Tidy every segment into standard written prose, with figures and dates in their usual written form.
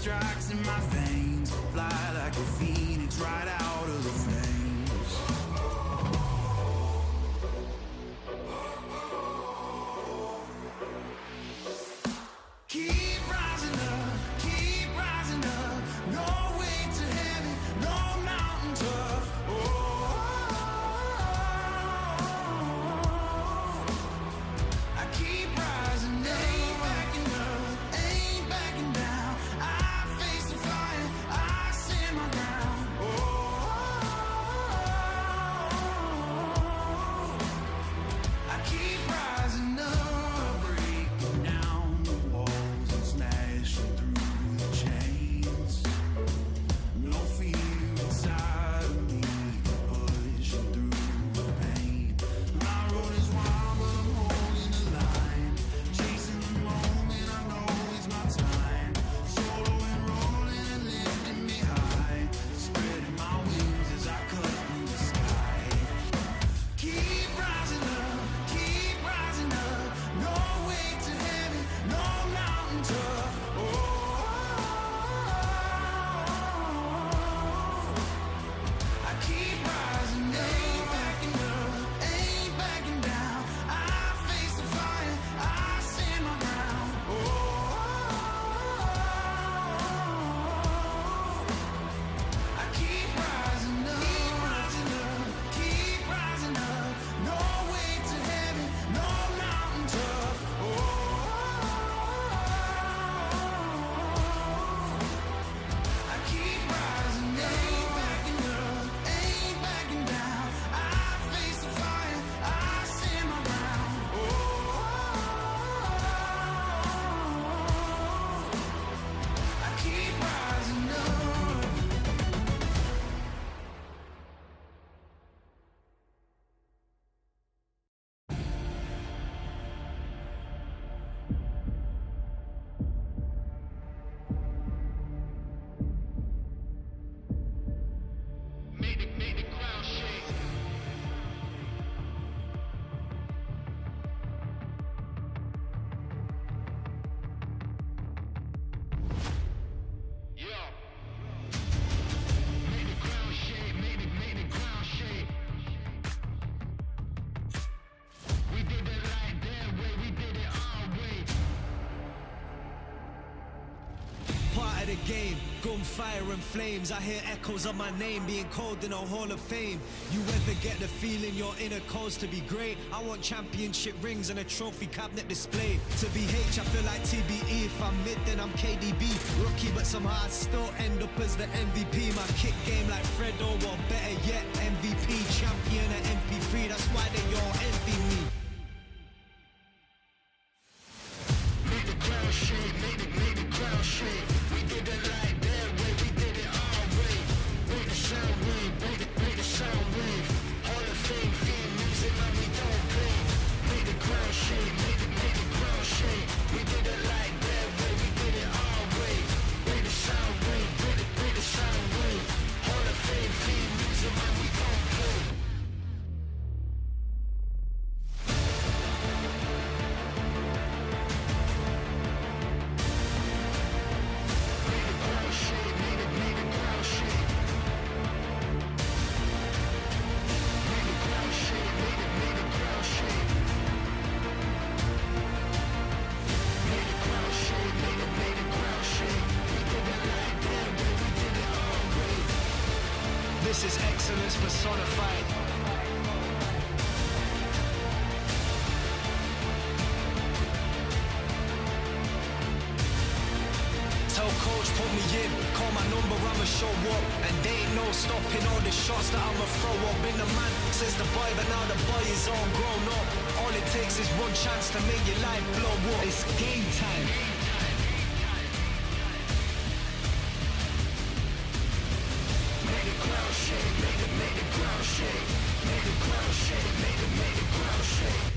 strikes in my veins, fly like a phoenix right out of the flames. Keep rising up, no way to heaven, no mountain tough. I keep rising up, ain't backing down. I face the fire, I stand my ground. I keep rising up, breaking down the walls and smashing through the chains. No fear inside of me, pushing through the pain. My road is wild, but I'm holding the line. Chasing the moment, I know it's my time. Solo and rolling and lifting me high, spreading my wings as I cut through the sky. Keep rising up, no way to heaven, no mountain tough. I keep rising up, ain't backing down. I face the fire, I stand my ground. I keep rising up, no way to heaven, no mountain tough. I keep rising up, ain't backing down. I face the fire, I stand my ground. I keep rising up. Made the ground shake. Yeah. Made the ground shake, made the ground shake. We did it like that way, we did it our way. Part of the game, gunfire and flames. I hear echoes of my name being called in a hall of fame. You ever get the feeling your inner cause to be great? I want championship rings and a trophy cabinet display. To be H, I feel like TBE. If I'm mid, then I'm KDB. Rookie, but somehow I still end up as the MVP. My kick game like Fredo, or better yet, MVP. Champion at MP3, that's why they all envy me. Made the ground shake, made the ground shake. We did it like that way, we did it our way. Made the sound wave, made the sound wave. Hall of Fame, theme music, man, we don't play. Made the ground shake, made the ground shake. We did it like that way, we did it our way. Made the sound wave, made the sound wave. Hall of Fame, theme music, man, we don't play. This is excellence personified. Tell coach put me in, call my number, I'ma show up. And they ain't no stopping all the shots that I'ma throw up. Been the man since the boy, but now the boy is all grown up. All it takes is one chance to make your life blow up. It's game time. Made the ground shake, made the ground shake. Made the ground shake, made the ground shake.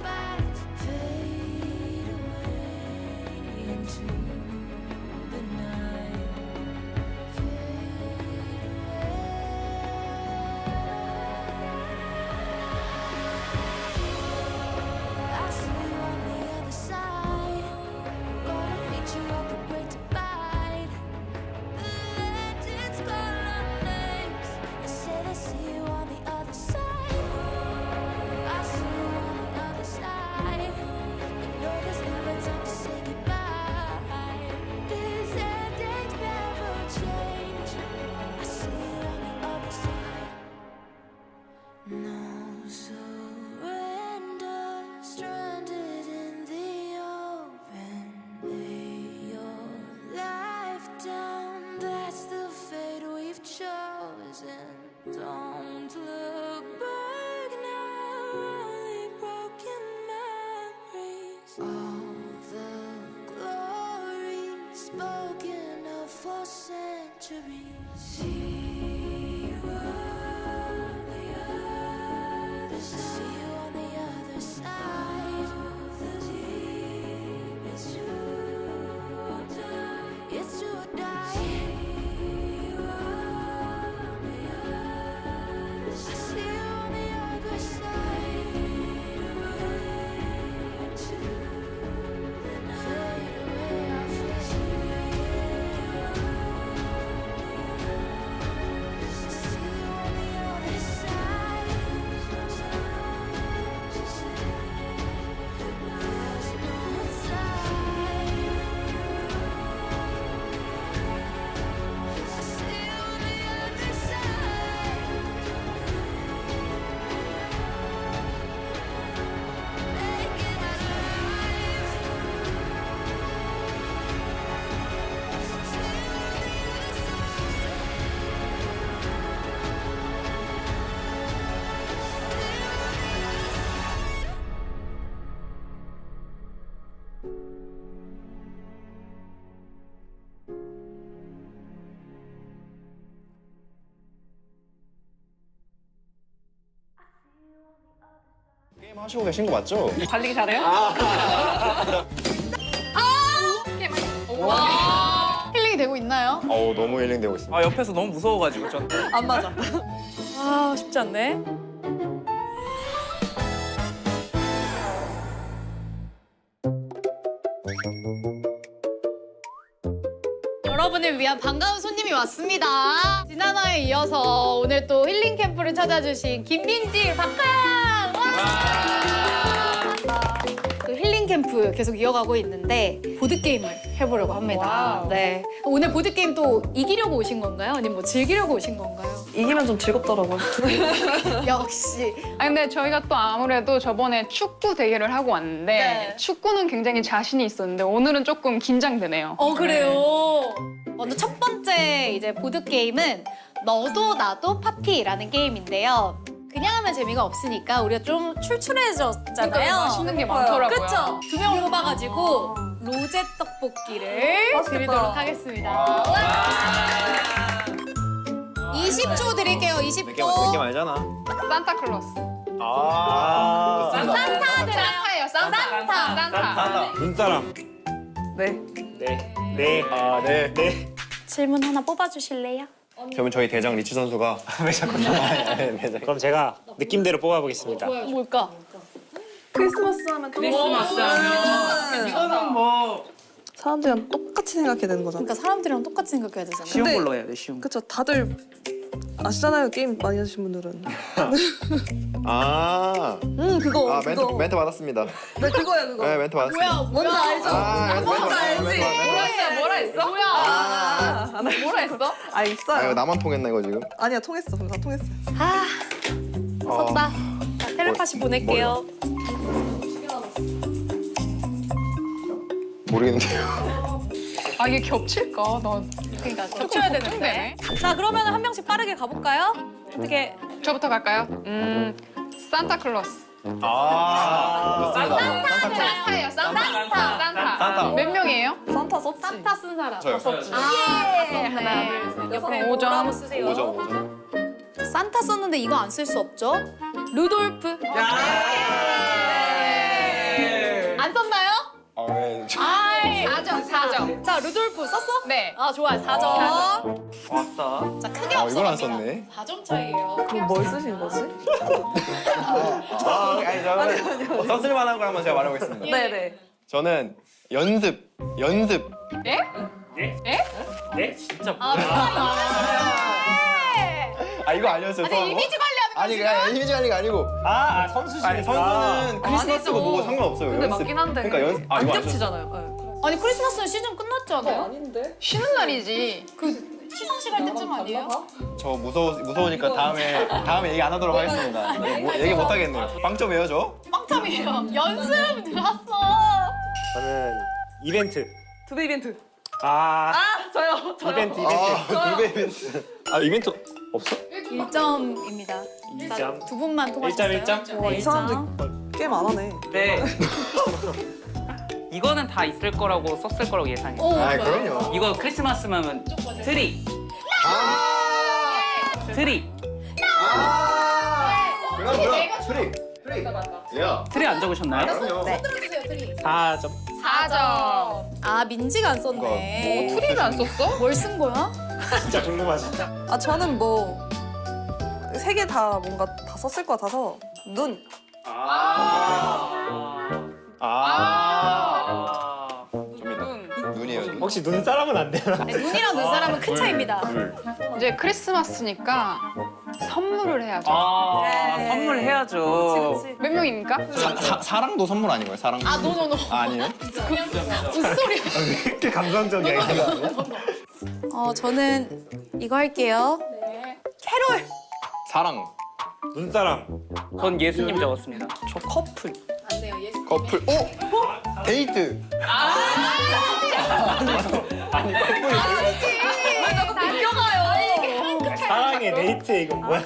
backs fade away into the night. I see you on the other side. Gonna meet you at the great divide. The legends call our names. They say they see you on the other side. I see you on the other side. You know there's never time to say goodbye. These endings never change. I see you on the other side. No surrender, stranded in the open. Lay your life down, that's the fate we've chosen. Don't look back now, only broken memories. All the glory spoken of for centuries. See you on the other side. See you on the other side. The deep is do or die. It's do or die. See you on the other side. I see you on the other side. Fade away, I'll fade away. See you on the other side. There's no time to say goodbye. There's no time. I see you on the other side. Make it alive. See you on the other side. 게임 하시고 계신 거 맞죠? 달리기 잘해요? 힐링이 되고 있나요? 너무 힐링되고 있습니다. 아 옆에서 너무 무서워가지고 전. 안 맞아. 아 쉽지 않네. 여러분을 위한 반가운 손님이 왔습니다. 지난화에 이어서 오늘 또 힐링 캠프를 찾아주신 김민지, 박하양! 와! 또 힐링 캠프 계속 이어가고 있는데 보드게임을 해보려고 합니다. 와우. 네. 오늘 보드게임 또 이기려고 오신 건가요? 아니면 뭐 즐기려고 오신 건가요? 이기면 좀 즐겁더라고요. 역시. 아 근데 저희가 또 아무래도 저번에 축구 대회를 하고 왔는데 네. 축구는 굉장히 자신이 있었는데 오늘은 조금 긴장되네요. 그래요? 먼저 첫 번째 이제 보드게임은 너도 나도 파티라는 게임인데요. 그냥 하면 재미가 없으니까 우리가 좀 출출해졌잖아요. 그러니까 맛있는 게 많더라고요. 그렇죠? 두 명을 뽑아가지고 로제 떡볶이를 맛있겠다. 드리도록 하겠습니다. 20초 드릴게요, 20초. 알잖아. 산타클로스. 산타 드려요. 산타예요, 산타. 산타. 눈사람. 네. 네. 네. 질문 하나 뽑아주실래요? 그러면 저희 대장 리치 선수가 왜 자꾸 그럼 제가 느낌대로 뽑아보겠습니다. 뭘까? 크리스마스 하면 크리스마스 하면 이거는 뭐 사람들이랑 똑같이 생각해야 되는 거잖아. 그러니까 사람들이랑 똑같이 생각해야 되잖아요. 쉬운 근데- 걸로 해야 돼 쉬운 거. 그쵸, 다들 아시잖아요, 게임 많이 하시는 분들은. 그거. 그거. 멘트 받았습니다. 네, 그거야, 그거. 네, 멘트 받았습니다. 뭔지 알죠? 멘트 알지. 뭐라 했어? 뭐라 했어? 아, 이거 있어요. 나만 통했나 이거 지금? 아니야, 통했어. 다 통했어요. 무섭다. 자, 텔레파시 보낼게요. 모르겠는데요. 아 이게 겹칠까? 나 그러니까 겹쳐야 되는데. 자, 그러면 한 명씩 빠르게 가볼까요? 어떻게? 저부터 갈까요? 산타클로스. 좋습니다. 산타예요, 산타. 몇 명이에요? 산타 썼지. 산타 쓴 사람. 저요. 하나, 둘, 셋. 옆에 오점. 뭐라고 쓰세요? 5점. 산타 썼는데 이거 안 쓸 수 없죠? 루돌프. 네, 4점. 자, 루돌프 썼어? 네. 아, 좋아요. 4점. 왔어. 자, 크게 아, 이걸 안 없어. 썼네. 4점 차이예요. 그럼 뭘 쓰신 거지? 아니, 저는 썼을 만한 걸 한번 제가 말해보겠습니다. 네네. 저는 연습. 예? 네? 진짜 아, 아, 이거 아니었어요. 아니, 이미지 관리하는 거 아니, 그냥 이미지 관리가 아니고. 아, 선수시니까. 아니, 선수는 크리스마스고 뭐고 상관없어요. 근데 연습. 맞긴 한데. 그러니까 연습. 아, 안 이거 안 겹치잖아요. 아니, 크리스마스는 시즌 끝났지 않아요? 아닌데? 쉬는 날이지. 시상식 할 때쯤 아니에요? 저 무서우니까 다음에 얘기 안 하도록 하겠습니다. 얘기 못 하겠네요. 빵점이에요, 저? 빵점이에요. 연습 늘었어. 저는 이벤트. 두배 이벤트. 아, 저요. 이벤트. 이벤트. 아, 이벤트 없어? 1점입니다. 2점. 두 분만 통하셨어요. 1점. 와, 네, 이 사람들 게임 안 하네. 네. 이거는 다 있을 거라고 썼을 거라고 예상해요. 오, 아, 좋아요. 그럼요. 이거 크리스마스면 트리. 트리. 내가 뭐야? 트릭. 야. 트리 안 적으셨나요? 그럼요. 들어주세요, 트리. 4점. 4점. 아, 민지가 안 썼네. 이거 트리를 안 썼어? 뭘 쓴 거야? 진짜 궁금하지? 아, 저는 뭐 세 개 다 뭔가 다 썼을 것 같아서 눈. 접니다. 눈이에요, 눈. 혹시 눈사람은 안 되나? 네, 눈이랑 눈사람은 큰 차이입니다. 이제 크리스마스니까 선물을 해야죠. 선물 해야죠. 몇 명입니까? 사랑도 선물 아닌가요? 사랑. 아, 노노노. 아니에요? 무슨 소리야? 이렇게 감성적이야. 저는 이거 할게요. 캐롤. 사랑. 눈사람. 전 예수님 적었습니다. 저 커플. 안 돼요, 예수. 커플. 오! 데이트. 사랑의 데이트 이건 뭐야?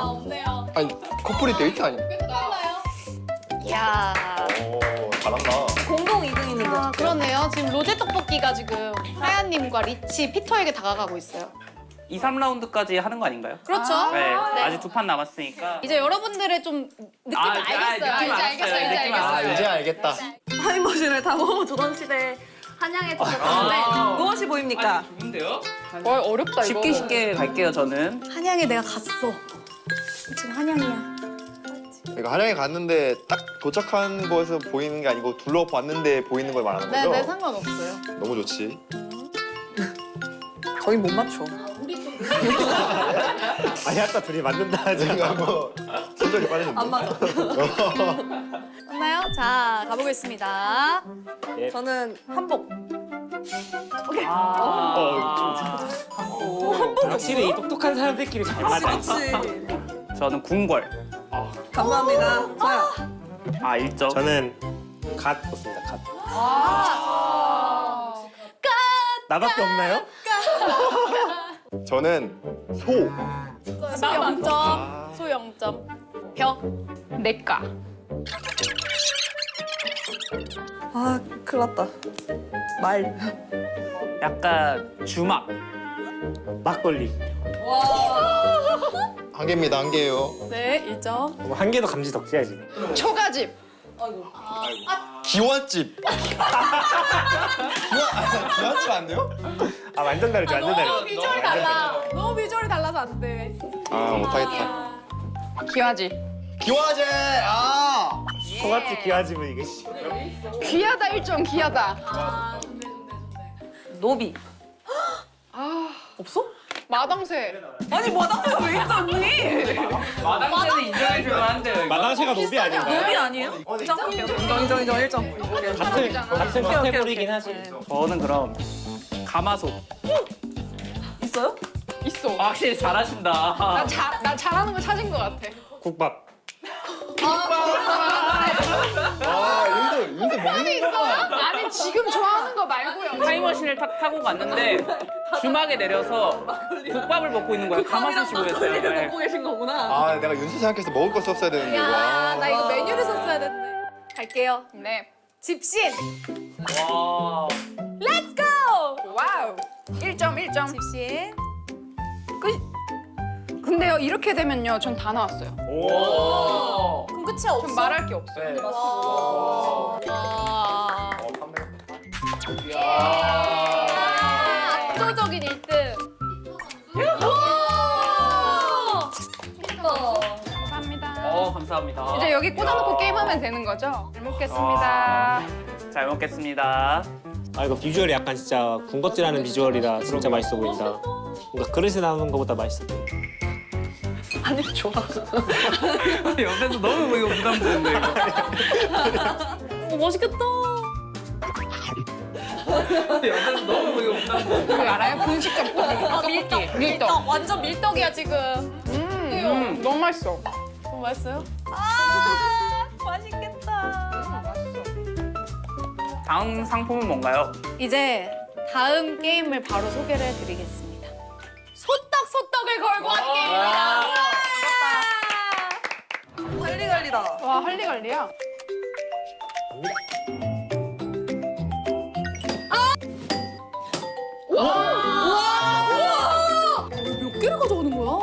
없네요. 아니, 커플이 데이트 아니야? 이야. 오, 잘한다. 공동 2등이는데. 아, 그러네요. 지금 로제 떡볶이가 지금 하얀님과 리치, 피터에게 다가가고 있어요. 2, 3라운드까지 하는 거 아닌가요? 그렇죠? 네. 아직 2판 남았으니까. 이제 여러분들의 좀 느낌 알겠어요. 느낌 이제 알았어요. 알겠어요. 이제 느낌 알겠어요. 알았어요. 이제 알겠다. 타임머신을 타고 조선시대 한양에 도착했는데 무엇이 보입니까? 좋은데요? 어렵다 이거. 쉽게 갈게요, 저는. 한양에 내가 갔어. 지금 한양이야. 이거 한양에 갔는데 딱 도착한 곳에서 보이는 게 아니고 둘러봤는데 보이는 걸 말하는 거죠? 네, 상관없어요. 너무 좋지. 거의 못 맞춰. 아니 아까 둘이 맞는다 하지. 제가 뭐 손절이 빠르셨네. 안 맞아. 맞나요? 자, 가보겠습니다. 저는 한복. 확실히 이 똑똑한 사람들끼리 잘 맞아. 그렇지. 저는 궁궐. 감사합니다. 저요. 1점. 저는 갓 썼습니다. 갓. 나밖에 없나요? 저는 소. 소 0점, 소 0점. 벽. 내가. 아, 큰일 났다. 말. 약간 주막. 막걸리. 한 개입니다, 한 개예요. 네, 1점. 뭐 한 개도 감지 덕지야지. 초가집. 기와집. 기와집 안 돼요? 아 완전 다르지, 완전 너무 다르지. 비주얼이 달라. 너무 비주얼이 달라서 안 돼. 아, 못하겠다. 귀하지. 기와제! 아! 소같이 기와집은 이게 씨. 귀하다 1점 귀하다. 노비. 없어? 마당새. 아니, 마당새 왜 있었니? 마당새는 인정해줄 만한데요, 이거. 마당새가 노비 아닌가요? 노비 아니에요? 인정, 1점. 같은 카테고리긴 하지. 저는 그럼 가마솥. 있어요? 있어. 확실히 잘하신다. 나 잘하는 거 찾은 거 같아. 국밥. 아, 윤세 먹는 거 봐. 아니 지금 좋아하는 거 말고요. 타임머신을 타고 갔는데 주막에 내려서 국밥을 먹고 있는 거예요. 가마솥이 보였어요. 네. 먹고 계신 거구나. 아, 내가 윤세 생각해서 먹을 거 썼어야 되는데. 야, 와. 나 이거 메뉴를 썼어야 됐네. 갈게요. 네. 집신. 와. 렛츠 고! 와우. 1점. 집신. 근데요 이렇게 되면요 전 다 나왔어요. 오. 그럼 끝이 없어? 전 말할 게 없어요. 네. 와. 압도적인 1등. 감사합니다. 감사합니다. 이제 여기 꽂아놓고 게임하면 되는 거죠? 잘 먹겠습니다. 잘 먹겠습니다. 아 이거 비주얼이 약간 진짜 군것질하는 비주얼이라 진짜 맛있어 보인다. 뭔가 그릇에 나오는 것보다 맛있어 보인다. 아니 좋아. 옆에서 너무 이거 부담되는데 이거. 맛있겠다. 옆에서 너무 이거 부담되는데. 그거 알아요? 분식점 아, 밀떡. 밀떡. 완전 밀떡이야, 지금. 너무 맛있어. 너무 맛있어요? 아, 맛있겠다. 다음 상품은 뭔가요? 이제 다음 게임을 바로 소개를 해드리겠습니다. 소떡을 걸고 하는 게임입니다. 할리갈리다. 와, 할리갈리야. 몇 개를 가져오는 거야?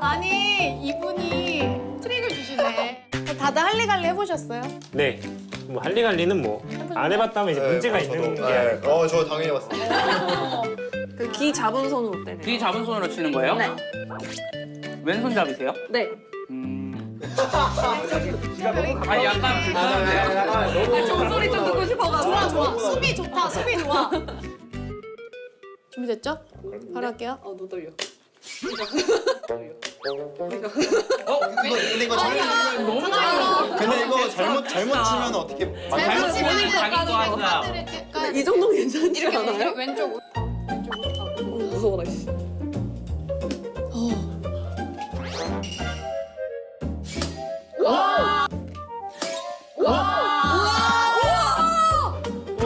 아니, 이분이 트릭을 주시네. 다들 할리갈리 해보셨어요? 네. 뭐 할리갈리는 뭐 안 해봤다면 이제 문제가 있는 게 아닐까. 저 당연히 해봤습니다. 그 기 잡은 손으로 때려. 뒤 잡은 손으로 치는 거예요? 네. 왼손잡이세요? 네. 아니 약간 불편한데요. 종소리 좀 듣고 싶어가지고. 좋아. 수비 좋다, 수비 좋아. 준비됐죠? 바로 할게요. 너 떨려. 근데 이거 잘못 치면 어떻게 잘못 치면 자기 거 하자. 이 정도 괜찮지 이렇게 않아요? 왼쪽으로. 무서워라 씨.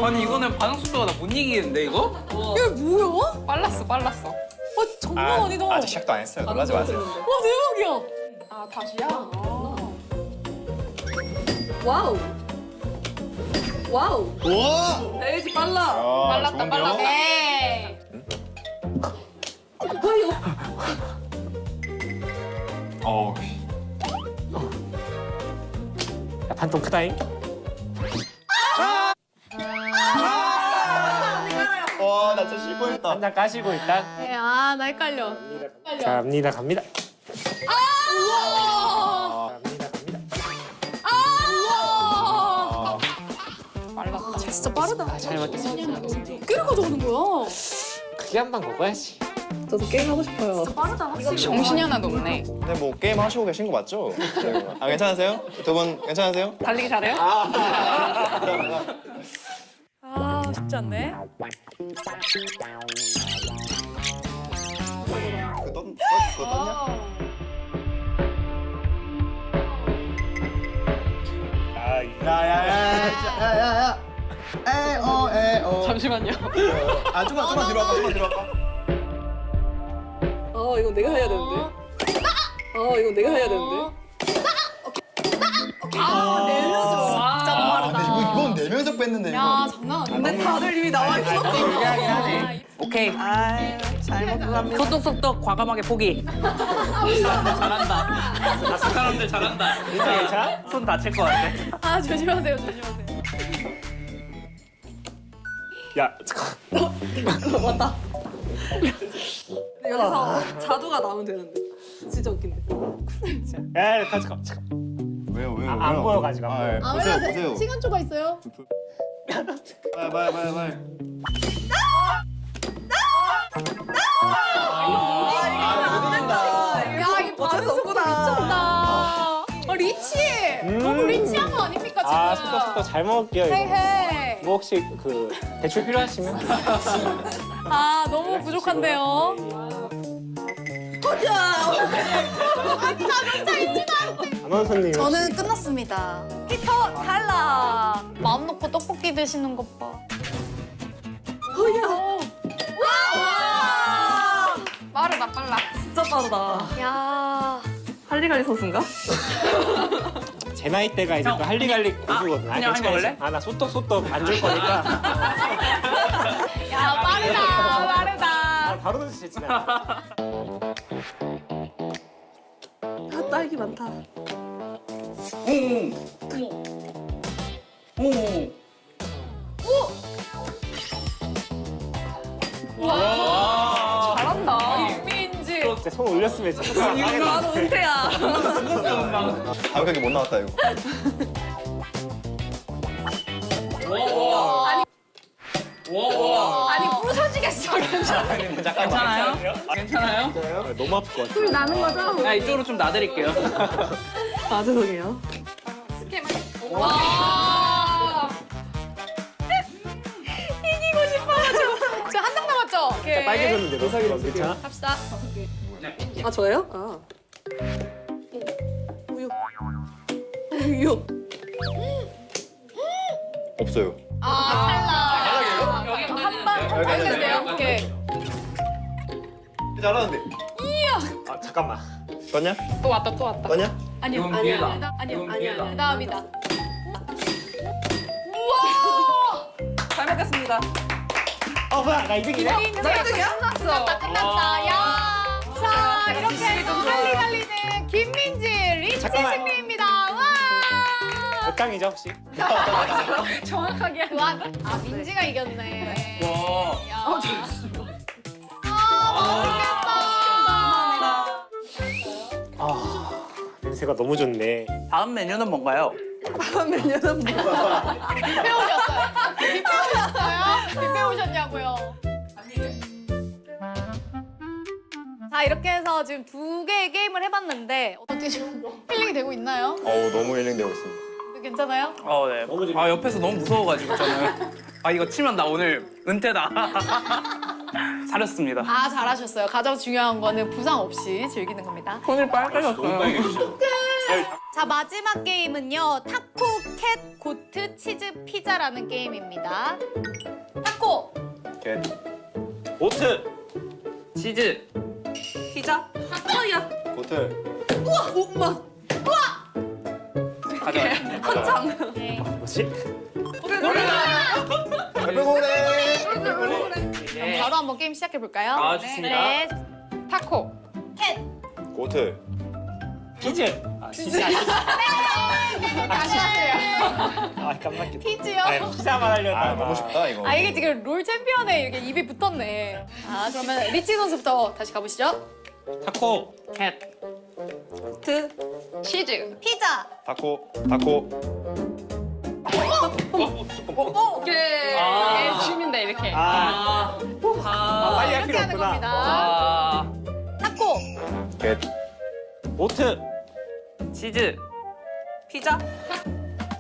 아니 이거는 반응 속도가 나 못 이기겠는데 이거? 이게 뭐야? 빨랐어. 장난 아니다. 아직 시작도 안 했어요. 놀라지 마세요. 와, 대박이야. 아, 다시야? 와우. 와우. 와! 에이지 빨라. 빨랐다. 에이. 아유. 야, 판통 크다잉. 와, 나 진짜 실 뻔했다. 한 잔 까시고 일단 아, 나 헷갈려. 갑니다. 우와. 아. 빨랐다. 진짜 빠르다. 잘 먹겠습니다. 몇 개를 가져오는 거야? 크게 한 방 먹어야지. 저도 게임 하고 싶어요. 빠르다, 확실히. 정신이 하나도 없네. 근데 뭐 게임 하시고 계신 거 맞죠? 아, 괜찮으세요? 두 분 괜찮으세요? 달리기 잘해요? 아, 쉽지 않네. 그거 떴냐? 야야야야야야야. 에어. 잠시만요. 아, 좀만 뒤로 와봐. 이거 내가 해야 되는데. 이거 내가 해야 되는데. 아, 네 명이서 진짜 아, 빠르다. 근데 이건 네 명이서 뺐는데 야, 이거. 장난 아니야. 근데 다들 이미 나와 있어. 오케이. 아이, 잘 먹고 갑니다. 소떡 과감하게 포기. 잘한다. 아, 사람들 잘한다. 괜찮아? 손 다칠 것 같아. 아, 조심하세요. 야 잠깐. 맞다. 여기서 자두가 나오면 되는데. 진짜 웃긴데. 야 잠깐. 왜요? 안 보여가지고 안 보여. 보세요. 시간 초과 있어요. 빨리. 야, 이 반응 속도 미쳤다. 리치. 너무 리치한 거 아닙니까, 지금? 아 속도 잘 먹을게요 이거. 헤헤. 뭐 혹시 그 대출 필요하시면 아, 너무 부족한데요. 안원선님 저는 끝났습니다. 히터 탈락. 마음 놓고 떡볶이 드시는 것 봐. 빨라. 진짜 빠르다. 야. 할리갈리 선수인가? 제 나이 때가 이제 또 할리갈리 고수거든. 그냥 한 거 먹을래? 아나 소떡 안 줄 거니까. 야, 빠르다. 아, 바로 드시지 나. 딸기 많다. 오. 잘한다. 민지. 진짜 손 올렸으면 진짜 나도 은퇴야. 다음 경기 못 나왔다 이거. 아니 부서지겠어. 괜찮아요? 괜찮아요? 아, 너무 아플 것 같아. 술 나는 거죠? 야, 이쪽으로 좀 놔드릴게요. 아 죄송해요. 와. 이기고 싶어가지고. 저 한 장 남았죠? 오케이. 빨개졌는데 너 괜찮아? 갑시다. 아 저예요? 아. 우유. 없어요. 아 탈락. 한방 알겠네요. 오케이. 잘하는데. 아 잠깐만. 껐냐? 또 왔다 또 왔다. 껐냐? 아니요. 이건 기회다. 아니요. 이건 기회다. 그다음이다. 잘 먹겠습니다. 뭐야 나 2등이네? 끝났어. 끝났다. 야. 자 이렇게 해서 할리갈리는 김민지 리치 잠깐만. 승리입니다. 와. 몇 강이죠 혹시? 정확하게. 와. 아 민지가 이겼네. 와. 야. 아 맛있겠다. 아 냄새가 너무 좋네. 다음 메뉴는 뭔가요? 다음 메뉴는 뭐? 뷔페 오셨어요? 뷔페 오셨어요? 뷔페 오셨냐고요? 자 이렇게 해서 지금 2개의 게임을 해봤는데 어떻게 좀 힐링이 되고 있나요? 너무 힐링되고 있습니다. 괜찮아요? 네. 아, 옆에서 너무 무서워가지고 저는. 아, 이거 치면 나 오늘 은퇴다. 잘했습니다. 아 잘하셨어요. 가장 중요한 거는 부상 없이 즐기는 겁니다. 손이 빨개졌어요. 자 마지막 게임은요 타코 캣 고트 치즈 피자라는 게임입니다. 타코 겟. 오트. 치즈. 피자. 타코야. 고틀. 엄마. 가져와요. 뭐지? 네. 바로 한번 게임 시작해 볼까요? 아, 좋습니다. 네. 타코. 캣 고틀. 피즈. 아 피자. 다시 하세요. 아 깜빡했다. 피지요? 아 피자만 하려다가. 너무 쉽다 이거. 아 이게 지금 롤 챔피언에 이렇게 입이 붙었네. 아 그러면 리치 선수부터 다시 가보시죠. 타코. 캣. 치즈. 피자. 타코. 오케이. 아. 춤인데 이렇게. 아, 빨리 할 이렇게 필요 하는 없구나. 겁니다. 아. 타코. 겟. 오트. 치즈. 피자.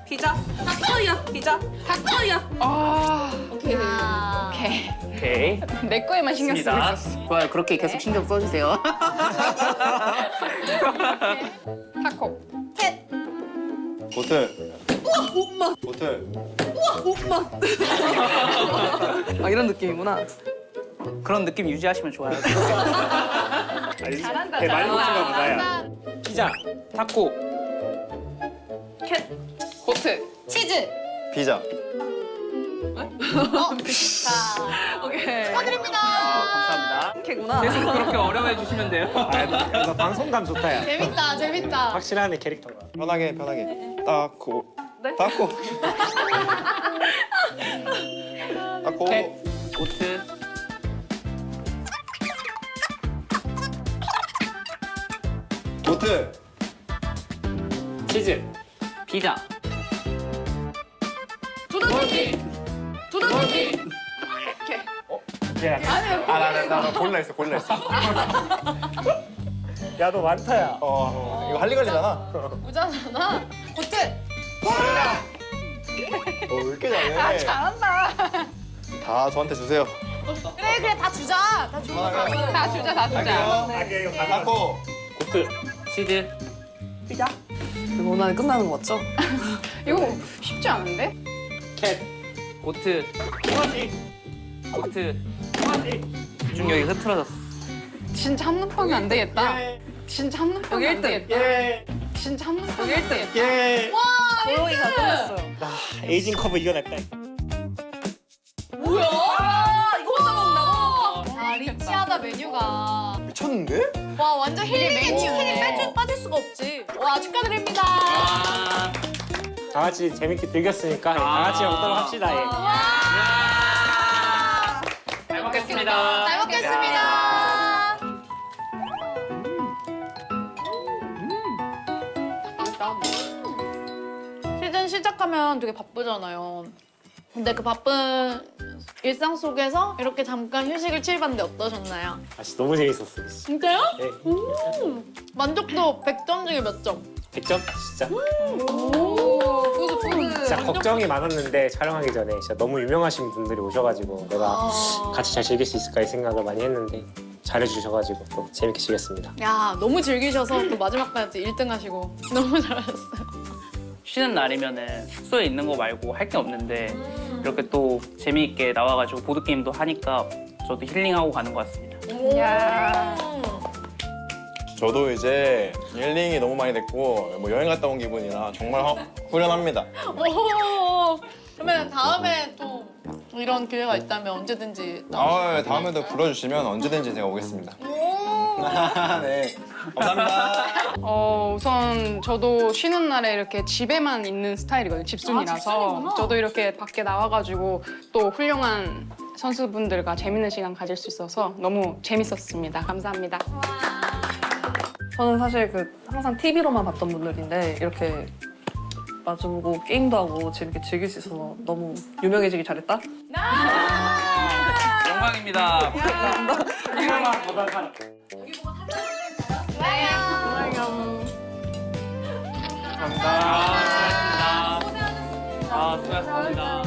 피자. 타코야. 피자. 타코야. 아. 오케이. 오케이. 오케이. 내 거에만 신경 쓰고 좋습니다. 있었어. 좋아요. 그렇게 계속 신경 써주세요. 타코. 캣. 고틀. 고틀. 아 이런 느낌이구나. 그런 느낌 유지하시면 좋아요. 잘한다, 네, 많이 먹은 거 보다야. 잘한다. 피자. 타코. 캣. 고트. 치즈. 피자. 자 오케이. 축하드립니다. 감사합니다. 이렇게구나. 계속 그렇게 어려워해 주시면 돼요. 나 방송감 좋다 야. 재밌다 재밌다. 확실하네 캐릭터가. 편하게. 타코. 네? 타코. 타코. 캣. 고트. 고틀. 치즈. 피자. 야, 나 골라 했어. 야너 많다야. 이거 할리갈리잖아. 무자잖아. 고트. 왜 이렇게 잘해? 잘한다. 다 저한테 주세요. 그래 다 주자. 다 주고 다 주자. 다 주자 다 주자. 아게 이거 타코. 고트. 치즈. 피자. 이거 오늘 끝나는 거 맞죠? 이거 쉽지 않은데? 캣. 고트. 토마티. 고트. 토마티. 집중력이 흐트러졌어. 진짜 한눈 안 되겠다. 예. 진짜 한눈 여기 안 1등. 되겠다. 예. 진짜 한눈 안 되겠다. 예. 조용히가 끝났어요. 에이징 커브 이겨냈다. 뭐야? 이거 혼자 먹는다고? 아 리치하다 메뉴가. 미쳤는데? 와 완전 힐링에 메뉴네. 치킨이 빠질 수가 없지. 와 축하드립니다. 아. 다 같이 재밌게 즐겼으니까 다 같이 먹도록 합시다. 예. 잘 먹겠습니다. 잘 먹겠습니다. 시즌 시작하면 되게 바쁘잖아요. 근데 그 바쁜 일상 속에서 이렇게 잠깐 휴식을 취해봤는데 어떠셨나요? 아, 진짜 너무 재밌었어요. 진짜요? 네. 만족도 100점 중에 몇 점? 100점? 진짜. 푸드. 진짜 걱정이 많았는데 촬영하기 전에 진짜 너무 유명하신 분들이 오셔가지고 내가 같이 잘 즐길 수 있을까 이 생각을 많이 했는데 잘해주셔가지고 또 재밌게 즐겼습니다. 야, 너무 즐기셔서 또 마지막까지 1등 하시고 너무 잘하셨어요. 쉬는 날이면은 숙소에 있는 거 말고 할 게 없는데 이렇게 또 재미있게 나와가지고 보드게임도 하니까 저도 힐링하고 가는 것 같습니다. 야. 저도 이제 힐링이 너무 많이 됐고 뭐 여행 갔다 온 기분이라 정말 후련합니다. 오, 그러면 다음에 또 이런 기회가 있다면 언제든지 다음에도 불러주시면 언제든지 제가 오겠습니다. 네, 감사합니다. 우선 저도 쉬는 날에 이렇게 집에만 있는 스타일이거든요. 집순이라서. 집순이구나. 저도 이렇게 밖에 나와가지고 또 훌륭한 선수분들과 재밌는 시간 가질 수 있어서 너무 재밌었습니다. 감사합니다. 저는 사실 항상 TV로만 봤던 분들인데 이렇게 마주보고 게임도 하고 재밌게 즐길 수 있어서 너무 유명해지길 잘했다. 영광입니다. 수고하셨습니다.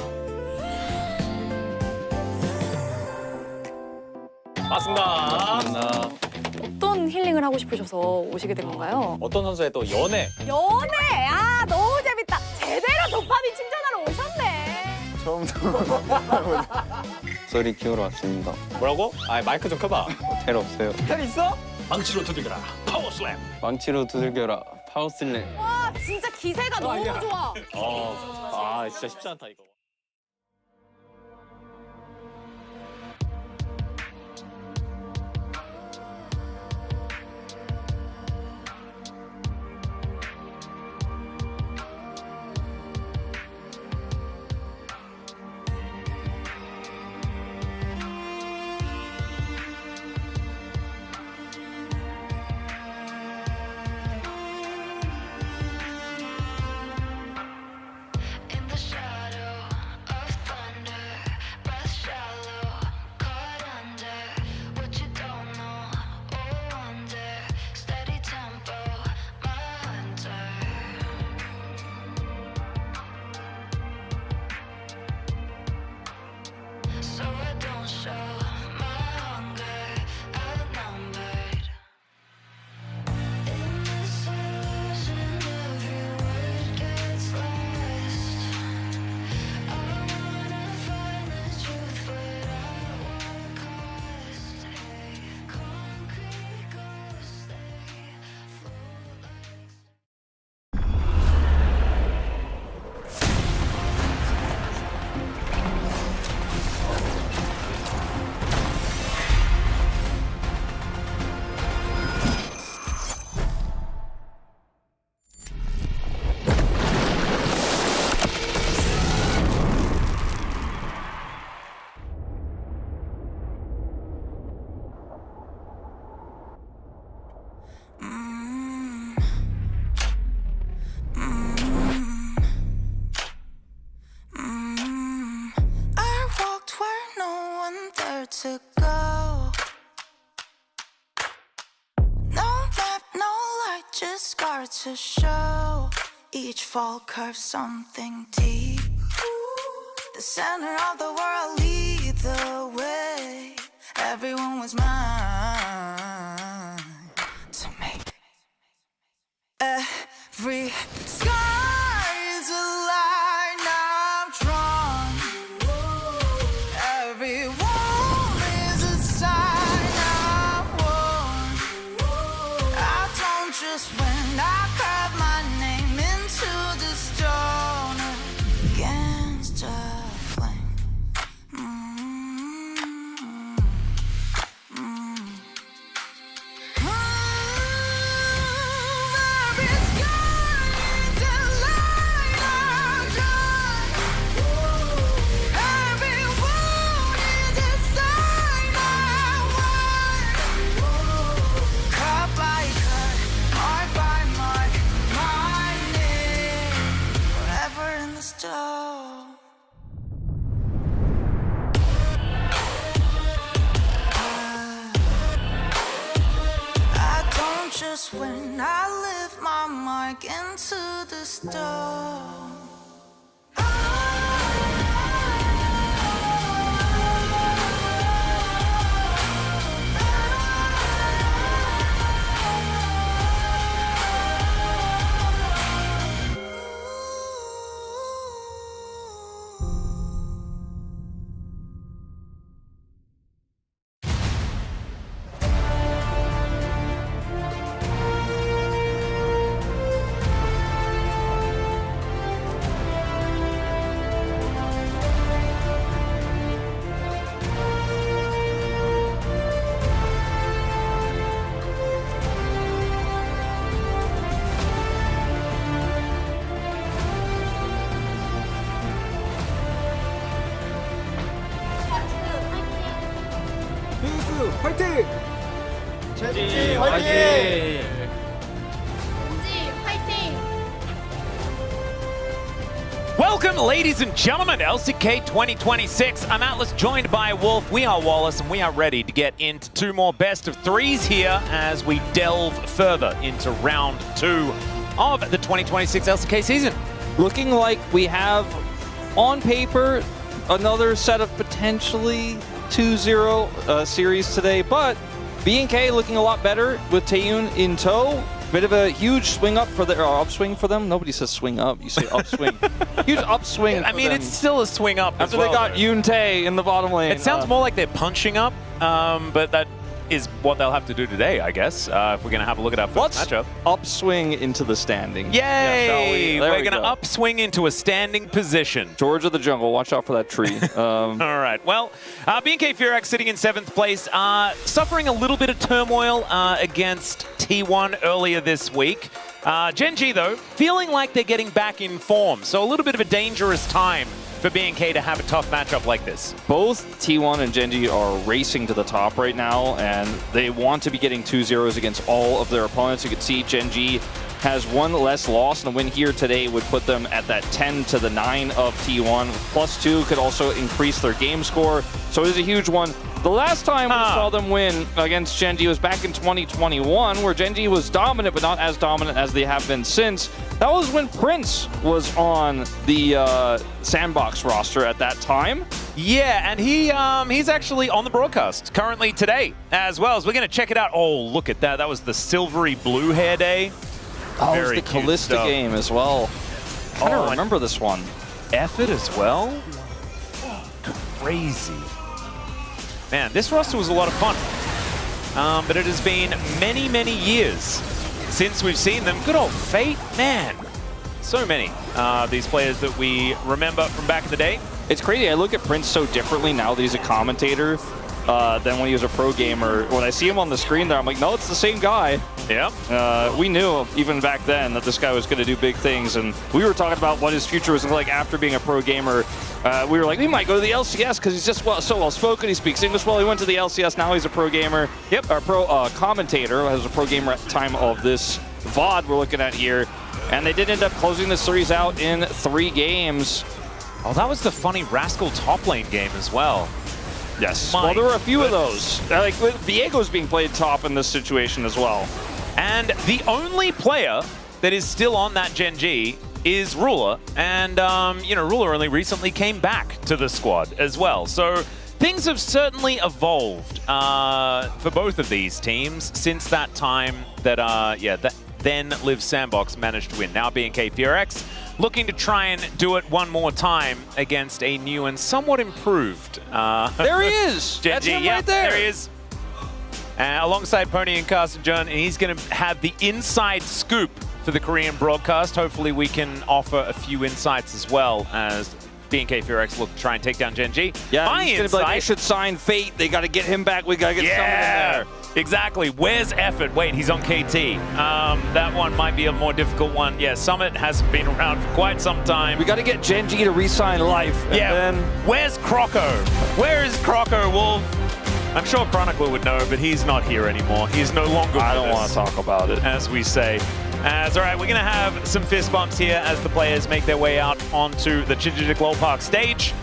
맞습니다. 어떤 힐링을 하고 싶으셔서 오시게 된 건가요? 어떤 선수의 또 연애. 연애! 아, 너무 재밌다. 제대로 도파민 충전하러 오셨네. 소리 키우러 왔습니다. 뭐라고? 아 마이크 좀 켜봐. 텔 없어요. 텔 있어? 망치로 두들겨라. 파워슬램. 망치로 두들겨라. 파워슬램. 와, 진짜 기세가 너무 좋아. 진짜 쉽지 않다 이거. In the shadow of thunder, breath shallow, caught under what you don't know. Oh, wonder, steady tempo, my hunter. So I don't show my hunger outnumbered. In this illusion, every word gets lost. I wanna find the truth, but at what cost? Hey, concrete ghosts, they float like. I walked where no one dared to go. No map, no light, just scars to show. Each fall curves something deep. The center of the world lead the way. Everyone was mine to make. Every sky's a line I've drawn. Every wall is a sign I've worn. I don't just win, I carve my name into the stone against a flame. Every sky is a line all. I don't just when I lift my mic into the storm. 젠지 화이팅! Welcome, ladies and gentlemen, to LCK 2026. I'm Atlas, joined by Wolf. We are Wallace, and we are ready to get into 2 more best of 3s here as we delve further into round 2 of the 2026 LCK season. Looking like we have, on paper, another set of potentially 2-0 series today, but B&K looking a lot better with Taeyun in tow. Bit of a huge swing up for upswing for them. Nobody says swing up, you say upswing. Huge upswing. I mean, it's still a swing up after as well, they got Yoon Tae in the bottom lane. It sounds more like they're punching up, but that is what they'll have to do today, I guess, if we're going to have a look at our first matchup. Upswing into the standing. Yay! Yeah, We're going to upswing into a standing position. George of the Jungle, watch out for that tree. All right. Well, B&K KRX sitting in 7th place, suffering a little bit of turmoil against T1 earlier this week. Gen G, though, feeling like they're getting back in form, so a little bit of a dangerous time for B&K to have a tough matchup like this. Both T1 and Gen G are racing to the top right now, and they want to be getting 2-0s against all of their opponents. You can see Gen G has 1 less loss, and a win here today would put them at that 10-9 of T1. +2 could also increase their game score, so it is a huge one. The last time we saw them win against Gen G was back in 2021, where Gen G was dominant, but not as dominant as they have been since. That was when Prince was on the Sandbox roster at that time. Yeah, and he's actually on the broadcast currently today as well. So we're going to check it out. Oh, look at that. That was the silvery blue hair day. Oh, it was the Callista game as well. I don't remember this one. Effort as well? Crazy. Man, this roster was a lot of fun. But it has been many, many years since we've seen them. Good old Fate, man. So many these players that we remember from back in the day. It's crazy. I look at Prince so differently now that he's a commentator than when he was a pro gamer. When I see him on the screen there, I'm like, no, it's the same guy. Yeah. We knew even back then that this guy was going to do big things, and we were talking about what his future was like after being a pro gamer. We were like, we might go to the LCS because he's just so well-spoken. He speaks English well. He went to the LCS. Now he's a pro gamer. Yep. Our pro commentator was a pro gamer at the time of this VOD we're looking at here. And they did end up closing the series out in 3 games. Oh, that was the funny Rascal top lane game as well. Yes. Well, there were a few of those. Like, Viego's being played top in this situation as well. And the only player that is still on that Gen G is Ruler. And, you know, Ruler only recently came back to the squad as well. So things have certainly evolved for both of these teams since that time that, that then Live Sandbox managed to win. Now B&K KRX looking to try and do it one more time against a new and somewhat improved. There he is! Gen That's G. him Yeah, right there! There he is. Alongside Pony and Carson John, and he's going to have the inside scoop for the Korean broadcast. Hopefully we can offer a few insights as well as B&K KRX look to try and take down Gen G. Yeah, My he's going to be like, they should sign Fate. They got to get him back. We got to get someone in there. Exactly. Where's Effort? Wait, he's on KT. That one might be a more difficult one. Yeah, Summit hasn't been around for quite some time. We got to get Gen G to re-sign Life. Yeah. Where's Croco? Where is Croco, Wolf? I'm sure Chronicler would know, but he's not here anymore. He's no longer with I don't us, want to talk about it. as we say. As all right, we're gonna have some fist bumps here as the players make their way out onto the Chichijik Lol Park stage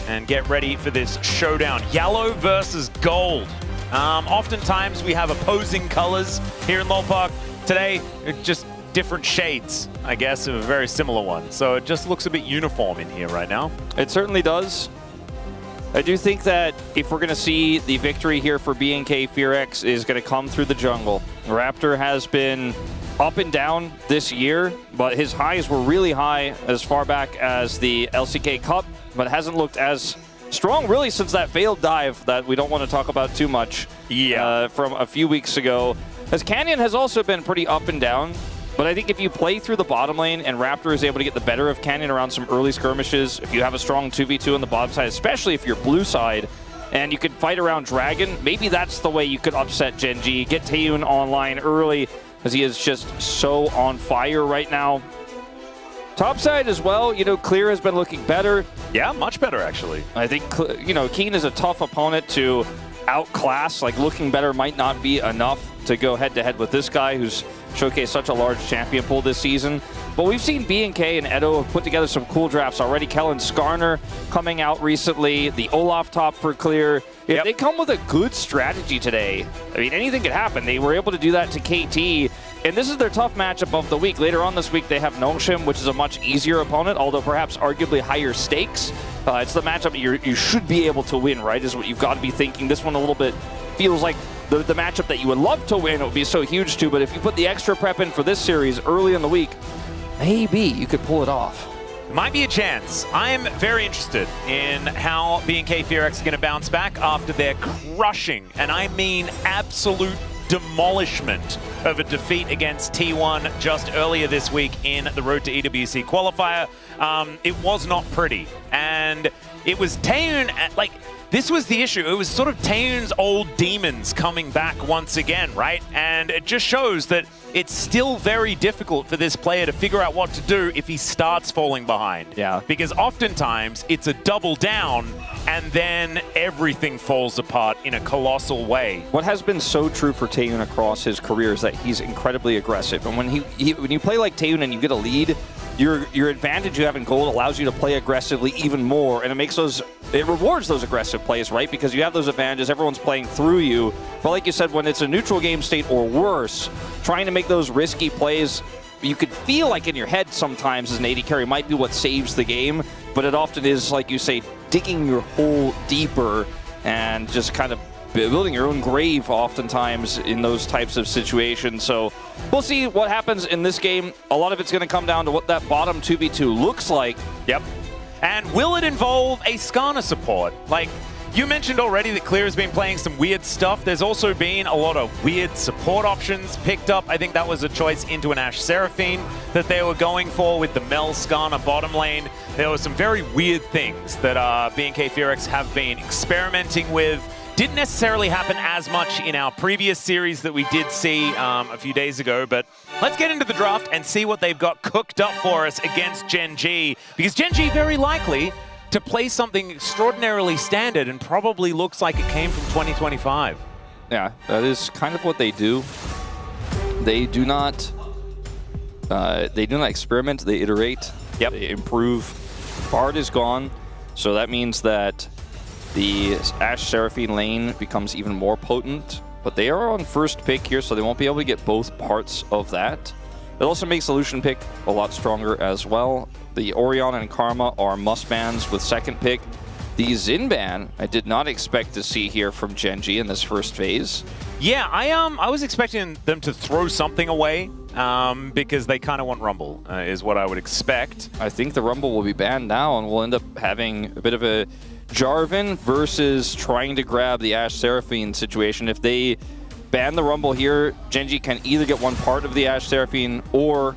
and get ready for this showdown. Yellow versus gold. Oftentimes we have opposing colors here in Lol Park. Today, just different shades, I guess, of a very similar one. So it just looks a bit uniform in here right now. It certainly does. I do think that if we're going to see the victory here for BNK KRX is going to come through the jungle. Raptor has been up and down this year, but his highs were really high as far back as the LCK Cup, but hasn't looked as strong really since that failed dive that we don't want to talk about too much from a few weeks ago. As Canyon has also been pretty up and down, but I think if you play through the bottom lane and Raptor is able to get the better of Canyon around some early skirmishes, if you have a strong 2v2 on the bottom side, especially if you're blue side, and you could fight around Dragon, maybe that's the way you could upset Gen G, get Taeyun online early, because he is just so on fire right now. Top side as well, you know, Clear has been looking better. Yeah, much better actually. I think, you know, Keen is a tough opponent to outclass. Like, looking better might not be enough to go head-to-head with this guy who's showcased such a large champion pool this season. But we've seen BNK and Edo have put together some cool drafts already. Kellen Skarner coming out recently, the Olaf top for Clear. If they come with a good strategy today, I mean, anything could happen. They were able to do that to KT, and this is their tough matchup of the week. Later on this week, they have Nongshim, which is a much easier opponent, although perhaps arguably higher stakes. It's the matchup that you should be able to win, right, is what you've got to be thinking. This one a little bit feels like the matchup that you would love to win. It would be so huge too, but if you put the extra prep in for this series early in the week, maybe you could pull it off. Might be a chance. I am very interested in how BNK KRX are going to bounce back after their crushing, and I mean absolute demolishment of a defeat against T1 just earlier this week in the Road to EWC qualifier. It was not pretty, and it was Taeyun this was the issue. It was sort of Taeyun's old demons coming back once again, right? And it just shows that it's still very difficult for this player to figure out what to do if he starts falling behind. Yeah. Because oftentimes it's a double down and then everything falls apart in a colossal way. What has been so true for Taeyun across his career is that he's incredibly aggressive. And when when you play like Taeyun and you get a lead, your advantage you have in gold allows you to play aggressively even more, and it rewards those aggressive plays, right? Because you have those advantages, everyone's playing through you. But like you said, when it's a neutral game state or worse, trying to make those risky plays, you could feel like in your head sometimes as an AD carry might be what saves the game, but it often is, like you say, digging your hole deeper and just kind of building your own grave oftentimes in those types of situations. So we'll see what happens in this game. A lot of it's going to come down to what that bottom 2v2 looks like. Yep. And will it involve a Skarner support? Like, you mentioned already that Clear has been playing some weird stuff. There's also been a lot of weird support options picked up. I think that was a choice into an Ashe Seraphine that they were going for with the Mel Skarner bottom lane. There were some very weird things that BNK KRX have been experimenting with. Didn't necessarily happen as much in our previous series that we did see a few days ago, but let's get into the draft and see what they've got cooked up for us against Gen G, because Gen G very likely to play something extraordinarily standard and probably looks like it came from 2025. Yeah, that is kind of what they do. They do not experiment, they iterate, they improve. Bard is gone, so that means that the Ashe Seraphine lane becomes even more potent, but they are on first pick here, so they won't be able to get both parts of that. It also makes the Lucian pick a lot stronger as well. The Orion and Karma are must-bans with second pick. The Xin ban, I did not expect to see here from Gen G in this first phase. Yeah, I was expecting them to throw something away because they kind of want Rumble, is what I would expect. I think the Rumble will be banned now, and we'll end up having a bit of a Jarvan versus trying to grab the Ashe Seraphine situation. If they ban the Rumble here, Gen G can either get one part of the Ashe Seraphine or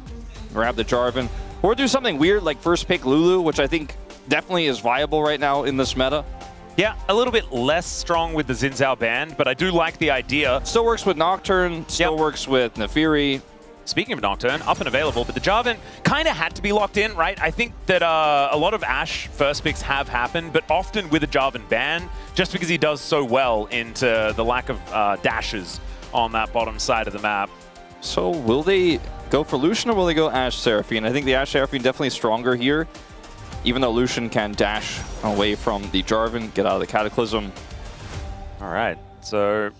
grab the Jarvan, or do something weird like first pick Lulu, which I think definitely is viable right now in this meta. Yeah, a little bit less strong with the Xin Zhao ban, but I do like the idea. Still works with Nocturne, still works with Nefiri. Speaking of Nocturne, up and available, but the Jarvan kind of had to be locked in, right? I think that a lot of Ashe first picks have happened, but often with a Jarvan ban, just because he does so well into the lack of dashes on that bottom side of the map. So will they go for Lucian or will they go Ashe Seraphine? I think the Ashe Seraphine definitely stronger here, even though Lucian can dash away from the Jarvan, get out of the Cataclysm. All right, so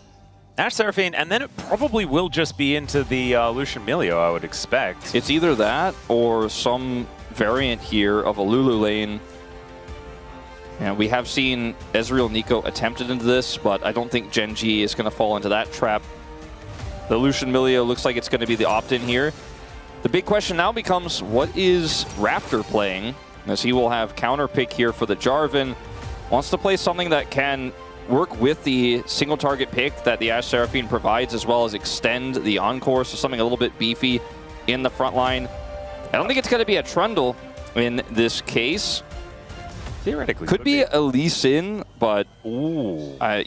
Ashe Seraphine, and then it probably will just be into the Lucian Milio, I would expect. It's either that or some variant here of a Lulu lane. And we have seen Ezreal Nico attempted into this, but I don't think Gen G is going to fall into that trap. The Lucian Milio looks like it's going to be the opt-in here. The big question now becomes, what is Raptor playing? As he will have counter pick here for the Jarvan. Wants to play something that can work with the single target pick that the Ashe Seraphine provides, as well as extend the Encore, so something a little bit beefy in the front line. I don't think it's going to be a Trundle in this case. Theoretically, could be a Lee Sin, but I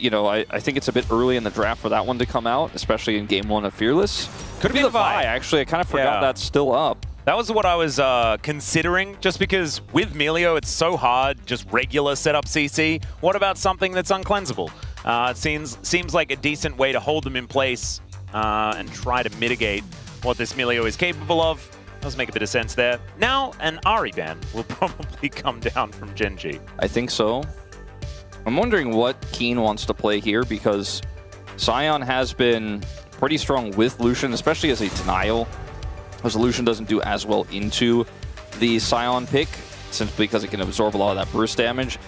think it's a bit early in the draft for that one to come out, especially in game 1 of Fearless. Could be the Vi. Actually, I kind of forgot that's still up. That was what I was considering, just because with Milio, it's so hard, just regular setup CC. What about something that's uncleansable? It seems like a decent way to hold them in place and try to mitigate what this Milio is capable of. Does make a bit of sense there. Now, an Ahri ban will probably come down from Gen G. I think so. I'm wondering what Keen wants to play here, because Sion has been pretty strong with Lucian, especially as a denial, because Lucian doesn't do as well into the Sion pick, simply because it can absorb a lot of that burst damage.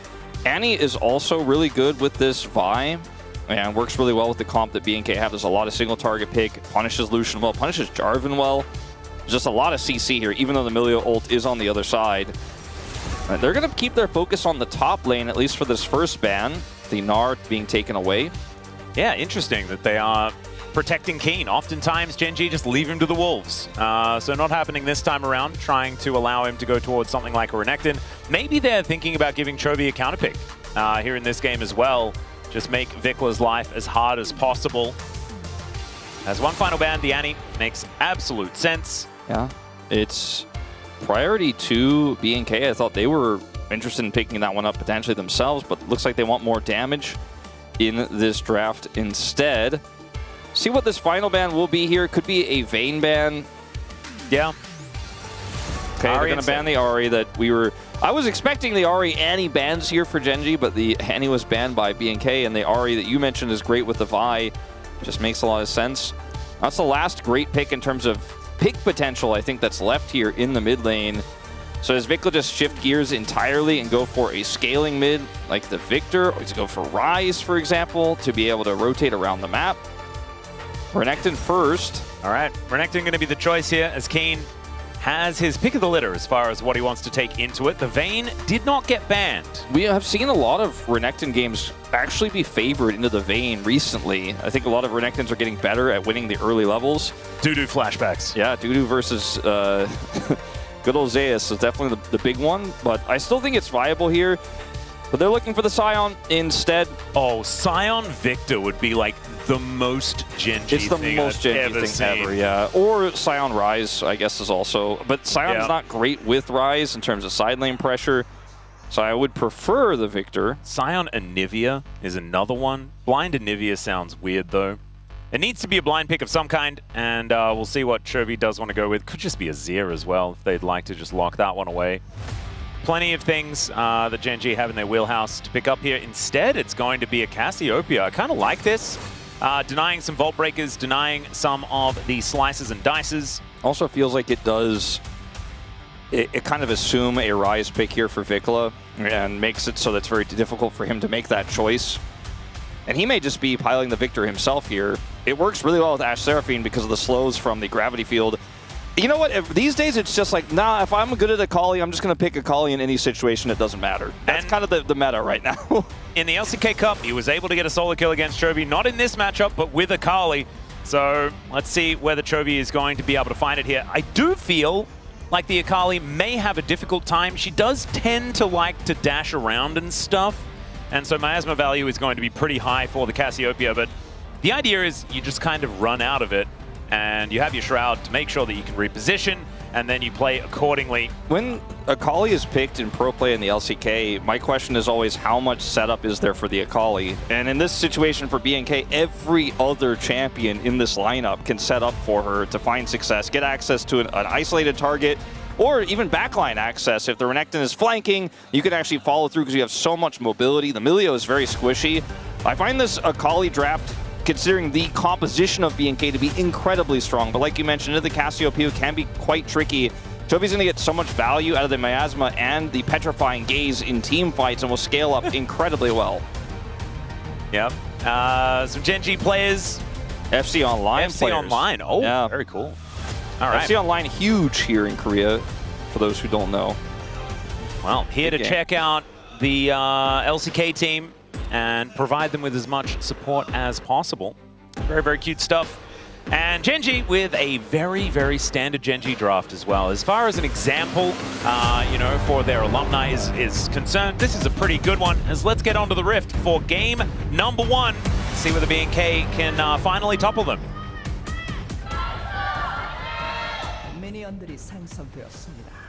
Annie is also really good with this Vi, and works really well with the comp that BNK have. There's a lot of single target pick, punishes Lucian well, punishes Jarvan well. Just a lot of CC here, even though the Milio ult is on the other side. They're going to keep their focus on the top lane, at least for this first ban, the Gnar being taken away. Yeah, interesting that they are protecting Keen. Oftentimes, Gen G just leave him to the wolves. So not happening this time around, trying to allow him to go towards something like a Renekton. Maybe they're thinking about giving Chovy a counterpick here in this game as well. Just make Vicla's life as hard as possible. As one final ban, the Annie makes absolute sense. Yeah, it's priority to BNK. I thought they were interested in picking that one up potentially themselves, but looks like they want more damage in this draft instead. See what this final ban will be here. Could be a Vayne ban. Yeah. Okay, they're going to ban the Ahri that we were... I was expecting the Ahri Annie bans here for Gen G, but the Annie was banned by BNK, and the Ahri that you mentioned is great with the Vi. Just makes a lot of sense. That's the last great pick in terms of pick potential, I think, that's left here in the mid lane. So does Vicla just shift gears entirely and go for a scaling mid like the Victor, or does he go for Ryze, for example, to be able to rotate around the map? Renekton first. All right, Renekton going to be the choice here, as Keen has his pick of the litter as far as what he wants to take into it. The Vayne did not get banned. We have seen a lot of Renekton games actually be favored into the Vayne recently. I think a lot of Renektons are getting better at winning the early levels. Doo-doo flashbacks. Yeah, Doo-doo versus good old Zeus is definitely the big one, but I still think it's viable here. But they're looking for the Sion instead. Oh, Sion Victor would be like the most Gen G thing It's the most Gen G thing ever, yeah. Or Sion Ryze, I guess, is also. But Sion's not great with Ryze in terms of side lane pressure. So I would prefer the Victor. Sion Anivia is another one. Blind Anivia sounds weird, though. It needs to be a blind pick of some kind, and we'll see what Chovy does want to go with. Could just be a Zir as well, if they'd like to just lock that one away. Plenty of things that Gen G have in their wheelhouse to pick up here. Instead, it's going to be a Cassiopeia. I kind of like this. Denying some Vault Breakers, denying some of the slices and dices. Also feels like it does... It kind of assume a Ryze pick here for Vicla and makes it so that it's very difficult for him to make that choice. And he may just be piling the Victor himself here. It works really well with Ashe Seraphine because of the slows from the gravity field. You know what? These days, it's just like, nah, if I'm good at Akali, I'm just going to pick Akali in any situation. It doesn't matter. That's kind of the meta right now. In the LCK Cup, he was able to get a solo kill against Chovy. Not in this matchup, but with Akali. So let's see whether Chovy is going to be able to find it here. I do feel like the Akali may have a difficult time. She does tend to like to dash around and stuff. And so miasma value is going to be pretty high for the Cassiopeia. But the idea is you just kind of run out of it. And you have your Shroud to make sure that you can reposition, and then you play accordingly. When Akali is picked in pro play in the LCK, my question is always how much setup is there for the Akali? And in this situation for BNK, every other champion in this lineup can set up for her to find success, get access to an isolated target, or even backline access. If the Renekton is flanking, you can actually follow through because you have so much mobility. The Milio is very squishy. I find this Akali draft, considering the composition of BNK, to be incredibly strong. But like you mentioned, the Cassiopeia can be quite tricky. Chovy's going to get so much value out of the Miasma and the Petrifying Gaze in team fights and will scale up incredibly well. Yep. Some Gen G players. FC Online players. Online. Oh, yeah. Very cool. All right. FC Online huge here in Korea, for those who don't know. Well, here to check out the LCK team and provide them with as much support as possible. Very, very cute stuff. And Gen G with a very, very standard Gen G draft as well. As far as an example, you know, for their alumni is concerned, this is a pretty good one. As let's get onto the Rift for game number 1. See whether BNK can finally topple them. 미니언들이 생성되었습니다.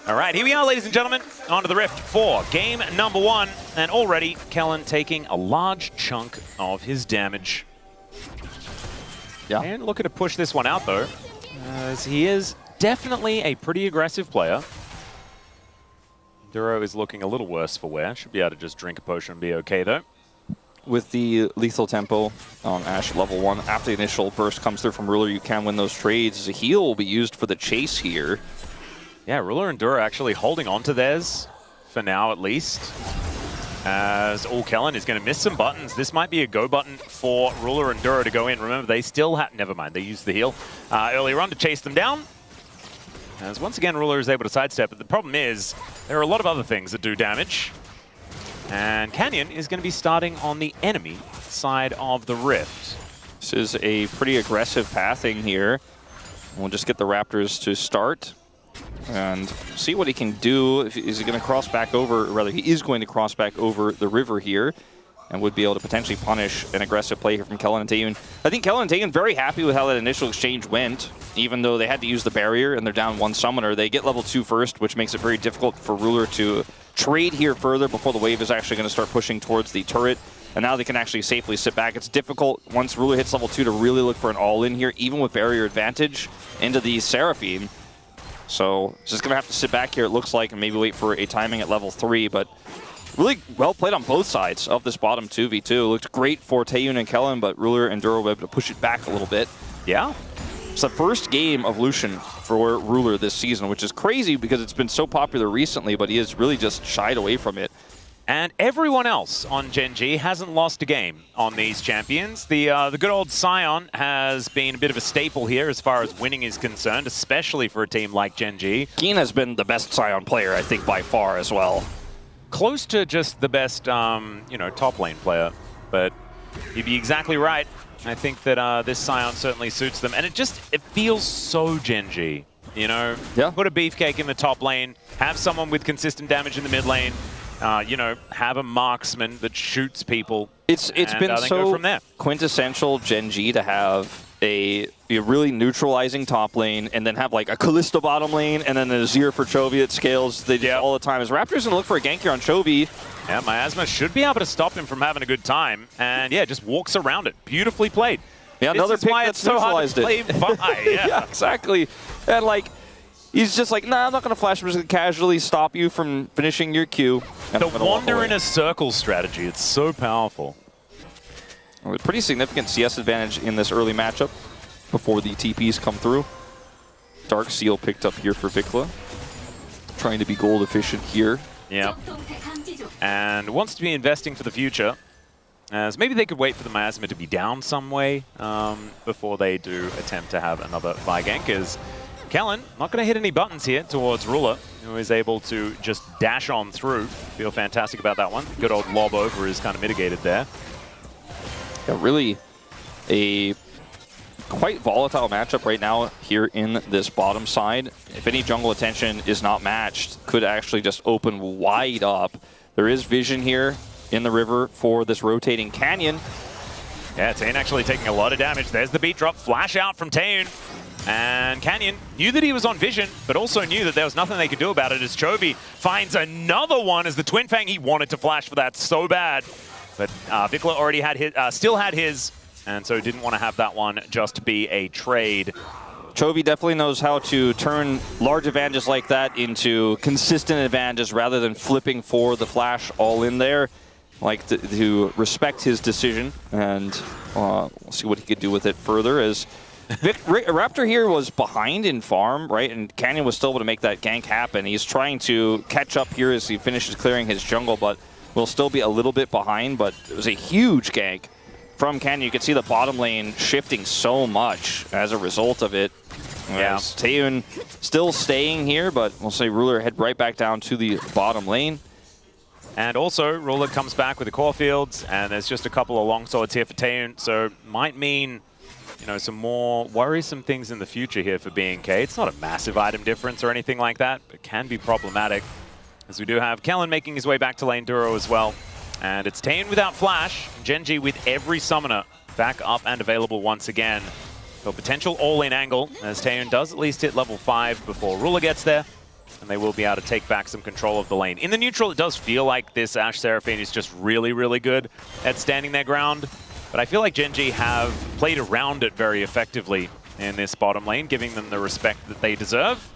All right, here we are, ladies and gentlemen, onto the Rift for game number 1. And already, Kellen taking a large chunk of his damage. Yeah. And looking to push this one out, though, as he is definitely a pretty aggressive player. Duro is looking a little worse for wear. Should be able to just drink a potion and be okay, though. With the lethal tempo on Ashe at level 1, after the initial burst comes through from Ruler, you can win those trades. A heal will be used for the chase here. Yeah, Ruler and Duro actually holding on to theirs, for now at least. As Kellen is going to miss some buttons. This might be a go button for Ruler and Duro to go in. Remember, they still have... Never mind, they used the heal earlier on to chase them down. As once again, Ruler is able to sidestep. But the problem is, there are a lot of other things that do damage. And Canyon is going to be starting on the enemy side of the Rift. This is a pretty aggressive pathing here. We'll just get the Raptors to start and see what he can do. Is he going to cross back over, or rather he is going to cross back over the river here and would be able to potentially punish an aggressive play here from Kellen and Taeyun. I think Kellen and Taeyun very happy with how that initial exchange went, even though they had to use the barrier and they're down 1 summoner. They get level 2 first, which makes it very difficult for Ruler to trade here further before the wave is actually going to start pushing towards the turret. And now they can actually safely sit back. It's difficult once Ruler hits level 2 to really look for an all-in here, even with barrier advantage into the Seraphine. So just going to have to sit back here, it looks like, and maybe wait for a timing at level 3. But really well played on both sides of this bottom 2v2. Looked great for Taeyun and Kellen, but Ruler and Duro were able to push it back a little bit. Yeah. It's the first game of Lucian for Ruler this season, which is crazy because it's been so popular recently, but he has really just shied away from it. And everyone else on Gen G hasn't lost a game on these champions. The good old Sion has been a bit of a staple here as far as winning is concerned, especially for a team like Gen G. Keen has been the best Sion player, I think, by far as well. Close to just the best, you know, top lane player. But you'd be exactly right. I think that this Sion certainly suits them. And it feels so Gen G, you know? Yeah. Put a beefcake in the top lane, have someone with consistent damage in the mid lane, you know, have a marksman that shoots people. It's been so go from there. Quintessential Gen G to have a really neutralizing top lane and then have like a Kalista bottom lane and then a Azir for Chovy that scales all the time. As Raptors gonna look for a gank here on Chovy. Yeah, Miasma should be able to stop him from having a good time. And yeah, just walks around it. Beautifully played. Yeah, another pick that's so neutralized hard to play Vi. Yeah, exactly. And like, he's just like, nah, I'm not going to flash. I'm just going to casually stop you from finishing your Q. The wander in a circle strategy, it's so powerful. Well, pretty significant CS advantage in this early matchup before the TPs come through. Dark Seal picked up here for Vikla. Trying to be gold efficient here. Yeah. And wants to be investing for the future. As maybe they could wait for the Miasma to be down some way before they do attempt to have another Vi gank. As Kellen, not going to hit any buttons here towards Ruler, who is able to just dash on through. Feel fantastic about that one. Good old lob over is kind of mitigated there. Yeah, really a quite volatile matchup right now here in this bottom side. If any jungle attention is not matched, could actually just open wide up. There is vision here in the river for this rotating canyon. Yeah, Taeyun actually taking a lot of damage. There's the beat drop. Flash out from Taeyun. And Canyon knew that he was on vision, but also knew that there was nothing they could do about it as Chovy finds another one as the Twin Fang. He wanted to flash for that so bad. But Vikla already had his, still had his, and so didn't want to have that one just be a trade. Chovy definitely knows how to turn large advantages like that into consistent advantages rather than flipping for the flash all in there. Like to respect his decision, and we'll see what he could do with it further as Raptor here was behind in farm, right? And Canyon was still able to make that gank happen. He's trying to catch up here as he finishes clearing his jungle, but will still be a little bit behind. But it was a huge gank from Canyon. You can see the bottom lane shifting so much as a result of it. Yeah. Taeyun still staying here, but we'll say Ruler head right back down to the bottom lane. And also, Ruler comes back with the core fields, and there's just a couple of long swords here for Taeyun, so might mean, you know, some more worrisome things in the future here for BNK. It's not a massive item difference or anything like that, but can be problematic. As we do have Kellen making his way back to lane Duro as well. And it's Taeyun without flash, Genji with every summoner back up and available once again. So potential all-in angle, as Taeyun does at least hit level 5 before Ruler gets there. And they will be able to take back some control of the lane. In the neutral, it does feel like this Ashe Seraphine is just really, really good at standing their ground. But I feel like Genji have played around it very effectively in this bottom lane, giving them the respect that they deserve.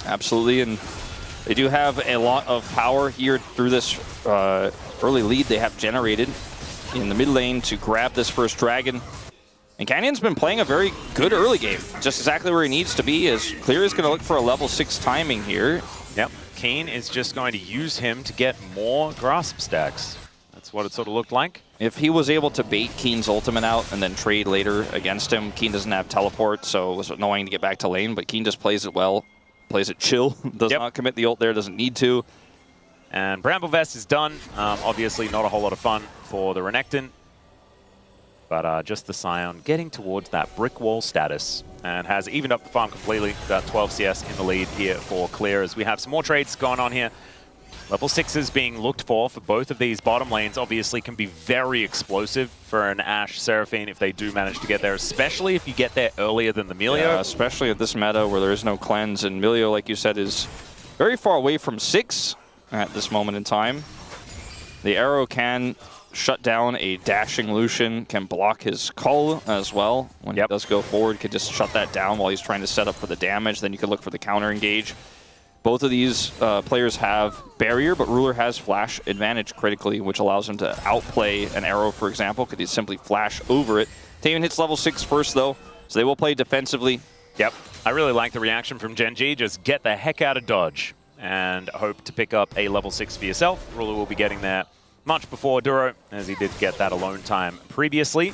Absolutely, and they do have a lot of power here through this early lead they have generated in the mid lane to grab this first dragon. And Canyon's been playing a very good early game, just exactly where he needs to be, as Clear is going to look for a level 6 timing here. Yep, Keen is just going to use him to get more grasp stacks. That's what it sort of looked like. If he was able to bait Keen's ultimate out and then trade later against him, Keen doesn't have teleport, so it was annoying to get back to lane, but Keen just plays it well, plays it chill, does not commit the ult there, doesn't need to. And Bramble Vest is done. Obviously not a whole lot of fun for the Renekton. But just the Scion getting towards that brick wall status and has evened up the farm completely. That 12 CS in the lead here for Clear as we have some more trades going on here. Level 6s being looked for both of these bottom lanes obviously can be very explosive for an Ashe Seraphine if they do manage to get there, especially if you get there earlier than the Milio. Yeah, especially at this meta where there is no cleanse, and Milio, like you said, is very far away from 6 at this moment in time. The arrow can shut down a dashing Lucian, can block his call as well. When he does go forward, could just shut that down while he's trying to set up for the damage. Then you could look for the counter engage. Both of these players have barrier, but Ruler has flash advantage critically, which allows him to outplay an arrow, for example. Could he simply flash over it? Taeyun hits level 6 first, though, so they will play defensively. Yep, I really like the reaction from Genji. Just get the heck out of dodge and hope to pick up a level 6 for yourself. Ruler will be getting there much before Duro, as he did get that alone time previously.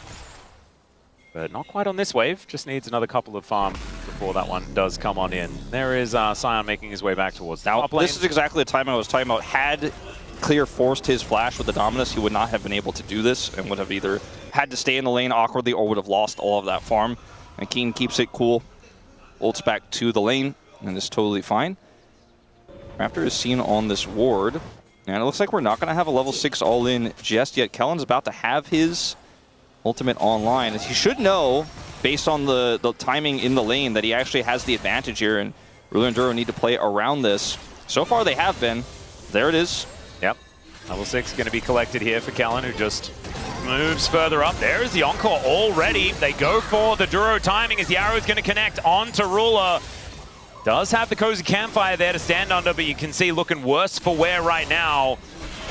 But not quite on this wave, just needs another couple of farm before that one does come on in. There is Scion making his way back towards the top lane. This is exactly the time I was talking about. Had Clear forced his flash with the Dominus, he would not have been able to do this and would have either had to stay in the lane awkwardly or would have lost all of that farm. And Keen keeps it cool, ults back to the lane, and is totally fine. Raptor is seen on this ward. And it looks like we're not going to have a level 6 all-in just yet. Kellen's about to have his ultimate online. As he should know, based on the timing in the lane, that he actually has the advantage here. And Ruler and Duro need to play around this. So far, they have been. There it is. Yep. Level 6 going to be collected here for Kellen, who just moves further up. There is the Encore already. They go for the Duro timing as the arrow is going to connect onto Ruler. Does have the Cozy Campfire there to stand under, but you can see looking worse for wear right now.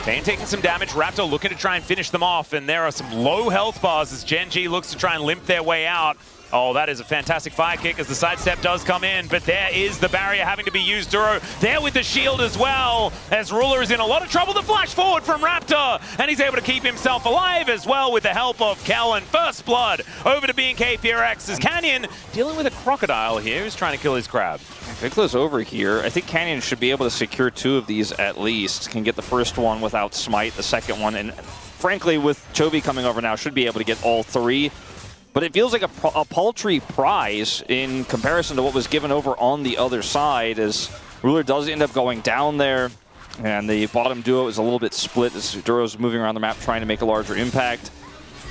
Taeyun taking some damage, Raptor looking to try and finish them off, and there are some low health bars as Genji looks to try and limp their way out. Oh, that is a fantastic fire kick as the sidestep does come in, but there is the barrier having to be used. Duro there with the shield as well, as Ruler is in a lot of trouble. The flash forward from Raptor, and he's able to keep himself alive as well with the help of Kellen. First blood over to BNK KRX as Canyon dealing with a crocodile here who's trying to kill his crab. Vikla's over here. I think Canyon should be able to secure 2 of these at least. Can get the first one without smite, the second one, and frankly with Chovy coming over now, should be able to get all 3. But it feels like a paltry prize in comparison to what was given over on the other side, as Ruler does end up going down there, and the bottom duo is a little bit split as Duro's moving around the map trying to make a larger impact.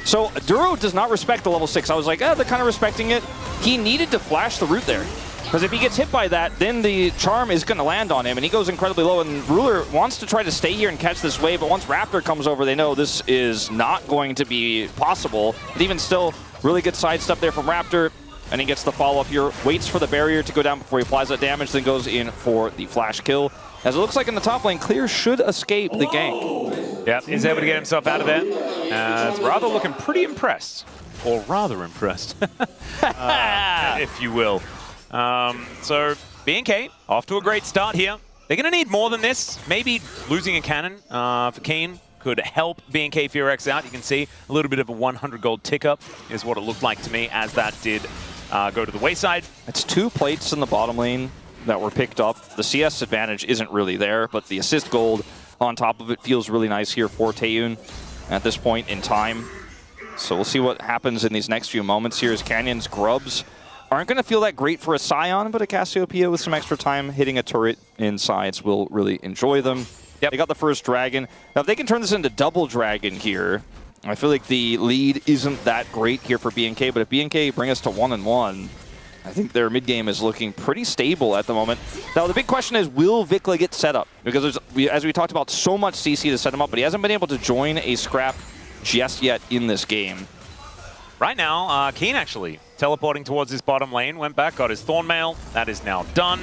So Duro does not respect the level 6. I was like, they're kind of respecting it. He needed to flash the root there. Because if he gets hit by that, then the charm is going to land on him, and he goes incredibly low. And Ruler wants to try to stay here and catch this wave, but once Raptor comes over, they know this is not going to be possible. But even still, really good sidestep there from Raptor, and he gets the follow-up here. Waits for the barrier to go down before he applies that damage, then goes in for the flash kill. As it looks like in the top lane, Clear should escape the gank. Yeah, he's able to get himself out of there. It's rather looking pretty impressed, or rather impressed, if you will. So BNK off to a great start here. They're going to need more than this. Maybe losing a cannon for Keen could help BNK KRX out. You can see a little bit of a 100 gold tick up is what it looked like to me as that did go to the wayside. It's 2 plates in the bottom lane that were picked up. The CS advantage isn't really there, but the assist gold on top of it feels really nice here for Taeyun at this point in time. So we'll see what happens in these next few moments here as Canyon's grubs aren't going to feel that great for a Scion, but a Cassiopeia with some extra time hitting a turret in sides will really enjoy them. Yep. They got the first dragon. Now if they can turn this into double dragon here, I feel like the lead isn't that great here for BNK, but if BNK bring us to 1-1, I think their mid game is looking pretty stable at the moment. Now the big question is, will Vikla get set up? Because as we talked about, so much CC to set him up, but he hasn't been able to join a scrap just yet in this game. Right now, Keen actually teleporting towards his bottom lane, went back, got his Thornmail. That is now done.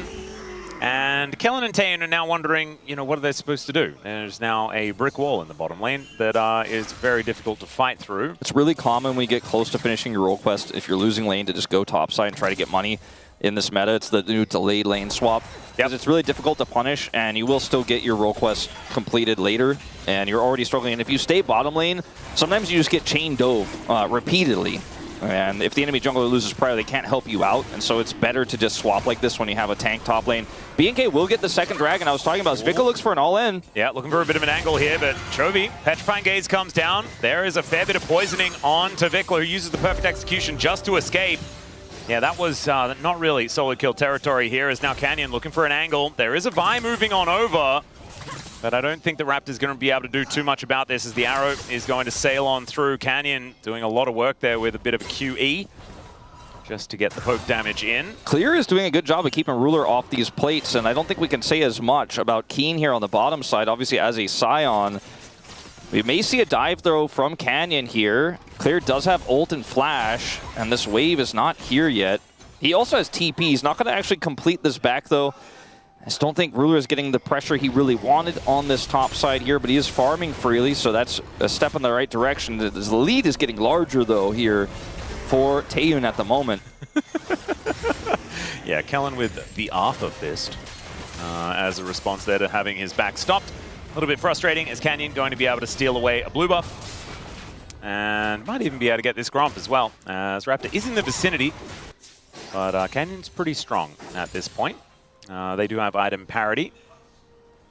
And Kellen and Taeyun are now wondering, what are they supposed to do? There's now a brick wall in the bottom lane that is very difficult to fight through. It's really common when you get close to finishing your role quest, if you're losing lane, to just go topside and try to get money in this meta. It's the new delayed lane swap. Because it's really difficult to punish, and you will still get your role quest completed later, and you're already struggling. And if you stay bottom lane, sometimes you just get chain dove repeatedly. And if the enemy jungler loses prior, they can't help you out. And so it's better to just swap like this when you have a tank top lane. BNK will get the second dragon I was talking about. Vikla looks for an all-in. Yeah, looking for a bit of an angle here, but Chovy, Petrifying Gaze comes down. There is a fair bit of poisoning on to Vikla, who uses the perfect execution just to escape. Yeah, that was not really solid kill territory here, as now Canyon looking for an angle. There is a Vi moving on over, but I don't think the Raptor's going to be able to do too much about this, as the arrow is going to sail on through. Canyon doing a lot of work there with a bit of a QE just to get the poke damage in. Clear is doing a good job of keeping Ruler off these plates, and I don't think we can say as much about Keen here on the bottom side. Obviously, as a Scion, we may see a dive throw from Canyon here. Clear does have ult and flash, and this wave is not here yet. He also has TP. He's not going to actually complete this back, though. I just don't think Ruler is getting the pressure he really wanted on this top side here, but he is farming freely, so that's a step in the right direction. The lead is getting larger, though, here for Taeyun at the moment. Yeah, Kellen with the Arthur Fist as a response there to having his back stopped. A little bit frustrating, as Canyon going to be able to steal away a blue buff. And might even be able to get this Gromp as well, as Raptor is in the vicinity. But Canyon's pretty strong at this point. They do have item parity.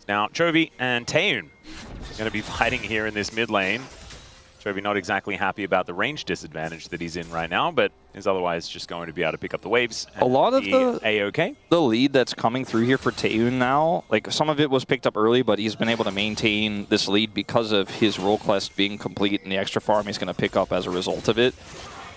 Now, Chovy and Taeyun are going to be fighting here in this mid lane. Chovy not exactly happy about the range disadvantage that he's in right now, but is otherwise just going to be able to pick up the waves. A lot of the lead that's coming through here for Taeyun now, like some of it was picked up early, but he's been able to maintain this lead because of his role quest being complete and the extra farm he's going to pick up as a result of it.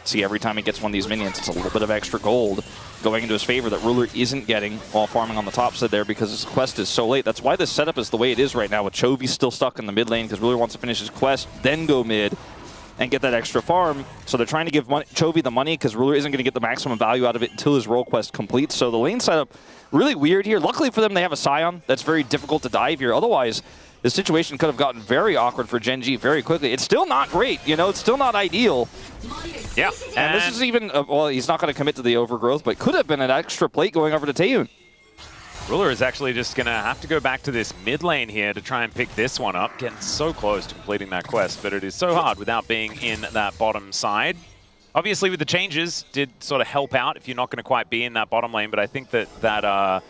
See, every time he gets one of these minions, it's a little bit of extra gold going into his favor that Ruler isn't getting while farming on the top side there, because his quest is so late. That's why this setup is the way it is right now, with Chovy still stuck in the mid lane, because Ruler wants to finish his quest, then go mid and get that extra farm. So they're trying to give Chovy the money, because Ruler isn't going to get the maximum value out of it until his role quest completes. So the lane setup, really weird here. Luckily for them, they have a Scion that's very difficult to dive here. Otherwise, the situation could have gotten very awkward for Gen G very quickly. It's still not great, it's still not ideal. Yeah. And this is even, well, he's not going to commit to the overgrowth, but could have been an extra plate going over to Taeyun. Ruler is actually just going to have to go back to this mid lane here to try and pick this one up. Getting so close to completing that quest, but it is so hard without being in that bottom side. Obviously, with the changes, did sort of help out if you're not going to quite be in that bottom lane, but I think that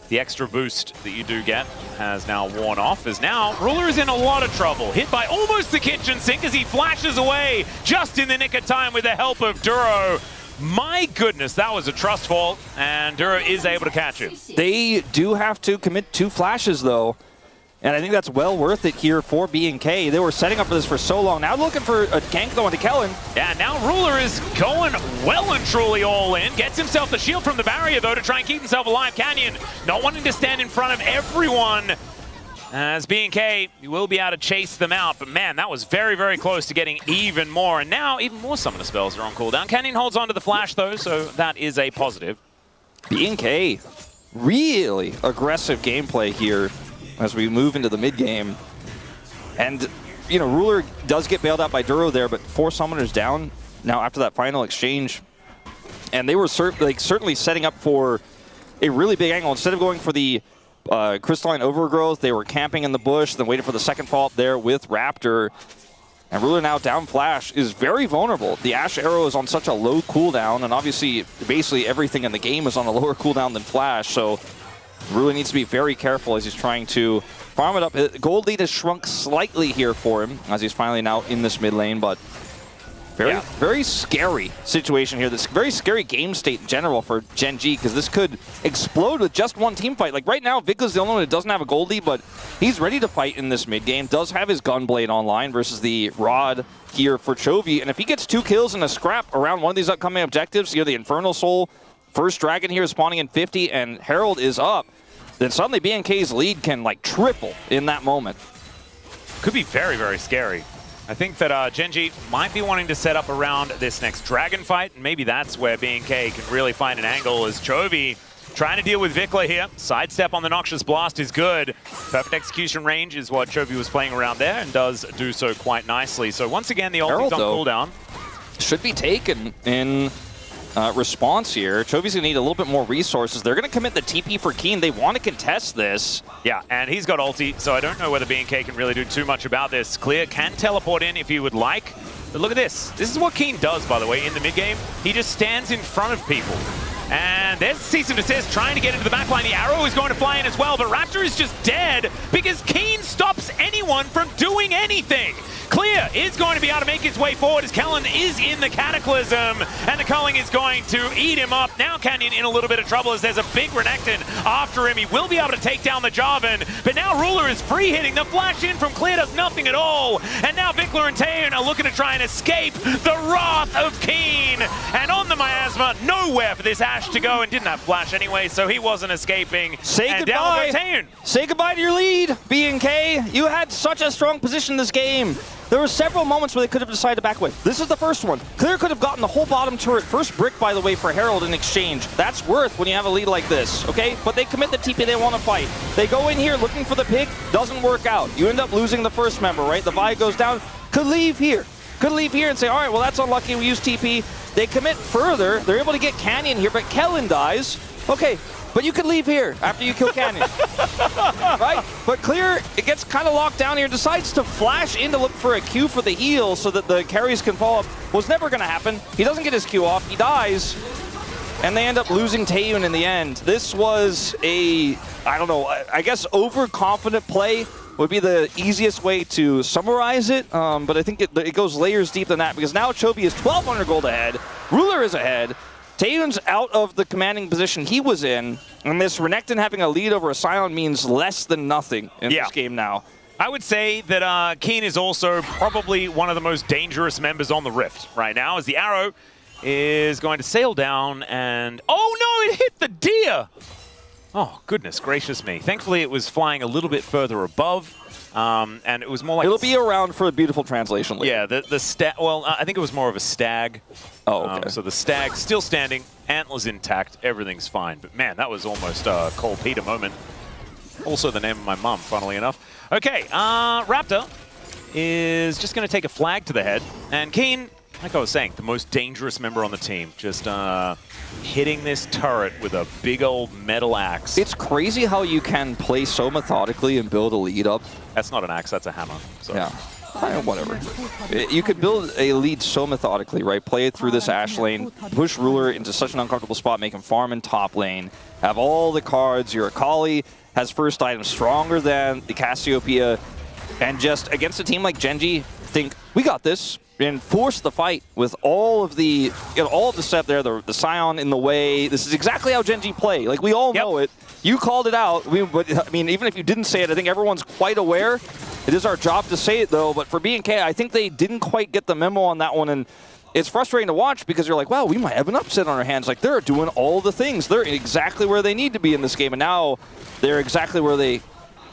the extra boost that you do get has now worn off, as now Ruler is in a lot of trouble. Hit by almost the kitchen sink as he flashes away just in the nick of time with the help of Duro. My goodness, that was a trust fall, and Duro is able to catch him. They do have to commit 2 flashes, though. And I think that's well worth it here for B&K. They were setting up for this for so long. Now looking for a gank though into Kellen. Yeah, now Ruler is going well and truly all in. Gets himself the shield from the barrier, though, to try and keep himself alive. Canyon not wanting to stand in front of everyone. As B&K, you will be able to chase them out. But man, that was very, very close to getting even more. And now even more summoner spells are on cooldown. Canyon holds on to the flash, though, so that is a positive. B&K, really aggressive gameplay here as we move into the mid game. And, you know, Ruler does get bailed out by Duro there, but 4 summoners down now after that final exchange. And they were certainly setting up for a really big angle. Instead of going for the crystalline overgrowth, they were camping in the bush, then waited for the second fall up there with Raptor. And Ruler now down flash is very vulnerable. The Ash Arrow is on such a low cooldown, and obviously basically everything in the game is on a lower cooldown than flash, so Ruler needs to be very careful as he's trying to farm it up. Gold lead has shrunk slightly here for him as he's finally now in this mid lane, but very scary situation here. This very scary game state in general for Gen G, because this could explode with just one team fight. Like right now, Vigla's the only one that doesn't have a gold lead, but he's ready to fight in this mid game. Does have his Gunblade online versus the Rod here for Chovy. And if he gets 2 kills in a scrap around one of these upcoming objectives, you know, the Infernal Soul, first Dragon here is spawning in 50, and Herald is up, then suddenly B&K's lead can like triple in that moment. Could be very, very scary. I think that Gen G might be wanting to set up around this next Dragon fight, and maybe that's where B&K can really find an angle as Chovy trying to deal with Vikla here. Sidestep on the Noxious Blast is good. Perfect execution range is what Chovy was playing around there, and does do so quite nicely. So once again, the ulti's on cooldown. Should be taken in response here. Chovy's going to need a little bit more resources. They're going to commit the TP for Keen. They want to contest this. Yeah, and he's got ulti, so I don't know whether B&K can really do too much about this. Clear can teleport in if he would like. But look at this. This is what Keen does, by the way, in the mid game. He just stands in front of people. And there's Cease and Desist trying to get into the backline. The arrow is going to fly in as well, but Raptor is just dead because Keen stops anyone from doing anything. Clear is going to be able to make his way forward as Kellen is in the Cataclysm, and the culling is going to eat him up. Now Canyon in a little bit of trouble as there's a big Renekton after him. He will be able to take down the Jarvan, but now Ruler is free hitting. The flash in from Clear does nothing at all, and now Vikla and Taeyeon are looking to try and escape the wrath of Keen. And on the Miasma, nowhere for this Ash to go, and didn't have flash anyway, so he wasn't escaping. Say and goodbye. Down Taeyeon. Say goodbye to your lead, B&K. You had such a strong position this game. There were several moments where they could have decided to back away. This is the first one. Clear could have gotten the whole bottom turret. First brick, by the way, for Herald in exchange. That's worth when you have a lead like this, okay? But they commit the TP, they want to fight. They go in here looking for the pick, doesn't work out. You end up losing the first member, right? The Vi goes down. Could leave here. Could leave here and say, all right, well, that's unlucky. We use TP. They commit further. They're able to get Canyon here, but Kellen dies. Okay, but you could leave here after you kill Canyon. Right? But Clear, it gets kind of locked down here, decides to flash in to look for a Q for the heal so that the carries can follow up. Was never going to happen. He doesn't get his Q off. He dies. And they end up losing Taeyeon in the end. This was a, I don't know, I guess overconfident play would be the easiest way to summarize it. But I think it goes layers deep than that, because now Chovy is 1,200 gold ahead. Ruler is ahead. Taeyeon's out of the commanding position he was in, and this Renekton having a lead over a Scion means less than nothing in this game now. I would say that Keen is also probably one of the most dangerous members on the Rift right now, as the arrow is going to sail down and... Oh no, it hit the deer! Oh, goodness gracious me. Thankfully, it was flying a little bit further above, and it was more like... It'll be around for a beautiful translation later. Yeah, the stag... Well, I think it was more of a stag. Oh, okay. So the stag still standing, antlers intact, everything's fine. But man, that was almost a Cole Peter moment. Also the name of my mum, funnily enough. Okay, Raptor is just going to take a flag to the head. And Keen, like I was saying, the most dangerous member on the team. Just hitting this turret with a big old metal axe. It's crazy how you can play so methodically and build a lead up. That's not an axe, that's a hammer. So. Yeah. Whatever. You could build a lead so methodically, right? Play it through this Ash lane, push Ruler into such an uncomfortable spot, make him farm in top lane, have all the cards. Your Akali has first item stronger than the Cassiopeia, and just against a team like Gen G, think, we got this, and force the fight with all of the, all of the stuff there, the Scion in the way. This is exactly how Gen G play. Like, we all know it. You called it out. I mean, even if you didn't say it, I think everyone's quite aware. It is our job to say it, though. But for BNK, I think they didn't quite get the memo on that one. And it's frustrating to watch because you're like, wow, we might have an upset on our hands. Like, they're doing all the things. They're exactly where they need to be in this game. And now they're exactly where they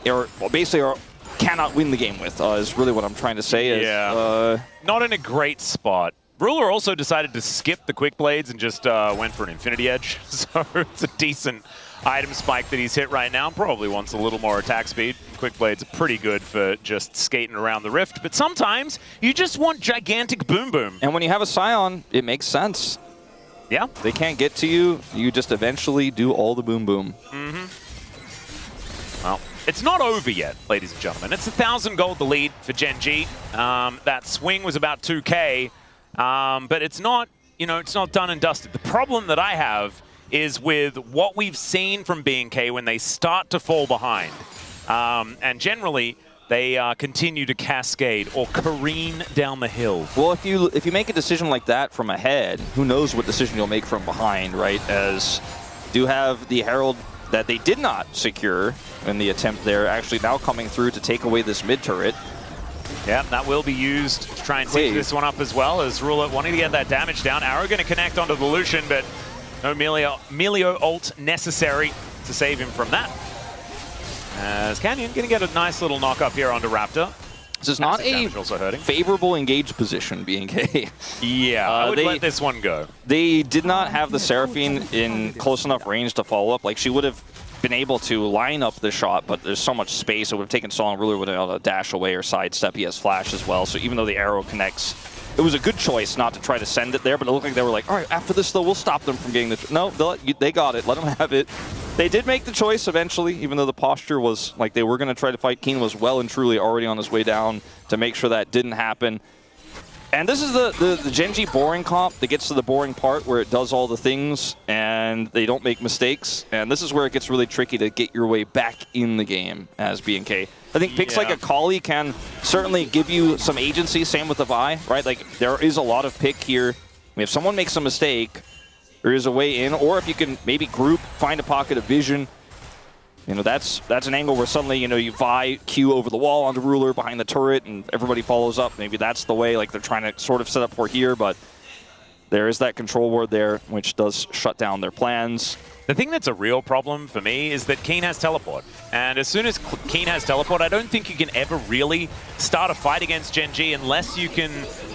are, well, basically cannot win the game with, is really what I'm trying to say. Yeah. Not in a great spot. Ruler also decided to skip the quick blades and just went for an infinity edge. So it's a decent item spike that he's hit right now. Probably wants a little more attack speed. Quick blades are pretty good for just skating around the rift. But sometimes you just want gigantic boom boom. And when you have a Scion, it makes sense. Yeah. They can't get to you. You just eventually do all the boom boom. Well, it's not over yet, ladies and gentlemen. It's 1,000 gold the lead for Gen G. That swing was about 2K. But it's not, it's not done and dusted. The problem that I have is with what we've seen from BNK when they start to fall behind. And generally, they continue to cascade or careen down the hill. Well, if you make a decision like that from ahead, who knows what decision you'll make from behind, right? As do have the Herald that they did not secure in the attempt there, actually now coming through to take away this mid turret. Yeah, that will be used to try and save this one up as well, as Ruler wanting to get that damage down. Arrow going to connect onto the Lucian, but no Melio ult necessary to save him from that. As Canyon going to get a nice little knock up here onto Raptor. This is not a favorable engaged position, BNK. Yeah, I would let this one go. They did not have the Seraphine in close enough range to follow up. Like, she would have been able to line up the shot, but there's so much space. It would have taken so long. Ruler would have been able to dash away or sidestep. He has flash as well. So even though the arrow connects, it was a good choice not to try to send it there, but it looked like they were like, all right, after this, though, we'll stop them from getting the... No, they got it. Let them have it. They did make the choice eventually, even though the posture was like they were going to try to fight. Keen was well and truly already on his way down to make sure that didn't happen. And this is the Gen G boring comp that gets to the boring part where it does all the things and they don't make mistakes. And this is where it gets really tricky to get your way back in the game as BNK. I think picks like a Kali can certainly give you some agency, same with the Vi, right? Like, there is a lot of pick here. I mean, if someone makes a mistake, there is a way in, or if you can maybe group, find a pocket of vision. That's an angle where suddenly, you Vi Q over the wall onto Ruler behind the turret and everybody follows up. Maybe that's the way like they're trying to sort of set up for here, but there is that control ward there, which does shut down their plans. The thing that's a real problem for me is that Keen has teleport. And as soon as Keen has teleport, I don't think you can ever really start a fight against Gen G unless you can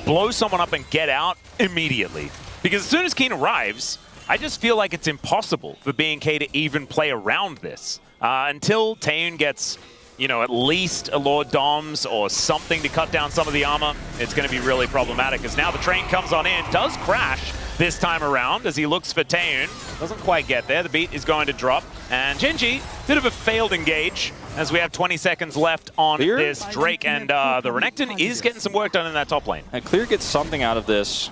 blow someone up and get out immediately. Because as soon as Keen arrives, I just feel like it's impossible for BNK to even play around this. Until Taeyoon gets, at least a Lord Doms or something to cut down some of the armor, it's going to be really problematic. As now the train comes on in, does crash this time around as he looks for Taeyoon. Doesn't quite get there. The beat is going to drop. And Gen G, bit of a failed engage as we have 20 seconds left on this Drake. And the Renekton is getting some work done in that top lane. And Clear gets something out of this.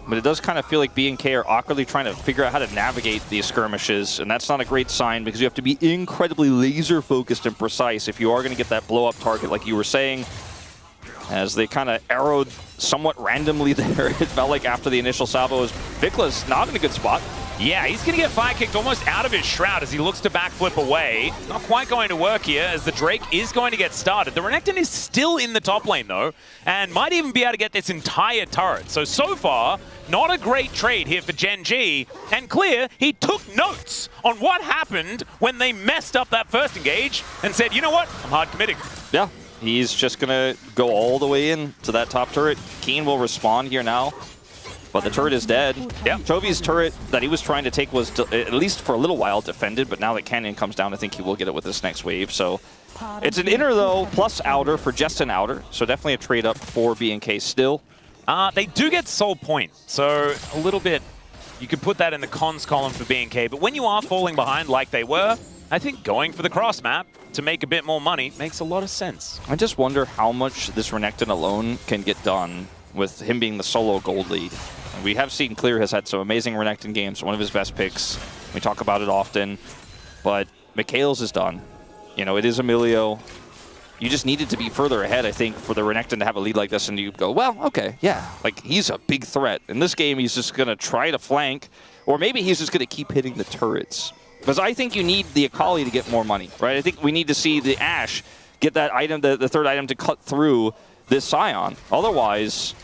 But it does kind of feel like BNK are awkwardly trying to figure out how to navigate these skirmishes, and that's not a great sign because you have to be incredibly laser-focused and precise if you are going to get that blow-up target like you were saying. As they kind of arrowed somewhat randomly there, it felt like after the initial salvo, Vikla's not in a good spot. Yeah, he's going to get fire kicked almost out of his shroud as he looks to backflip away. Not quite going to work here as the Drake is going to get started. The Renekton is still in the top lane though, and might even be able to get this entire turret. So far, not a great trade here for Gen G. And Clear, he took notes on what happened when they messed up that first engage and said, you know what, I'm hard committing. Yeah, he's just going to go all the way in to that top turret. Keen will respond here now. But the turret is dead. Yeah. Chovy's turret that he was trying to take was, at least for a little while, defended. But now that Canyon comes down, I think he will get it with this next wave. So it's an inner, though, plus outer for just an outer. So definitely a trade up for BNK still. They do get soul point. So a little bit, you could put that in the cons column for BNK. But when you are falling behind like they were, I think going for the cross map to make a bit more money makes a lot of sense. I just wonder how much this Renekton alone can get done with him being the solo gold lead. We have seen Clear has had some amazing Renekton games, one of his best picks. We talk about it often, but Mikhail's is done. It is Emilio. You just needed to be further ahead, I think, for the Renekton to have a lead like this, and you go, well, okay, yeah, like he's a big threat. In this game, he's just going to try to flank, or maybe he's just going to keep hitting the turrets. Because I think you need the Akali to get more money, right? I think we need to see the Ashe get that item, the third item, to cut through this Scion. Otherwise,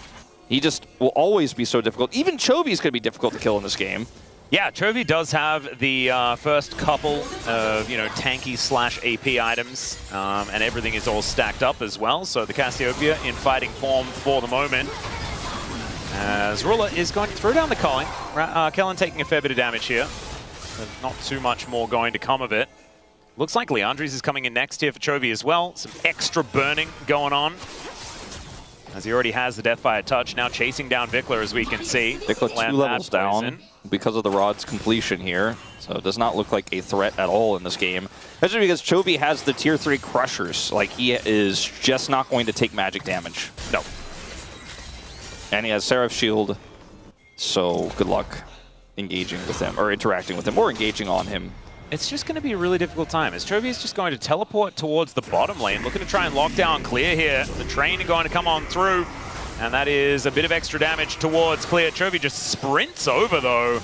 he just will always be so difficult. Even Chovy's going to be difficult to kill in this game. Yeah, Chovy does have the first couple of, tanky / AP items, and everything is all stacked up as well. So the Cassiopeia in fighting form for the moment. As Ruler is going to throw down the culling. Kellen taking a fair bit of damage here. But not too much more going to come of it. Looks like Leandres is coming in next here for Chovy as well. Some extra burning going on, as he already has the Deathfire touch, now chasing down Vikla, as we can see. Vikla 2 levels down because of the Rod's completion here, so it does not look like a threat at all in this game. Especially because Chovy has the tier 3 crushers. Like, he is just not going to take magic damage. No. And he has Seraph's shield, so good luck engaging with him, or interacting with him, or engaging on him. It's just going to be a really difficult time, as Chovy is just going to teleport towards the bottom lane, looking to try and lock down Clear here. The train going to come on through, and that is a bit of extra damage towards Clear. Chovy just sprints over, though,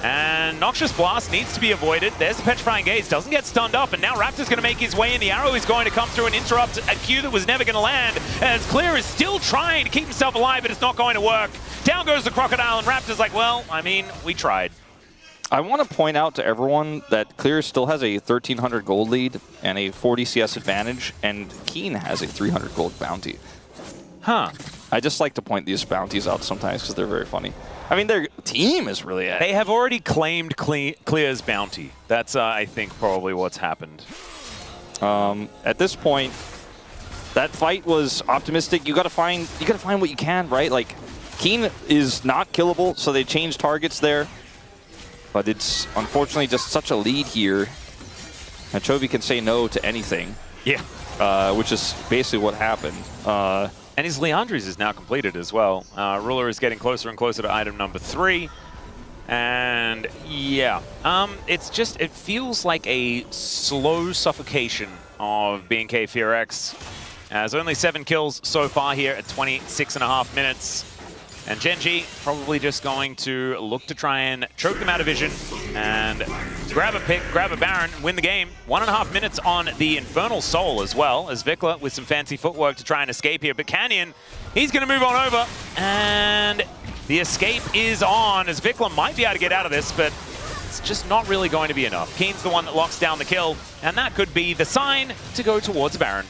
and Noxious Blast needs to be avoided. There's the Petrifying Gaze, doesn't get stunned up, and now Raptor's going to make his way in. The arrow is going to come through and interrupt a Q that was never going to land, as Clear is still trying to keep himself alive, but it's not going to work. Down goes the Crocodile, and Raptor's like, well, I mean, we tried. I want to point out to everyone that Clear still has a 1,300 gold lead and a 40 CS advantage, and Keen has a 300 gold bounty. Huh. I just like to point these bounties out sometimes because they're very funny. I mean, their team is really... They have already claimed Clear's bounty. That's, I think, probably what's happened. At this point, that fight was optimistic. You got to find what you can, right? Like, Keen is not killable, so they changed targets there. But it's unfortunately just such a lead here. And Chovy can say no to anything. Yeah. Which is basically what happened. And his Leandres is now completed as well. Ruler is getting closer and closer to item number 3. And yeah, it feels like a slow suffocation of BNK KRX, as only 7 kills so far here at 26.5 minutes. And Gen G probably just going to look to try and choke them out of vision and grab a pick, grab a Baron, win the game. 1.5 minutes on the Infernal Soul as well, as Vikla with some fancy footwork to try and escape here. But Canyon, he's going to move on over, and the escape is on, as Vikla might be able to get out of this, but it's just not really going to be enough. Keen's the one that locks down the kill, and that could be the sign to go towards Baron.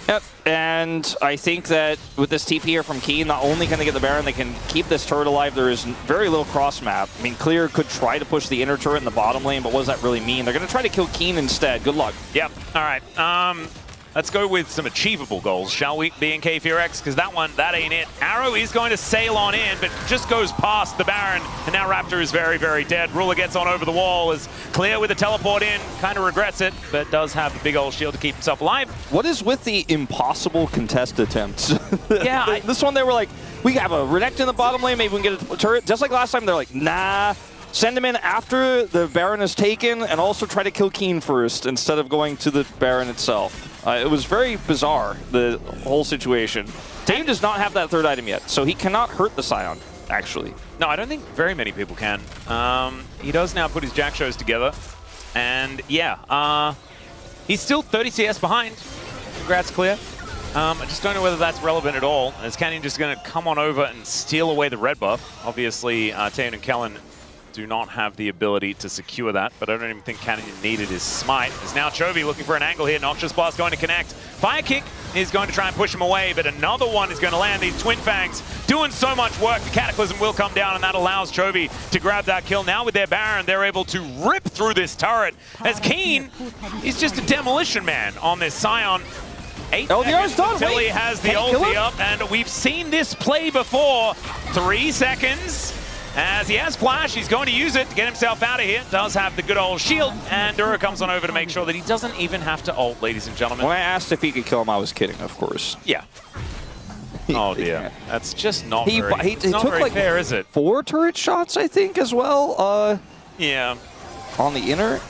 Yep, and I think that with this TP here from Keen, not only can they get the Baron, they can keep this turret alive. There is very little cross map. I mean, Clear could try to push the inner turret in the bottom lane, but what does that really mean? They're going to try to kill Keen instead. Good luck. Yep, all right. Let's go with some achievable goals, shall we? BNK KRX, because that ain't it. Arrow is going to sail on in, but just goes past the Baron, and now Raptor is very, very dead. Ruler gets on over the wall as Clear with the teleport in, kind of regrets it, but does have the big old shield to keep himself alive. What is with the impossible contest attempts? Yeah, this one they were like, we have a Renekton in the bottom lane, maybe we can get a turret. Just like last time, they're like, nah. Send him in after the Baron is taken, and also try to kill Keen first instead of going to the Baron itself. It was very bizarre, the whole situation. Tame does not have that third item yet, so he cannot hurt the Scion, actually. No, I don't think very many people can. He does now put his Jack shows together, and yeah, he's still 30 CS behind. Congrats, Clear. I just don't know whether that's relevant at all, as Canyon just going to come on over and steal away the red buff. Obviously, Taeyeon and Kellen do not have the ability to secure that, but I don't even think Canyon needed his smite. As now Chovy looking for an angle here. Noxious Blast going to connect. Fire Kick is going to try and push him away, but another one is going to land. These Twin Fangs doing so much work. The Cataclysm will come down, and that allows Chovy to grab that kill. Now with their Baron, they're able to rip through this turret, as Keen is just a demolition man on this Scion. 8 seconds until he has the ulti up, and we've seen this play before. 3 seconds. As he has flash, he's going to use it to get himself out of here. Does have the good old shield, and Dura comes on over to make sure that he doesn't even have to ult, ladies and gentlemen. When I asked if he could kill him, I was kidding, of course. Yeah. Oh dear, that's just not he very took like fair, is it? 4 turret shots, I think, as well. Yeah. On the inner.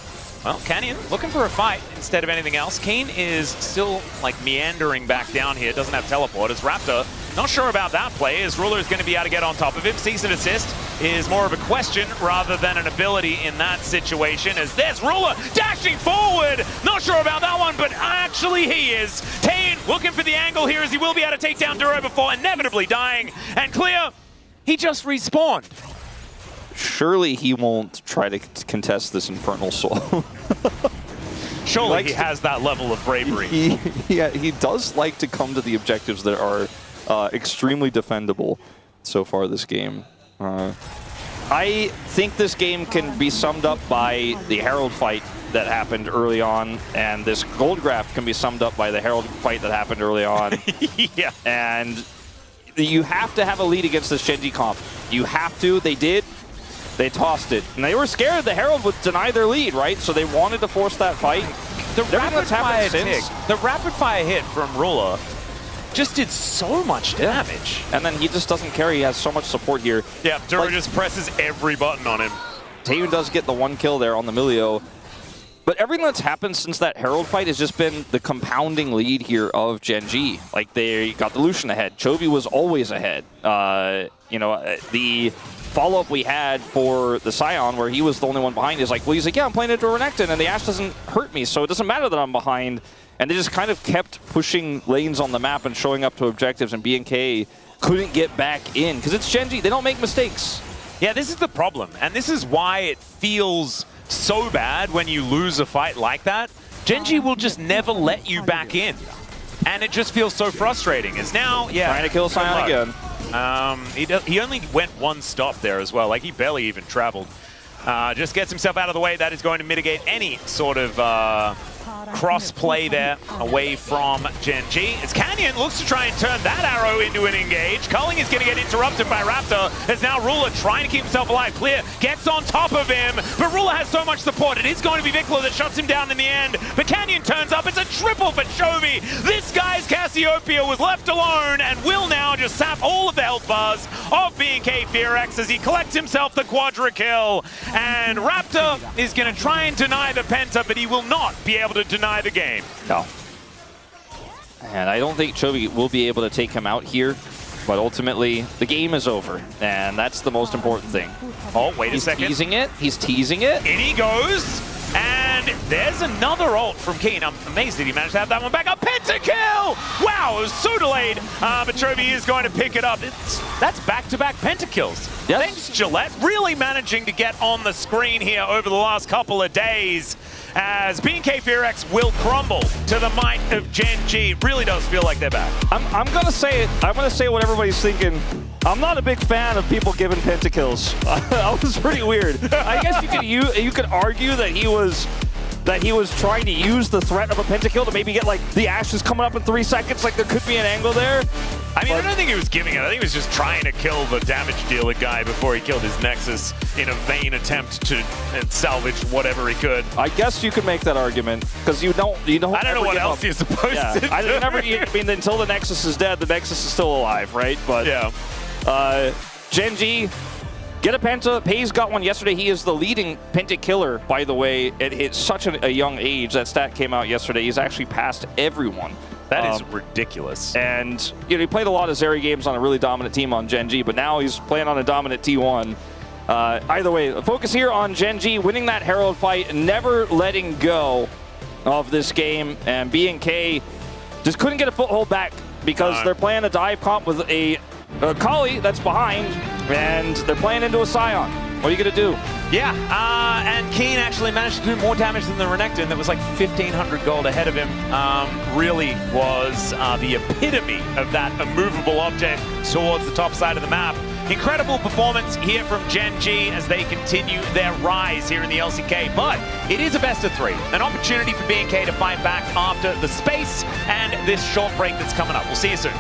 Well, Canyon looking for a fight instead of anything else. Kane is still like meandering back down here, doesn't have teleport. As Raptor, not sure about that play, as Ruler is going to be able to get on top of him. Cease and assist is more of a question rather than an ability in that situation, as there's Ruler dashing forward. Not sure about that one, but actually he is. Tain looking for the angle here, as he will be able to take down Duro before inevitably dying. And Clear, he just respawned. Surely he won't try to contest this Infernal Soul. Surely he has that level of bravery. He does like to come to the objectives that are extremely defendable so far this game. I think this game can be summed up by the Herald fight that happened early on, and this gold graph can be summed up by the Herald fight that happened early on. Yeah. And you have to have a lead against this Gen G comp. You have to. They did. They tossed it. And they were scared the Herald would deny their lead, right? So they wanted to force that fight. The rapid fire hit from Ruler just did so much damage. And then he just doesn't care. He has so much support here. Yeah, Duro just presses every button on him. Taeyoon does get the one kill there on the Milio. But everything that's happened since that Herald fight has just been the compounding lead here of Gen G. Like, they got the Lucian ahead. Chovy was always ahead. You know, the follow-up we had for the Scion, where he was the only one behind, is like, well, he's like, yeah, I'm playing into Renekton, and the Ashe doesn't hurt me, so it doesn't matter that I'm behind. And they just kind of kept pushing lanes on the map and showing up to objectives, and BNK couldn't get back in. Because it's Gen G. They don't make mistakes. Yeah, this is the problem. And this is why it feels so bad when you lose a fight like that. Gen G will just never let you back in. And it just feels so frustrating. It's now, yeah. Trying to kill Scion again. He only went one stop there as well. Like, he barely even traveled. Just gets himself out of the way. That is going to mitigate any sort of cross-play there away from Gen G. As Canyon looks to try and turn that arrow into an engage. Culling is going to get interrupted by Raptor, as now Ruler trying to keep himself alive. Clear gets on top of him, but Ruler has so much support. It is going to be Vikla that shuts him down in the end, but Canyon turns up. It's a triple for Chovy. This guy's Cassiopeia was left alone and will now just sap all of the health bars of BNK KRX as he collects himself the quadra kill. And Raptor is going to try and deny the Penta, but he will not be able to deny the game. No. And I don't think Chovy will be able to take him out here, but ultimately the game is over, and that's the most important thing. Oh, wait a second. He's teasing it. He's teasing it. In he goes. And there's another ult from Keen. I'm amazed that he managed to have that one back. A pentakill! Wow, it was so delayed. But Chovy is going to pick it up. That's back-to-back pentakills. Yes. Thanks, Gillette. Really managing to get on the screen here over the last couple of days, as BNK KRX will crumble to the might of Gen G. It really does feel like they're back. I'm going to say it. I'm going to say what everybody's thinking. I'm not a big fan of people giving pentakills. That was pretty weird. I guess you could argue that he was trying to use the threat of a pentakill to maybe get like the Ashes coming up in 3 seconds. Like there could be an angle there. I mean, I don't think he was giving it. I think he was just trying to kill the damage dealer guy before he killed his Nexus in a vain attempt to salvage whatever he could. I guess you could make that argument because you don't. I don't know what else you're supposed to do. I mean, until the Nexus is dead, the Nexus is still alive, right? But yeah. Gen G, get a Penta. Pei's got one yesterday. He is the leading Penta killer, by the way. It's such a young age. That stat came out yesterday. He's actually passed everyone. That is ridiculous. And you know, he played a lot of Zeri games on a really dominant team on Gen G, but now he's playing on a dominant T1. Either way, focus here on Gen G winning that Herald fight, never letting go of this game, and BNK just couldn't get a foothold back because they're playing a dive comp with a Kali that's behind, and they're playing into a Scion. What are you going to do? Yeah, and Keen actually managed to do more damage than the Renekton that was like 1,500 gold ahead of him. Really was the epitome of that immovable object towards the top side of the map. Incredible performance here from Gen G as they continue their rise here in the LCK, but it is a best of 3. An opportunity for BNK to fight back after the space and this short break that's coming up. We'll see you soon.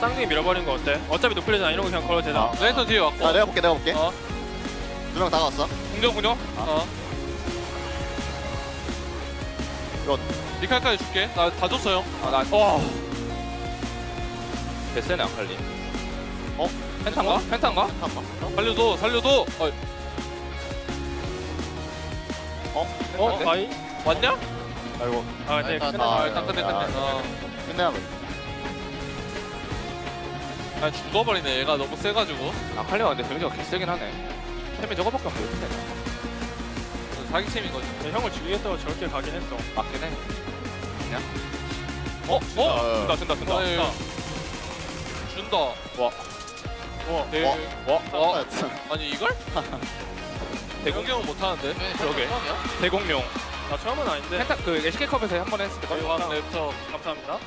쌍둥이 밀어버리는 거 어때? 어차피 노플레잖아. 이런 거 그냥 걸어도 되잖아. 랜턴 뒤에 왔고. 내가 볼게. 어. 2명 다 왔어. 공정. 이거 리칼까지 줄게. 나 다 줬어요. 베센에 아칼리. 펜타인가? 펜타인가? 살려줘. 가이? 왔냐? 아이고. 네. 일단 끝내. 끝내야 죽어버리네. 얘가 너무 세가지고. 아칼리가 근데 데미지가 개세긴 하네. 템이 저거밖에 안 보이네. 사기챔이거든. 형을 죽이겠다고 저렇게 가긴 했어. 맞긴 해. 준다. 준다. 와. 아니 이걸? 대공룡은 못하는데? 그러게. 대공룡. 나 처음은 아닌데. 펜타 그 LCK컵에서 한 번 했을 때. 랩터 감사합니다.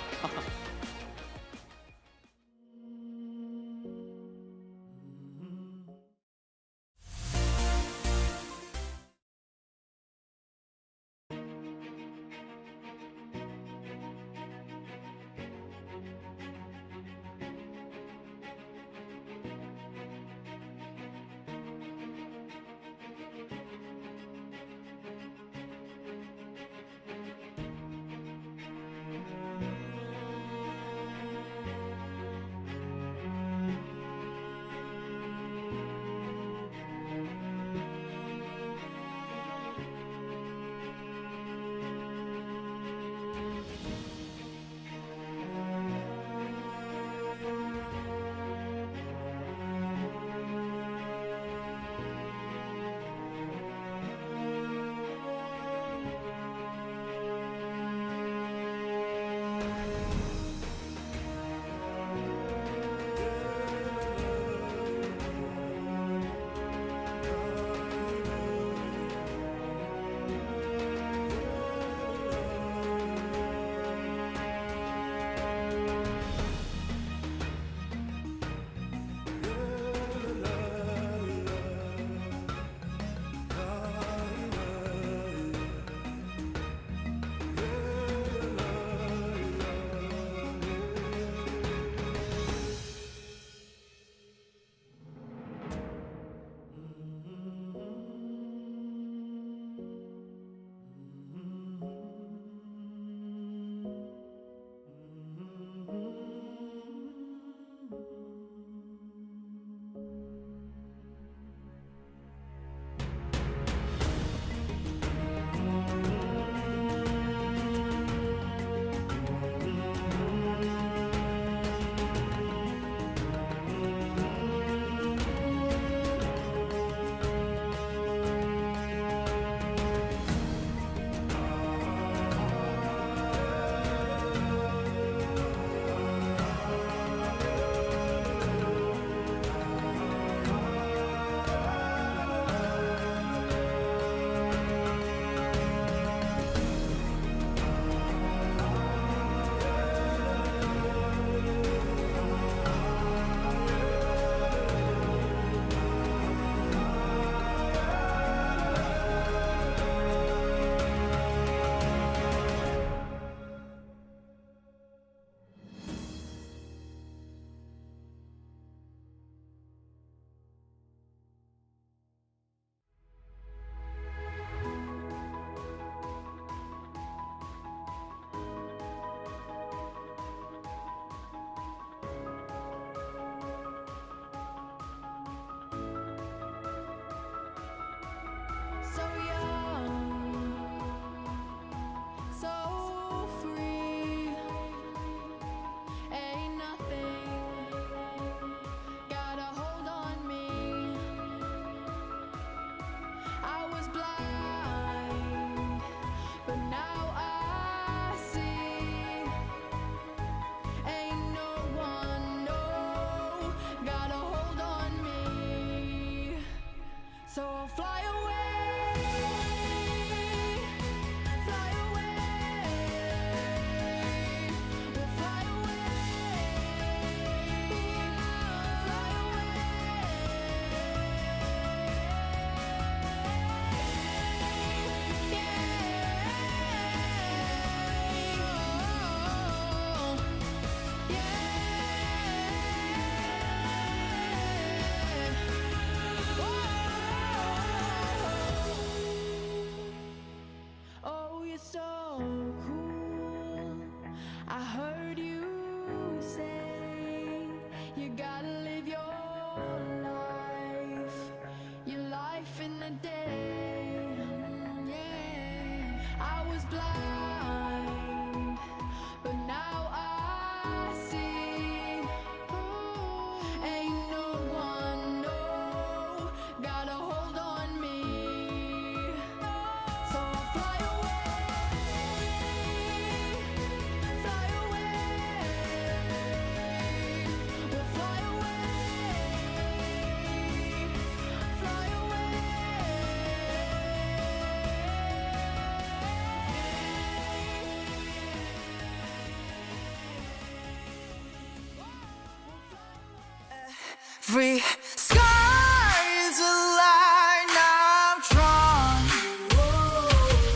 Every sky is a line I've drawn.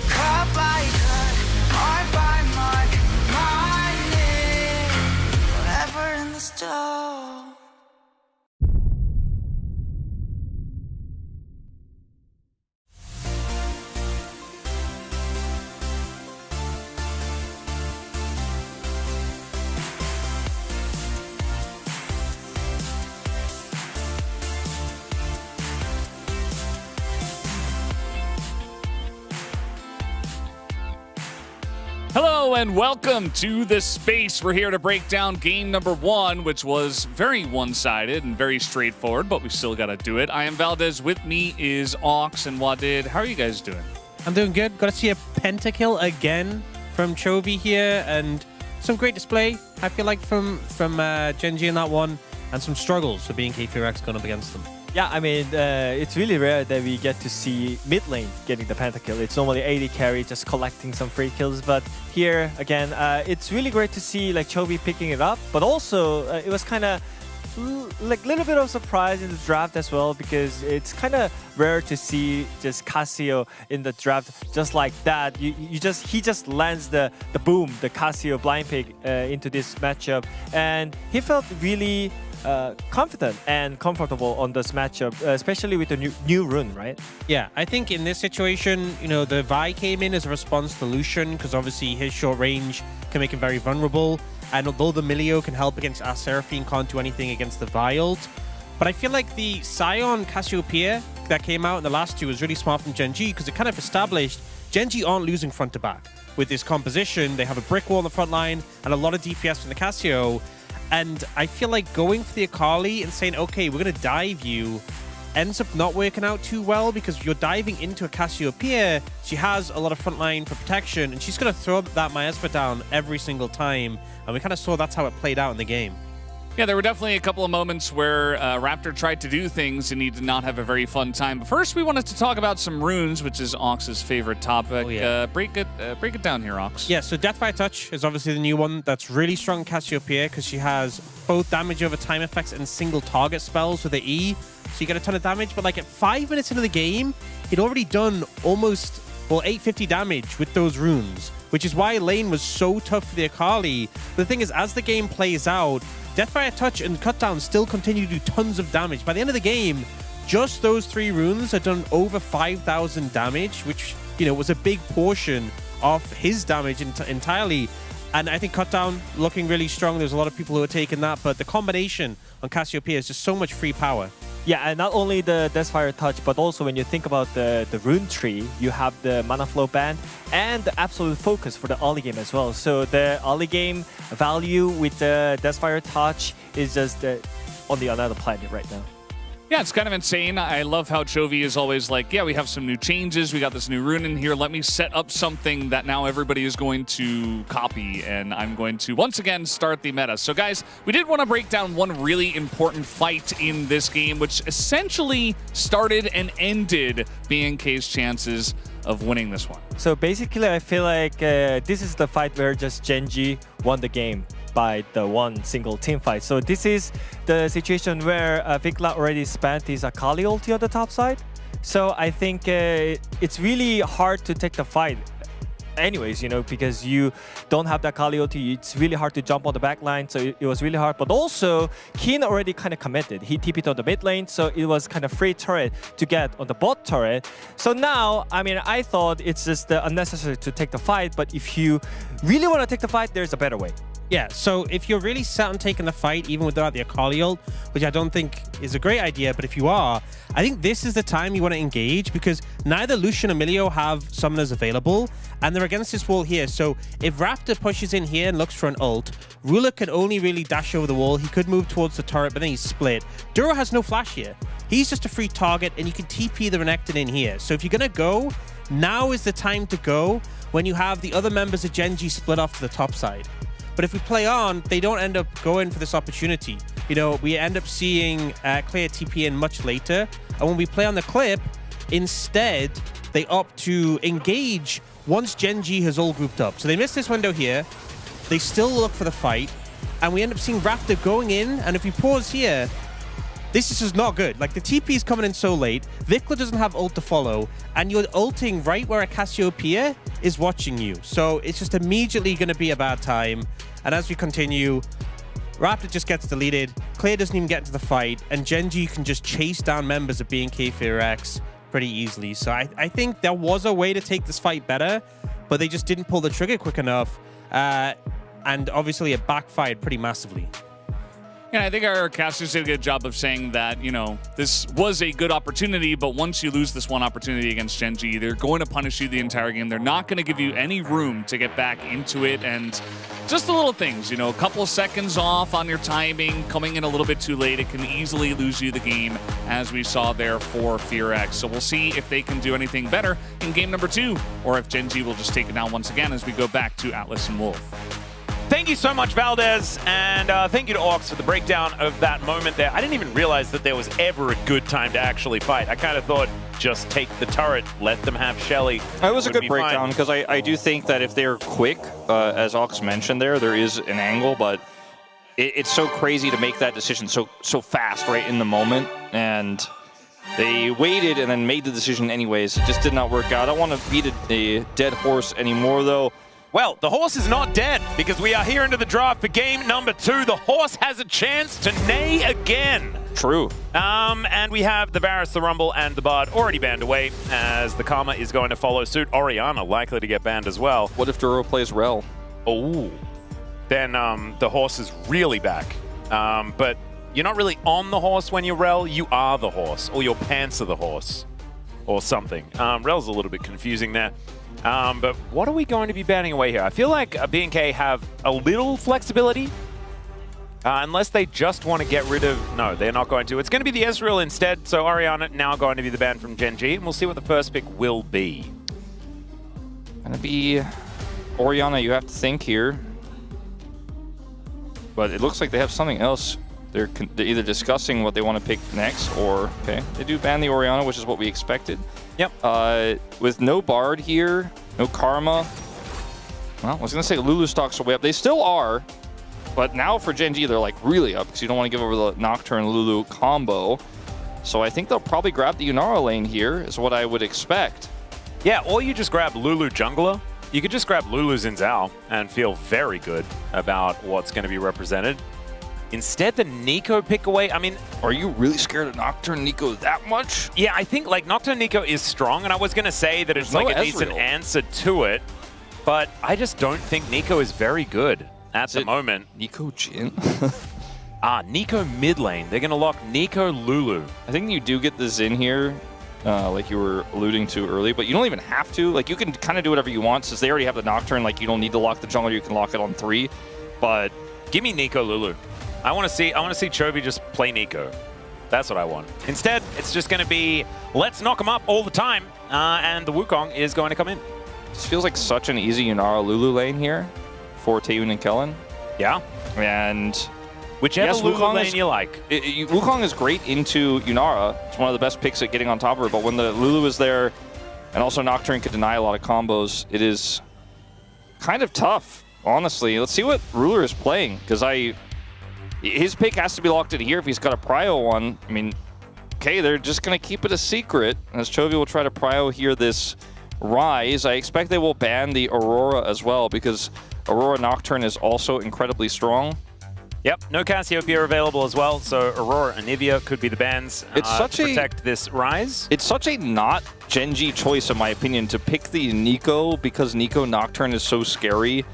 Cut by cut, mark by mark, my name forever in the stone. Hello and welcome to The Space. We're here to break down game number 1, which was very one-sided and very straightforward, but we still got to do it. I am Valdez. With me is Ox and Wadid. How are you guys doing? I'm doing good. Got to see a pentakill again from Chovy here, and some great display, I feel like, from Genji in that one, and some struggles for being KRX going up against them. Yeah, I mean, it's really rare that we get to see mid lane getting the pentakill. It's normally AD carry just collecting some free kills, but here again, it's really great to see like Chovy picking it up. But also, it was kind of like a little bit of surprise in the draft as well, because it's kind of rare to see just Casio in the draft just like that. He just lands the boom, the Casio blind pick into this matchup, and he felt really confident and comfortable on this matchup, especially with the new rune, right? Yeah, I think in this situation, you know, the Vi came in as a response to Lucian, because obviously his short range can make him very vulnerable. And although the Milio can help against Seraphine, can't do anything against the Vi ult. But I feel like the Sion Cassiopeia that came out in the last two was really smart from Genji, because it kind of established Genji aren't losing front to back. With this composition, they have a brick wall on the front line and a lot of DPS from the Cassio. And I feel like going for the Akali and saying, okay, we're going to dive you, ends up not working out too well, because you're diving into a Cassiopeia. She has a lot of front line for protection, and she's going to throw that Miasma down every single time. And we kind of saw that's how it played out in the game. Yeah, there were definitely a couple of moments where Raptor tried to do things and he did not have a very fun time. But first, we wanted to talk about some runes, which is Ox's favorite topic. Oh, yeah. Break it down here, Ox. Yeah, so Deathfire Touch is obviously the new one that's really strong Cassiopeia, because she has both damage over time effects and single target spells with the E. So you get a ton of damage, but like at 5 minutes into the game, he'd already done almost, well, 850 damage with those runes, which is why lane was so tough for the Akali. The thing is, as the game plays out, Deathfire Touch and Cutdown still continue to do tons of damage. By the end of the game, just those 3 runes had done over 5,000 damage, which, you know, was a big portion of his damage entirely. And I think Cutdown looking really strong. There's a lot of people who are taking that, but the combination on Cassiopeia is just so much free power. Yeah, and not only the Deathfire Touch, but also when you think about the rune tree, you have the Mana Flow Band and the Absolute Focus for the early game as well. So the early game value with the Deathfire Touch is just on the another planet right now. Yeah, it's kind of insane. I love how Chovy is always like, yeah, we have some new changes. We got this new rune in here. Let me set up something that now everybody is going to copy, and I'm going to, once again, start the meta. So, guys, we did want to break down one really important fight in this game, which essentially started and ended BNK's chances of winning this one. So, basically, I feel like this is the fight where just Genji won the game by the one single team fight. So this is the situation where Vikla already spent his Akali ulti on the top side. So I think it's really hard to take the fight anyways, you know, because you don't have the Akali ulti. It's really hard to jump on the back line, so it was really hard. But also, Keen already kind of committed. He TP'd on the mid lane, so it was kind of free turret to get on the bot turret. So now, I mean, I thought it's just unnecessary to take the fight, but if you really want to take the fight, there's a better way. Yeah, so if you're really set on taking the fight, even without the Akali ult, which I don't think is a great idea, but if you are, I think this is the time you want to engage, because neither Lucian or Milio have summoners available, and they're against this wall here. So if Raptor pushes in here and looks for an ult, Ruler can only really dash over the wall. He could move towards the turret, but then he's split. Duro has no flash here. He's just a free target, and you can TP the Renekton in here. So if you're going to go, now is the time to go, when you have the other members of Genji split off to the top side. But if we play on, they don't end up going for this opportunity. You know, we end up seeing Clear TP in much later. And when we play on the clip, instead, they opt to engage once Genji has all grouped up. So they miss this window here. They still look for the fight. And we end up seeing Raptor going in. And if we pause here, this is just not good. Like, the TP is coming in so late, Vikla doesn't have ult to follow, and you're ulting right where a Cassiopeia is watching you. So it's just immediately going to be a bad time. And as we continue, Raptor just gets deleted, Clay doesn't even get into the fight, and Genji can just chase down members of BNK KRX pretty easily. So I think there was a way to take this fight better, but they just didn't pull the trigger quick enough. And obviously it backfired pretty massively. Yeah, I think our casters did a good job of saying that, you know, this was a good opportunity, but once you lose this one opportunity against Genji, they're going to punish you the entire game. They're not going to give you any room to get back into it. And just the little things, you know, a couple of seconds off on your timing, coming in a little bit too late, it can easily lose you the game, as we saw there for KRX. So we'll see if they can do anything better in game number 2, or if Genji will just take it down once again as we go back to Atlas and Wolf. Thank you so much, Valdez, and thank you to Ox for the breakdown of that moment there. I didn't even realize that there was ever a good time to actually fight. I kind of thought, just take the turret, let them have Shelly. It was a good breakdown, because I do think that if they're quick, as Ox mentioned there is an angle, but it's so crazy to make that decision so fast right in the moment, and they waited and then made the decision anyways. It just did not work out. I don't want to beat a dead horse anymore, though. Well, the horse is not dead, because we are here into the draft for game number 2. The horse has a chance to neigh again. True. And we have the Varus, the Rumble, and the Bard already banned away, as the Karma is going to follow suit. Orianna likely to get banned as well. What if Duro plays Rel? Oh. Then the horse is really back. But you're not really on the horse when you're Rel. You are the horse, or your pants are the horse, or something. Rel's a little bit confusing there. But what are we going to be banning away here? I feel like BNK have a little flexibility. Unless they just want to get rid of... No, they're not going to. It's going to be the Ezreal instead. So Orianna now going to be the ban from Genji. And we'll see what the first pick will be. Going to be Orianna, you have to think here. But it looks like they have something else. They're either discussing what they want to pick next, or... Okay, they do ban the Orianna, which is what we expected. Yep. With no Bard here, no Karma. Well, I was going to say Lulu stocks are way up. They still are. But now for Genji, they're like really up, because you don't want to give over the Nocturne Lulu combo. So I think they'll probably grab the Yunara lane here, is what I would expect. Yeah, or you just grab Lulu jungler. You could just grab Lulu Xin and feel very good about what's going to be represented. Instead, the Nico pick away, I mean... Are you really scared of Nocturne Nico that much? Yeah, I think like Nocturne Nico is strong, and I was going to say that it's like a decent answer to it, but I just don't think Nico is very good at the moment. Nico Jhin? Nico mid lane. They're going to lock Nico Lulu. I think you do get the Xin here, like you were alluding to early, but you don't even have to. Like, you can kind of do whatever you want, since they already have the Nocturne. Like, you don't need to lock the jungle, you can lock it on 3, but... Give me Nico Lulu. I want to see Chovy just play Nico. That's what I want. Instead, it's just going to be, let's knock him up all the time, and the Wukong is going to come in. This feels like such an easy Yunara Lulu lane here for Taeyoon and Kellen. Yeah. And whichever Lulu lane you like. Wukong is great into Yunara. It's one of the best picks at getting on top of her, but when the Lulu is there, and also Nocturne could deny a lot of combos, it is kind of tough, honestly. Let's see what Ruler is playing, because his pick has to be locked in here if he's got a prio one. I mean, okay, they're just going to keep it a secret, as Chovy will try to prio here this Rise. I expect they will ban the Aurora as well, because Aurora Nocturne is also incredibly strong. Yep, no Cassiopeia available as well, so Aurora and Anivia could be the bans to protect this Rise. It's such a not Genji choice, in my opinion, to pick the Nico, because Nico Nocturne is so scary.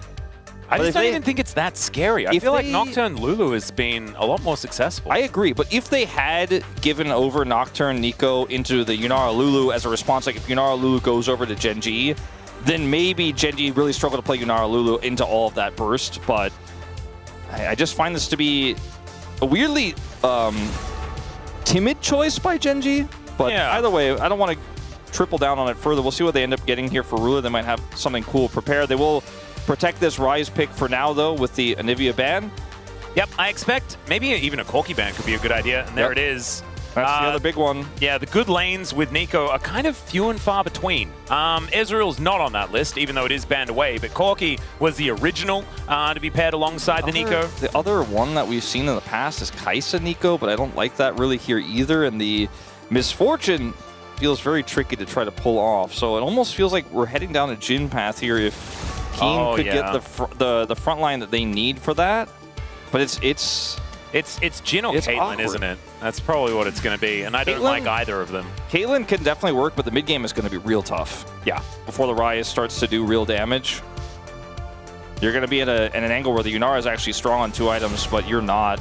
I just don't even think it's that scary. I feel like Nocturne Lulu has been a lot more successful. I agree, but if they had given over Nocturne Nico into the Yunara Lulu as a response, like if Yunara Lulu goes over to Genji, then maybe Genji really struggled to play Yunara Lulu into all of that burst, but I just find this to be a weirdly timid choice by Genji, but either way, I don't want to triple down on it further. We'll see what they end up getting here for Ruler. They might have something cool prepared. They will protect this Rise pick for now, though, with the Anivia ban. Yep, I expect maybe even a Corki ban could be a good idea. And there it is. That's the other big one. Yeah, the good lanes with Nico are kind of few and far between. Ezreal's not on that list, even though it is banned away, but Corki was the original to be paired alongside the Nico. The other one that we've seen in the past is Kai'Sa Nico, but I don't like that really here either, and the Misfortune feels very tricky to try to pull off, so it almost feels like we're heading down a Jhin path here if Keen could get the front line that they need for that, but it's Jhin or Caitlyn, awkward. isn't it? That's probably what it's going to be, and I don't like either of them. Caitlyn can definitely work, but the mid game is going to be real tough. Yeah. Before the Ryze starts to do real damage, you're going to be at an angle where the Yunara is actually strong on 2 items, but you're not.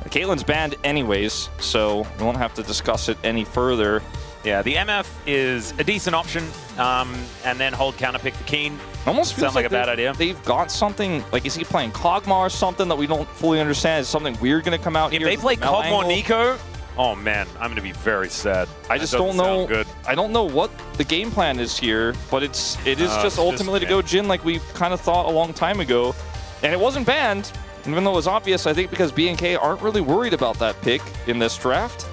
Caitlyn's banned anyways, so we won't have to discuss it any further. Yeah, the MF is a decent option, and then hold counterpick for Keen. Almost feels Sounds like a bad idea. They've got something, like is he playing Kog'Maw or something that we don't fully understand? Is something weird going to come out If here? they play Kog'Maw Nico, oh man, I'm going to be very sad. I just don't know. I don't know what the game plan is here, but it is just ultimately to go Jhin like we kind of thought a long time ago, and it wasn't banned, even though it was obvious. I think because BNK aren't really worried about that pick in this draft.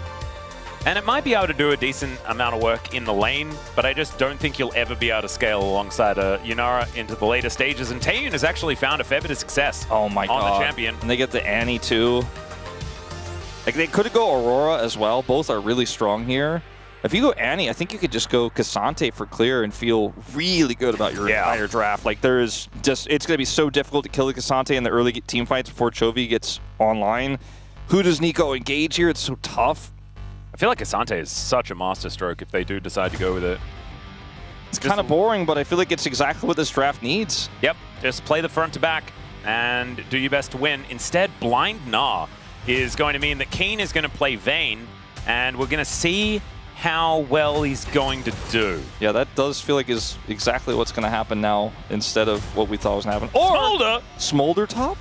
And it might be able to do a decent amount of work in the lane, but I just don't think you'll ever be able to scale alongside a Yunara into the later stages. And Taeyun has actually found a fair bit of success on the champion. And they get the Annie too. Like they could go Aurora as well. Both are really strong here. If you go Annie, I think you could just go Cassante for clear and feel really good about your entire draft. Like it's going to be so difficult to kill the Cassante in the early team fights before Chovy gets online. Who does Nico engage here? It's so tough. I feel like Cassante is such a masterstroke if they do decide to go with it. It's kind of boring, but I feel like it's exactly what this draft needs. Yep, just play the front to back and do your best to win. Instead, Blind Nah is going to mean that Keen is going to play Vayne, and we're going to see how well he's going to do. Yeah, that does feel like is exactly what's going to happen now instead of what we thought was going to happen. Or Smolder! Smolder top?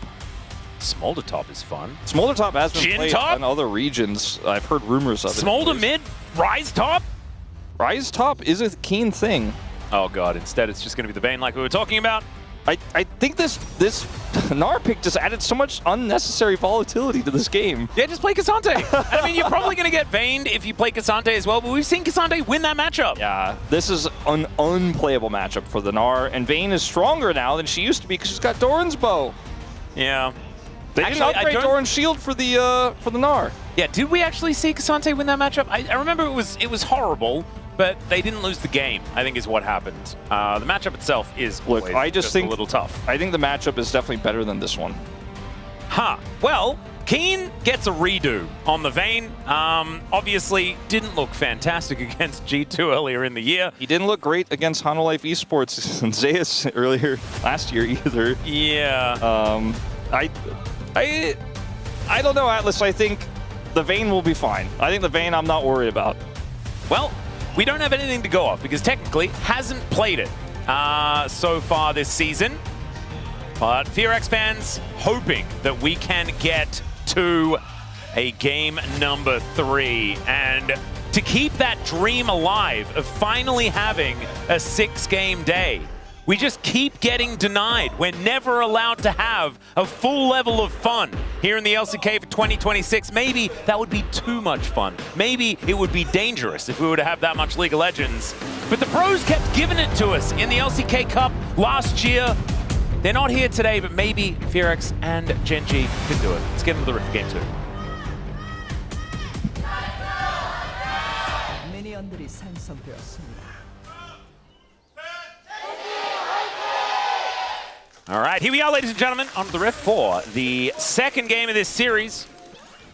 Smolder top is fun. Smolder top has been Jhin played top? in other regions. I've heard rumors of it. Smolder mid, Ryze top? Ryze top is a keen thing. Oh god, instead it's just going to be the Vayne like we were talking about. I think this Gnar pick just added so much unnecessary volatility to this game. Yeah, just play Cassante. I mean, you're probably going to get Vaned if you play Cassante as well, but we've seen Cassante win that matchup. Yeah, this is an unplayable matchup for the Gnar, and Vayne is stronger now than she used to be because she's got Doran's bow. Yeah. They didn't upgrade Doran's shield for the Gnar. Yeah, did we actually see Cassante win that matchup? I remember it was horrible, but they didn't lose the game, I think is what happened. The matchup itself is just a little tough. I think the matchup is definitely better than this one. Well, Keen gets a redo on the Vayne. Obviously, didn't look fantastic against G2 earlier in the year. He didn't look great against Hanolife Esports and Zeus earlier last year either. Yeah. I don't know, Atlas. I think the Vayne will be fine. I think the Vayne I'm not worried about. Well, we don't have anything to go off because technically hasn't played it so far this season. But KRX fans hoping that we can get to a game number 3 and to keep that dream alive of finally having a 6-game day. We just keep getting denied. We're never allowed to have a full level of fun here in the LCK for 2026. Maybe that would be too much fun. Maybe it would be dangerous if we were to have that much League of Legends. But the pros kept giving it to us in the LCK Cup last year. They're not here today, but maybe KRX and Gen.G could do it. Let's get into the Rift Game 2. 미니언들이 생성되었습니다. All right, here we are, ladies and gentlemen, on the Rift for the second game of this series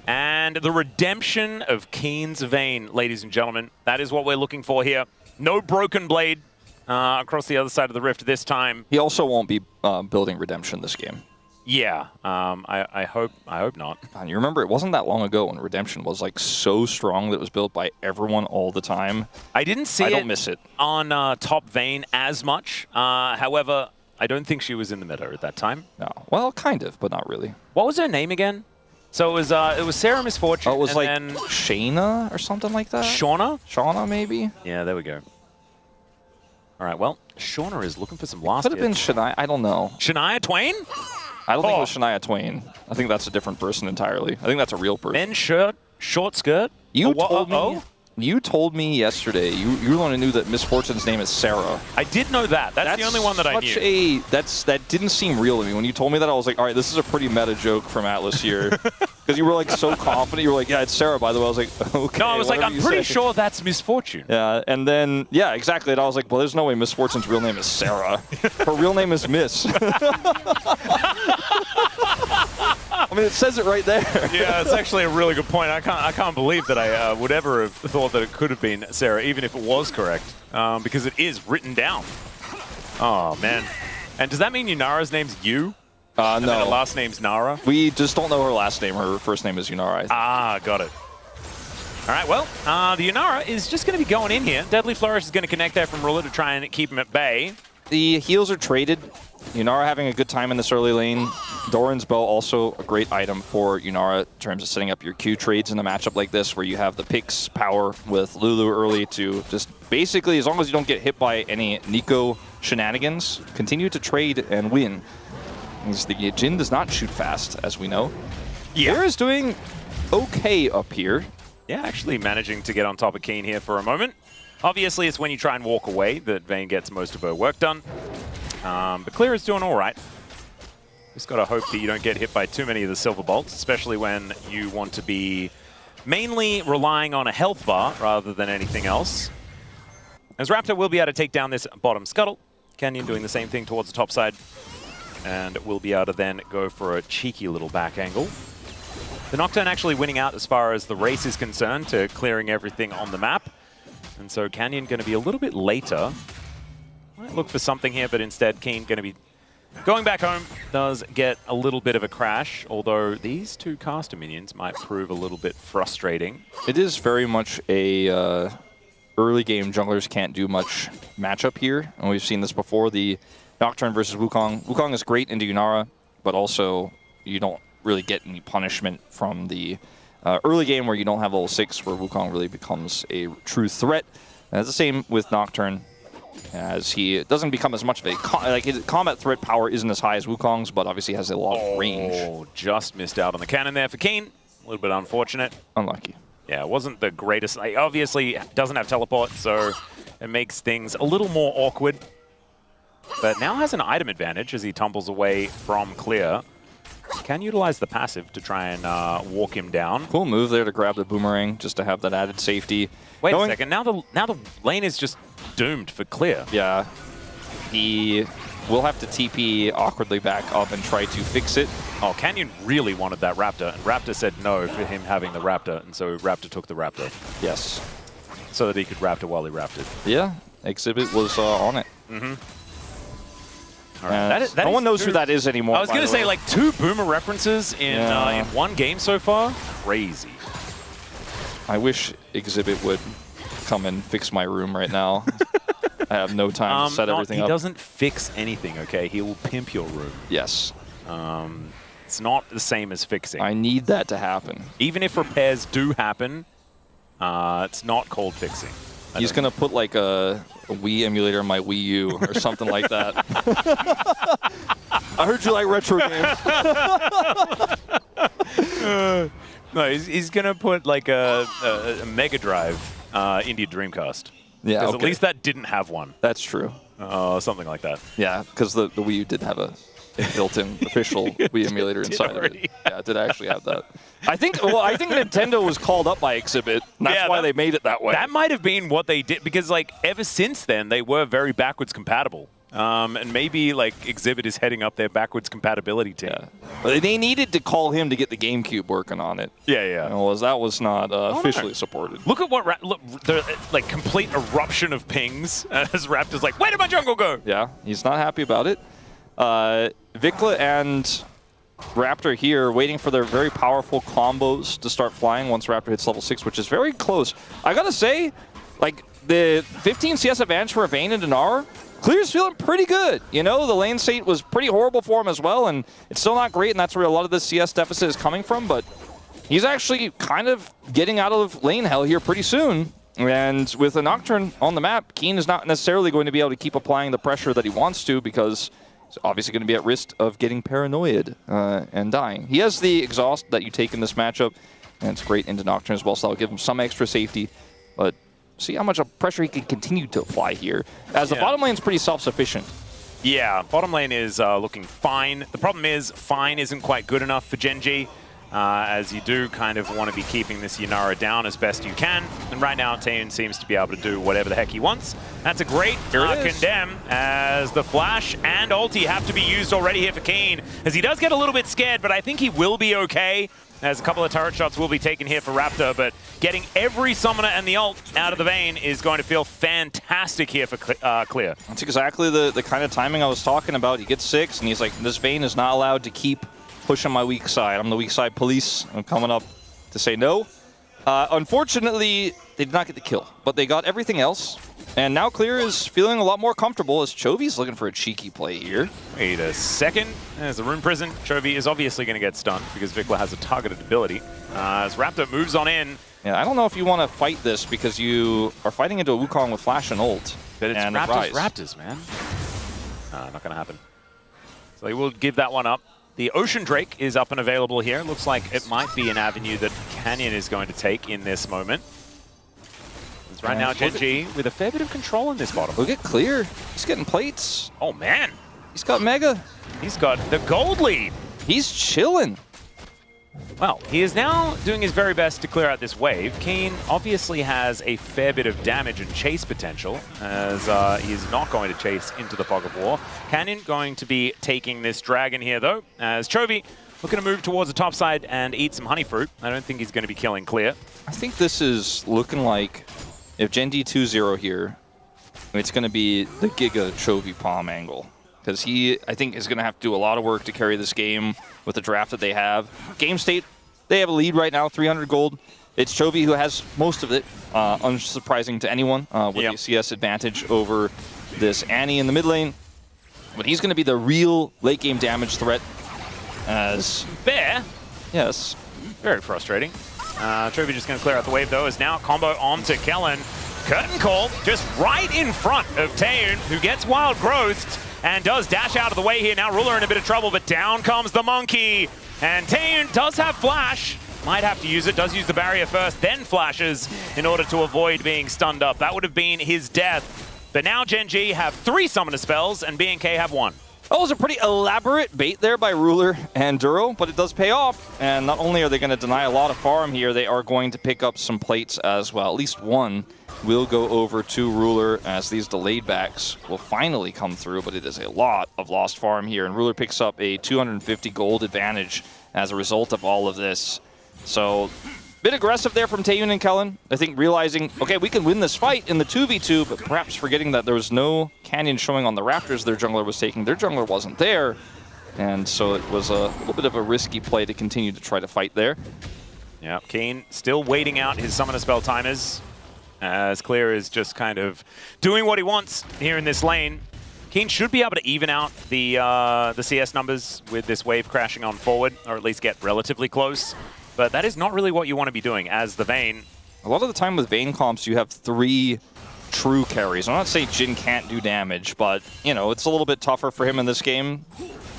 and the redemption of Keen's Vayne, ladies and gentlemen. That is what we're looking for here. No Broken Blade across the other side of the Rift this time. He also won't be building Redemption this game. Yeah, I hope not. And you remember, it wasn't that long ago when Redemption was like so strong that it was built by everyone all the time. I didn't see I don't miss it on top Vayne as much. However, I don't think she was in the meta at that time. No, well, kind of, but not really. What was her name again? So it was Sarah Misfortune. Oh, it was and like then Shayna or something like that. Shauna? Shauna, maybe. Yeah, there we go. All right, well, Shauna is looking for some last. Could have been Shania. I don't know. Shania Twain? I don't think it was Shania Twain. I think that's a different person entirely. I think that's a real person. Ben Short skirt? You told me yesterday, you were the one who knew that Miss Fortune's name is Sarah. I did know that. That's the only one that I knew. That didn't seem real to me. When you told me that, I was like, all right, this is a pretty meta joke from Atlas here. Because you were like so confident. You were like, yeah, it's Sarah, by the way. I was like, okay. No, I was like, I'm pretty sure that's Miss Fortune. Yeah, and then, yeah, exactly. And I was like, well, there's no way Miss Fortune's real name is Sarah. Her real name is Miss. I mean, it says it right there. Yeah, it's actually a really good point. I can't believe that I would ever have thought that it could have been Sarah, even if it was correct, because it is written down. Oh, man. And does that mean Yunara's name's Yu? No. And her last name's Nara? We just don't know her last name. Her first name is Yunara. Ah, got it. All right, well, the Yunara is just going to be going in here. Deadly Flourish is going to connect there from Ruler to try and keep him at bay. The heals are traded. Yunara having a good time in this early lane. Doran's Bow also a great item for Yunara in terms of setting up your Q trades in a matchup like this where you have the Pix power with Lulu early to just basically, as long as you don't get hit by any Nico shenanigans, continue to trade and win. Because the Jin does not shoot fast, as we know. Yeah. Bear is doing okay up here. Yeah, actually managing to get on top of Keen here for a moment. Obviously, it's when you try and walk away that Vayne gets most of her work done. But Clear is doing all right. Just got to hope that you don't get hit by too many of the Silver Bolts, especially when you want to be mainly relying on a health bar rather than anything else. As Raptor will be able to take down this bottom scuttle. Canyon doing the same thing towards the top side. And will be able to then go for a cheeky little back angle. The Nocturne actually winning out as far as the race is concerned to clearing everything on the map. And so Canyon going to be a little bit later. Might look for something here, but instead Keen going to be going back home. Does get a little bit of a crash, although these two caster minions might prove a little bit frustrating. It is very much a early game junglers can't do much matchup here. And we've seen this before, the Nocturne versus Wukong. Wukong is great into Yunara, but also you don't really get any punishment from the early game where you don't have level 6, where Wukong really becomes a true threat. And it's the same with Nocturne, as he doesn't become as much of a his combat threat power isn't as high as Wukong's, but obviously has a lot of range. Oh, just missed out on the cannon there for Keen. A little bit unfortunate. Unlucky. Yeah, it wasn't the greatest. Obviously, doesn't have teleport, so it makes things a little more awkward. But now has an item advantage as he tumbles away from Clear. Can utilize the passive to try and walk him down. Cool move there to grab the boomerang just to have that added safety. Wait a second. Now the lane is just doomed for Clear. Yeah. He will have to TP awkwardly back up and try to fix it. Oh, Canyon really wanted that Raptor, and Raptor said no for him having the Raptor, and so Raptor took the Raptor. Yes. So that he could Raptor while he Raptored. Yeah. Exhibit was on it. Mm-hmm. All right. No one knows who that is anymore. I was going to say, like, 2 Boomer references in one game so far. Crazy. I wish Exhibit would come and fix my room right now. I have no time to set everything up. He doesn't fix anything, okay? He will pimp your room. Yes. It's not the same as fixing. I need that to happen. Even if repairs do happen, it's not called fixing. He's going to put like a Wii emulator in my Wii U or something like that. I heard you like retro games. No, he's going to put like a Mega Drive into your Dreamcast. Yeah, because at least that didn't have one. That's true. Something like that. Yeah, because the Wii U did have a built-in official Wii emulator inside of it. Yeah, it did actually have that. I think Nintendo was called up by Exhibit. And that's why they made it that way. That might have been what they did, because like ever since then they were very backwards compatible. And maybe like Exhibit is heading up their backwards compatibility team. Yeah. They needed to call him to get the GameCube working on it. Yeah. That was not officially supported. Look at what the like complete eruption of pings as Raptor's like, where did my jungle go? Yeah, he's not happy about it. Vikla and Raptor here waiting for their very powerful combos to start flying once Raptor hits level 6, which is very close. I gotta say, like, the 15 CS advantage for Vayne and Dinar, Clear's feeling pretty good. You know, the lane state was pretty horrible for him as well, and it's still not great, and that's where a lot of the CS deficit is coming from, but he's actually kind of getting out of lane hell here pretty soon. And with a Nocturne on the map, Keen is not necessarily going to be able to keep applying the pressure that he wants to, because he's obviously going to be at risk of getting paranoid and dying. He has the exhaust that you take in this matchup. And it's great into Nocturne as well, so that'll give him some extra safety. But see how much pressure he can continue to apply here, as the bottom lane's pretty self-sufficient. Yeah, bottom lane is looking fine. The problem is, fine isn't quite good enough for Gen G, as you do kind of want to be keeping this Yanara down as best you can. And right now, Taeun seems to be able to do whatever the heck he wants. That's a great condemn, as the flash and ulti have to be used already here for Keen, as he does get a little bit scared, but I think he will be okay, as a couple of turret shots will be taken here for Raptor, but getting every summoner and the ult out of the Vayne is going to feel fantastic here for Clear. That's exactly the kind of timing I was talking about. He gets 6, and he's like, this Vayne is not allowed to keep pushing my weak side. I'm the weak side police. I'm coming up to say no. Unfortunately, they did not get the kill, but they got everything else. And now Clear is feeling a lot more comfortable, as Chovy's looking for a cheeky play here. Wait a second. There's the Rune Prison. Chovy is obviously going to get stunned because Vikla has a targeted ability. As Raptor moves on in. Yeah, I don't know if you want to fight this because you are fighting into a Wukong with flash and ult. But it's and Raptors, man. Not going to happen. So he will give that one up. The Ocean Drake is up and available here. Looks like it might be an avenue that Canyon is going to take in this moment. Right now, Gen G with a fair bit of control in this bottom. Look at Clear. He's getting plates. Oh, man. He's got Mega. He's got the gold lead. He's chilling. Well, he is now doing his very best to clear out this wave. Keen obviously has a fair bit of damage and chase potential, as he is not going to chase into the fog of war. Canyon going to be taking this dragon here, though, as Chovy looking to move towards the top side and eat some honey fruit. I don't think he's going to be killing Clear. I think this is looking like, if Gen D 2-0 here, it's going to be the Giga Chovy Palm angle. Because he, I think, is going to have to do a lot of work to carry this game with the draft that they have. Game state, they have a lead right now, 300 gold. It's Chovy who has most of it, unsurprising to anyone, with the CS advantage over this Annie in the mid lane. But he's going to be the real late game damage threat. As Bear? Yes. Very frustrating. Chovy just going to clear out the wave, though, as now combo onto Kellen. Curtain call just right in front of Taeun, who gets wild growthed and does dash out of the way here. Now Ruler in a bit of trouble, but down comes the monkey. And Taeun does have flash. Might have to use it, does use the barrier first, then flashes in order to avoid being stunned up. That would have been his death. But now Gen G have 3 summoner spells and BNK have 1. That was a pretty elaborate bait there by Ruler and Duro, but it does pay off. And not only are they going to deny a lot of farm here, they are going to pick up some plates as well. At least one will go over to Ruler, as these delayed backs will finally come through, but it is a lot of lost farm here. And Ruler picks up a 250 gold advantage as a result of all of this. So, bit aggressive there from Taeun and Kellen. I think realizing, okay, we can win this fight in the 2v2, but perhaps forgetting that there was no Canyon showing on the Raptors their jungler was taking. Their jungler wasn't there. And so it was a little bit of a risky play to continue to try to fight there. Yeah, Keen still waiting out his summoner spell timers, as Clear is just kind of doing what he wants here in this lane. Keen should be able to even out the CS numbers with this wave crashing on forward, or at least get relatively close. But that is not really what you want to be doing as the Vayne. A lot of the time with Vayne comps, you have 3 true carries. I'm not saying Jin can't do damage, but, you know, it's a little bit tougher for him in this game.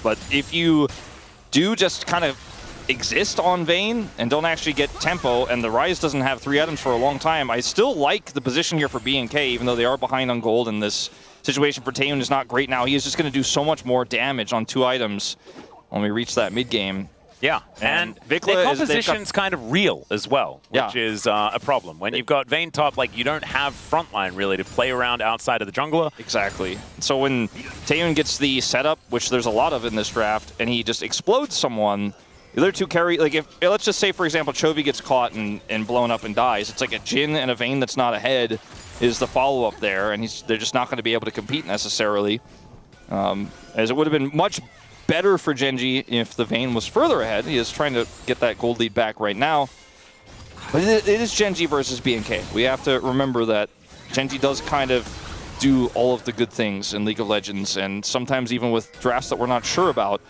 But if you do just kind of exist on Vayne and don't actually get tempo, and the Ryze doesn't have 3 items for a long time, I still like the position here for BNK, even though they are behind on gold, and this situation for Taeun is not great now. He is just going to do so much more damage on 2 items when we reach that mid game. Yeah, and Vikla their composition's kind of real as well, which Yeah. is a problem. When you've got Vayne top, like, you don't have frontline really to play around outside of the jungler. Exactly. So when Taeun gets the setup, which there's a lot of in this draft, and he just explodes someone, the other 2 carry, like, if let's just say, for example, Chovy gets caught and blown up and dies, it's like a Jin and a Vayne that's not ahead is the follow-up there, and they're just not going to be able to compete necessarily. As it would have been much better for Gen G if the Vayne was further ahead. He is trying to get that gold lead back right now. But it is Gen G versus BNK. We have to remember that Gen G does kind of do all of the good things in League of Legends, and sometimes even with drafts that we're not sure about,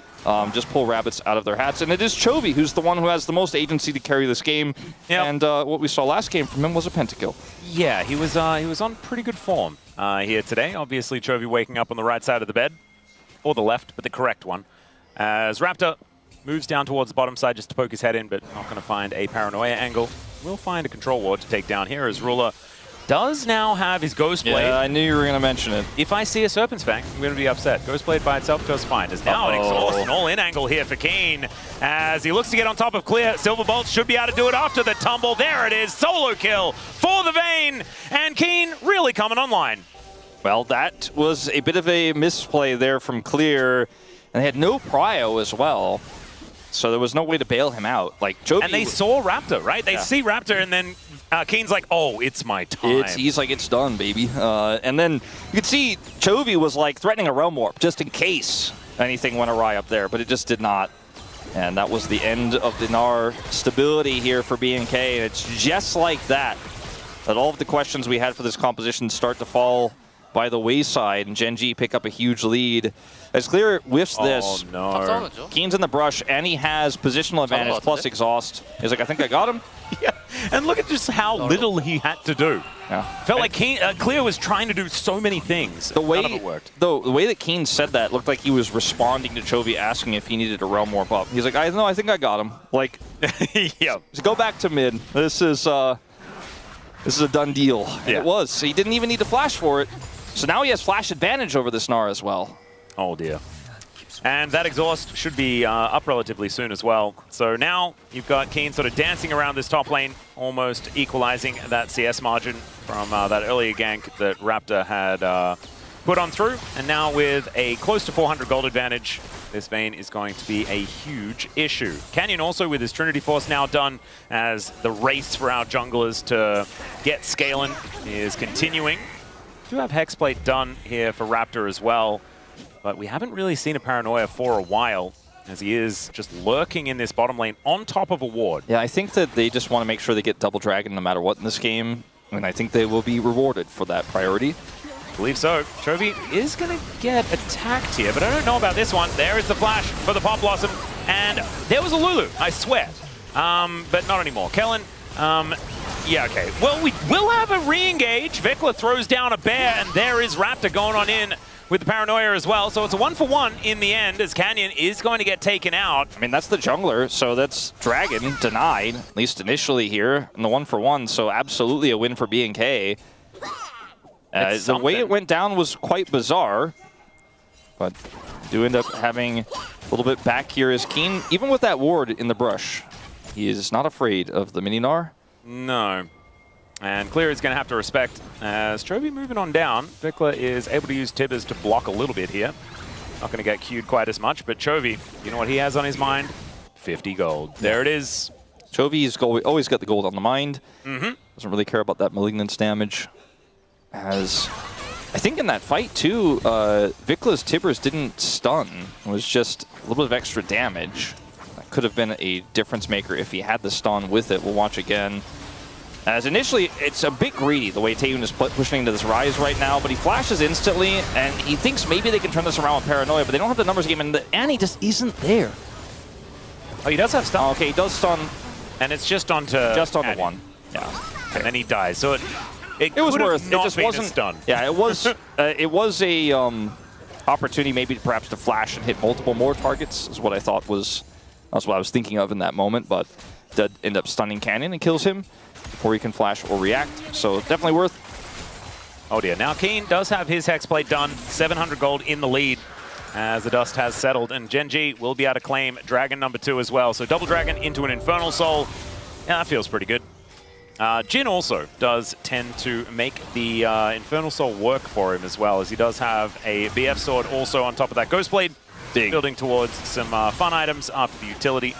just pull rabbits out of their hats. And it is Chovy who's the one who has the most agency to carry this game. Yep. And what we saw last game from him was a pentakill. Yeah, he was on pretty good form here today. Obviously, Chovy waking up on the right side of the bed. Or the left, but the correct one. As Raptor moves down towards the bottom side just to poke his head in, but not going to find a paranoia angle. Will find a control ward to take down here as Ruler does now have his Ghost Blade. Yeah, I knew you were going to mention it. If I see a Serpent's Fang, I'm going to be upset. Ghost Blade by itself does fine. There's now an exhaust and all-in angle here for Keen as he looks to get on top of Clear. Silver Bolt should be able to do it after the tumble. There it is, solo kill for the Vayne, and Keen really coming online. Well, that was a bit of a misplay there from Clear, and they had no prio as well. So there was no way to bail him out. Like Chovy, and they saw Raptor, right? They see Raptor, and then Keen's like, "Oh, it's my time." He's like, "It's done, baby." And then you could see Chovy was like threatening a realm warp just in case anything went awry up there, but it just did not. And that was the end of the Gnar stability here for BNK. And it's just like that all of the questions we had for this composition start to fall by the wayside, and Gen G pick up a huge lead. As Clear whiffs this, no. Keen's in the brush, and he has positional advantage plus exhaust. He's like, I think I got him. Yeah, and look at just how little he had to do. Yeah. Felt like Clear was trying to do so many things. None of it worked. The way that Keen said that looked like he was responding to Chovy asking if he needed a realm warp up. He's like, I think I got him. Like, yeah. Just go back to mid. This is a done deal. And it was. So he didn't even need to flash for it. So now he has flash advantage over this Gnar as well. Oh dear. And that exhaust should be up relatively soon as well. So now you've got Keen sort of dancing around this top lane, almost equalizing that CS margin from that earlier gank that Raptor had put on through. And now with a close to 400 gold advantage, this Vayne is going to be a huge issue. Canyon also with his Trinity Force now done, as the race for our junglers to get scaling is continuing. Do have Hexplate done here for Raptor as well, but we haven't really seen a Paranoia for a while, as he is just lurking in this bottom lane on top of a ward. Yeah, I think that they just want to make sure they get double dragon no matter what in this game, and I think they will be rewarded for that priority. I believe so. Chovy is going to get attacked here, but I don't know about this one. There is the flash for the Pop Blossom, and there was a Lulu, I swear, but not anymore. Kellen, yeah, okay. Well, we will have a re-engage. Vikla throws down a bear, and there is Raptor going on in with the Paranoia as well. So it's a 1-for-1 in the end, as Canyon is going to get taken out. I mean, that's the jungler, so that's Dragon denied, at least initially here, in the 1-for-1. So absolutely a win for BNK. The way it went down was quite bizarre, but do end up having a little bit back here as Keen, even with that ward in the brush, he is not afraid of the mini Gnar. No. And Clear is going to have to respect as Chovy moving on down. Vikla is able to use Tibbers to block a little bit here. Not going to get queued quite as much, but Chovy, you know what he has on his mind? 50 gold. There it is. Chovy's always got the gold on the mind. Doesn't really care about that malignance damage. As I think in that fight too, Vikla's Tibbers didn't stun. It was just a little bit of extra damage. That could have been a difference maker if he had the stun with it. We'll watch again. As initially, it's a bit greedy the way Taeyun is pushing into this Rise right now, but he flashes instantly, and he thinks maybe they can turn this around with Paranoia, but they don't have the numbers game, and Annie just isn't there. Oh, he does have stun. Okay, he does stun. And it's just onto Annie. the one. Yeah. Okay. And then he dies. So it was could have worth. Not it just been wasn't a stun. Yeah, it was. It was a opportunity maybe perhaps to flash and hit multiple more targets. Is what I thought was. That's what I was thinking of in that moment, but did end up stunning Canyon and kills him before he can flash or react. So definitely worth. Oh dear. Now Keen does have his Hexplate done. 700 gold in the lead as the dust has settled, and Gen G will be able to claim Dragon number 2 as well. So double Dragon into an Infernal Soul. Yeah, that feels pretty good. Jin also does tend to make the Infernal Soul work for him as well, as he does have a BF Sword also on top of that Ghost Blade, building towards some fun items after the utility.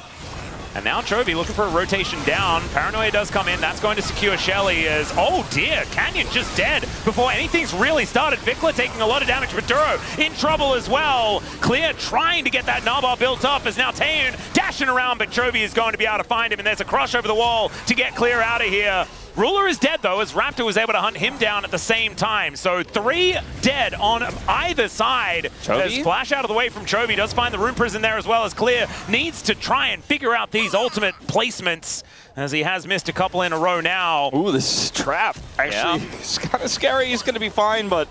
And now Chovy looking for a rotation down. Paranoia does come in. That's going to secure Shelly as, oh dear, Canyon just dead before anything's really started. Vikla taking a lot of damage, but Duro in trouble as well. Clear trying to get that Narbar built up as now Taeyun dashing around, but Chovy is going to be able to find him, and there's a crush over the wall to get Clear out of here. Ruler is dead, though, as Raptor was able to hunt him down at the same time. So 3 dead on either side. There's Flash out of the way from Chovy. Does find the Rune Prison there as well, as Clear needs to try and figure out these ultimate placements, as he has missed a couple in a row now. Ooh, this is trap. Actually, it's kind of scary. He's going to be fine, but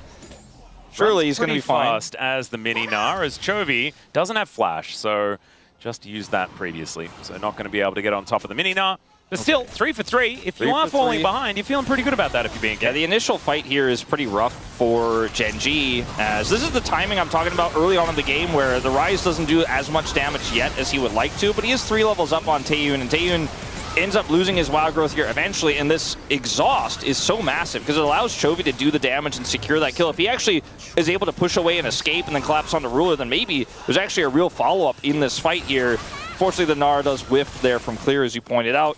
surely he's going to be fine. Fast as the mini Gnar, as Chovy doesn't have Flash. So just used that previously. So not going to be able to get on top of the Mini-Na. But still, 3 for 3. If you are falling behind, you're feeling pretty good about that if you're being Yeah, the initial fight here is pretty rough for Gen.G, as this is the timing I'm talking about early on in the game where the Rise doesn't do as much damage yet as he would like to, but he is 3 levels up on Taeyun, and Taeyun ends up losing his wild growth here eventually, and this exhaust is so massive because it allows Chovy to do the damage and secure that kill. If he actually is able to push away and escape and then collapse onto Ruler, then maybe there's actually a real follow-up in this fight here. Fortunately, the Gnar does whiff there from Clear, as you pointed out.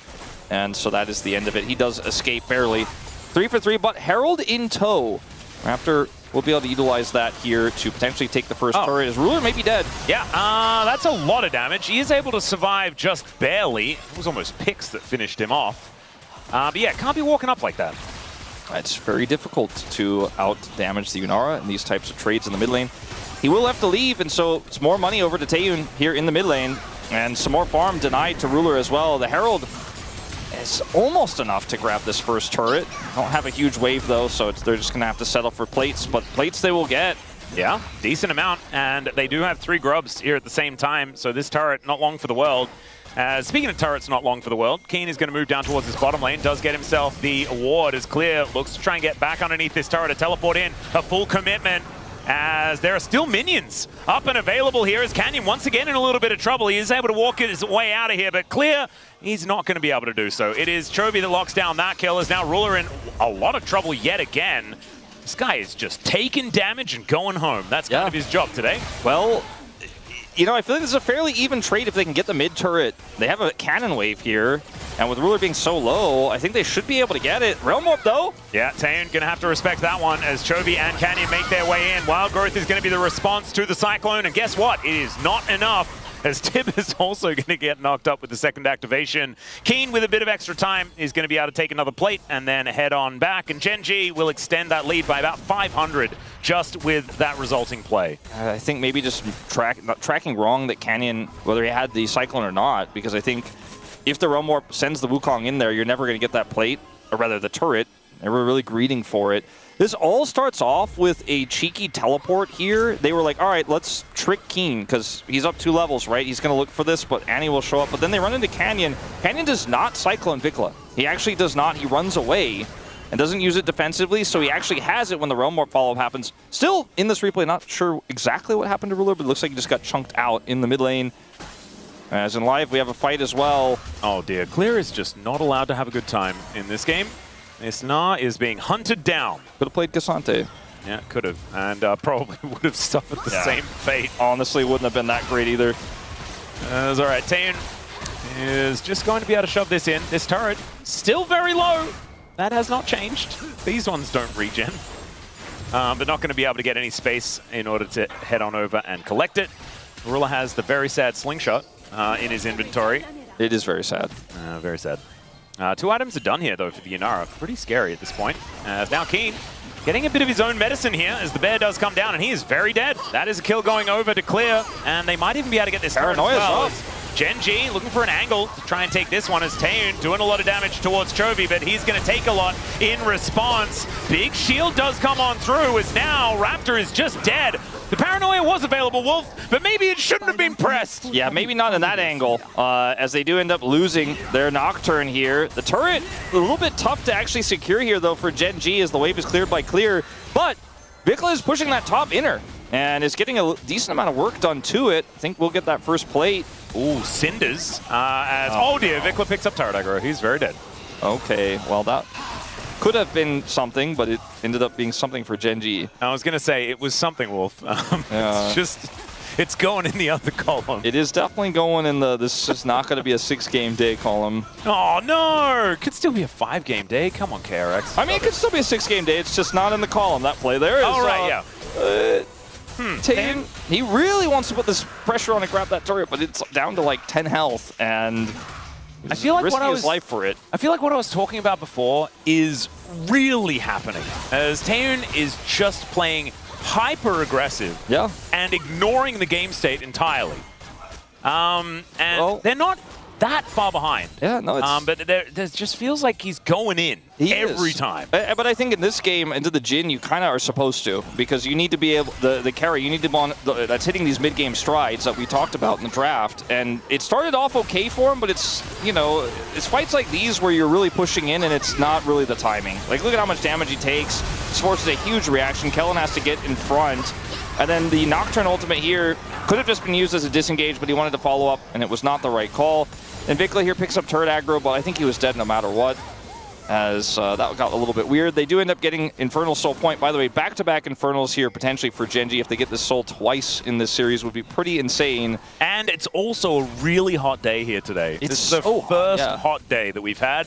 And so that is the end of it. He does escape barely. 3 for 3, but Herald in tow. Raptor will be able to utilize that here to potentially take the first turret. His Ruler may be dead. Yeah, that's a lot of damage. He is able to survive just barely. It was almost Pix that finished him off. But yeah, can't be walking up like that. It's very difficult to out-damage the Unara in these types of trades in the mid lane. He will have to leave, and so it's more money over to Taeyun here in the mid lane. And some more farm denied to Ruler as well. The Herald is almost enough to grab this first turret. Don't have a huge wave though, so they're just gonna have to settle for plates, but plates they will get. Yeah, decent amount, and they do have 3 grubs here at the same time, so this turret not long for the world. Speaking of turrets not long for the world, Keen is going to move down towards his bottom lane, does get himself the award as Clear looks to try and get back underneath this turret to teleport in. A full commitment, as there are still minions up and available here, as Canyon once again in a little bit of trouble. He is able to walk his way out of here, but Clear, he's not going to be able to do so. It is Chovy that locks down that kill, as now Ruler in a lot of trouble yet again. This guy is just taking damage and going home. That's kind of his job today. Well, you know, I feel like this is a fairly even trade if they can get the mid turret. They have a cannon wave here, and with Ruler being so low, I think they should be able to get it. Realm Warp, though. Yeah, Taeyun gonna have to respect that one as Chovy and Canyon make their way in. Wild Growth is gonna be the response to the Cyclone, and guess what? It is not enough, as Tib is also gonna get knocked up with the second activation. Keen, with a bit of extra time, is gonna be able to take another plate and then head on back, and Gen.G will extend that lead by about 500 just with that resulting play. I think maybe just tracking wrong that Canyon, whether he had the Cyclone or not, because I think if the Realm Warp sends the Wukong in there, you're never going to get that plate, or rather the turret. They were really greeting for it. This all starts off with a cheeky teleport here. They were like, all right, let's trick Keen, because he's up 2 levels, right? He's going to look for this, but Annie will show up. But then they run into Canyon. Canyon does not Cyclone Vikla. He actually does not. He runs away and doesn't use it defensively, so he actually has it when the Realm Warp follow-up happens. Still, in this replay, not sure exactly what happened to Ruler, but it looks like he just got chunked out in the mid lane. As in live, we have a fight as well. Oh dear, Clear is just not allowed to have a good time in this game. This Gnar is being hunted down. Could have played Cassante. Yeah, could have, and probably would have suffered the same fate. Honestly, wouldn't have been that great either. That's all right. Taeyun is just going to be able to shove this in. This turret, still very low. That has not changed. These ones don't regen. But not going to be able to get any space in order to head on over and collect it. Ruler has the very sad slingshot in his inventory. It is very sad. Very sad. 2 items are done here, though, for the Unara. Pretty scary at this point. Now Keen getting a bit of his own medicine here as the bear does come down, and he is very dead. That is a kill going over to Clear, and they might even be able to get this Paranoia's up. Gen.G looking for an angle to try and take this one as Taeyun doing a lot of damage towards Chovy, but he's going to take a lot in response. Big shield does come on through as now Raptor is just dead. The Paranoia was available, Wolf, but maybe it shouldn't have been pressed. Yeah, maybe not in that angle, as they do end up losing their Nocturne here. The turret, a little bit tough to actually secure here, though, for Gen.G as the wave is cleared by Clear, but Vikla is pushing that top inner and is getting a decent amount of work done to it. I think we'll get that first plate. Ooh, Cinders. Oh dear, Vikla picks up turret aggro. He's very dead. Okay, well that could have been something, but it ended up being something for Gen.G. I was going to say, it was something, Wolf. It's going in the other column. It is definitely going in the, this is not going to be a 6-game day column. Oh no, could still be a 5-game day. Come on, KRX. I mean, it could still be a 6-game day. It's just not in the column. That play there is. Oh, right, yeah. Taeyun, he really wants to put this pressure on and grab that turret, but it's down to like 10 health, and I feel like risking his life for it. I feel like what I was talking about before is really happening, as Taeyun is just playing hyper aggressive, and ignoring the game state entirely. And they're not that far behind. Yeah, no, it's... but there just feels like he's going in every time. But I think in this game, into the Jhin, you kind of are supposed to, because you need to be able, the carry, you need to be on, that's hitting these mid-game strides that we talked about in the draft. And it started off okay for him, but it's, you know, it's fights like these where you're really pushing in and it's not really the timing. Like, look at how much damage he takes. This forces a huge reaction. Kellen has to get in front. And then the Nocturne ultimate here could have just been used as a disengage, but he wanted to follow up, and it was not the right call. And Vikla here picks up turret aggro, but I think he was dead no matter what, as that got a little bit weird. They do end up getting Infernal Soul point. By the way, back-to-back Infernals here potentially for Gen G. If they get this Soul twice in this series would be pretty insane. And it's also a really hot day here today. It's the first hot day that we've had.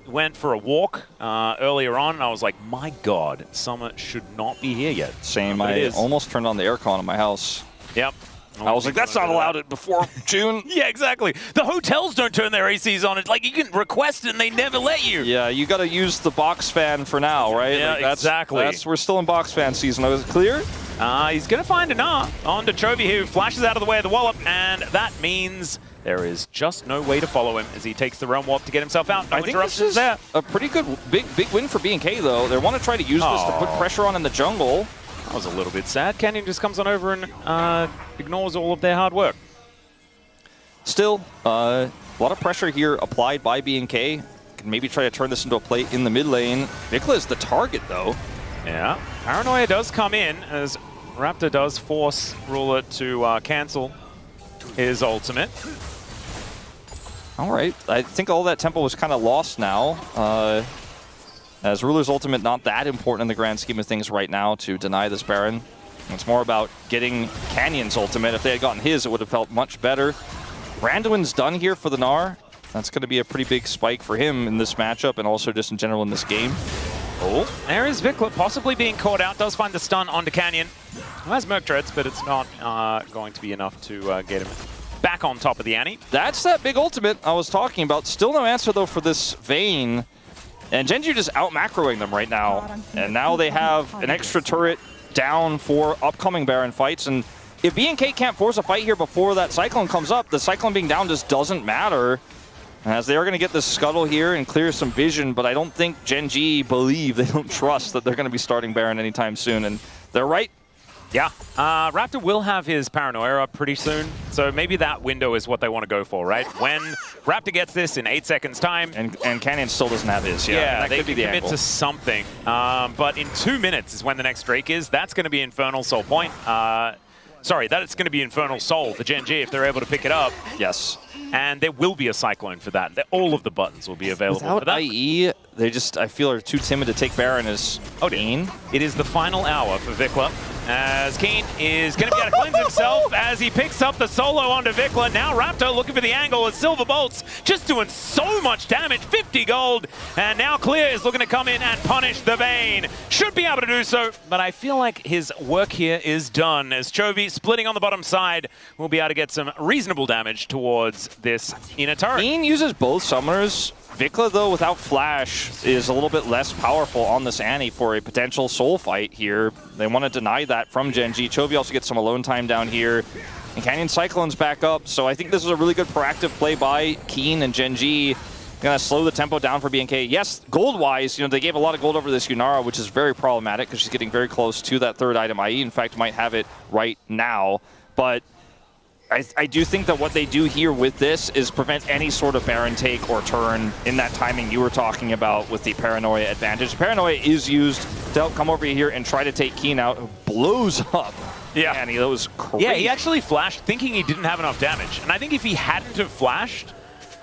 Went for a walk earlier on, and I was like, my God, summer should not be here yet. Same, I almost turned on the aircon in my house. Yep. I was like, that's not allowed before June. Yeah, exactly. The hotels don't turn their ACs on. It's like you can request it and they never let you. Yeah, you got to use the box fan for now, right? Yeah, like exactly. We're still in box fan season. Was it clear? He's going to find an R on Chovy, who flashes out of the way of the wallop, and that means there is just no way to follow him as he takes the realm warp to get himself out. No I think this is a pretty good, big win for BNK, though. They want to try to use this to put pressure on in the jungle. That was a little bit sad. Canyon just comes on over and ignores all of their hard work. Still, a lot of pressure here applied by BNK. Can maybe try to turn this into a play in the mid lane. Vikla is the target, though. Yeah. Paranoia does come in as Raptor does force Ruler to cancel his ultimate. All right. I think all that tempo was kind of lost now. As Ruler's ultimate not that important in the grand scheme of things right now to deny this Baron. It's more about getting Canyon's ultimate. If they had gotten his, it would have felt much better. Randuin's done here for the Gnar. That's going to be a pretty big spike for him in this matchup and also just in general in this game. Oh, there is Vikla possibly being caught out. Does find the stun onto Canyon. Who has Merc Treads, but it's not going to be enough to get him back on top of the Annie. That's that big ultimate I was talking about. Still no answer, though, for this Vayne. And Gen G just out-macroing them right now. And now they have an extra turret down for upcoming Baron fights. And if BNK can't force a fight here before that Cyclone comes up, the Cyclone being down just doesn't matter. As they are going to get this scuttle here and clear some vision, but I don't think Gen G believe, they don't trust that they're going to be starting Baron anytime soon. And they're right. Yeah, Raptor will have his Paranoia up pretty soon, so maybe that window is what they want to go for, right? When Raptor gets this in 8 seconds time. And Canyon still doesn't have his, yeah they could commit to something. But in 2 minutes is when the next Drake is. That's going to be Infernal Soul point. Sorry, that's going to be Infernal Soul for Gen G if they're able to pick it up. Yes. And there will be a Cyclone for that. All of the buttons will be available for that. IE, they just, I feel, are too timid to take Baron as Keen. It is the final hour for Vikla, as Keen is going to be able to cleanse himself as he picks up the solo onto Vikla. Now Raptor looking for the angle as Silver Bolts just doing so much damage, 50 gold. And now Clear is looking to come in and punish the Vayne. Should be able to do so, but I feel like his work here is done as Chovy splitting on the bottom side will be able to get some reasonable damage towards this inner turret. Keen uses both summoners. Vikla, though, without Flash, is a little bit less powerful on this Annie for a potential soul fight here. They want to deny that from Gen G. Chovy also gets some alone time down here. And Canyon Cyclone's back up, so I think this is a really good proactive play by Keen and Gen G. Gonna slow the tempo down for BNK. Yes, gold-wise, they gave a lot of gold over this Yunara, which is very problematic because she's getting very close to that third item. IE, in fact, might have it right now. But I do think that what they do here with this is prevent any sort of Baron take or turn in that timing you were talking about with the Paranoia advantage. Paranoia is used to help come over here and try to take Keen out, who blows up. Yeah, Annie, that was crazy. Yeah, he actually flashed thinking he didn't have enough damage. And I think if he hadn't have flashed,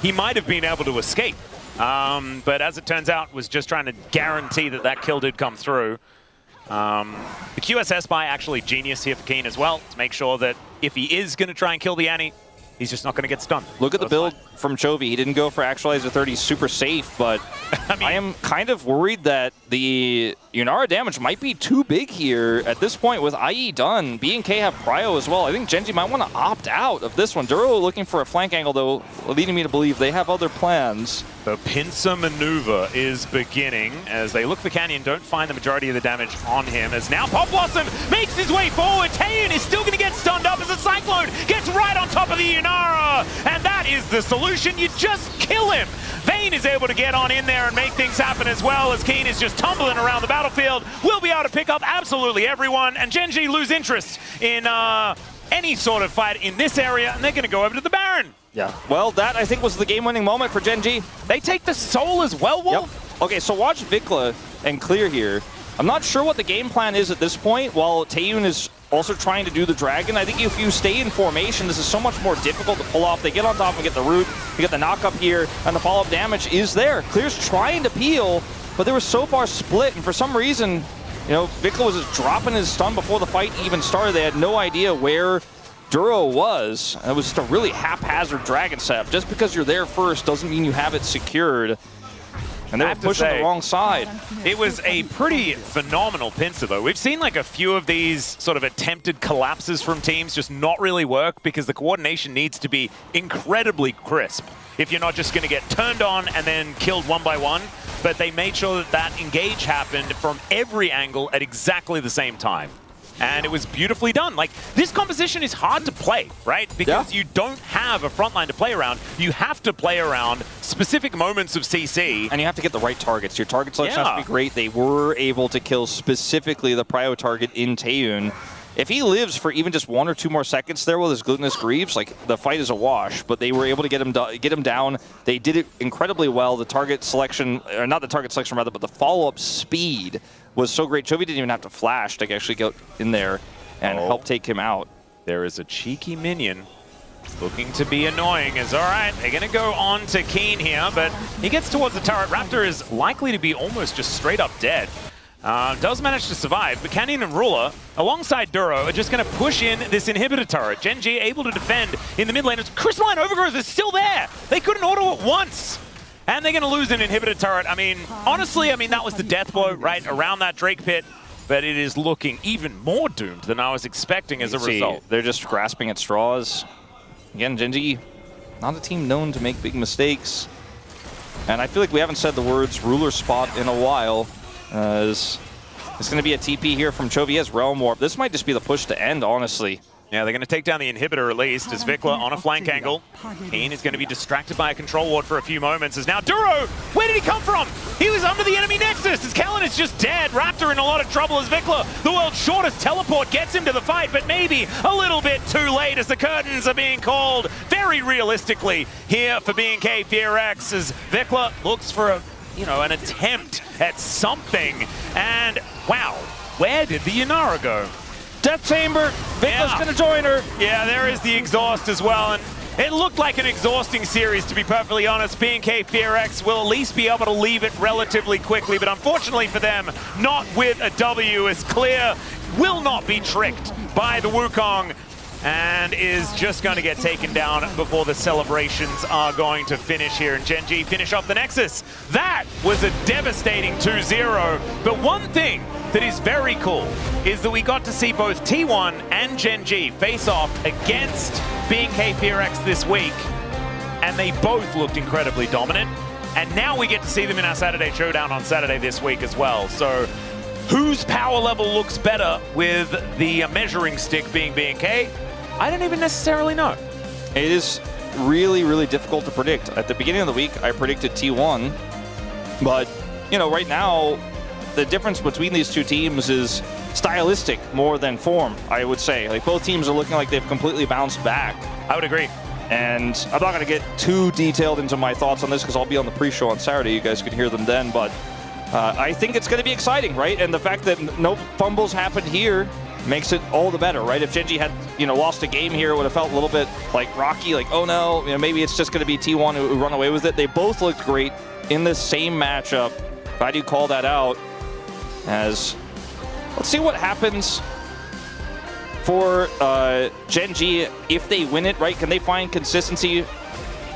he might have been able to escape. But as it turns out, was just trying to guarantee that that kill did come through. The QSS buy actually genius here for Keen as well, to make sure that if he is going to try and kill the Annie, he's just not going to get stunned. Look at the build from Chovy. He didn't go for Actualizer 30, super safe, but I am kind of worried that the Yunara damage might be too big here at this point with IE done. B&K have Prio as well. I think Gen G might want to opt out of this one. Duro looking for a flank angle, though, leading me to believe they have other plans. The pincer maneuver is beginning as they look for Canyon, don't find the majority of the damage on him, as now Pop Blossom makes his way forward. Taeyun is still going to get stunned up as a Cyclone gets right on top of the Yunara, and that is the solution. You just kill him. Vayne is able to get on in there and make things happen as well, as Keen is just tumbling around the battlefield. We'll be able to pick up absolutely everyone, and Gen G lose interest in any sort of fight in this area, and they're going to go over to the Baron. Yeah. Well, that I think was the game-winning moment for Gen G. They take the Soul as well, Wolf? Yep. Okay, so watch Vikla and Clear here. I'm not sure what the game plan is at this point, while Taeyun is also trying to do the Dragon. I think if you stay in formation, this is so much more difficult to pull off. They get on top and get the root, they get the knock-up here, and the follow-up damage is there. Clear's trying to peel, but they were so far split, and for some reason, you know, Vikla was just dropping his stun before the fight even started. They had no idea where Duro was. It was just a really haphazard Dragon Sap. Just because you're there first doesn't mean you have it secured. And they were pushing the wrong side. It was a pretty phenomenal pincer, though. We've seen like a few of these sort of attempted collapses from teams just not really work because the coordination needs to be incredibly crisp if you're not just going to get turned on and then killed one by one. But they made sure that that engage happened from every angle at exactly the same time. And it was beautifully done. Like, this composition is hard to play, right? Because you don't have a frontline to play around. You have to play around specific moments of CC. And you have to get the right targets. Your target selection has to be great. They were able to kill specifically the Prio target in Taeyun. If he lives for even just 1 or 2 more seconds there with his Glutinous Greaves, like, the fight is a wash. But they were able to get him down. They did it incredibly well. The target selection, or not the target selection rather, but the follow-up speed was so great. Chovy didn't even have to flash to actually go in there and help take him out. There is a cheeky minion looking to be annoying. As all right, they're going to go on to Keen here, but he gets towards the turret. Raptor is likely to be almost just straight up dead. Does manage to survive, but Canyon and Ruler, alongside Duro, are just going to push in this inhibitor turret. Gen G able to defend in the mid lane. Crystalline Overgrowth is still there. They couldn't auto it once. And they're going to lose an inhibitor turret. I mean, honestly, I mean, that was the death blow, right, around that Drake pit. But it is looking even more doomed than I was expecting as a result. They're just grasping at straws. Again, Gen G, not a team known to make big mistakes. And I feel like we haven't said the words ruler spot in a while. It's going to be a TP here from Chovy. He has Realm Warp. This might just be the push to end, honestly. Yeah, they're going to take down the inhibitor at least as Vikla on a flank angle. Keen is going to be distracted by a control ward for a few moments as now Duro, where did he come from? He was under the enemy nexus as Kellen is just dead. Raptor in a lot of trouble as Vikla, the world's shortest teleport, gets him to the fight, but maybe a little bit too late as the curtains are being called very realistically here for B&K KRX as Vikla looks for a, you know, an attempt at something. And wow, where did the Yunara go? Death Chamber, Vikla's gonna join her. Yeah, there is the exhaust as well, and it looked like an exhausting series, to be perfectly honest. B&K KRX will at least be able to leave it relatively quickly, but unfortunately for them, not with a W, as Clear will not be tricked by the Wukong and is just going to get taken down before the celebrations are going to finish here. And Gen G finish off the Nexus. That was a devastating 2-0. But one thing that is very cool is that we got to see both T1 and Gen G face off against B&K KRX this week. And they both looked incredibly dominant. And now we get to see them in our Saturday Showdown on Saturday this week as well. So whose power level looks better with the measuring stick being B&K? I don't even necessarily know. It is really, really difficult to predict. At the beginning of the week, I predicted T1, but, you know, right now, the difference between these two teams is stylistic more than form, I would say. Like, both teams are looking like they've completely bounced back. I would agree. And I'm not going to get too detailed into my thoughts on this because I'll be on the pre-show on Saturday. You guys can hear them then, but I think it's going to be exciting, right? And the fact that no fumbles happened here makes it all the better, right? If Gen G had, you know, lost a game here, it would have felt a little bit like rocky, like, oh no, you know, maybe it's just going to be T1 who run away with it. They both looked great in the same matchup. I do call that out as, let's see what happens for Gen G if they win it, right? Can they find consistency?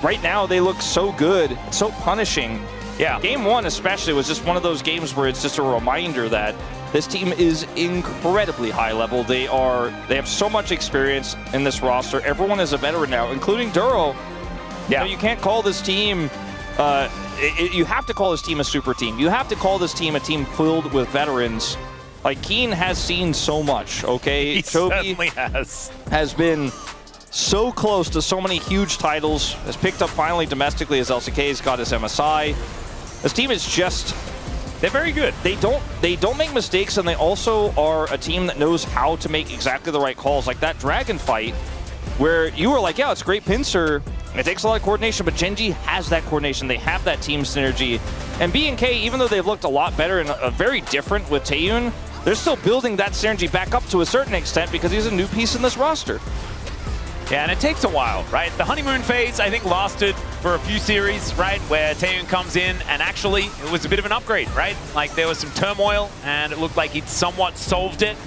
Right now, they look so good, so punishing Yeah. Game 1 especially was just one of those games where it's just a reminder that this team is incredibly high level. They have so much experience in this roster. Everyone is a veteran now, including Duro. Yeah. You can't call this team, you have to call this team a super team. You have to call this team a team filled with veterans. Like, Keen has seen so much, okay? He certainly has been so close to so many huge titles, has picked up finally domestically as LCK's got his MSI. This team is just, they're very good. They don't make mistakes, and they also are a team that knows how to make exactly the right calls. Like that Dragon fight, where you were like, yeah, it's great pincer. It takes a lot of coordination, but Gen.G has that coordination. They have that team synergy. And BNK, even though they've looked a lot better and very different with Taeyun, they're still building that synergy back up to a certain extent because he's a new piece in this roster. Yeah, and it takes a while, right? The honeymoon phase, I think, lasted for a few series, right? Where Taeyun comes in, and actually, it was a bit of an upgrade, right? Like, there was some turmoil, and it looked like he'd somewhat solved it.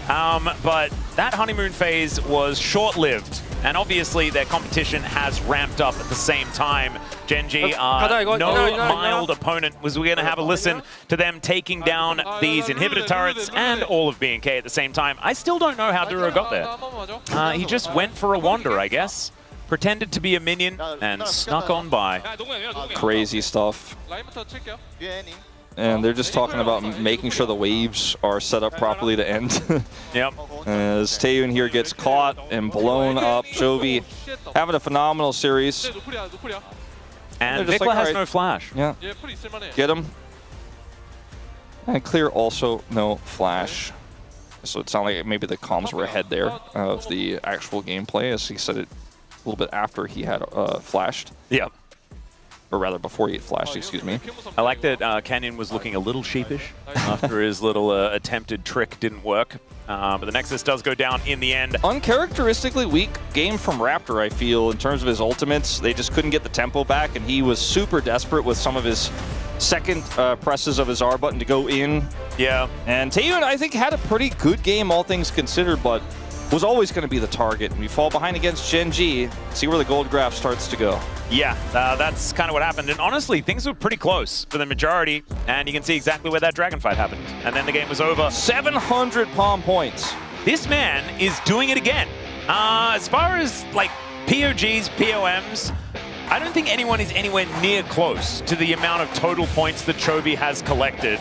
But that honeymoon phase was short-lived, and obviously their competition has ramped up at the same time. Gen.G, no mild opponent. We're going to have a listen to them taking down these inhibitor turrets and all of BNK at the same time. I still don't know how Duro got there. He just went for a wander, I guess. Pretended to be a minion and snuck on by. Crazy stuff. And they're just talking about making sure the waves are set up properly to end. Yep. As Taeyun here gets caught and blown up. Chovy having a phenomenal series. And Vikla like, has right, no flash. Yeah. Get him. And Clear also no flash. So it sounded like maybe the comms were ahead there of the actual gameplay, as he said it a little bit after he had flashed. Yep. Or rather, before he had flashed, excuse me. I like that Canyon was looking a little sheepish after his little attempted trick didn't work. But the Nexus does go down in the end. Uncharacteristically weak game from Raptor, I feel, in terms of his ultimates. They just couldn't get the tempo back, and he was super desperate with some of his second presses of his R button to go in. Yeah. And Taeyun, I think, had a pretty good game, all things considered, but was always going to be the target. We fall behind against Gen.G. See where the gold graph starts to go. Yeah, that's kind of what happened. And honestly, things were pretty close for the majority. And you can see exactly where that dragon fight happened. And then the game was over. 700 palm points. This man is doing it again. As far as like POGs, POMs, I don't think anyone is anywhere near close to the amount of total points that Chovy has collected.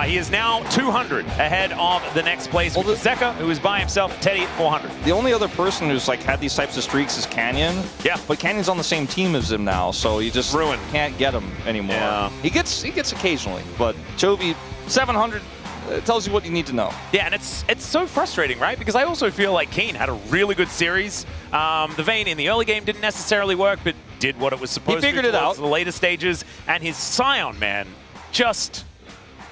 He is now 200 ahead of the next place, which is Zeka, who is by himself, Teddy at 400. The only other person who's like had these types of streaks is Canyon. Yeah. But Canyon's on the same team as him now, so you just can't get him anymore. Yeah. He gets occasionally, but Chovy, 700, tells you what you need to know. Yeah, and it's so frustrating, right? Because I also feel like Keen had a really good series. The Vayne in the early game didn't necessarily work, but did what it was supposed to. He figured it out. The later stages, and his Scion, man, just...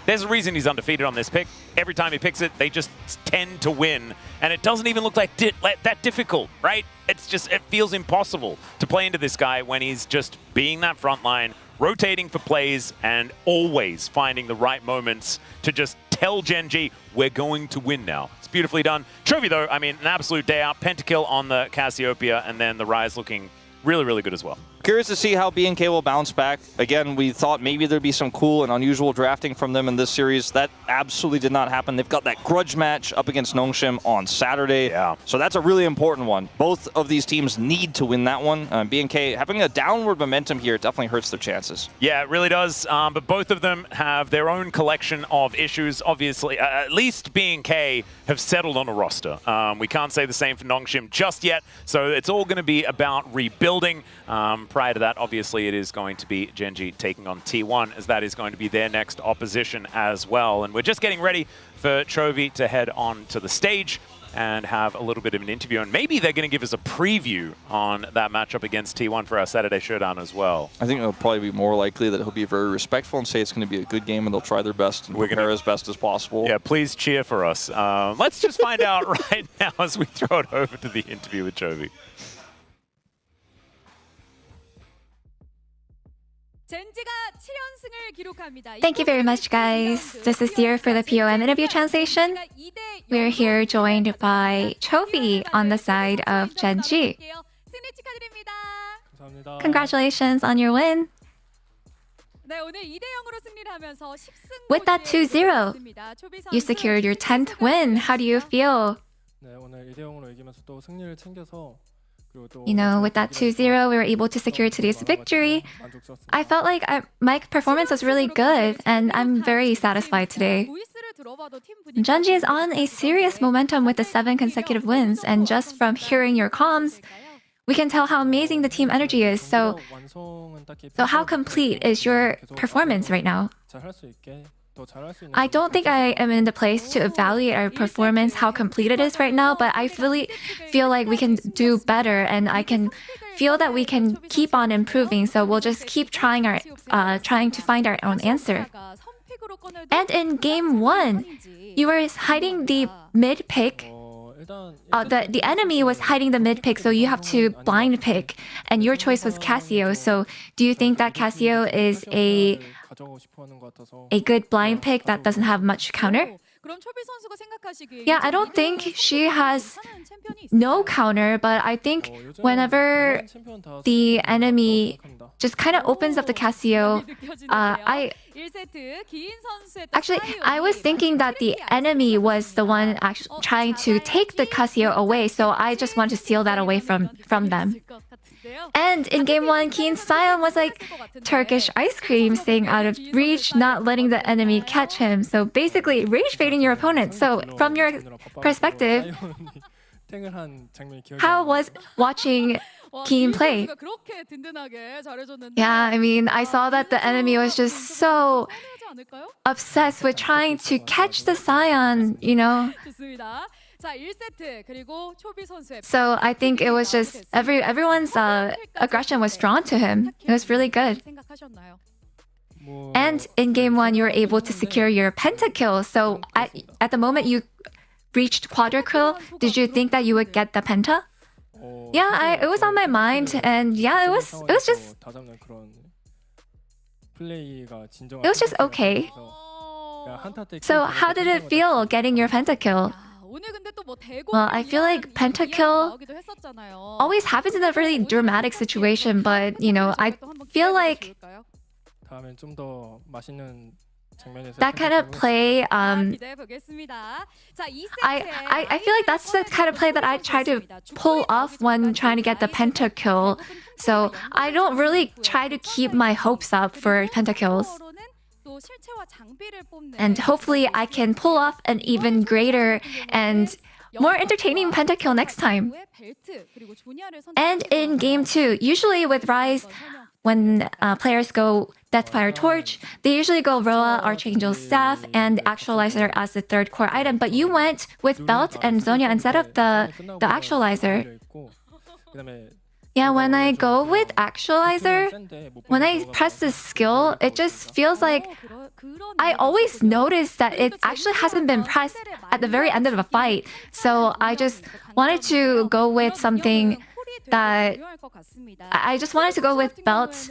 There's a reason he's undefeated on this pick. Every time he picks it, they just tend to win. And it doesn't even look like that difficult, right? It's just, it feels impossible to play into this guy when he's just being that front line, rotating for plays, and always finding the right moments to just tell Gen.G, we're going to win now. It's beautifully done. Chovy, though, I mean, an absolute day out. Pentakill on the Cassiopeia, and then the Rise looking really, really good as well. Curious to see how BNK will bounce back. Again, we thought maybe there'd be some cool and unusual drafting from them in this series. That absolutely did not happen. They've got that grudge match up against Nongshim on Saturday. Yeah. So that's a really important one. Both of these teams need to win that one. BNK having a downward momentum here definitely hurts their chances. Yeah, it really does. But both of them have their own collection of issues. Obviously, at least BNK have settled on a roster. We can't say the same for Nongshim just yet. So it's all going to be about rebuilding. Prior to that, obviously, it is going to be Gen.G taking on T1, as that is going to be their next opposition as well. And we're just getting ready for Chovy to head on to the stage and have a little bit of an interview. And maybe they're going to give us a preview on that matchup against T1 for our Saturday showdown as well. I think it'll probably be more likely that he'll be very respectful and say it's going to be a good game and they'll try their best and prepare as best as possible. Yeah, please cheer for us. Let's just find out right now as we throw it over to the interview with Chovy. Thank you very much, guys. This is Sierra for the POM interview translation. We're here joined by Chovy on the side of Gen.G. Congratulations on your win. With that 2-0, you secured your 10th win. How do you feel? 네, 오늘 2대0으로 이기면서 또 승리를 챙겨서 You know, with that 2-0, we were able to secure today's victory. I felt like my performance was really good, and I'm very satisfied today. Genji is on a serious momentum with the 7 consecutive wins, and just from hearing your comms, we can tell how amazing the team energy is. So how complete is your performance right now? I don't think I am in the place to evaluate our performance, how complete it is right now, but I really feel like we can do better, and I can feel that we can keep on improving. So we'll just keep trying to find our own answer. And in game 1, you were hiding the mid pick. The enemy was hiding the mid pick, so you have to blind pick, and your choice was Cassio. So do you think that Cassio is a good blind pick that doesn't have much counter? Yeah, I don't think she has no counter, but I think whenever the enemy just kind of opens up the Cassio, I was thinking that the enemy was the one actually trying to take the Cassio away, so I just want to steal that away from them. And in game 1, Keen's Sion was like Turkish ice cream, staying out of reach, not letting the enemy catch him. So basically, rage baiting your opponent. So from your perspective, how was watching Keen play? Yeah, I mean, I saw that the enemy was just so obsessed with trying to catch the Sion, you know? So I think it was just everyone's aggression was drawn to him. It was really good. And in game 1, you were able to secure your pentakill. So at the moment you reached quadra-kill, did you think that you would get the penta? Yeah, it was on my mind, and yeah, it was just okay. So how did it feel getting your pentakill? Well, I feel like pentakill always happens in a really dramatic situation, but you know, I feel like that kind of play, I feel like that's the kind of play that I try to pull off when trying to get the pentakill. So I don't really try to keep my hopes up for pentakills. And hopefully I can pull off an even greater and more entertaining pentakill next time. And in game 2, usually with Rise, when players go Deathfire Torch, they usually go Roa, Archangel Staff, and Actualizer as the 3rd core item. But you went with Belt and Zonya instead of the Actualizer. Yeah, when I go with Actualizer, when I press this skill, it just feels like I always notice that it actually hasn't been pressed at the very end of a fight. So I just wanted to go with something that I just wanted to go with Belt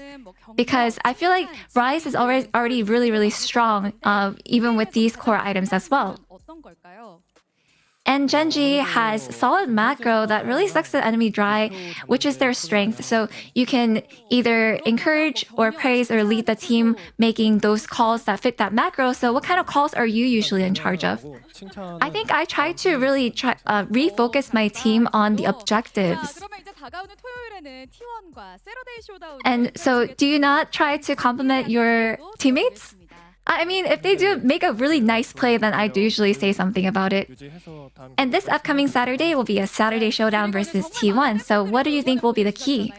because I feel like Rise is already really, really strong, even with these core items as well. And Genji has solid macro that really sucks the enemy dry, which is their strength. So you can either encourage or praise or lead the team making those calls that fit that macro. So what kind of calls are you usually in charge of? I think I try to really refocus my team on the objectives. And so do you not try to compliment your teammates? I mean, if they do make a really nice play, then I do usually say something about it. And this upcoming Saturday will be a Saturday Showdown versus T1. So what do you think will be the key?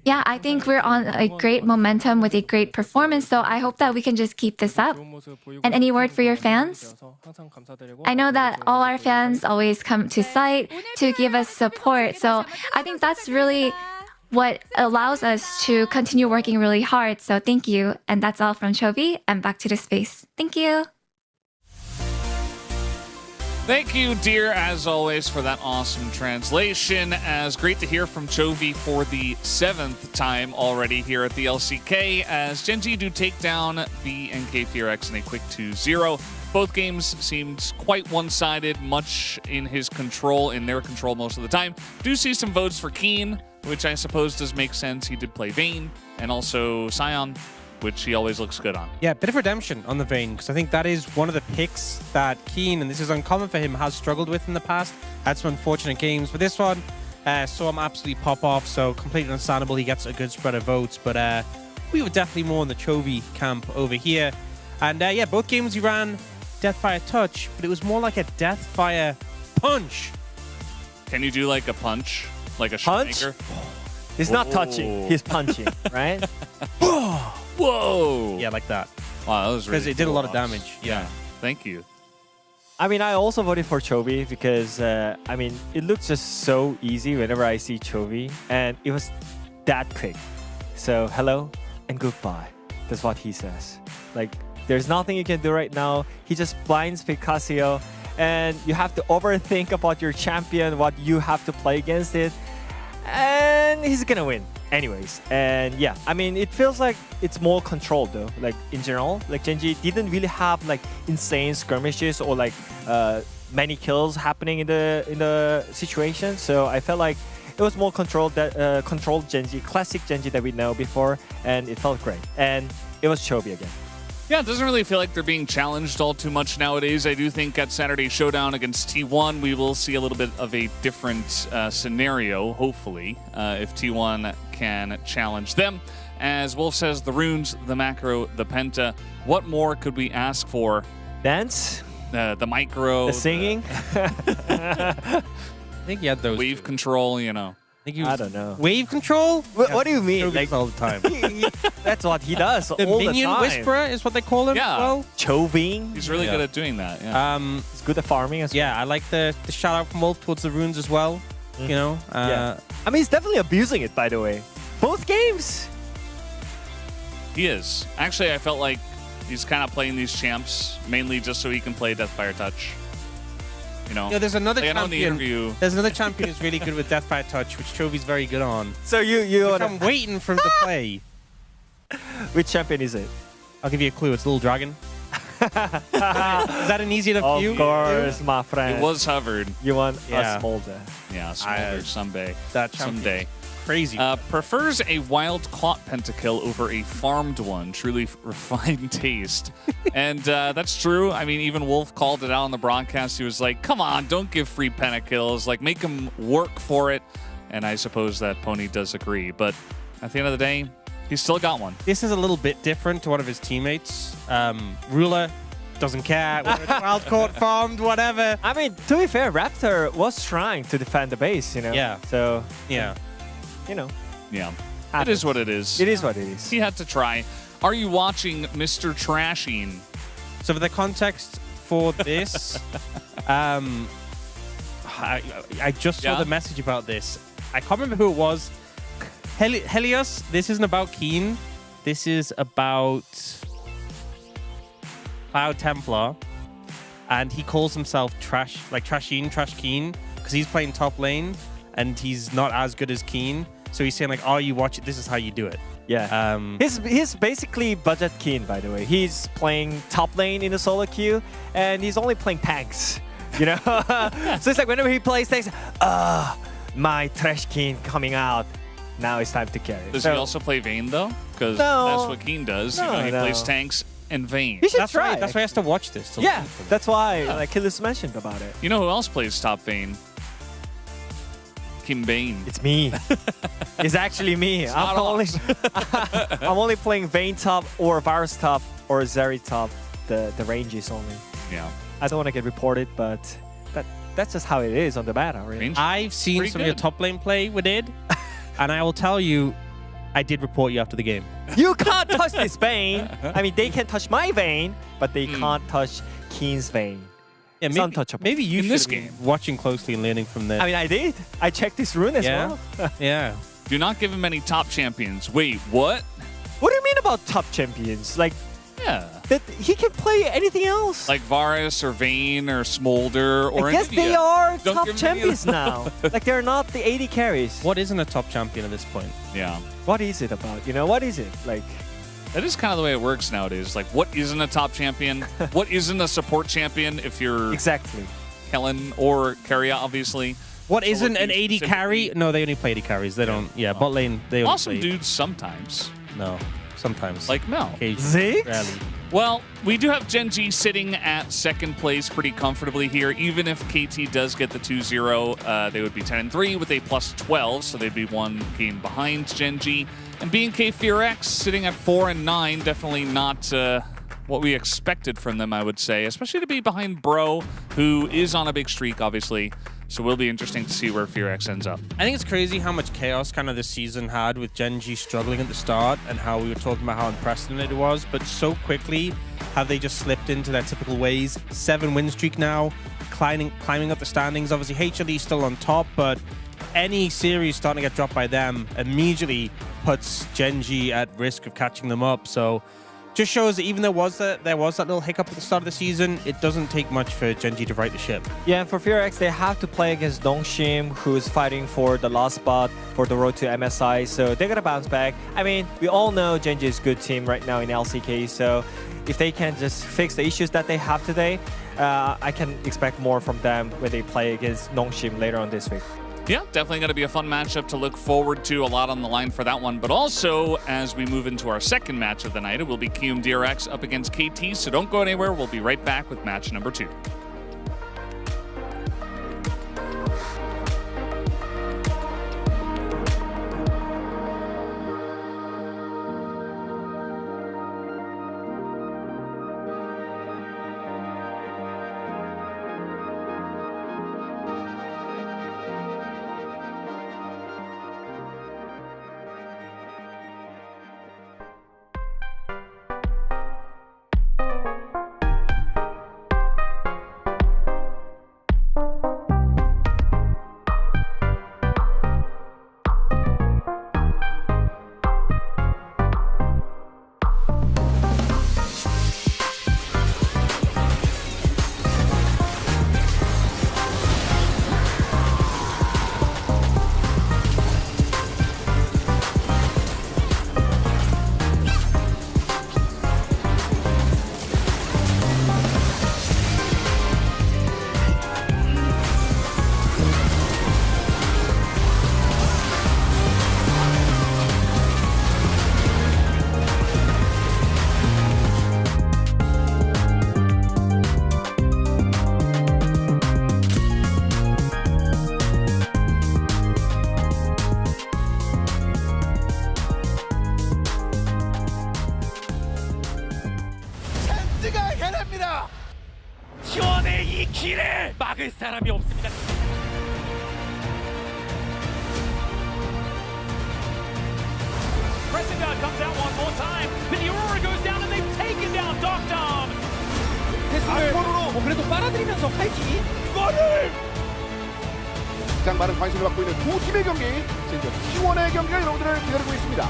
Yeah, I think we're on a great momentum with a great performance, so I hope that we can just keep this up. And any word for your fans? I know that all our fans always come to site to give us support, so I think that's really what allows us to continue working really hard. So thank you. And that's all from Chovy, and back to the space. Thank you. Thank you, dear, as always, for that awesome translation. As great to hear from Chovy for the 7th time already here at the LCK, as Genji do take down the KRX in a quick 2-0. Both games seemed quite one-sided, much in their control most of the time. Do see some votes for Keen, which I suppose does make sense. He did play Vayne, and also Scion, which he always looks good on. Yeah, bit of redemption on the Vayne, because I think that is one of the picks that Keen, and this is uncommon for him, has struggled with in the past. Had some unfortunate games, but this one saw him absolutely pop off, so completely understandable. He gets a good spread of votes, but we were definitely more in the Chovy camp over here. And yeah, both games he ran Deathfire Touch, but it was more like a Deathfire Punch. Can you do like a punch? Like a Punch? Shoemaker? He's not touching, he's punching, right? Whoa! Yeah, like that. Wow, that was really Because it did a cool, lot of Oz. damage. Yeah. Thank you. I mean, I also voted for Chovy because, I mean, it looks just so easy whenever I see Chovy, and it was that quick. So, hello and goodbye. That's what he says. Like, there's nothing you can do right now. He just blinds Picasso, and you have to overthink about your champion, what you have to play against it, and he's gonna win anyways. And yeah, I mean, it feels like it's more controlled though. Like in general, like Gen.G didn't really have like insane skirmishes or like many kills happening in the situation. So I felt like it was more controlled Gen.G, classic Gen.G that we know before, and it felt great. And it was Chovy again. Yeah, it doesn't really feel like they're being challenged all too much nowadays. I do think at Saturday Showdown against T1, we will see a little bit of a different scenario, hopefully, if T1 can challenge them. As Wolf says, the runes, the macro, the penta, what more could we ask for? Dance? The micro. The singing? I think you had those. Wave control, you know. I don't know. Wave control? What do you mean? Like all the time. That's what he does The all minion the time. whisperer is what they call him. Yeah. As well. Choving. He's really good at doing that. Yeah. He's good at farming as well. Yeah, I like the shout out from Wolf towards the runes as well. You know. Yeah. I mean, he's definitely abusing it, by the way. Both games. He is. Actually, I felt like he's kind of playing these champs mainly just so he can play Deathfire Touch. You know, Yeah, there's another like I know in the champion. interview. There's another champion who's really good with Deathfire Touch, which Chovy's very good on. So you Which I'm waiting for him to play. Which champion is it? I'll give you a clue. It's Little Dragon. Is that an easy enough Of view? course, my friend. It was hovered. You want Yeah. a smolder. Yeah, Smolder someday. That champion. Someday. Crazy. Prefers a wild caught pentakill over a farmed one. Truly refined taste. And that's true. I mean, even Wolf called it out on the broadcast. He was like, come on, don't give free pentakills. Like, make them work for it. And I suppose that Pony does agree. But at the end of the day, he's still got one. This is a little bit different to one of his teammates. Ruler doesn't care whether it's wild caught, farmed, whatever. I mean, to be fair, Raptor was trying to defend the base, you know? Yeah. So, Yeah. you know. Yeah. It Happens. is what it is. It is what it is. He had to try. Are you watching Mr. Trashing? So for the context for this, I just saw Yeah? the message about this. I can't remember who it was. Helios, this isn't about Keen. This is about Cloud Templar. And he calls himself Trash Keen, because he's playing top lane and he's not as good as Keen. So he's saying like, oh, you watch it, this is how you do it. Yeah. He's basically budget Keen, by the way. He's playing top lane in the solo queue, and he's only playing tanks. You know? So it's like whenever he plays tanks, my trash Keen coming out. Now it's time to carry. Does he also play Vayne, though? Because No. that's what Keen does. No, he no. plays tanks and Vayne. You should That's try. right. That's why he has to watch this. To Yeah, listen to that's why like Achilles mentioned about it. You know who else plays top Vayne? Kim Bane. It's me. It's actually me. not I'm only playing Vayne top or Varus top or Zeri top. The ranges only. Yeah. I don't want to get reported, but that's just how it is on the meta, really. Range? I've seen Pretty some of your good. top lane play with it, and I will tell you, I did report you after the game. You can't touch this Vayne. I mean, they can touch my Vayne, but they can't touch Keen's Vayne. Yeah, It's maybe, untouchable. maybe you In should this have been game. watching closely and learning from this. I mean, I did. I checked this rune as yeah, well. yeah. Do not give him any top champions. Wait, what? What do you mean about top champions? Like, Yeah. that he can play anything else. Like Varus or Vayne or Smolder or I guess Nvidia. they are Don't top give them any- champions now. Like, they're not the 80 carries. What isn't a top champion at this point? Yeah. What is it about? You know, what is it? Like, That is kind of the way it works nowadays. Like, what isn't a top champion? What isn't a support champion if you're exactly. Kellen or Carrier, obviously? What Solo isn't an queue 80 carry? specifically. No, they only play 80 carries. They don't. Yeah, bot lane, they only Awesome play. dudes sometimes. No, sometimes. Like Mel. Occasionally, rarely. Well, we do have Gen G sitting at second place pretty comfortably here. Even if KT does get the 2-0, they would be 10-3 with a +12, so they'd be one game behind Gen G. And KRX sitting at 4-9, definitely not what we expected from them, I would say, especially to be behind Bro, who is on a big streak, obviously. So it will be interesting to see where KRX ends up. I think it's crazy how much chaos kind of this season had with Gen G struggling at the start and how we were talking about how unprecedented it was, but so quickly have they just slipped into their typical ways. 7-win streak now, climbing up the standings. Obviously HLE still on top, but any series starting to get dropped by them immediately puts Gen G at risk of catching them up. So just shows that even there was that little hiccup at the start of the season, it doesn't take much for Gen G to right the ship. Yeah, and for KRX, they have to play against Dongshim, who's fighting for the last spot for the road to MSI, so they're gonna bounce back. I mean, we all know Gen G is a good team right now in LCK, so if they can just fix the issues that they have today, I can expect more from them when they play against Dongshim later on this week. Yeah, definitely going to be a fun matchup to look forward to. A lot on the line for that one. But also, as we move into our second match of the night, it will be DRX up against KT. So don't go anywhere. We'll be right back with match number 2. 막을 사람이 없습니다. Pressing comes out one more time, but the Aurora goes down and they've taken down Docdown. 패스를 그래도 빨아들이면서 파이팅이 이거를 가장 많은 관심을 받고 있는 두 팀의 경기, 진짜 T1의 경기가 여러분들을 기다리고 있습니다.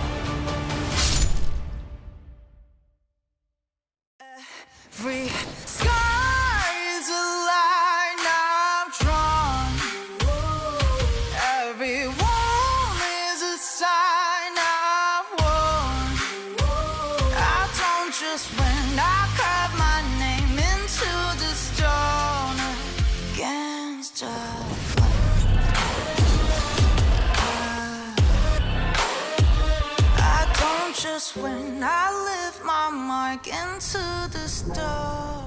Every sky is a line I've drawn. Every wall is a sign I've worn. I don't just win, I carve my name into the stone against us. I don't just win, I lift my mark into the stone.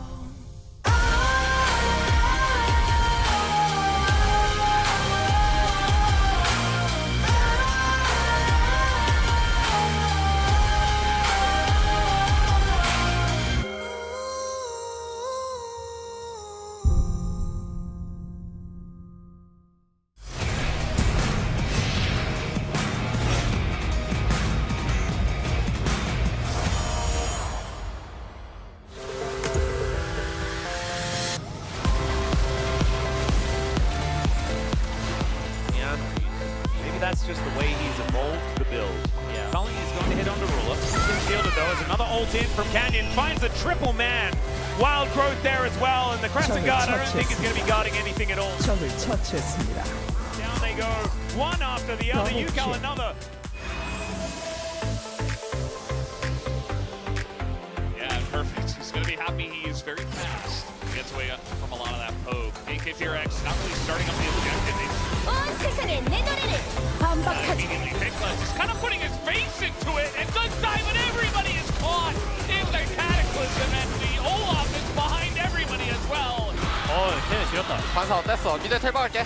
That's just the way he's evolved the build. Yeah. Culling is going to hit onto Ruler. He's shielded though as another ult in from Canyon. Finds the triple man. Wild growth there as well. And the Crescent Guard, I don't think is going to be guarding anything at all. Down they go. One after the other. Yukal another. Yeah, perfect. He's going to be happy he is very fast. Gets away from a lot of that poke. KRX not really starting up the objective. 온 세상에 내 노래를 반박하지. Nicholas is kind of putting his face into it and does dive, and everybody is caught in the cataclysm, and the Olaf is behind everybody as well. 걔네 지렸다. 반사 어땠어? 미드 텔 박을게.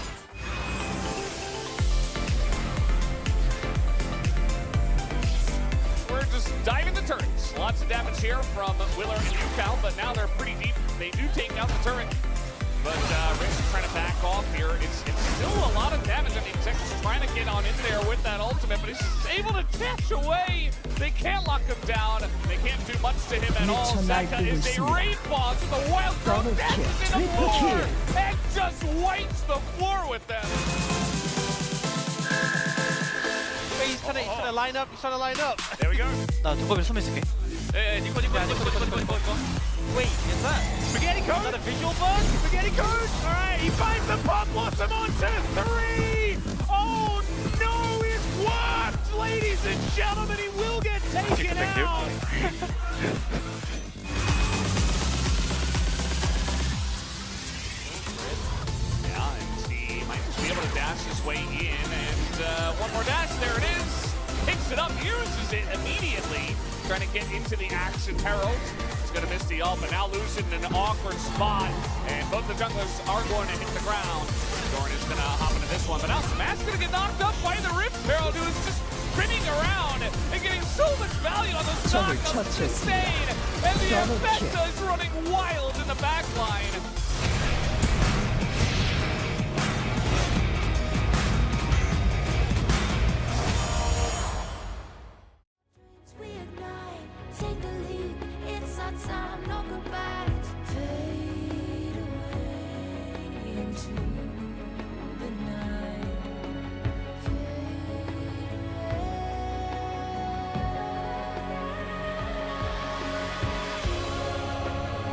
We're just diving the turrets. Lots of damage here from Willer and Yukao, but now they're pretty deep. They do take down the turret. But Rich is trying to back off here. It's still a lot of damage. I mean, Zex is trying to get on in there with that ultimate, but he's able to dash away. They can't lock him down. They can't do much to him at all. Zeka is a raid boss with a wild throw, dashes in the floor, and just wipes the floor with them. He's trying to line up. He's trying to line up. There we go. 나 두꺼비 숨어 있을게. Hey, Nico. Wait, is that Spaghetti code? Is that a visual bug? Spaghetti code? All right, he finds the pop blossom onto 3. Oh no, it's blocked, ladies and gentlemen. He will get taken out. Yeah, and he might just be able to dash his way in, and one more dash. There it is. Picks it up, uses it immediately, trying to get into the action. Herald is going to miss the ult, but now losing an awkward spot, and both the junglers are going to hit the ground. Doran is going to hop into this one, but now Smash going to get knocked up by the Rift Herald, who is just spinning around and getting so much value on those knockups. It's insane, and the Infecta is running wild in the back line. We ignite, take the leap. It's our time, no goodbyes. Fade away into the night. Fade away.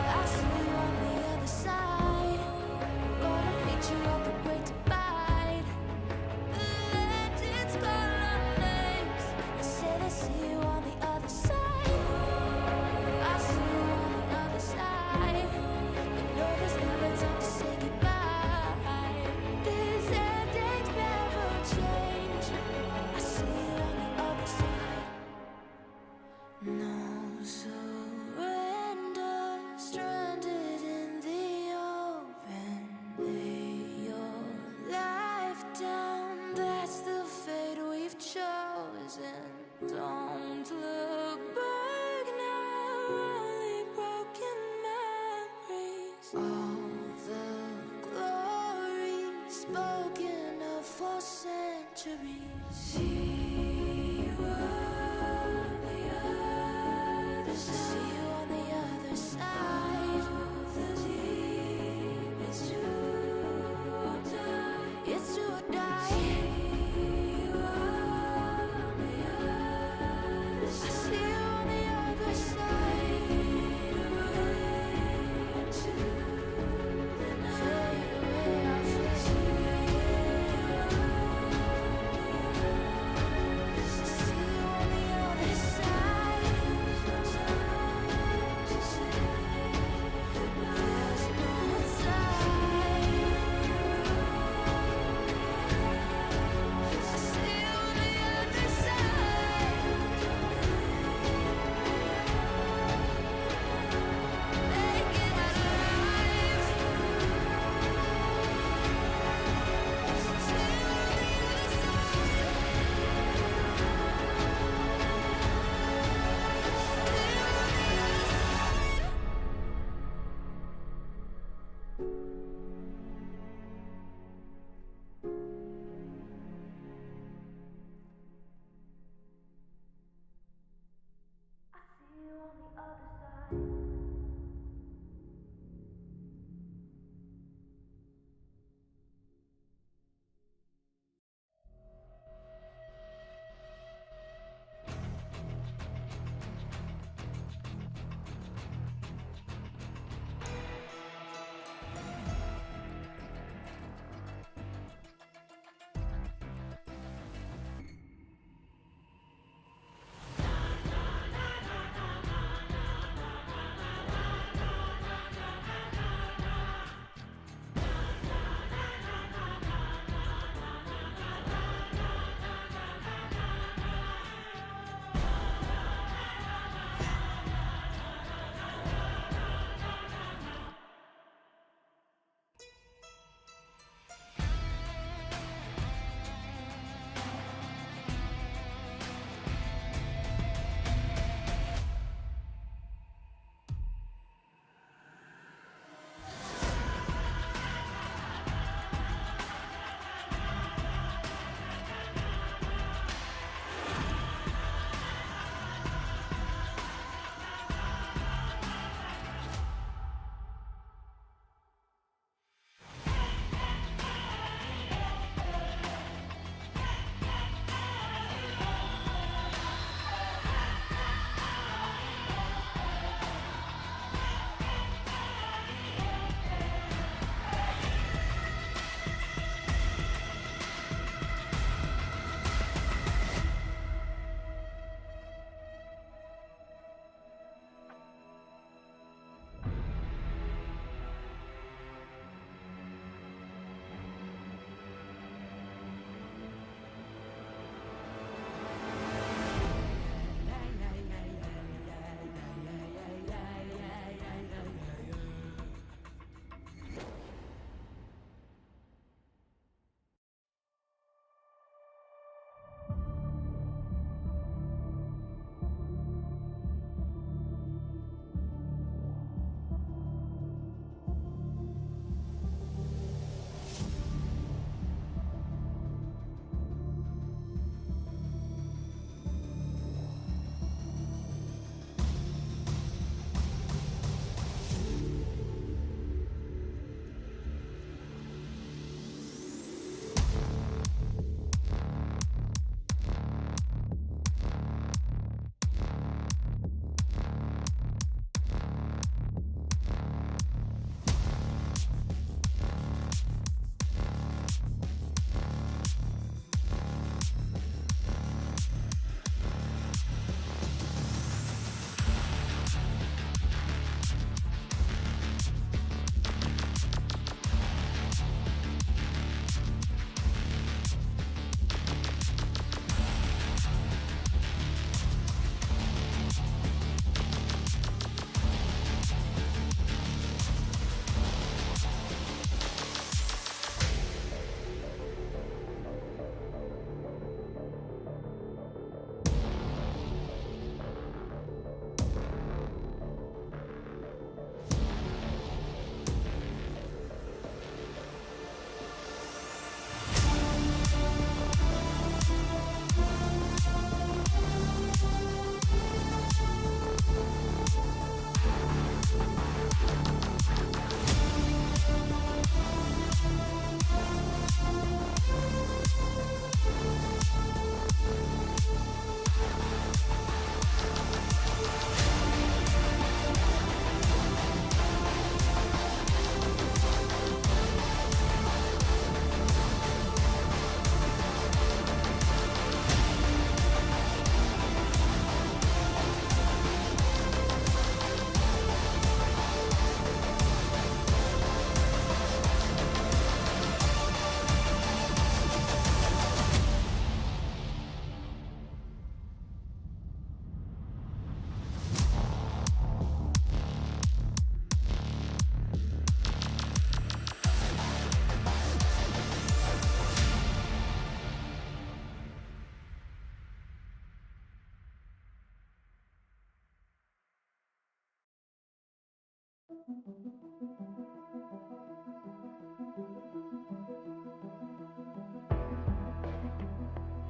I see you on the other side. Gonna meet you at the great divide. The legends call our names. They say they see you on the other side. I see you on the other side. You know there's never time to say goodbye. These endings never change. I see you on the other side. No surrender, stranded in the open. Lay your life down. That's the fate we've chosen. Don't look back now, only broken memories. All the glory spoken of for centuries. See you on the other side. See you on the other side. The deep is to die. It's to die. See you on the other side. I see you on the other side. Fade away, I fade away. See you on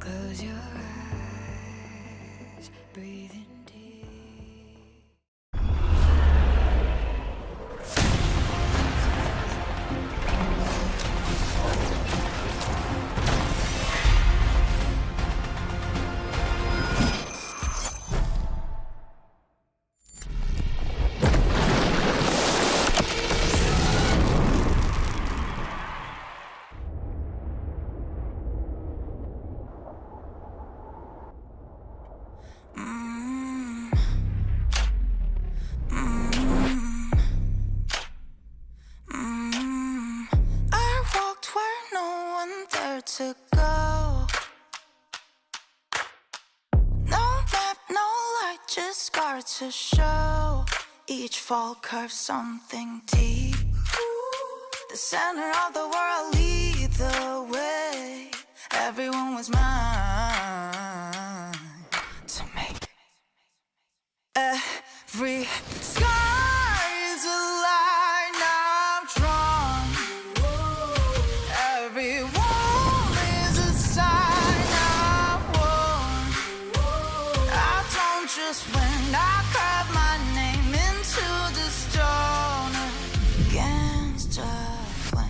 Close your eyes, breathe in deep. I walked where no one dared to go. No map, no light, just scars to show. Each fall curves something deep. The center of the world lead the way. Everyone was mine to make. Every sky is a line I've drawn. Every wall is a sign I've worn. I don't just win, I carve my name into the stone against a flame.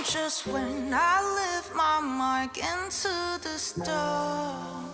Just when I lift my mark into the stone.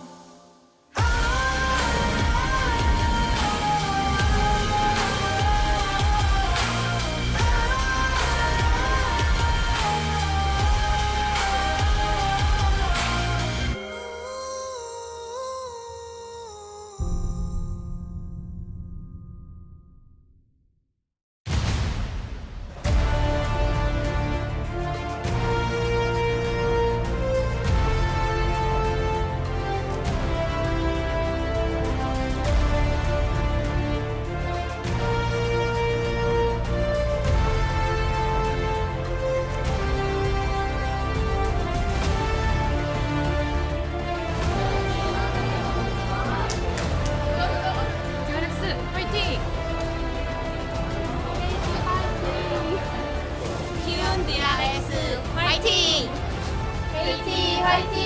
KRX 화이팅! 키운 DRX 화이팅! KT 화이팅!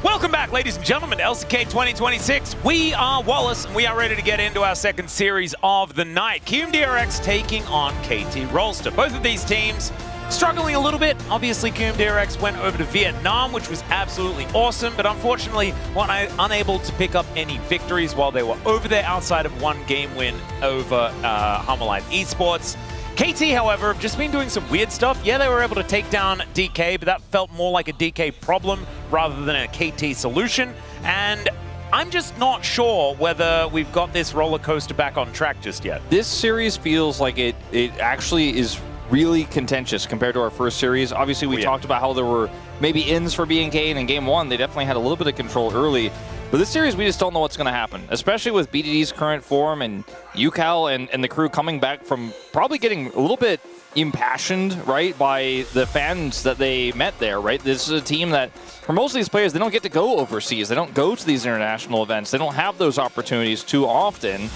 Welcome back, ladies and gentlemen, to LCK 2026. We are Wallace, and we are ready to get into our second series of the night. DRX taking on KT Rolster. Both of these teams struggling a little bit. Obviously, DRX went over to Vietnam, which was absolutely awesome, but unfortunately, unable to pick up any victories while they were over there outside of one game win over Live Esports. KT, however, have just been doing some weird stuff. Yeah, they were able to take down DK, but that felt more like a DK problem rather than a KT solution. And I'm just not sure whether we've got this roller coaster back on track just yet. This series feels like it actually is really contentious compared to our first series. Obviously, we talked about how there were maybe ins for BNK, and in game one, they definitely had a little bit of control early. But this series, we just don't know what's going to happen, especially with BDD's current form and UCal and the crew coming back from probably getting a little bit impassioned, right, by the fans that they met there, right? This is a team that, for most of these players, they don't get to go overseas. They don't go to these international events. They don't have those opportunities too often.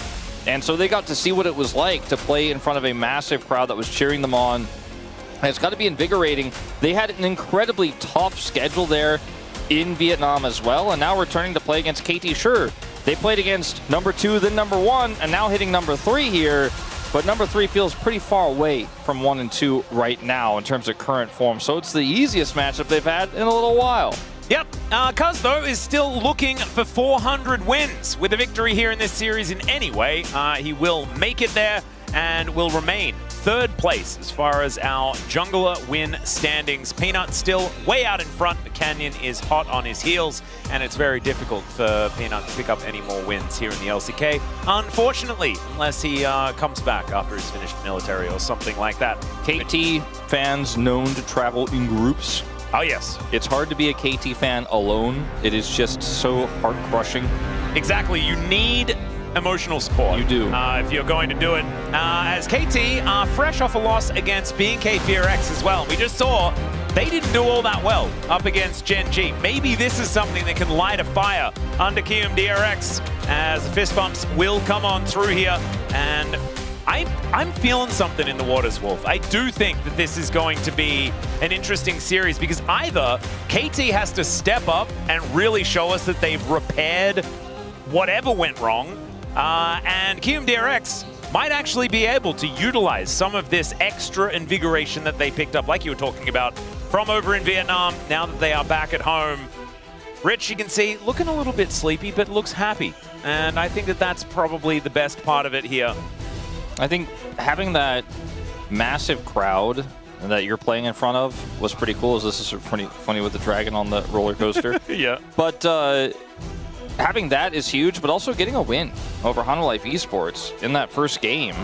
And so they got to see what it was like to play in front of a massive crowd that was cheering them on. And it's got to be invigorating. They had an incredibly tough schedule there in Vietnam as well, and now returning to play against KT. Sure, they played against number 2, then number 1, and now hitting number 3 here, but number 3 feels pretty far away from 1 and 2 right now in terms of current form, so it's the easiest matchup they've had in a little while. Yep, Cuz, though, is still looking for 400 wins. With a victory here in this series in any way, he will make it there and will remain third place as far as our jungler win standings. Peanut still way out in front, but Canyon is hot on his heels, and it's very difficult for Peanut to pick up any more wins here in the LCK, unfortunately, unless he comes back after he's finished military or something like that. KT fans known to travel in groups. Oh, yes. It's hard to be a KT fan alone. It is just so heart-crushing. Exactly. You need emotional support. You do. If you're going to do it. As KT are fresh off a loss against BNK KRX as well. We just saw they didn't do all that well up against Gen G. Maybe this is something that can light a fire under KRX as the fist bumps will come on through here. And I'm feeling something in the waters, Wolf. I do think that this is going to be an interesting series because either KT has to step up and really show us that they've repaired whatever went wrong, and KRX might actually be able to utilize some of this extra invigoration that they picked up, like you were talking about, from over in Vietnam, now that they are back at home. Rich, you can see, looking a little bit sleepy, but looks happy. And I think that that's probably the best part of it here. I think having that massive crowd that you're playing in front of was pretty cool. This is funny with the dragon on the roller coaster. Yeah. But having that is huge, but also getting a win over Hanwha Esports in that first game,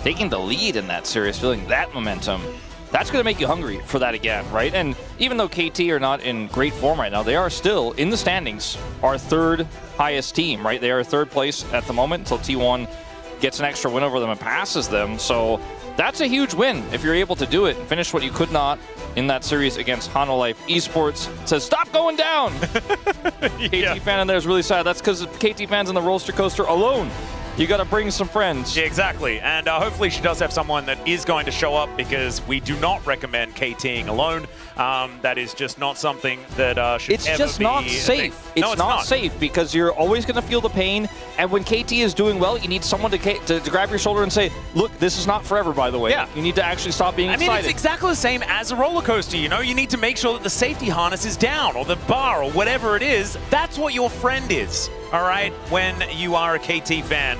taking the lead in that series, feeling that momentum, that's going to make you hungry for that again, right? And even though KT are not in great form right now, they are still, in the standings, our third highest team, right? They are third place at the moment until T1 gets an extra win over them and passes them. So that's a huge win if you're able to do it and finish what you could not in that series against Hanwha Esports. It says, stop going down! KT fan in there is really sad. That's because KT fans in the roller coaster alone. You got to bring some friends. Yeah, exactly. And hopefully she does have someone that is going to show up because we do not recommend KTing alone. That is just not something that should it's ever just be not safe. It's not safe because you're always going to feel the pain. And when KT is doing well, you need someone to grab your shoulder and say, look, this is not forever, by the way. Yeah. You need to actually stop being excited. I mean, it's exactly the same as a roller coaster, you know? You need to make sure that the safety harness is down or the bar or whatever it is. That's what your friend is, all right, when you are a KT fan.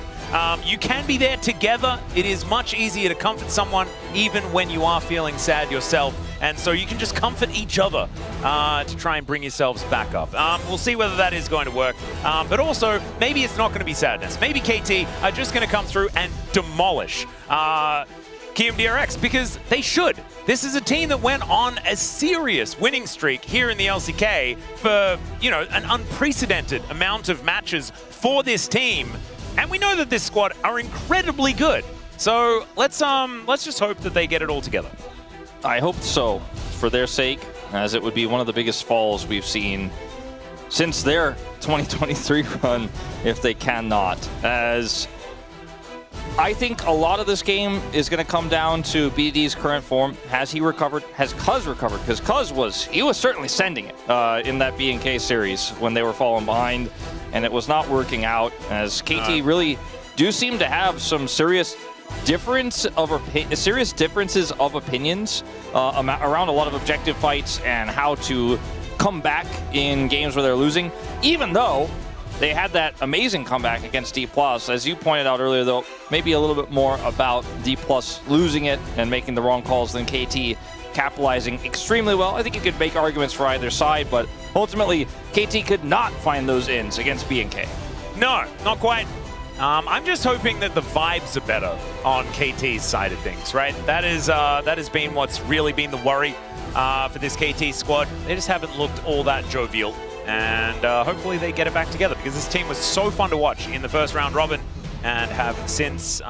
You can be there together. It is much easier to comfort someone even when you are feeling sad yourself. And so you can just comfort each other to try and bring yourselves back up. We'll see whether that is going to work. But also, maybe it's not going to be sadness. Maybe KT are just going to come through and demolish KRX because they should. This is a team that went on a serious winning streak here in the LCK for, you know, an unprecedented amount of matches for this team. And we know that this squad are incredibly good. So let's just hope that they get it all together. I hope so, for their sake, as it would be one of the biggest falls we've seen since their 2023 run, if they cannot. As I think a lot of this game is going to come down to BD's current form. Has he recovered? Has Cuz recovered? Because Cuz was certainly sending it in that BNK series when they were falling behind, and it was not working out, as KT really do seem to have some serious differences of opinions around a lot of objective fights and how to come back in games where they're losing, even though they had that amazing comeback against D+. As you pointed out earlier, though, maybe a little bit more about D+ losing it and making the wrong calls than KT capitalizing extremely well. I think you could make arguments for either side, but ultimately, KT could not find those ends against BNK. No, not quite. I'm just hoping that the vibes are better on KT's side of things, right? That has been what's really been the worry for this KT squad. They just haven't looked all that jovial. And hopefully they get it back together because this team was so fun to watch in the first round robin and have since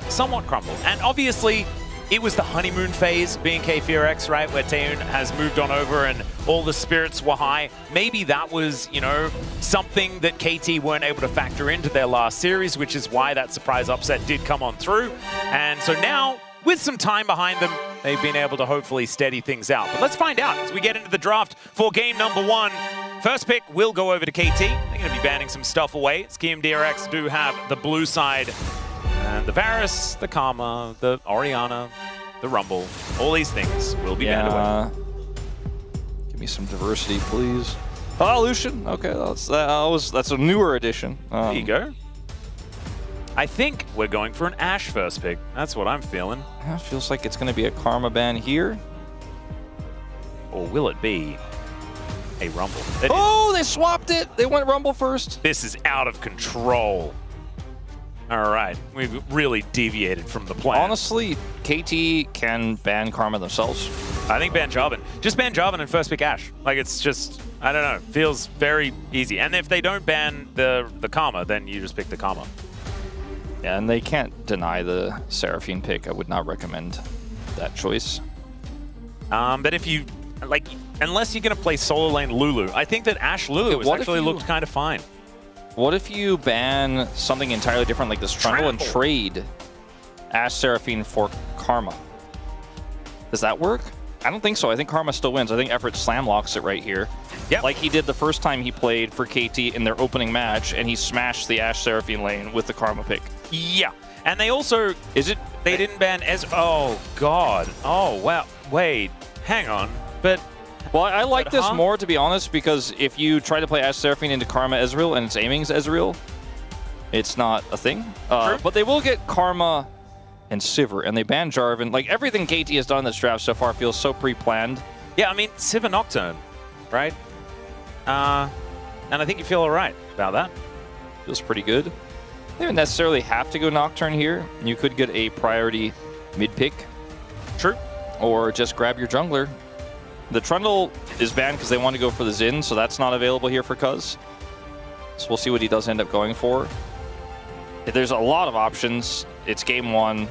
somewhat crumbled. And obviously, it was the honeymoon phase, being KRX, right, where Taeun has moved on over and all the spirits were high. Maybe that was, you know, something that KT weren't able to factor into their last series, which is why that surprise upset did come on through. And so now, with some time behind them, they've been able to hopefully steady things out. But let's find out as we get into the draft for game number 1. First pick will go over to KT. They're going to be banning some stuff away. KRX do have the blue side. And the Varus, the Karma, the Orianna, the Rumble, all these things will be banned away. Give me some diversity, please. Oh, Lucian. Okay, that's a newer addition. There you go. I think we're going for an Ashe first pick. That's what I'm feeling. It feels like it's going to be a Karma ban here. Or will it be a Rumble? Oh, they swapped it. They went Rumble first. This is out of control. All right, we've really deviated from the plan. Honestly, KT can ban Karma themselves. I think ban Jarvan. Just ban Jarvan and first pick Ashe. Like, it's just, I don't know, feels very easy. And if they don't ban the Karma, then you just pick the Karma. Yeah, and they can't deny the Seraphine pick. I would not recommend that choice. But if you, like, unless you're going to play solo lane Lulu, I think that Ashe Lulu has actually looked kind of fine. What if you ban something entirely different like this Trundle and trade Ashe Seraphine for Karma? Does that work? I don't think so. I think Karma still wins. I think Effort slam locks it right here. Yep. Like he did the first time he played for KT in their opening match, and he smashed the Ashe Seraphine lane with the Karma pick. Yeah. And they also... Is it... They didn't ban Oh, God. Oh, wow. Wait. Hang on. But... Well, I like this more, to be honest, because if you try to play Ashe Seraphine into Karma Ezreal and it's aiming as Ezreal, it's not a thing. But they will get Karma and Sivir, and they ban Jarvan. Like, everything KT has done in this draft so far feels so pre-planned. Yeah, I mean, Sivir Nocturne, right? And I think you feel all right about that. Feels pretty good. They don't necessarily have to go Nocturne here. You could get a priority mid-pick. True. Or just grab your jungler. The Trundle is banned because they want to go for the Xin, so that's not available here for Cuz. So we'll see what he does end up going for. There's a lot of options. It's game one.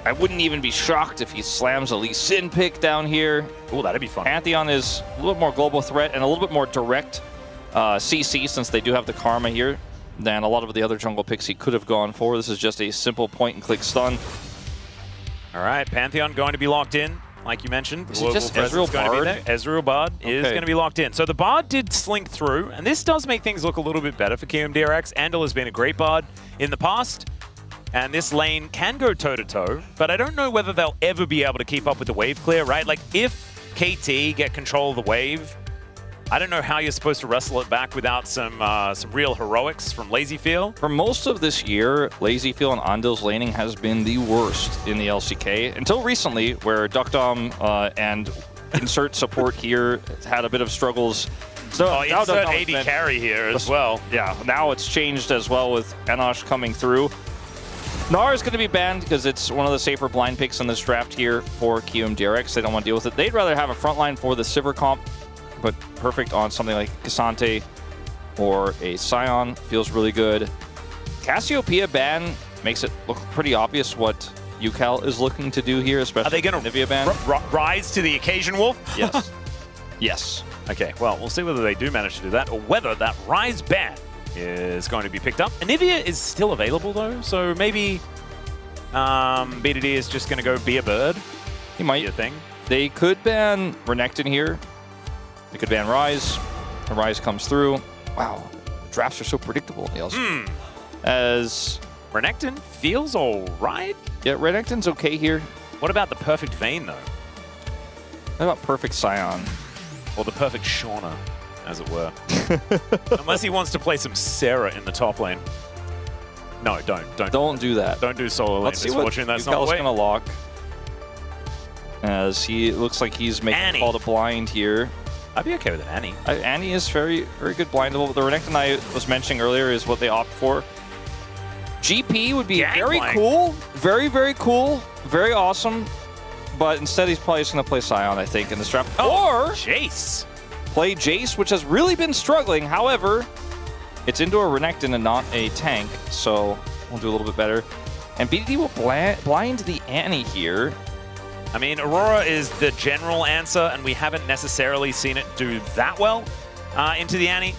I wouldn't even be shocked if he slams a Lee Sin pick down here. Oh, that'd be fun. Pantheon is a little bit more global threat and a little bit more direct CC, since they do have the Karma here, than a lot of the other jungle picks he could have gone for. This is just a simple point-and-click stun. All right, Pantheon going to be locked in. Like you mentioned, is it just Ezreal Bard? Ezreal Bard is going to be locked in. So the Bard did slink through, and this does make things look a little bit better for KMDRX. Andal has been a great Bard in the past, and this lane can go toe-to-toe, but I don't know whether they'll ever be able to keep up with the wave clear, right? Like, if KT get control of the wave, I don't know how you're supposed to wrestle it back without some real heroics from LazyFeel. For most of this year, LazyFeel and Andal's laning has been the worst in the LCK, until recently, where Duckdom and insert support here had a bit of struggles. So insert AD carry here as well. Yeah, now it's changed as well with Enosh coming through. Gnar is going to be banned because it's one of the safer blind picks in this draft here for KMDRX. They don't want to deal with it. They'd rather have a frontline for the Sivir comp, but perfect on something like Cassante or a Scion. Feels really good. Cassiopeia ban makes it look pretty obvious what UCal is looking to do here, especially. Are they going to Nivea ban. Rise to the occasion, Wolf? Yes. Yes. Okay, well, we'll see whether they do manage to do that or whether that Rise ban is going to be picked up. Anivia is still available, though, so maybe BDD is just going to go be a bird. He might. Be a thing. They could ban Renekton here. They could ban Rise. The Rise comes through. Wow, drafts are so predictable. As Renekton feels all right. Yeah, Renekton's okay here. What about the perfect Vayne, though? What about perfect Scion? Or the perfect Shauna, as it were. Unless he wants to play some Sarah in the top lane. No, don't do that. Don't do solo lane. Let's see what that's not the UCal's way. gonna lock. As he looks like he's making a call to blind here. I'd be okay with an Annie. Annie is very, very good blindable. The Renekton I was mentioning earlier is what they opt for. GP would be very cool. Very, very cool. Very awesome. But instead, he's probably just going to play Scion, I think, in this draft. Or Jace. Play Jace, which has really been struggling. However, it's into a Renekton and not a tank, so we'll do a little bit better. And BDD will blind the Annie here. I mean, Aurora is the general answer, and we haven't necessarily seen it do that well into the Annie.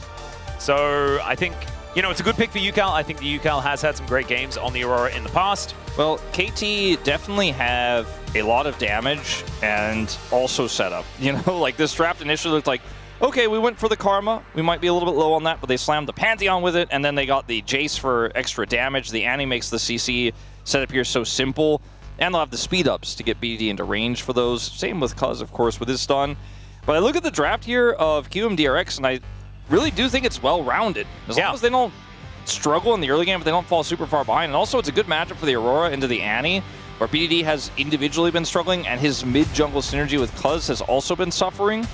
So I think, you know, it's a good pick for UCal. I think the UCal has had some great games on the Aurora in the past. Well, KT definitely have a lot of damage and also setup. You know, like this draft initially looked like, okay, we went for the Karma. We might be a little bit low on that, but they slammed the Pantheon with it, and then they got the Jace for extra damage. The Annie makes the CC setup here so simple. And they'll have the speed ups to get BDD into range for those. Same with Cuz, of course, with his stun. But I look at the draft here of QMDRX, and I really do think it's well-rounded. As long as they don't struggle in the early game, but they don't fall super far behind. And also, it's a good matchup for the Aurora into the Annie, where BDD has individually been struggling, and his mid-jungle synergy with Cuz has also been suffering.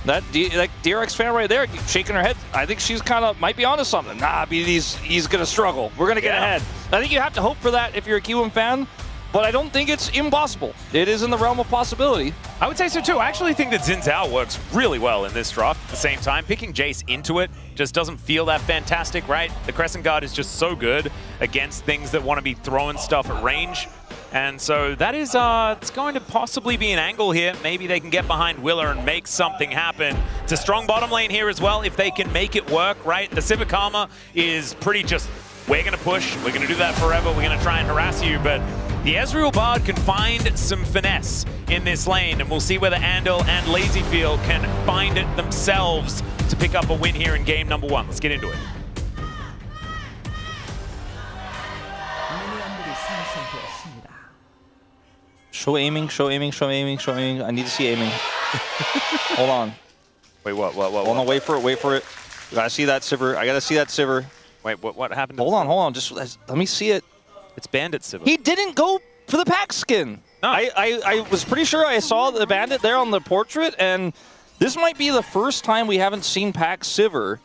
That DRX fan right there shaking her head. I think she's kind of might be onto something. Nah, he's going to struggle. We're going to get ahead. I think you have to hope for that if you're a Kiwoom fan, but I don't think it's impossible. It is in the realm of possibility. I would say so too. I actually think that Xin Zhao works really well in this draft. At the same time, picking Jace into it just doesn't feel that fantastic, right? The Crescent Guard is just so good against things that want to be throwing stuff at range. And so that is, it's going to possibly be an angle here. Maybe they can get behind Willer and make something happen. It's a strong bottom lane here as well, if they can make it work, right? The Civic Karma is pretty just, we're going to push, we're going to do that forever, we're going to try and harass you, but the Ezreal Bard can find some finesse in this lane, and we'll see whether Andal and Lazyfield can find it themselves to pick up a win here in game number 1. Let's get into it. Show aiming, show aiming, show aiming, show aiming. I need to see aiming. Hold on. Wait, what? Hold on, wait for it, wait for it. You gotta see that Sivir. I gotta see that Sivir. Wait, what happened? Hold on. Just let me see it. It's Bandit Sivir. He didn't go for the pack skin. No. I was pretty sure I saw the Bandit there on the portrait, and this might be the first time we haven't seen pack Sivir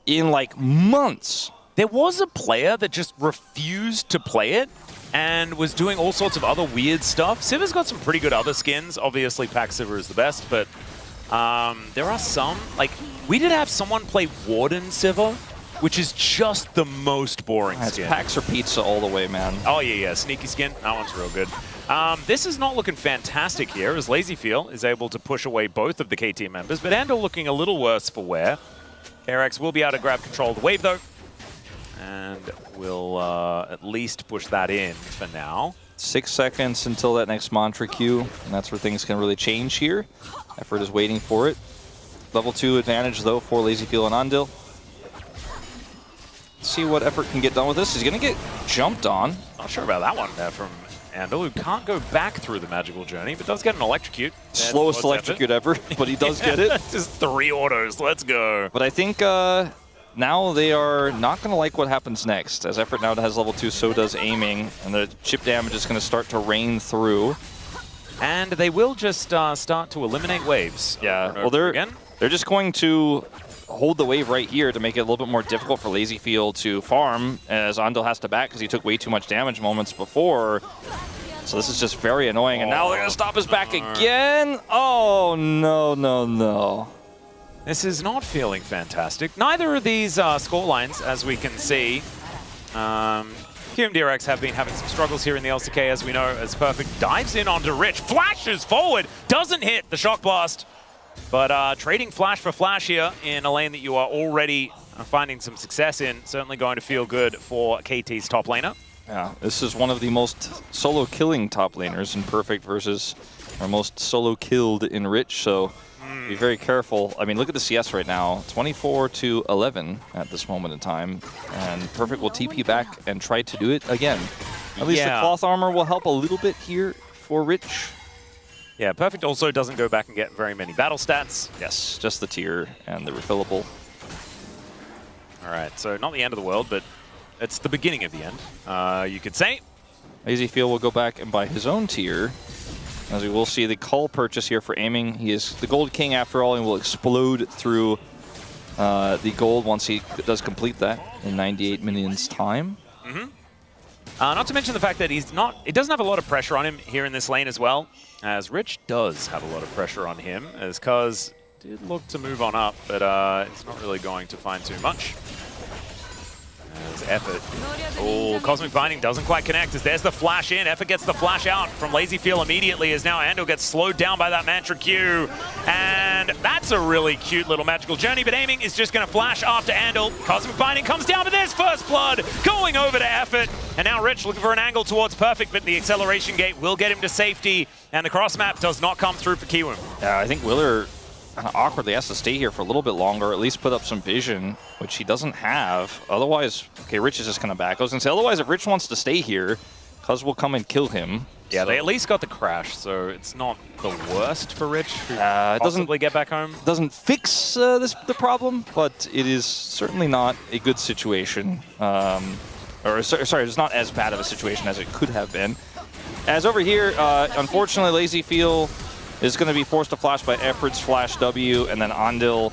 in like months. There was a player that just refused to play it and was doing all sorts of other weird stuff. Sivir's got some pretty good other skins. Obviously, Pack Sivir is the best, but there are some. Like, we did have someone play Warden Sivir, which is just the most boring That's skin. Packs or pizza all the way, man. Oh, yeah. Sneaky skin. That one's real good. This is not looking fantastic here, as Lazyfield is able to push away both of the KT members, but Andal looking a little worse for wear. KRX will be able to grab control of the wave, though. And we'll at least push that in for now. 6 seconds until that next mantra Q, and that's where things can really change here. Effort is waiting for it. Level 2 advantage, though, for Lazyfield and Andil. See what Effort can get done with this. He's going to get jumped on. Not sure about that one there from Andal, who can't go back through the magical journey, but does get an electrocute. Slowest electrocute ever, but he does get it. Just 3 autos. Let's go. But I think now they are not going to like what happens next. As Effort now has level 2, so does aiming, and the chip damage is going to start to rain through. And they will just start to eliminate waves. Yeah, well, they're just going to hold the wave right here to make it a little bit more difficult for Lazyfield to farm, as Andal has to back because he took way too much damage moments before. So this is just very annoying, and now they're going to stop his back again. Oh, no. This is not feeling fantastic. Neither of these score lines, as we can see. DRX have been having some struggles here in the LCK, as we know, as Perfect dives in onto Rich, flashes forward, doesn't hit the Shock Blast. But trading flash for flash here in a lane that you are already finding some success in, certainly going to feel good for KT's top laner. Yeah, this is one of the most solo killing top laners in Perfect versus our most solo killed in Rich, so be very careful. I mean, look at the CS right now, 24-11 at this moment in time, and Perfect will TP back and try to do it again. At least the cloth armor will help a little bit here for Rich. Yeah, Perfect also doesn't go back and get very many battle stats. Yes, just the tier and the refillable. All right, so not the end of the world, but it's the beginning of the end, you could say. Lazyfield will go back and buy his own tier. As we will see the cull purchase here for aiming. He is the Gold King after all, and will explode through the gold once he does complete that in 98 minions time. Not to mention the fact that he doesn't have a lot of pressure on him here in this lane as well, as Rich does have a lot of pressure on him, as Kuz did look to move on up, but it's not really going to find too much. As Effort. Oh, Cosmic Binding doesn't quite connect, as there's the flash in. Effort gets the flash out from Lazyfield immediately, as now Andal gets slowed down by that Mantra Q. And that's a really cute little magical journey, but aiming is just going to flash after Andal. Cosmic Binding comes down, but there's First Blood going over to Effort. And now Rich looking for an angle towards Perfect, but the acceleration gate will get him to safety, and the cross map does not come through for Kiwoom. Yeah, I think Willer kind of awkwardly has to stay here for a little bit longer, or at least put up some vision, which he doesn't have. Otherwise, okay, Rich is just going to back. I was going to say, otherwise, if Rich wants to stay here, Cuz will come and kill him. Yeah, So- they at least got the crash, so it's not the worst for Rich who It doesn't possibly get back home. Doesn't fix the problem, but it is certainly not a good situation. Sorry, it's not as bad of a situation as it could have been. As over here, unfortunately, Lazy Feel is going to be forced to flash by Effort's Flash W, and then Andil,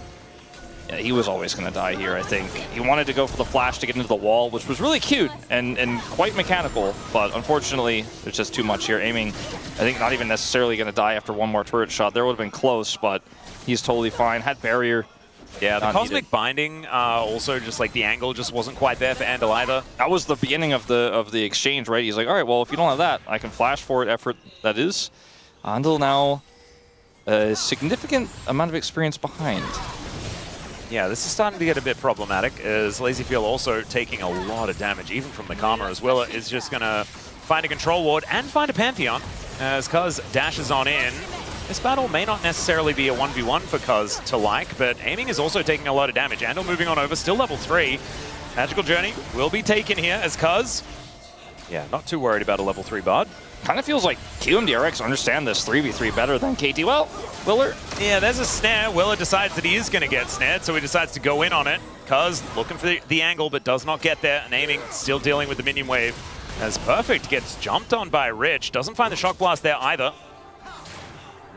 yeah, he was always going to die here, I think. He wanted to go for the flash to get into the wall, which was really cute and quite mechanical, but unfortunately, there's just too much here. Aiming, I think, not even necessarily going to die after one more turret shot. There would have been close, but he's totally fine. Had barrier. Yeah, the Not Cosmic needed. Binding, also just like the angle just wasn't quite there for Andal either. That was the beginning of the exchange, right? He's like, all right, well, if you don't have that, I can flash for it, Effort, that is. Andal now a significant amount of experience behind. Yeah, this is starting to get a bit problematic, as Lazy Feel also taking a lot of damage, even from the Karma as well. Is just going to find a Control Ward and find a Pantheon, as Cuz dashes on in. This battle may not necessarily be a 1v1 for Cuz to like, but Aiming is also taking a lot of damage. Andal moving on over, still level 3. Magical Journey will be taken here as Cuz. Yeah, not too worried about a level 3 Bard. Kind of feels like KRX understand this 3v3 better than KT. Well, Willer. Yeah, there's a snare. Willer decides that he is going to get snared, so he decides to go in on it. Cuz looking for the angle, but does not get there. And Aiming still dealing with the minion wave. As Perfect gets jumped on by Rich. Doesn't find the Shock Blast there either.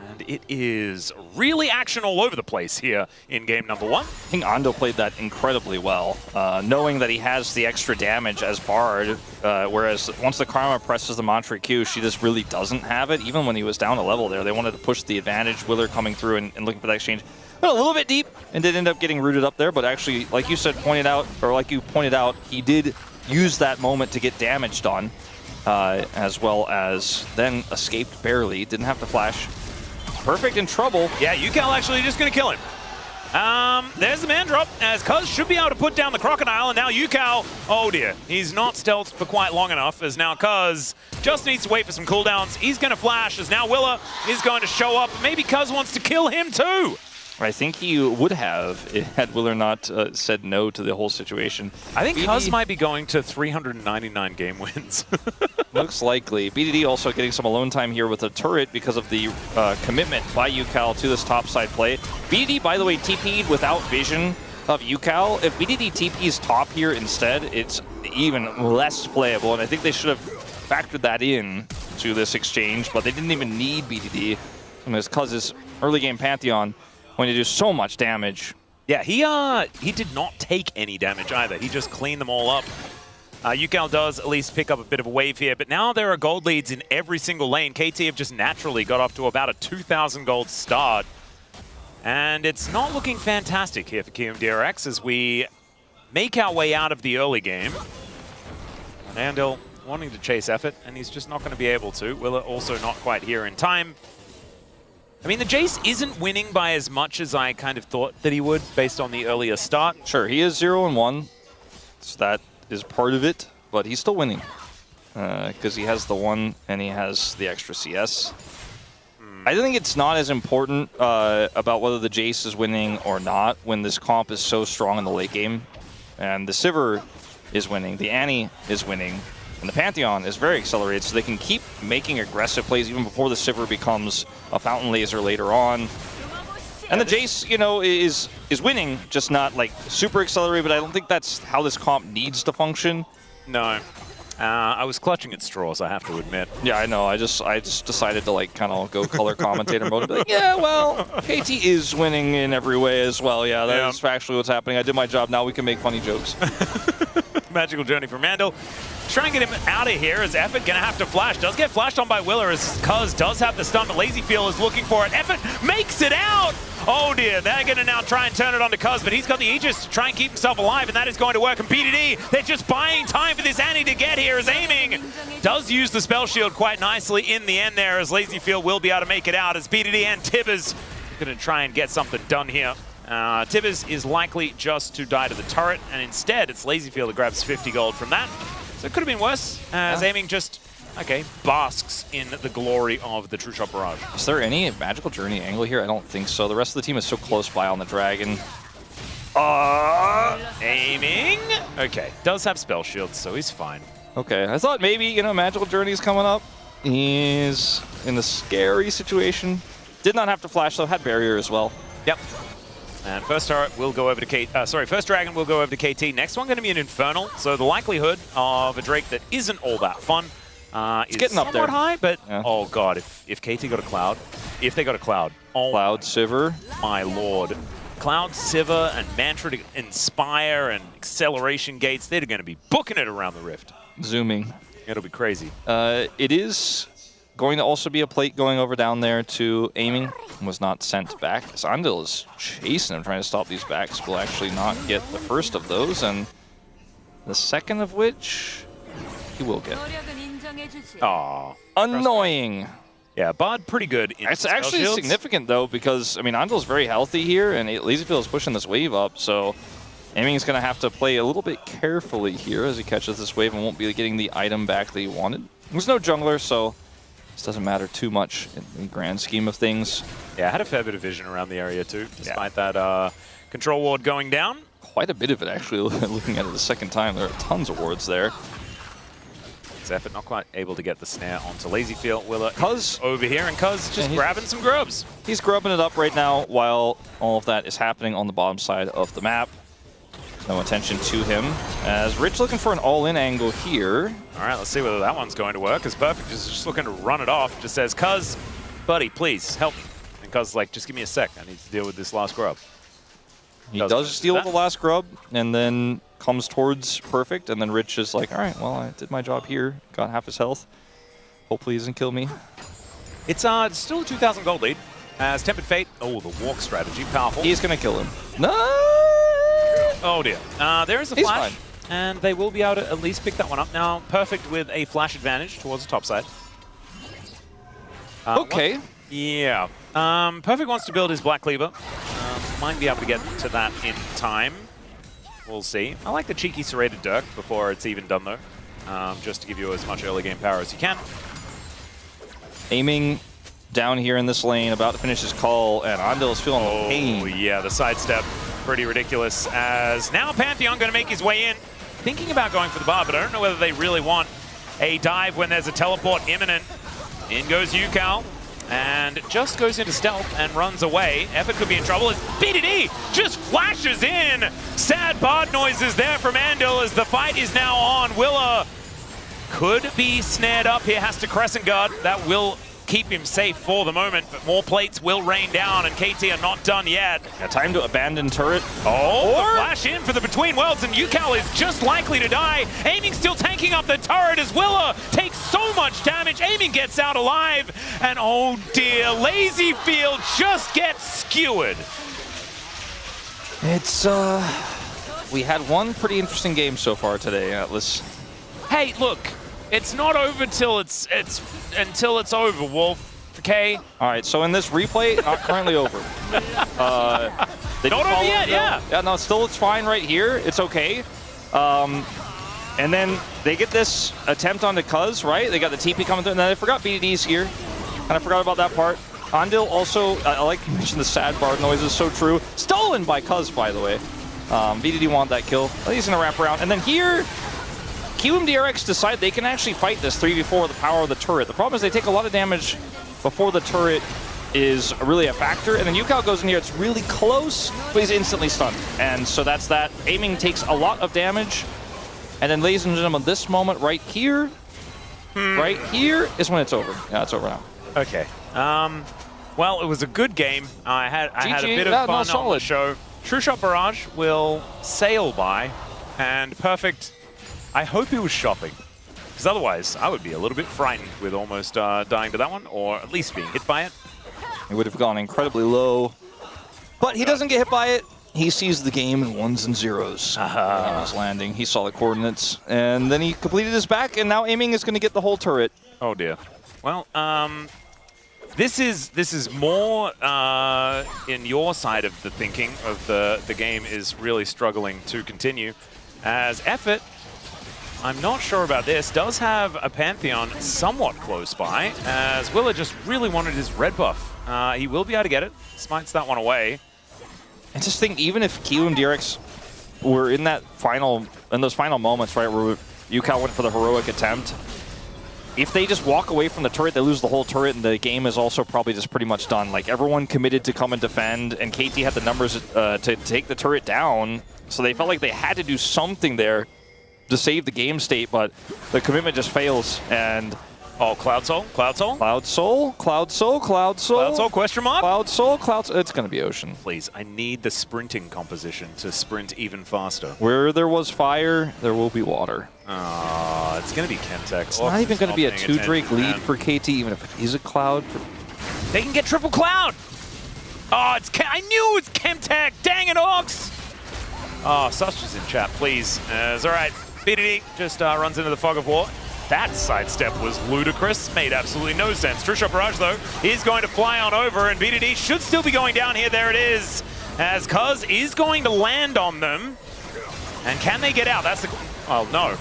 And it is really action all over the place here in game number 1. I think Ando played that incredibly well, knowing that he has the extra damage as Bard, whereas once the Karma presses the Mantra Q, she just really doesn't have it. Even when he was down a level there, they wanted to push the advantage. Willer coming through and looking for that exchange. Went a little bit deep and did end up getting rooted up there, but actually, like you pointed out, he did use that moment to get damage done, as well as then escaped barely, didn't have to flash. Perfect in trouble. Yeah, Yukal actually just going to kill him. There's the man drop, as Cuz should be able to put down the Crocodile, and now Yukal, oh dear, he's not stealthed for quite long enough, as now Cuz just needs to wait for some cooldowns. He's going to flash, as now Willa is going to show up. Maybe Cuz wants to kill him too. I think he would have had Willer not said no to the whole situation. I think Cuz might be going to 399 game wins. Looks likely. BDD also getting some alone time here with a turret because of the commitment by Yukal to this topside play. BDD, by the way, TP'd without vision of Yukal. If BDD TP's top here instead, it's even less playable, and I think they should have factored that in to this exchange, but they didn't even need BDD. Because Cuz's early game Pantheon going to do so much damage. Yeah, he did not take any damage either. He just cleaned them all up. Yukal does at least pick up a bit of a wave here, but now there are gold leads in every single lane. KT have just naturally got off to about a 2,000 gold start. And it's not looking fantastic here for KRX as we make our way out of the early game. Andal wanting to chase Effort, and he's just not going to be able to. Willa also not quite here in time. I mean, the Jace isn't winning by as much as I kind of thought that he would based on the earlier start. Sure, he is 0-1, so that is part of it, but he's still winning because he has the 1 and he has the extra CS. I think it's not as important about whether the Jace is winning or not when this comp is so strong in the late game. And the Sivir is winning, the Annie is winning, and the Pantheon is very accelerated, so they can keep making aggressive plays even before the Sivir becomes a Fountain Laser later on. And the Jace, you know, is winning, just not like super accelerated, but I don't think that's how this comp needs to function. No. I was clutching at straws, I have to admit. Yeah, I know. I just decided to like kind of go color commentator mode and be like, yeah, well, KT is winning in every way as well. Yeah, that is factually what's happening. I did my job. Now we can make funny jokes. Magical Journey from Andal. Try and get him out of here as Effort gonna have to flash. Does get flashed on by Willer as Cuz does have the stun, but Lazy Feel is looking for it. Effort makes it out! Oh dear, they're gonna now try and turn it on to Cuz, but he's got the Aegis to try and keep himself alive, and that is going to work. And BDD, they're just buying time for this Annie to get here as Aiming does use the spell shield quite nicely in the end there, as Lazy Feel will be able to make it out as BDD and Tibbers gonna try and get something done here. Tibbers is likely just to die to the turret, and instead it's Lazy Feel that grabs 50 gold from that. So it could have been worse, as Aiming just, basks in the glory of the True Shot Barrage. Is there any Magical Journey angle here? I don't think so. The rest of the team is so close by on the Dragon. Aiming. Okay, does have spell shields, so he's fine. Okay, I thought maybe, you know, Magical Journey's coming up. is in a scary situation. Did not have to flash though, had barrier as well. Yep. And first turret will go over to first dragon will go over to KT. Next one going to be an Infernal, so the likelihood of a Drake that isn't all that fun is getting up there. high, but oh god, if KT got a Cloud, if they got a Cloud, oh Cloud Sivir, my lord. Cloud Sivir and Mantra to Inspire and Acceleration Gates, they're going to be booking it around the Rift. Zooming. It'll be crazy. It is going to also be a plate going over down there to aiming. Was not sent back. Sandil is chasing him, trying to stop these backs. Will actually not get the first of those, and the second of which he will get. Aw. Annoying. Yeah, Bard pretty good. It's actually significant though, because I mean Andal's very healthy here, and Lazyfield is pushing this wave up, so aiming is going to have to play a little bit carefully here as he catches this wave and won't be getting the item back that he wanted. There's no jungler, so this doesn't matter too much in the grand scheme of things. Yeah, I had a fair bit of vision around the area too, despite that control ward going down. Quite a bit of it actually, looking at it the second time. There are tons of wards there. Effort not quite able to get the snare onto Lazyfield. Willa Cuz over here, and Cuz just grabbing some grubs. He's grubbing it up right now while all of that is happening on the bottom side of the map. No attention to him, as Rich looking for an all-in angle here. All right, let's see whether that one's going to work, because Perfect is just looking to run it off. Just says, Cuz, buddy, please, help me. And Cuz like, just give me a sec. I need to deal with this last grub. He does deal with the last grub, and then comes towards Perfect, and then Rich is like, all right, well, I did my job here. Got half his health. Hopefully he doesn't kill me. It's still a 2,000 gold lead. As Tempered Fate, oh, the walk strategy, powerful. He's going to kill him. No! Oh dear. There is a flash, and they will be able to at least pick that one up. Now, Perfect with a flash advantage towards the top side. Okay. Yeah. Perfect wants to build his Black Cleaver. Might be able to get to that in time. We'll see. I like the cheeky serrated Dirk before it's even done though, just to give you as much early game power as you can. Aiming down here in this lane, about to finish his call, and Andil is feeling the pain. Oh yeah, the sidestep, pretty ridiculous. As now Pantheon going to make his way in, thinking about going for the bar, but I don't know whether they really want a dive when there's a teleport imminent. In goes Yukal. And just goes into stealth and runs away. Effort could be in trouble as BDD just flashes in. Sad Bard noises there from Andil as the fight is now on. Willa could be snared up here, has to Crescent Guard. That will keep him safe for the moment, but more plates will rain down, and KT are not done yet. Yeah, time to abandon turret. Oh, the flash in for the Between Worlds, and Yukal is just likely to die. Aiming still tanking up the turret as Willa takes so much damage. Aiming gets out alive, and oh dear, Lazyfield just gets skewered. It's, we had one pretty interesting game so far today, Atlas. Hey, look, it's not over till until it's over, Wolf. Okay. All right. So in this replay, not currently over. Not over yet. Yeah. Yeah. No. Still, it's fine right here. It's okay. And then they get this attempt onto Cuz, right? They got the TP coming through, and then they forgot BDD's here. And I forgot about that part. Andil also, I like you mentioned the sad Bard noises. So true. Stolen by Cuz, by the way. BDD want that kill. He's gonna wrap around, and then here. KRX decide they can actually fight this 3v4 with the power of the turret. The problem is they take a lot of damage before the turret is really a factor, and then Yukal goes in here, it's really close, but he's instantly stunned. And so that's that. Aiming takes a lot of damage, and then ladies and gentlemen, this moment right here is when it's over. Yeah, it's over now. Okay. Well, it was a good game. I had a bit of fun on the show. True Shot Barrage will sail by, and Perfect. I hope he was shopping, because otherwise I would be a little bit frightened with almost dying to that one, or at least being hit by it. He would have gone incredibly low, but he doesn't get hit by it. He sees the game in 1s and 0s. On his landing, he saw the coordinates, and then he completed his back, and now Aiming is going to get the whole turret. Oh dear. Well, this is more in your side of the thinking of the game is really struggling to continue, as Effort. I'm not sure about this. Does have a Pantheon somewhat close by, as Willa just really wanted his red buff. He will be able to get it. Smites that one away. I just think even if KRX were in those final moments, right, where Yukal went for the heroic attempt, if they just walk away from the turret, they lose the whole turret, and the game is also probably just pretty much done. Like, everyone committed to come and defend, and KT had the numbers to take the turret down, so they felt like they had to do something there to save the game state, but the commitment just fails, and... Oh, Cloud Soul? Cloud Soul? Cloud Soul? Cloud Soul? Cloud Soul? Cloud Soul, question mark? Cloud Soul? Cloud Soul? It's going to be Ocean. Please, I need the sprinting composition to sprint even faster. Where there was fire, there will be water. It's going to be Chemtech. It's not even going to be a 2-Drake lead for KT, even if it is a Cloud. They can get triple Cloud! Oh, I knew it was Chemtech! Dang it, Orcs! Oh, Such is in chat, please. It's all right. BDD just runs into the fog of war. That sidestep was ludicrous, made absolutely no sense. True Barrage, though, is going to fly on over, and BDD should still be going down here. There it is, as Cuz is going to land on them. And can they get out? That's the... Oh, no,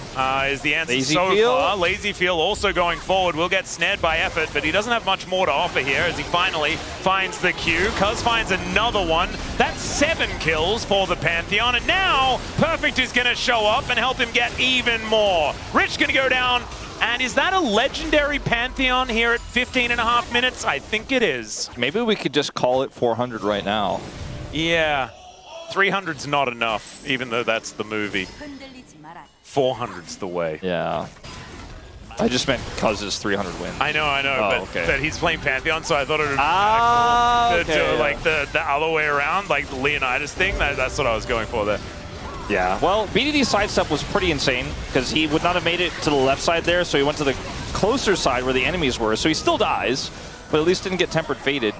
is the answer so far. Lazy Feel also going forward. Will get snared by Effort, but he doesn't have much more to offer here as he finally finds the Q. Cuz finds another one. That's 7 kills for the Pantheon, and now Perfect is going to show up and help him get even more. Rich going to go down, and is that a legendary Pantheon here at 15.5 minutes? I think it is. Maybe we could just call it 400 right now. Yeah, 300's not enough, even though that's the movie. 400's the way. Yeah. I just meant Cuz's 300 win. I know, but he's playing Pantheon, so I thought it would be cool to do like the other way around, like the Leonidas thing. That's what I was going for there. Yeah. Well, BDD's sidestep was pretty insane because he would not have made it to the left side there, so he went to the closer side where the enemies were, so he still dies, but at least didn't get tempered faded.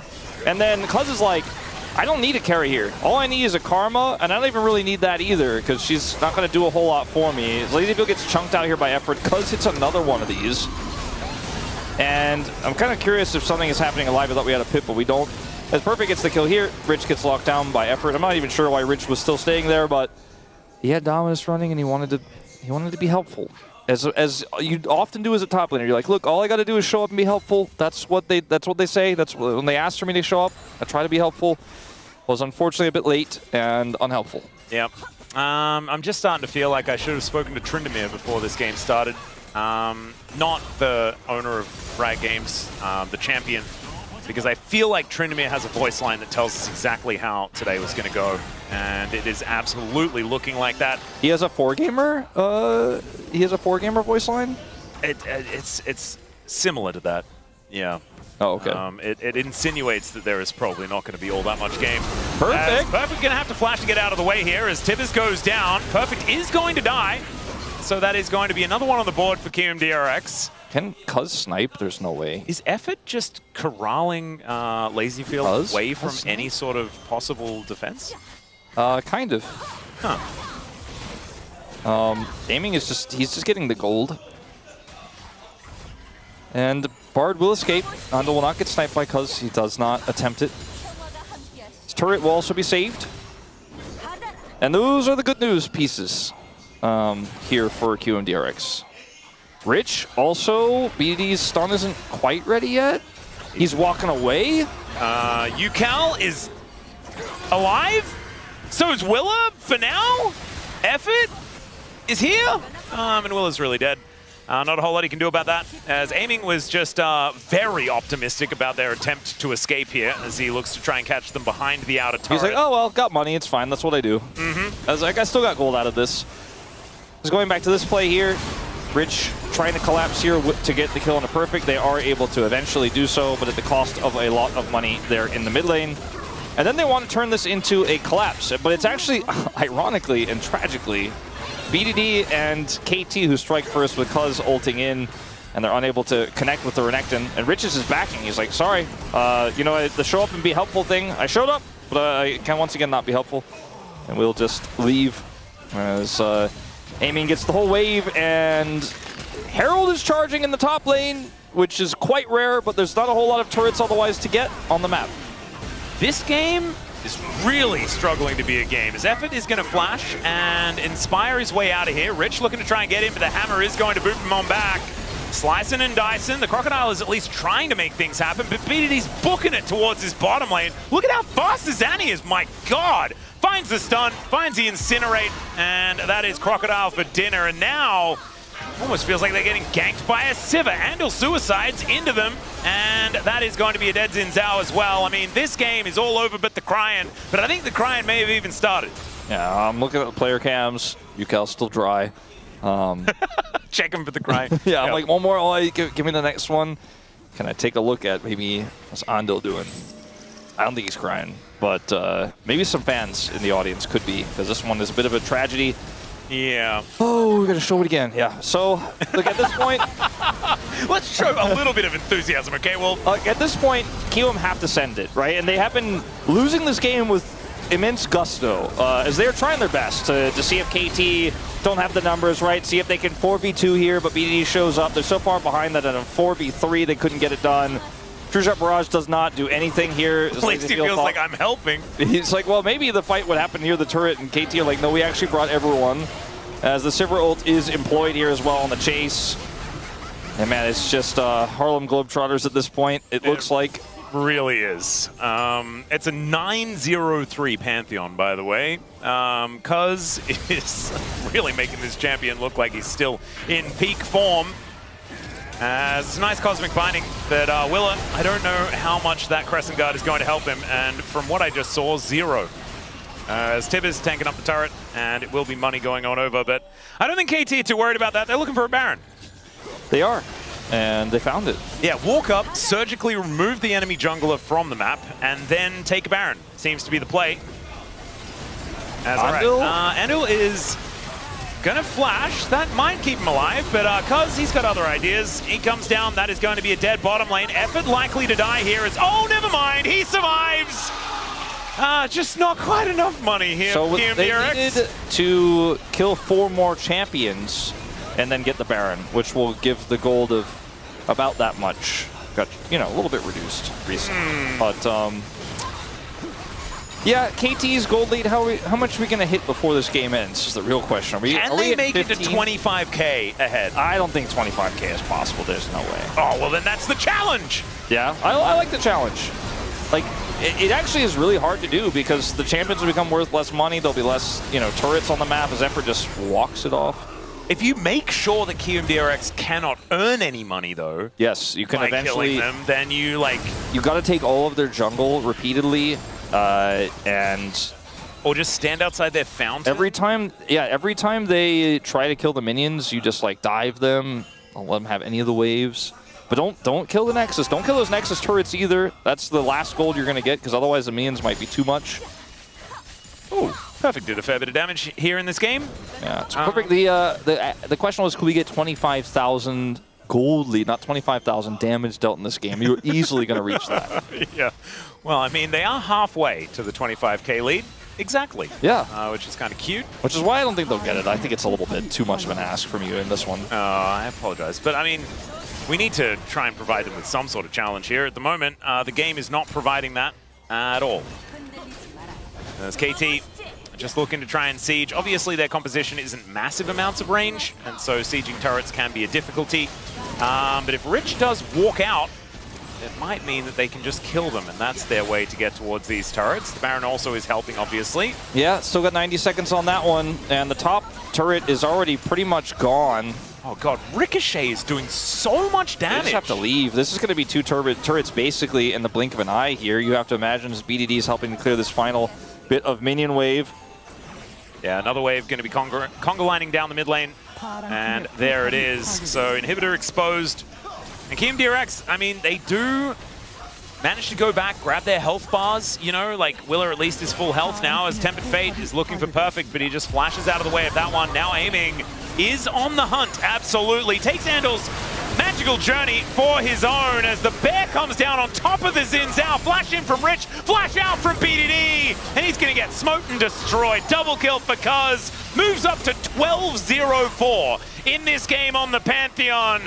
And then Cuz is like, I don't need a carry here. All I need is a Karma, and I don't even really need that either, because she's not going to do a whole lot for me. Lazy Bill gets chunked out here by Effort. Cuz hits another one of these. And I'm kind of curious if something is happening alive. I thought we had a pit, but we don't. As Perfect gets the kill here, Rich gets locked down by Effort. I'm not even sure why Rich was still staying there, but he had Dominus running, and he wanted to be helpful. As you often do as a top laner, you're like, look, all I got to do is show up and be helpful. That's what they say. That's when they asked for me to show up. I try to be helpful. Was unfortunately a bit late and unhelpful. Yep. I'm just starting to feel like I should have spoken to Tryndamere before this game started. Not the owner of Frag Games, the champion, because I feel like Tryndamere has a voice line that tells us exactly how today was going to go, and it is absolutely looking like that. He has a 4-gamer. He has a 4-gamer voice line. It's similar to that. Yeah. Oh, okay. It insinuates that there is probably not going to be all that much game. Perfect. Perfect going to have to flash to get out of the way here as Tibbers goes down. Perfect is going to die. So that is going to be another one on the board for KRX. Can Cuz snipe? There's no way. Is Effort just corralling Lazy Field away from any sort of possible defense? Kind of. Huh. Aiming is he's just getting the gold. And Bard will escape. Ando will not get sniped by Cuz. He does not attempt it. His turret will also be saved. And those are the good news pieces here for KRX. Rich, also, BDD's stun isn't quite ready yet. He's walking away. Yukal is alive. So is Willa for now. Effort is here. And Willa's really dead. Not a whole lot he can do about that, as Aiming was just very optimistic about their attempt to escape here as he looks to try and catch them behind the outer turret. He's like, oh, well, got money, it's fine, that's what I do. I was like, I still got gold out of this. Just going back to this play here, Rich trying to collapse here to get the kill on a Perfect. They are able to eventually do so, but at the cost of a lot of money there in the mid lane. And then they want to turn this into a collapse, but it's actually, ironically and tragically, BDD and KT who strike first with Cuz ulting in, and they're unable to connect with the Renekton. And Riches is backing. He's like, sorry, you know, the show up and be helpful thing, I showed up, but I can once again not be helpful. And we'll just leave as Aiming gets the whole wave, and Herald is charging in the top lane, which is quite rare, but there's not a whole lot of turrets otherwise to get on the map. This game is really struggling to be a game, as Effort is going to flash and inspire his way out of here. Rich looking to try and get in, but the hammer is going to boot him on back. Slicing and dicing. The Crocodile is at least trying to make things happen, but BDD's booking it towards his bottom lane. Look at how fast Zani is, my God! Finds the stun, finds the Incinerate, and that is Crocodile for dinner. And now Almost feels like they're getting ganked by a Sivir. Andal suicides into them, and that is going to be a dead Xin Zhao as well. I mean, this game is all over but the Cryan, but I think the Cryan may have even started. Yeah, I'm looking at the player cams. UCal's still dry. Check him for the Cryan. Yeah, I'm like, one more. Oh, give me the next one. Can I take a look at maybe what's Andal doing? I don't think he's crying, but maybe some fans in the audience could be, because this one is a bit of a tragedy. Yeah. Oh, we're going to show it again. Yeah. So, look, at this point... Let's show a little bit of enthusiasm, okay? Well, at this point, Kiwom have to send it, right? And they have been losing this game with immense gusto, as they're trying their best to see if KT don't have the numbers, right? See if they can 4v2 here, but BDD shows up. They're so far behind that in a 4v3, they couldn't get it done. True Shot Barrage does not do anything here. Lacey feels like I'm helping. He's like, well, maybe the fight would happen near the turret, and KT are like, no, we actually brought everyone. As the Sivir ult is employed here as well on the chase. And man, it's just Harlem Globetrotters at this point, it looks like. Really is. It's a 9-0-3 Pantheon, by the way. Cuz is really making this champion look like he's still in peak form. It's a nice cosmic binding, but Willa, I don't know how much that Crescent Guard is going to help him, and from what I just saw, 0. As Tib is tanking up the turret, and it will be money going on over, but I don't think KT are too worried about that. They're looking for a Baron. They are, and they found it. Yeah, walk up, surgically remove the enemy jungler from the map, and then take a Baron. Seems to be the play. Andal is gonna flash. That might keep him alive, but cuz he's got other ideas. He comes down, that is going to be a dead bottom lane. Effort likely to die here is, oh, never mind, he survives! Just not quite enough money here. So they needed to kill 4 more champions and then get the Baron, which will give the gold of about that much. Got, you know, a little bit reduced recently. But, yeah, KT's gold lead, how much are we going to hit before this game ends is the real question. Can they make it to 25k ahead? I don't think 25k is possible. There's no way. Oh, well then that's the challenge! Yeah, I like the challenge. Like, it actually is really hard to do because the champions will become worth less money. There'll be less, you know, turrets on the map as Effort just walks it off. If you make sure that KRX cannot earn any money, though, yes, you can eventually killing them, then you got to take all of their jungle repeatedly, and or just stand outside their fountain. Every time they try to kill the minions, you just like dive them. Don't let them have any of the waves. But don't kill the Nexus. Don't kill those Nexus turrets either. That's the last gold you're going to get, because otherwise the minions might be too much. Oh, Perfect did a fair bit of damage here in this game. Yeah, it's perfect. The question was, could we get 25,000 gold lead, not 25,000 damage dealt in this game? You were easily going to reach that. Yeah. Well, I mean, they are halfway to the 25k lead. Exactly. Yeah. Which is kind of cute. Which is why I don't think they'll get it. I think it's a little bit too much of an ask from you in this one. I apologize. But, I mean, we need to try and provide them with some sort of challenge here. At the moment, the game is not providing that at all. There's KT just looking to try and siege. Obviously, their composition isn't massive amounts of range, and so sieging turrets can be a difficulty. But if Rich does walk out, it might mean that they can just kill them, and that's their way to get towards these turrets. The Baron also is helping, obviously. Yeah, still got 90 seconds on that one, and the top turret is already pretty much gone. Oh god, Ricochet is doing so much damage. They just have to leave. This is going to be two turrets basically in the blink of an eye here. You have to imagine as BDD is helping to clear this final bit of minion wave. Yeah, another wave going to be conga lining down the mid lane. And there it is. So Inhibitor exposed. And KRX, I mean, they do manage to go back, grab their health bars. You know, like Willer at least is full health now as Tempered Fate is looking for Perfect, but he just flashes out of the way of that one. Now aiming is on the hunt, absolutely. Takes Andal's magical journey for his own as the bear comes down on top of the Xin Zhao. Flash in from Rich, flash out from BDD, and he's going to get smoked and destroyed. Double kill for Cuz, moves up to 12-0-4 in this game on the Pantheon.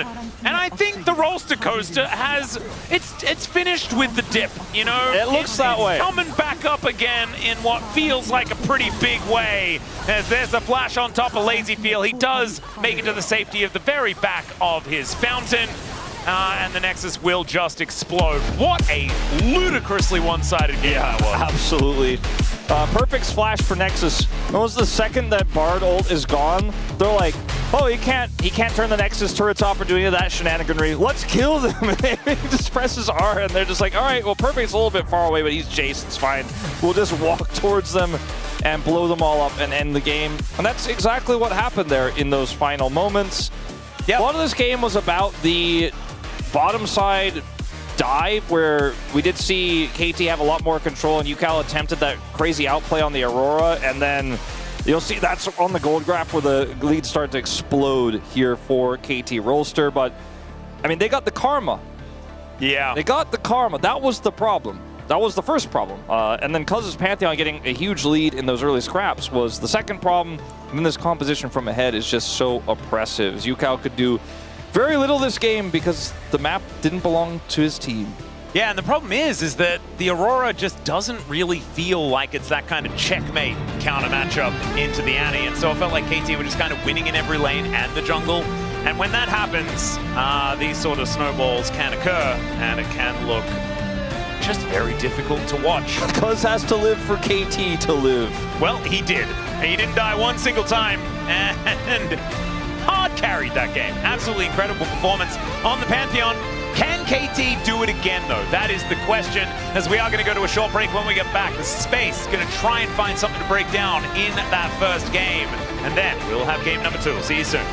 And I think the roller coaster has, it's finished with the dip, you know? It looks that way. Coming back up again in what feels like a pretty big way. As there's a flash on top of Lazy Feel. He does make it to the safety of the very back of his fountain. And the Nexus will just explode. What a ludicrously one-sided game that was. Absolutely. Perfect's flash for Nexus. Almost the second that Bard ult is gone, they're like, Oh, he can't turn the Nexus turrets off or do any of that shenaniganry. Let's kill them. And he just presses R, and they're just like, all right, well, Perfect's a little bit far away, but he's Jace. It's fine. We'll just walk towards them and blow them all up and end the game. And that's exactly what happened there in those final moments. Yeah, a lot of this game was about the bottom side dive, where we did see KT have a lot more control, and UCal attempted that crazy outplay on the Aurora, and then you'll see that's on the gold graph where the lead started to explode here for KT Rolster. But, I mean, they got the karma. Yeah. They got the karma. That was the problem. That was the first problem. And then Cuz's Pantheon getting a huge lead in those early scraps was the second problem. And then this composition from ahead is just so oppressive. UCal could do very little this game because the map didn't belong to his team. Yeah, and the problem is that the Aurora just doesn't really feel like it's that kind of checkmate counter matchup into the Annie, and so it felt like KT were just kind of winning in every lane and the jungle. And when that happens, these sort of snowballs can occur, and it can look just very difficult to watch. Cuz has to live for KT to live. Well, he did. He didn't die one single time, and hard carried that game. Absolutely incredible performance on the Pantheon. Can KT do it again, though? That is the question, as we are going to go to a short break. When we get back, the Space is going to try and find something to break down in that first game. And then we'll have game number 2. See you soon.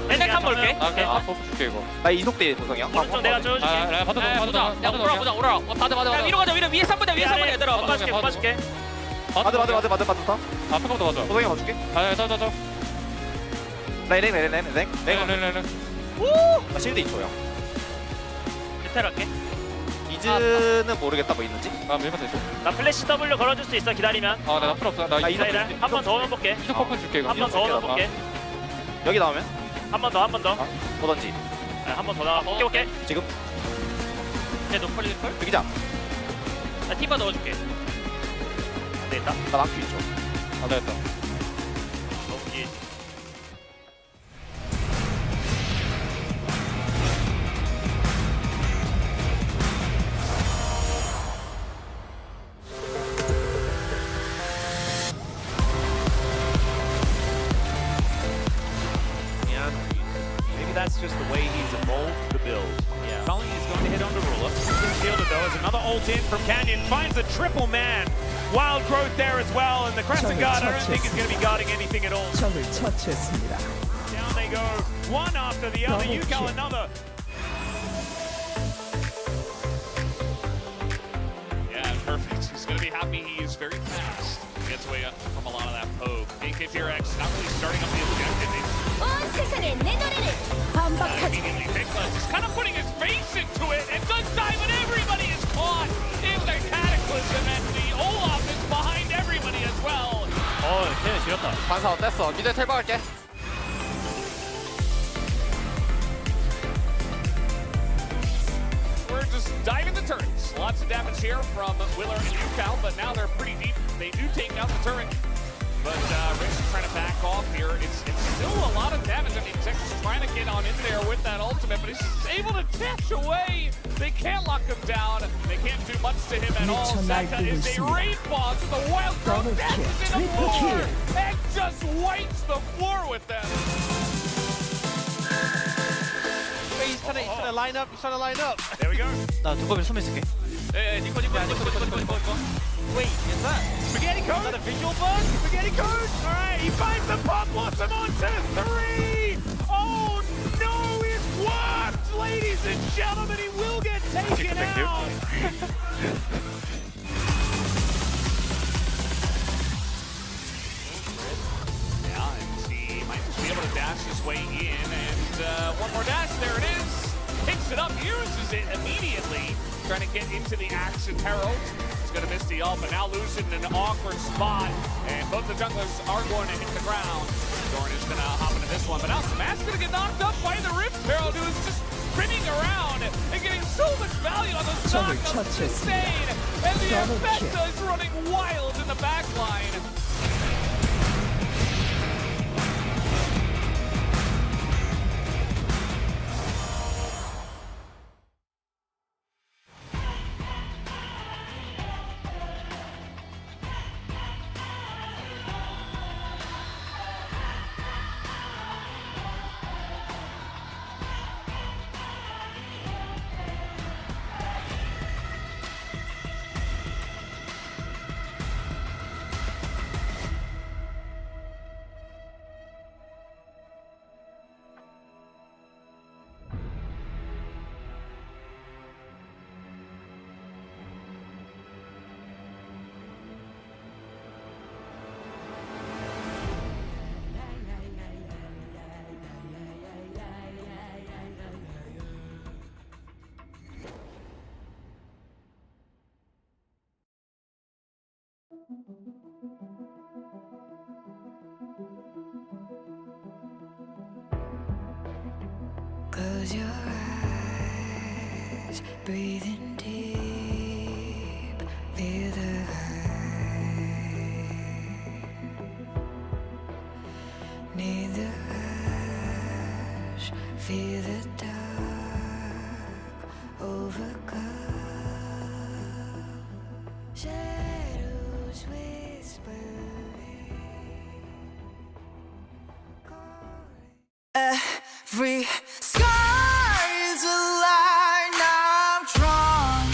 맨날 칸 볼게. 오케이. 줄게 이거. 나 이속대 도성이야. 오른쪽 내가 줘줄게. 보자. 야 오라. 받아. 야 위로 가자. 위에 3분대 위에 3분대 얘들아. 봐줄게. 맞아. 앞에 거부터 맞아. 도성이 맞출게. 저. 레랭. 나 실드 2초야. 디테일 할게. 이즈는 모르겠다 뭐 있는지. 밀면 되죠. 나 플래시 W 걸어줄 수 있어. 기다리면. 나 필요 없어. 나 이석 한번 더 넣어볼게. 이석 퍼플 줄게 이거. 한 번 더 넣어볼게. 여기 나오면 한 번 더. 뭐든지. 한 번 더 나가. 오케이. 지금 이제 노플. 여기자. 나 티바 넣어줄게. 안 되겠다. 나 랑큐 2초. 안 되겠다. 넣기. Maybe that's just the way he's evolved the build. Yeah. Colleen is going to hit onto Ruler. Shielded though as another ult in from Canyon. Finds a triple man. Wild growth there as well. And the Crescent Guard, I don't think is going to be guarding anything at all. Down they go. One after the other. UCal another. Yeah, perfect. He's going to be happy he's very fast. Gets away up from a lot of that poke. KRX not really starting up the objective. Immediately Nicholas is kind of putting his face into it and does die, but everybody is caught in the cataclysm, and the Olaf is behind everybody as well. 걔네 지렸다. 반사 어땠어? 미드 텔 박을게. We're just diving the turrets. Lots of damage here from Willer and UCal, but now they're pretty deep. They do take out the turret. But Rich is trying to back off here. It's still a lot of damage. I mean, Texas trying to get on in there with that ultimate, but he's just able to dash away. They can't lock him down. They can't do much to him at all. Seta is a raid boss with a wild growth dashes in the floor and just wipes the floor with them. trying to line up. He's trying to line up. There we go. 나 두꺼비 숨어 있을게. 예, 니코. Wait, is that spaghetti code? Is that a visual bug? Spaghetti code? All right, he finds the pop blossom onto 3. Oh no, it worked, ladies and gentlemen. He will get taken out. Yeah, and he might just be able to dash his way in, and one more dash. There it is. Picks it up, uses it immediately, trying to get into the action. Herald is going to miss the ult, but now losing an awkward spot, and both the junglers are going to hit the ground. Doran is going to hop into this one, but now Smash going to get knocked up by the Rift Herald, who is just spinning around and getting so much value on those knockups. It's insane, and the Infecta is running wild in the back line. Close your eyes, breathe in deep, feel the high. Need the hush, feel the dark, overcome. Shadows whispering, every sky's a line I've drawn.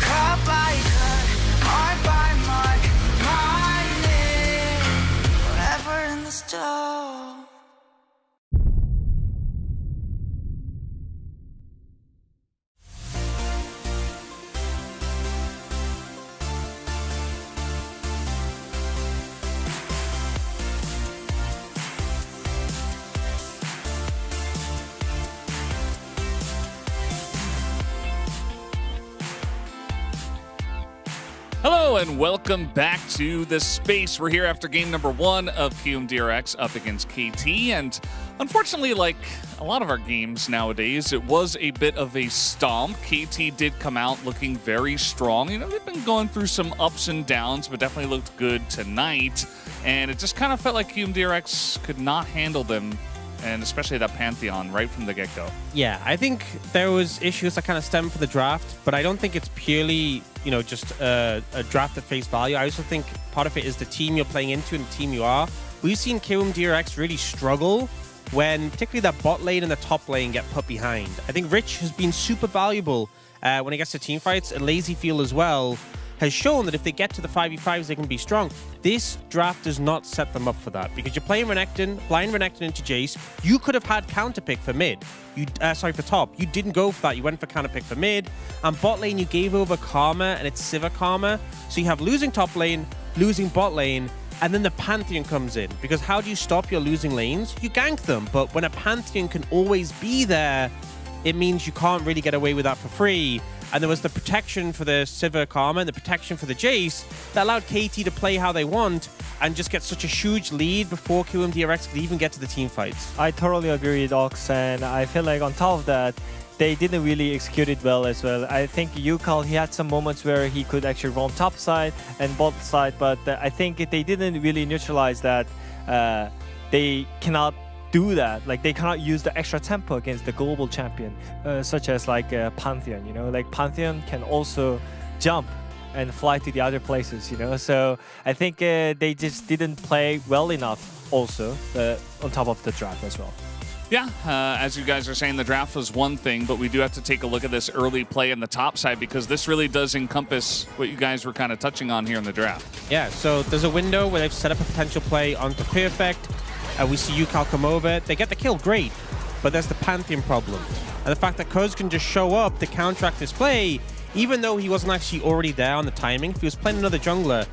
Cut by cut, mark by mark, mining forever in the storm. Hello and welcome back to the space. We're here after game number 1 of KRX up against KT, and unfortunately, like a lot of our games nowadays, it was a bit of a stomp. KT did come out looking very strong. You know, they've been going through some ups and downs, but definitely looked good tonight. And it just kind of felt like KRX could not handle them, and especially that Pantheon right from the get-go. Yeah, I think there was issues that kind of stem from the draft, but I don't think it's purely, you know, just a draft at face value. I also think part of it is the team you're playing into and the team you are. We've seen KRX really struggle when particularly that bot lane and the top lane get put behind. I think Rich has been super valuable when it gets to team fights, and Lazy Field as well has shown that if they get to the 5v5s, they can be strong. This draft does not set them up for that, because you're playing Renekton, blind Renekton into Jace. You could have had counterpick for mid. For top. You didn't go for that. You went for counterpick for mid. And bot lane, you gave over Karma, and it's Sivir Karma. So you have losing top lane, losing bot lane, and then the Pantheon comes in. Because how do you stop your losing lanes? You gank them. But when a Pantheon can always be there, it means you can't really get away with that for free. And there was the protection for the Sivir Karma and the protection for the Jace that allowed KT to play how they want and just get such a huge lead before KRX could even get to the team fights. I totally agree with Ox, and I feel like on top of that, they didn't really execute it well as well. I think Yukal, he had some moments where he could actually roam top side and bot side, but I think they didn't really neutralize that. They cannot do that. Like, they cannot use the extra tempo against the global champion, such as like Pantheon, you know, like Pantheon can also jump and fly to the other places, you know. So I think they just didn't play well enough also on top of the draft as well. Yeah, as you guys are saying, the draft was one thing, but we do have to take a look at this early play in the top side because this really does encompass what you guys were kind of touching on here in the draft. Yeah, so there's a window where they've set up a potential play onto Perfect. We see Yukal come over. They get the kill, great, but there's the Pantheon problem. And the fact that Cuz can just show up to counteract this play, even though he wasn't actually already there on the timing. If he was playing another jungler,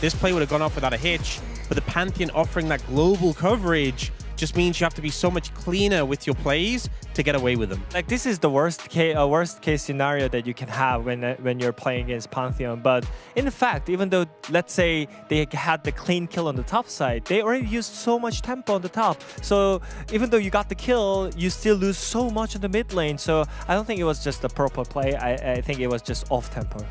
this play would have gone off without a hitch. But the Pantheon offering that global coverage just means you have to be so much cleaner with your plays to get away with them. Like this is the worst case scenario that you can have when you're playing against Pantheon. But in fact, even though let's say they had the clean kill on the top side, they already used so much tempo on the top. So even though you got the kill, you still lose so much in the mid lane. So I don't think it was just a proper play. I think it was just off tempo.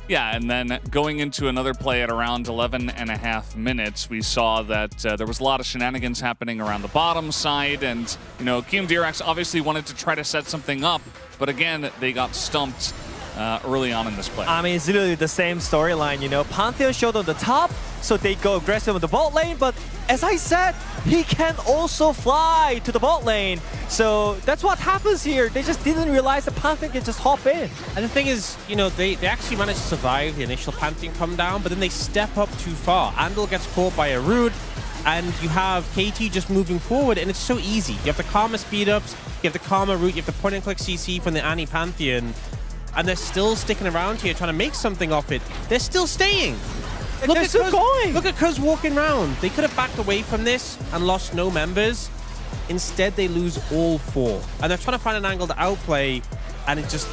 Yeah, and then going into another play at around 11.5 minutes, we saw that there was a lot of shenanigans happening around the bottom side, and KRX obviously wanted to try to set something up, but again, they got stumped early on in this play. I mean, it's literally the same storyline, Pantheon showed on the top, so they go aggressive on the bot lane, but as I said, he can also fly to the bot lane. So that's what happens here. They just didn't realize the Pantheon can just hop in. And the thing is, they actually managed to survive the initial Pantheon come down, but then they step up too far. Andal gets caught by a root, and you have KT just moving forward, and it's so easy. You have the Karma speed-ups, you have the Karma root, you have the point-and-click CC from the Annie Pantheon, and they're still sticking around here trying to make something of it. They're still staying. Look at Cuz walking around. They could have backed away from this and lost no members. Instead, they lose all 4. And they're trying to find an angle to outplay, and it just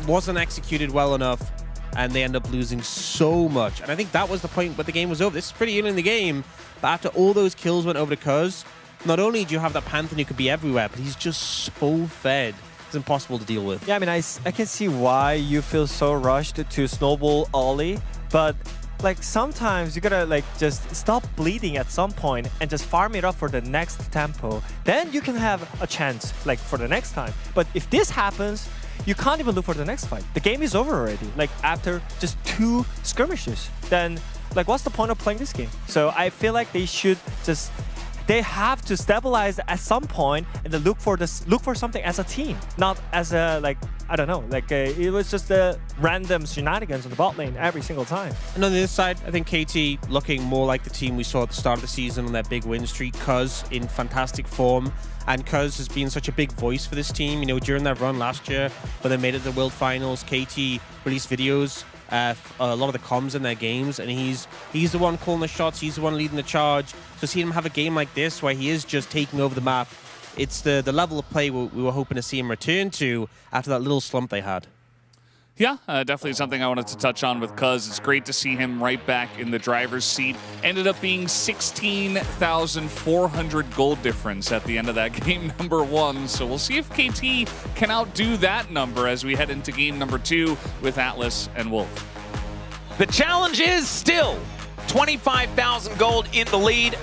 wasn't executed well enough, and they end up losing so much. And I think that was the point where the game was over. This is pretty early in the game, but after all those kills went over to Cuz, not only do you have that Pantheon who could be everywhere, but he's just so fed. It's impossible to deal with. Yeah, I mean, I can see why you feel so rushed to snowball Ollie, but like sometimes you gotta just stop bleeding at some point and just farm it up for the next tempo. Then you can have a chance for the next time. But if this happens, you can't even look for the next fight. The game is over already. After just 2 skirmishes, then what's the point of playing this game? So I feel like they have to stabilize at some point and then look for something as a team, not as a I don't know, it was just a random shenanigans on the bot lane every single time. And on the other side, I think KT looking more like the team we saw at the start of the season on their big win streak. Cuz in fantastic form, and Cuz has been such a big voice for this team. During their run last year, when they made it to the World Finals, KT released videos. A lot of the comms in their games, and he's the one calling the shots, he's the one leading the charge. So seeing him have a game like this where he is just taking over the map, it's the level of play we were hoping to see him return to after that little slump they had. Yeah, definitely something I wanted to touch on with Cuz. It's great to see him right back in the driver's seat. Ended up being 16,400 gold difference at the end of that game number 1. So we'll see if KT can outdo that number as we head into game number 2 with Atlas and Wolf. The challenge is still 25,000 gold in the lead.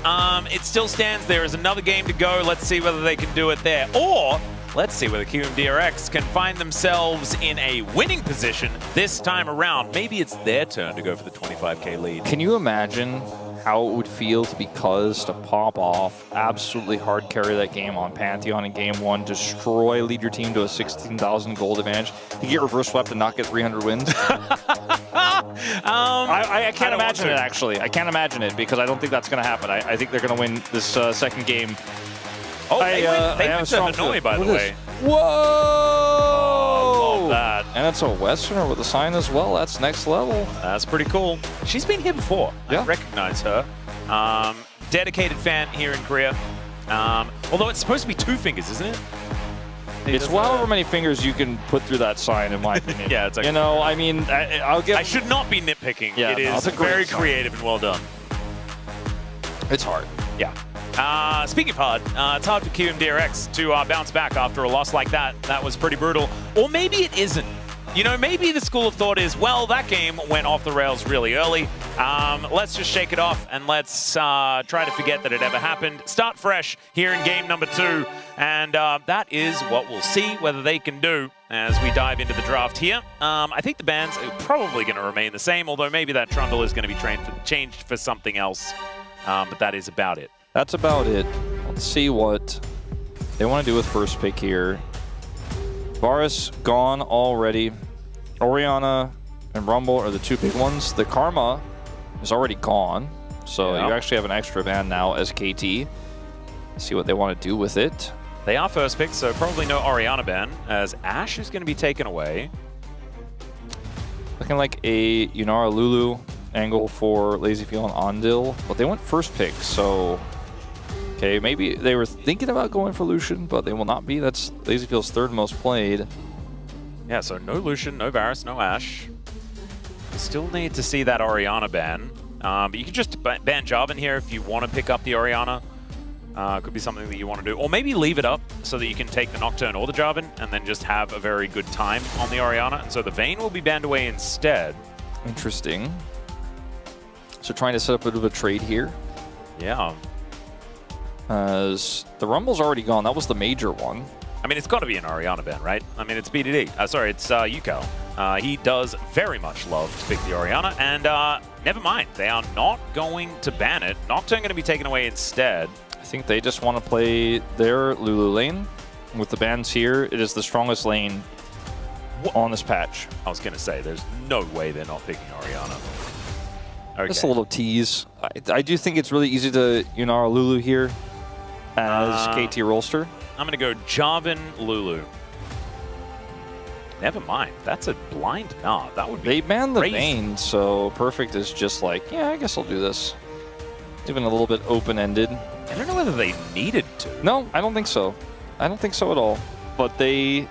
It still stands. There is another game to go. Let's see whether they can do it there. Or let's see whether KRX can find themselves in a winning position this time around. Maybe it's their turn to go for the 25k lead. Can you imagine how it would feel to pop off, absolutely hard carry that game on Pantheon in game 1, destroy, lead your team to a 16,000 gold advantage, to get reverse swept and not get 300 wins? I can't imagine it, actually. I can't imagine it because I don't think that's going to happen. I think they're going to win this second game. Oh, they went to Hanoi, by the way. Whoa! Oh, love that. And it's a Westerner with a sign as well. That's next level. That's pretty cool. She's been here before. Yeah. I recognize her. Dedicated fan here in Korea. Although it's supposed to be 2 fingers, isn't it? It's however many fingers you can put through that sign, in my opinion. Yeah, it's like, I mean, I'll give... I should not be nitpicking. Yeah, it is very creative and well done. It's hard. Yeah. Speaking of hard, it's hard for KRX to bounce back after a loss like that. That was pretty brutal. Or maybe it isn't. Maybe the school of thought is, well, that game went off the rails really early. Let's just shake it off and let's try to forget that it ever happened. Start fresh here in game number 2. And that is what we'll see whether they can do as we dive into the draft here. I think the bans are probably going to remain the same, although maybe that trundle is going to be changed for something else. But that is about it. That's about it. Let's see what they want to do with first pick here. Varus gone already. Orianna and Rumble are the two big ones. The Karma is already gone, so you actually have an extra ban now as KT. See what they want to do with it. They are first pick, so probably no Orianna ban, as Ashe is going to be taken away. Looking like a Yunara Lulu angle for LazyFeel and Andil, but they went first pick, so okay, maybe they were thinking about going for Lucian, but they will not be. That's LazyFeel's third most played. Yeah, so no Lucian, no Varus, no Ashe. Still need to see that Orianna ban. But you can just ban Jarvan here if you want to pick up the Orianna. Could be something that you want to do. Or maybe leave it up so that you can take the Nocturne or the Jarvan and then just have a very good time on the Orianna. And so the Vayne will be banned away instead. Interesting. So trying to set up a bit of a trade here. Yeah. As the Rumble's already gone. That was the major one. I mean, it's got to be an Orianna ban, right? I mean, it's BDD. Sorry, it's Yuko. He does very much love to pick the Orianna, and never mind. They are not going to ban it. Nocturne going to be taken away instead. I think they just want to play their Lulu lane. With the bans here, it is the strongest lane on this patch. I was going to say, there's no way they're not picking Orianna. Okay. Just a little tease. I do think it's really easy to Yunara Lulu here as KT Rolster. I'm going to go Jarvan Lulu. Never mind. That's a blind nod. That would be They banned the crazy. Vayne, so Perfect is just like, yeah, I guess I'll do this. Even a little bit open-ended. I don't know whether they needed to. No, I don't think so. I don't think so at all. But they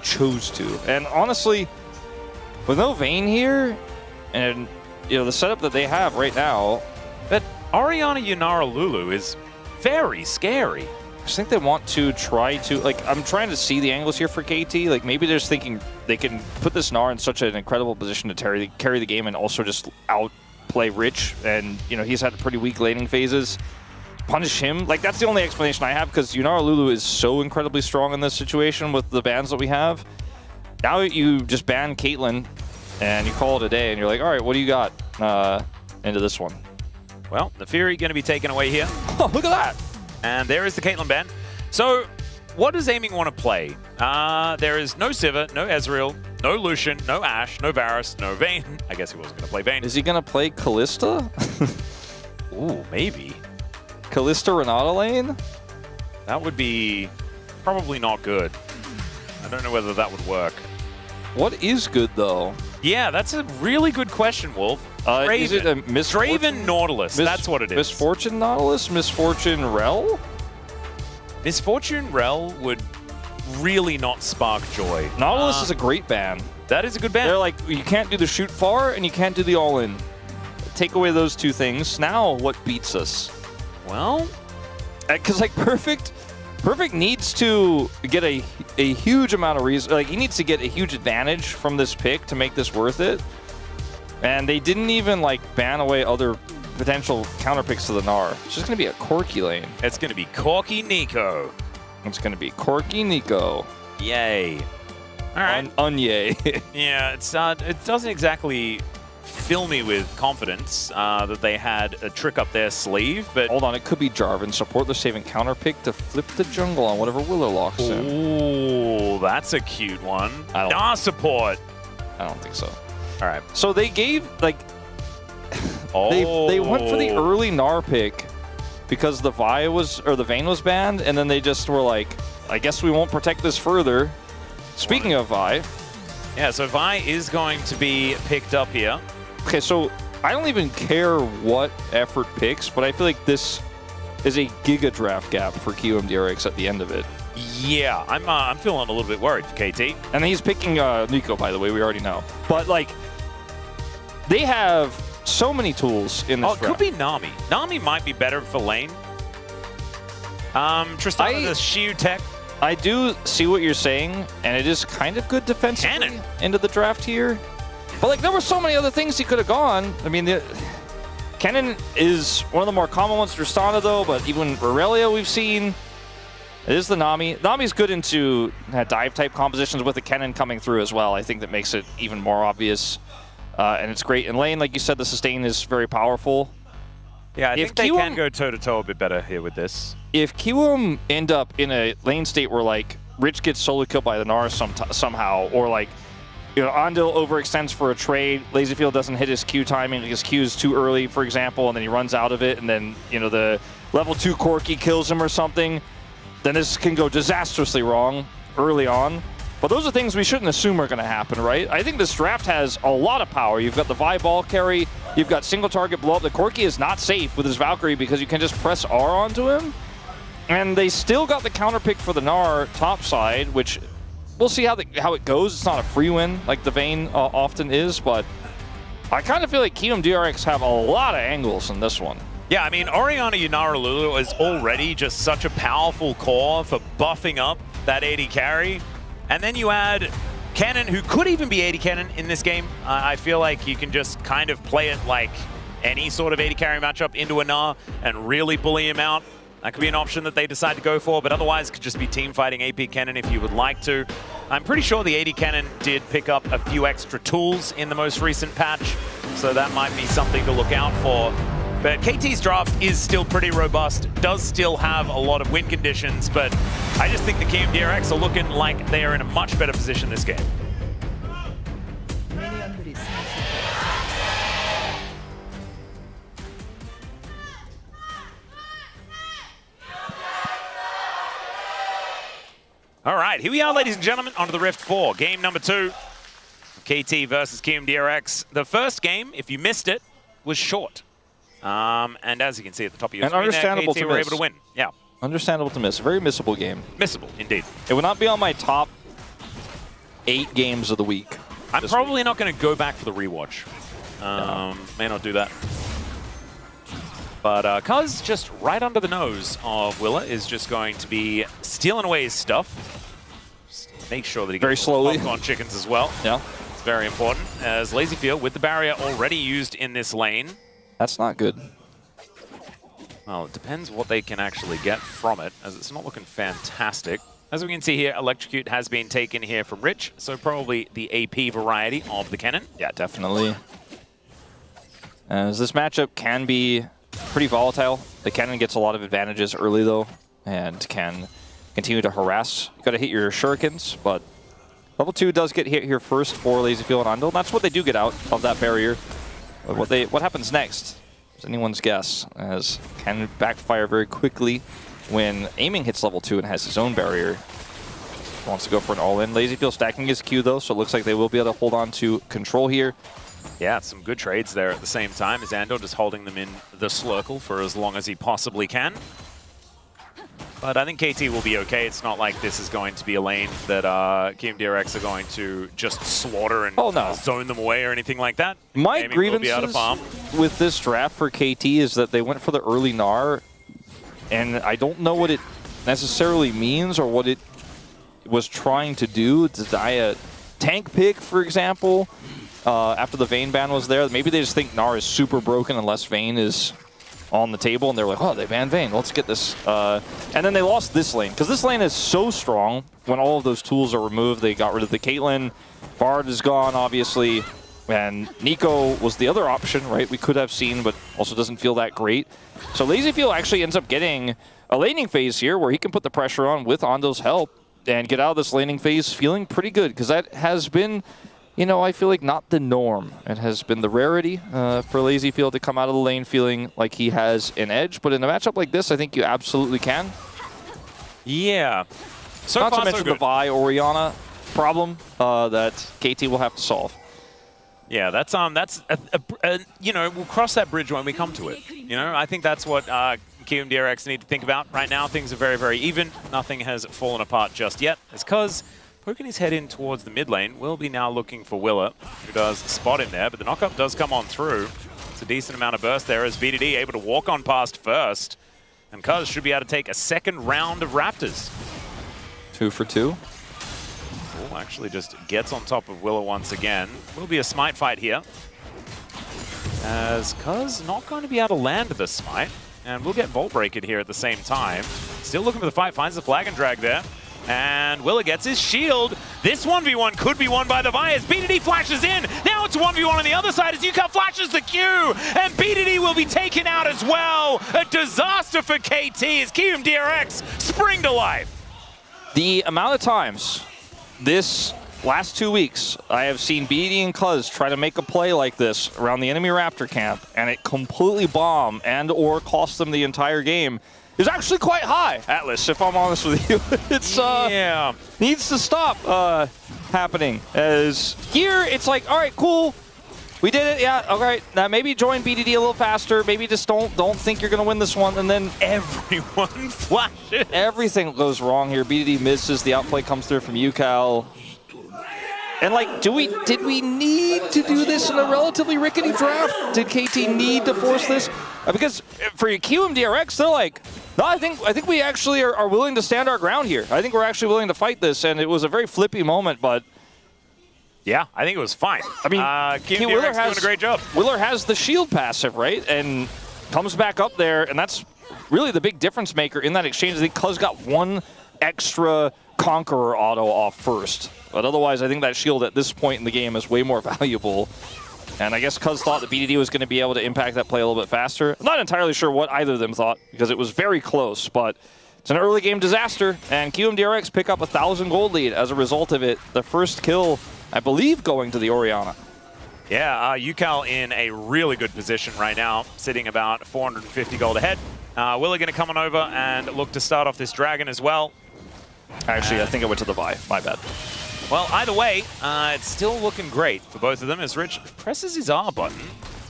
chose to. And honestly, with no Vayne here, and the setup that they have right now, but Orianna Yunara Lulu is very scary. I just think they want to try to, like, I'm trying to see the angles here for KT. Like, maybe they're just thinking they can put this Gnar in such an incredible position to carry the game and also just outplay Rich. And, he's had pretty weak laning phases. Punish him. Like, that's the only explanation I have, because Yunara Lulu is so incredibly strong in this situation with the bans that we have. Now you just ban Caitlyn, and you call it a day, and you're like, all right, what do you got into this one? Well, the Fury going to be taken away here. Oh, look at that. And there is the Caitlyn ban. So, what does Aiming want to play? There is no Sivir, no Ezreal, no Lucian, no Ashe, no Varus, no Vayne. I guess he wasn't going to play Vayne. Is he going to play Kalista? Ooh, maybe. Kalista Renata lane? That would be probably not good. I don't know whether that would work. What is good, though? Yeah, that's a really good question, Wolf. Is it a Misfortune? Draven Nautilus, that's what it is. Misfortune Nautilus? Misfortune Rel? Misfortune Rel would really not spark joy. Nautilus is a great ban. That is a good ban. They're like, you can't do the shoot far and you can't do the all-in. Take away those two things. Now, what beats us? Well, because like Perfect needs to get a huge amount of reason. Like, he needs to get a huge advantage from this pick to make this worth it. And they didn't even like ban away other potential counter picks to the Gnar. It's just gonna be a Corki lane. It's gonna be Corki Nico. It's gonna be Corki Nico. Yay! All right. Unyay. Yeah, it doesn't exactly fill me with confidence that they had a trick up their sleeve, but hold on, it could be Jarvan. Support the saving counter pick to flip the jungle on whatever Willow locks in. Ooh, that's a cute one. Gnar support. I don't think so. All right. So they gave like they went for the early Gnar pick because the Vayne was banned, and then they just were like, I guess we won't protect this further. Speaking of Vayne. Yeah, so Vayne is going to be picked up here. Okay, so I don't even care what effort picks, but I feel like this is a giga draft gap for KRX at the end of it. Yeah, I'm feeling a little bit worried for KT. And he's picking Nico, by the way, we already know. But like, they have so many tools in this draft. It could be Nami. Nami might be better for lane. Tristana does Shiu tech. I do see what you're saying, and it is kind of good defensively into the draft here. But like, there were so many other things he could have gone. I mean, Kennen is one of the more common ones. Tristana, though, but even Aurelia we've seen. It is the Nami. Nami's good into dive-type compositions with the Kennen coming through as well. I think that makes it even more obvious. And it's great in lane. Like you said, the sustain is very powerful. Yeah, I If think they Kiwoom- can go toe-to-toe a bit better here with this. If Kiwoom end up in a lane state where like Rich gets solo killed by the Gnar somehow, or like Andil overextends for a trade, Lazyfield doesn't hit his Q timing, his Q is too early, for example, and then he runs out of it, and then the level 2 Corki kills him or something, then this can go disastrously wrong early on. But those are things we shouldn't assume are going to happen, right? I think this draft has a lot of power. You've got the Vi ball carry, you've got single target blow up. The Corki is not safe with his Valkyrie because you can just press R onto him. And they still got the counter pick for the Gnar top side, which we'll see how it goes. It's not a free win like the Vayne often is, but I kind of feel like Kiwoom DRX have a lot of angles in this one. Yeah, I mean, Orianna Yunara Lulu is already just such a powerful core for buffing up that AD carry. And then you add Cannon, who could even be AD Cannon in this game. I feel like you can just kind of play it like any sort of AD carry matchup into a Gnar and really bully him out. That could be an option that they decide to go for, but otherwise it could just be team fighting AP Cannon if you would like to. I'm pretty sure the AD Cannon did pick up a few extra tools in the most recent patch, so that might be something to look out for. But KT's draft is still pretty robust, does still have a lot of win conditions, but I just think the Kiwoom DRX are looking like they are in a much better position this game. All right, here we are, ladies and gentlemen, onto the Rift 4. Game number 2, KT versus Kiwoom DRX. The first game, if you missed it, was short. And as you can see at the top of your screen there, KT were able to win. Yeah. Understandable to miss. A very missable game. Missable, indeed. It would not be on my top 8 games of the week. I'm probably not going to go back for the rewatch. May not do that. But Cuz, just right under the nose of Willa, is just going to be stealing away his stuff. Just make sure that he gets popcorn chickens as well. Yeah. It's very important. As Lazyfield, with the barrier already used in this lane. That's not good. Well, it depends what they can actually get from it, as it's not looking fantastic. As we can see here, Electrocute has been taken here from Rich, so probably the AP variety of the cannon. Yeah, definitely. As this matchup can be pretty volatile. The cannon gets a lot of advantages early, though, and can continue to harass. You got to hit your shurikens, but level 2 does get hit here first for Lazyfield and Andil. That's what they do get out of that barrier. But what happens next is anyone's guess, as can backfire very quickly when aiming hits level 2 and has his own barrier. Wants to go for an all-in. Lazyfield stacking his Q, though, so it looks like they will be able to hold on to control here. Yeah, some good trades there at the same time, as Andil just holding them in the circle for as long as he possibly can. But I think KT will be okay. It's not like this is going to be a lane that Kiwoom DRX are going to just slaughter and zone them away or anything like that. My grievances with this draft for KT is that they went for the early Gnar, and I don't know what it necessarily means or what it was trying to do. Did I tank pick, for example, after the Vayne ban was there? Maybe they just think Gnar is super broken unless Vayne is on the table, and they're like, oh, they banned Vayne, let's get this. And then they lost this lane, because this lane is so strong. When all of those tools are removed, they got rid of the Caitlyn. Bard is gone, obviously, and Nico was the other option, right? We could have seen, but also doesn't feel that great. So Lazyfield actually ends up getting a laning phase here where he can put the pressure on with Andil's help and get out of this laning phase feeling pretty good, because that has been, you know, I feel like not the norm. It has been the rarity for Lazyfield to come out of the lane feeling like he has an edge. But in a matchup like this, I think you absolutely can. Yeah. So not far, to mention so the Vi Orianna problem that KT will have to solve. Yeah, that's you know, we'll cross that bridge when we come to it. You know, I think that's what Kiwoom DRX need to think about right now. Things are very, very even. Nothing has fallen apart just yet. It's because poking his head in towards the mid lane, will be now looking for Willa, who does spot him there, but the knockup does come on through. It's a decent amount of burst there as VDD able to walk on past first, and Cuz should be able to take a second round of Raptors. 2 for 2. Oh, actually just gets on top of Willa once again. Will be a smite fight here, as Cuz not going to be able to land the smite, and we'll get Vault Break it here at the same time. Still looking for the fight, finds the flag and drag there. And Willa gets his shield. This 1v1 could be won by the Vi as BDD flashes in. Now it's 1v1 on the other side as UCAL flashes the Q. And BDD will be taken out as well. A disaster for KT as KRX spring to life. The amount of times this last 2 weeks I have seen BDD and Cuz try to make a play like this around the enemy Raptor camp and it completely bomb and or cost them the entire game is actually quite high, Atlas, if I'm honest with you. It's needs to stop happening. As here, it's like, all right, cool, we did it, yeah, all right. Now maybe join BDD a little faster. Maybe just don't think you're gonna win this one, and then everyone flashes. Everything goes wrong here. BDD misses. The outplay comes through from UCAL. And like, did we need to do this in a relatively rickety draft? Did KT need to force this? Because for QMDRX, they're like, no, I think we actually are willing to stand our ground here. I think we're actually willing to fight this, and it was a very flippy moment, but yeah, I think it was fine. I mean, Willer has doing a great job. Willer has the shield passive, right, and comes back up there, and that's really the big difference maker in that exchange. I think Cuz got one extra Conqueror auto off first, but otherwise, I think that shield at this point in the game is way more valuable. And I guess Cuz thought that BDD was going to be able to impact that play a little bit faster. I'm not entirely sure what either of them thought, because it was very close, but it's an early game disaster, and QMDRX pick up a 1,000 gold lead as a result of it. The first kill, I believe, going to the Orianna. Yeah, UCAL in a really good position right now, sitting about 450 gold ahead. Willa going to come on over and look to start off this Dragon as well. Actually, I think I went to the Vi. My bad. Well, either way, it's still looking great for both of them as Rich presses his R button.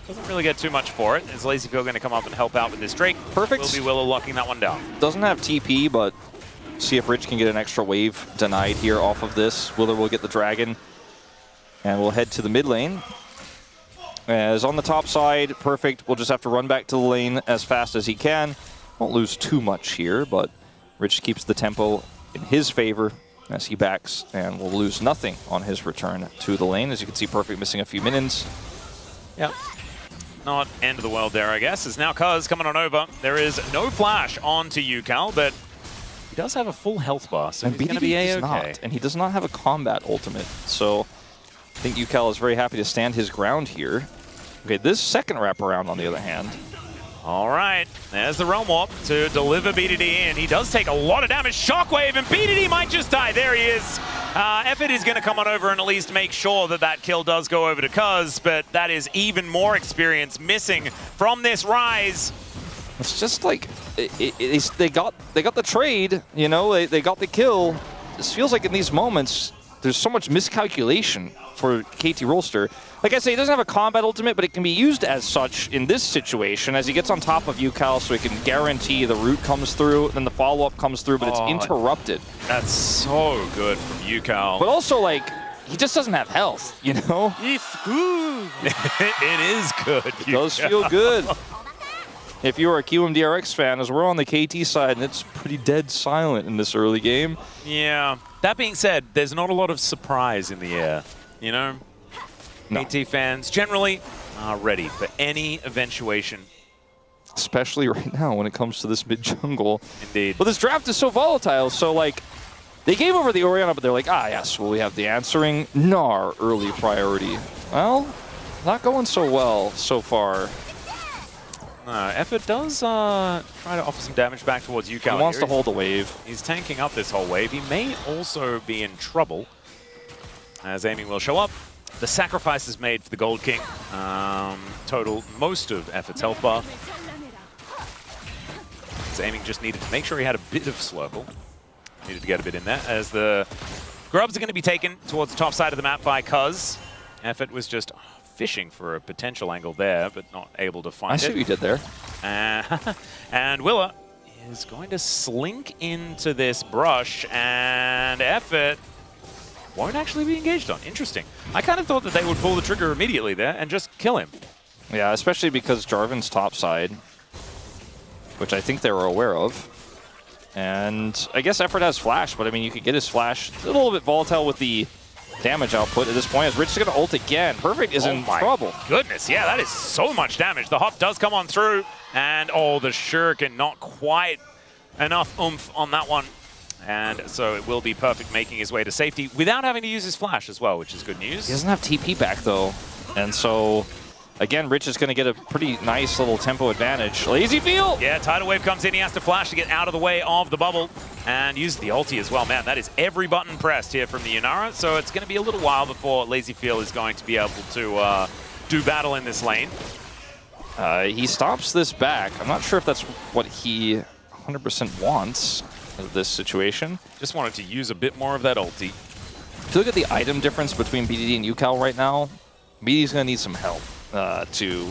Doesn't really get too much for it. Is LazyPill going to come up and help out with this Drake? Perfect. Will be Willa locking that one down. Doesn't have TP, but see if Rich can get an extra wave denied here off of this. Willer will get the Dragon. And we'll head to the mid lane. As on the top side, Perfect will just have to run back to the lane as fast as he can. Won't lose too much here, but Rich keeps the tempo in his favor as he backs and will lose nothing on his return to the lane. As you can see, Perfect missing a few minions. Yeah. Not end of the world there, I guess. As now Cuz coming on over. There is no flash onto UCAL, but he does have a full health bar, so he's going to be A-okay. And he does not have a combat ultimate, so I think UCAL is very happy to stand his ground here. Okay, this second wraparound, on the other hand. All right, there's the Realm Warp to deliver BDD in. He does take a lot of damage. Shockwave, and BDD might just die. There he is. Effort is going to come on over and at least make sure that that kill does go over to Cuz, but that is even more experience missing from this Rise. It's just like, they got the trade, you know, they got the kill. This feels like in these moments, there's so much miscalculation for KT Rolster. Like I say, he doesn't have a combat ultimate, but it can be used as such in this situation as he gets on top of UCAL so he can guarantee the root comes through, then the follow-up comes through, but it's interrupted. That's so good from UCAL. But also, like, he just doesn't have health, you know? It's good. It is good. It does feel good. If you're a QMDRX fan, as we're on the KT side, and it's pretty dead silent in this early game. Yeah. That being said, there's not a lot of surprise in the air, you know? No. KT fans generally are ready for any eventuation. Especially right now when it comes to this mid-jungle. Indeed. But this draft is so volatile, so like, they gave over the Orianna, but they're like, yes, well, we have the answering Gnar early priority. Well, not going so well so far. Effort does try to offer some damage back towards UCAL. He wants to hold the wave. He's tanking up this whole wave. He may also be in trouble as aiming will show up. The sacrifice is made for the Gold King. Total most of Effort's health bar. As aiming just needed to make sure he had a bit of Slurple. Needed to get a bit in there as the grubs are going to be taken towards the top side of the map by Cuz. Effort was just fishing for a potential angle there, but not able to find it. I see what you did there. And Willa is going to slink into this brush, and Effort won't actually be engaged on. Interesting. I kind of thought that they would pull the trigger immediately there and just kill him. Yeah, especially because Jarvan's topside, which I think they were aware of. And I guess Effort has flash, but I mean, you could get his flash. It's a little bit volatile with the damage output at this point as Rich is going to ult again. Perfect is in trouble. Goodness, yeah, that is so much damage. The hop does come on through, and the shuriken, not quite enough oomph on that one. And so it will be Perfect making his way to safety without having to use his flash as well, which is good news. He doesn't have TP back, though. And so, again, Rich is going to get a pretty nice little tempo advantage. Lazy Feel! Yeah, Tidal Wave comes in. He has to flash to get out of the way of the bubble and use the ulti as well. Man, that is every button pressed here from the Yunara. So it's going to be a little while before Lazy Feel is going to be able to do battle in this lane. He stops this back. I'm not sure if that's what he 100% wants of this situation. Just wanted to use a bit more of that ulti. If you look at the item difference between BDD and UCal right now, BDD's going to need some help to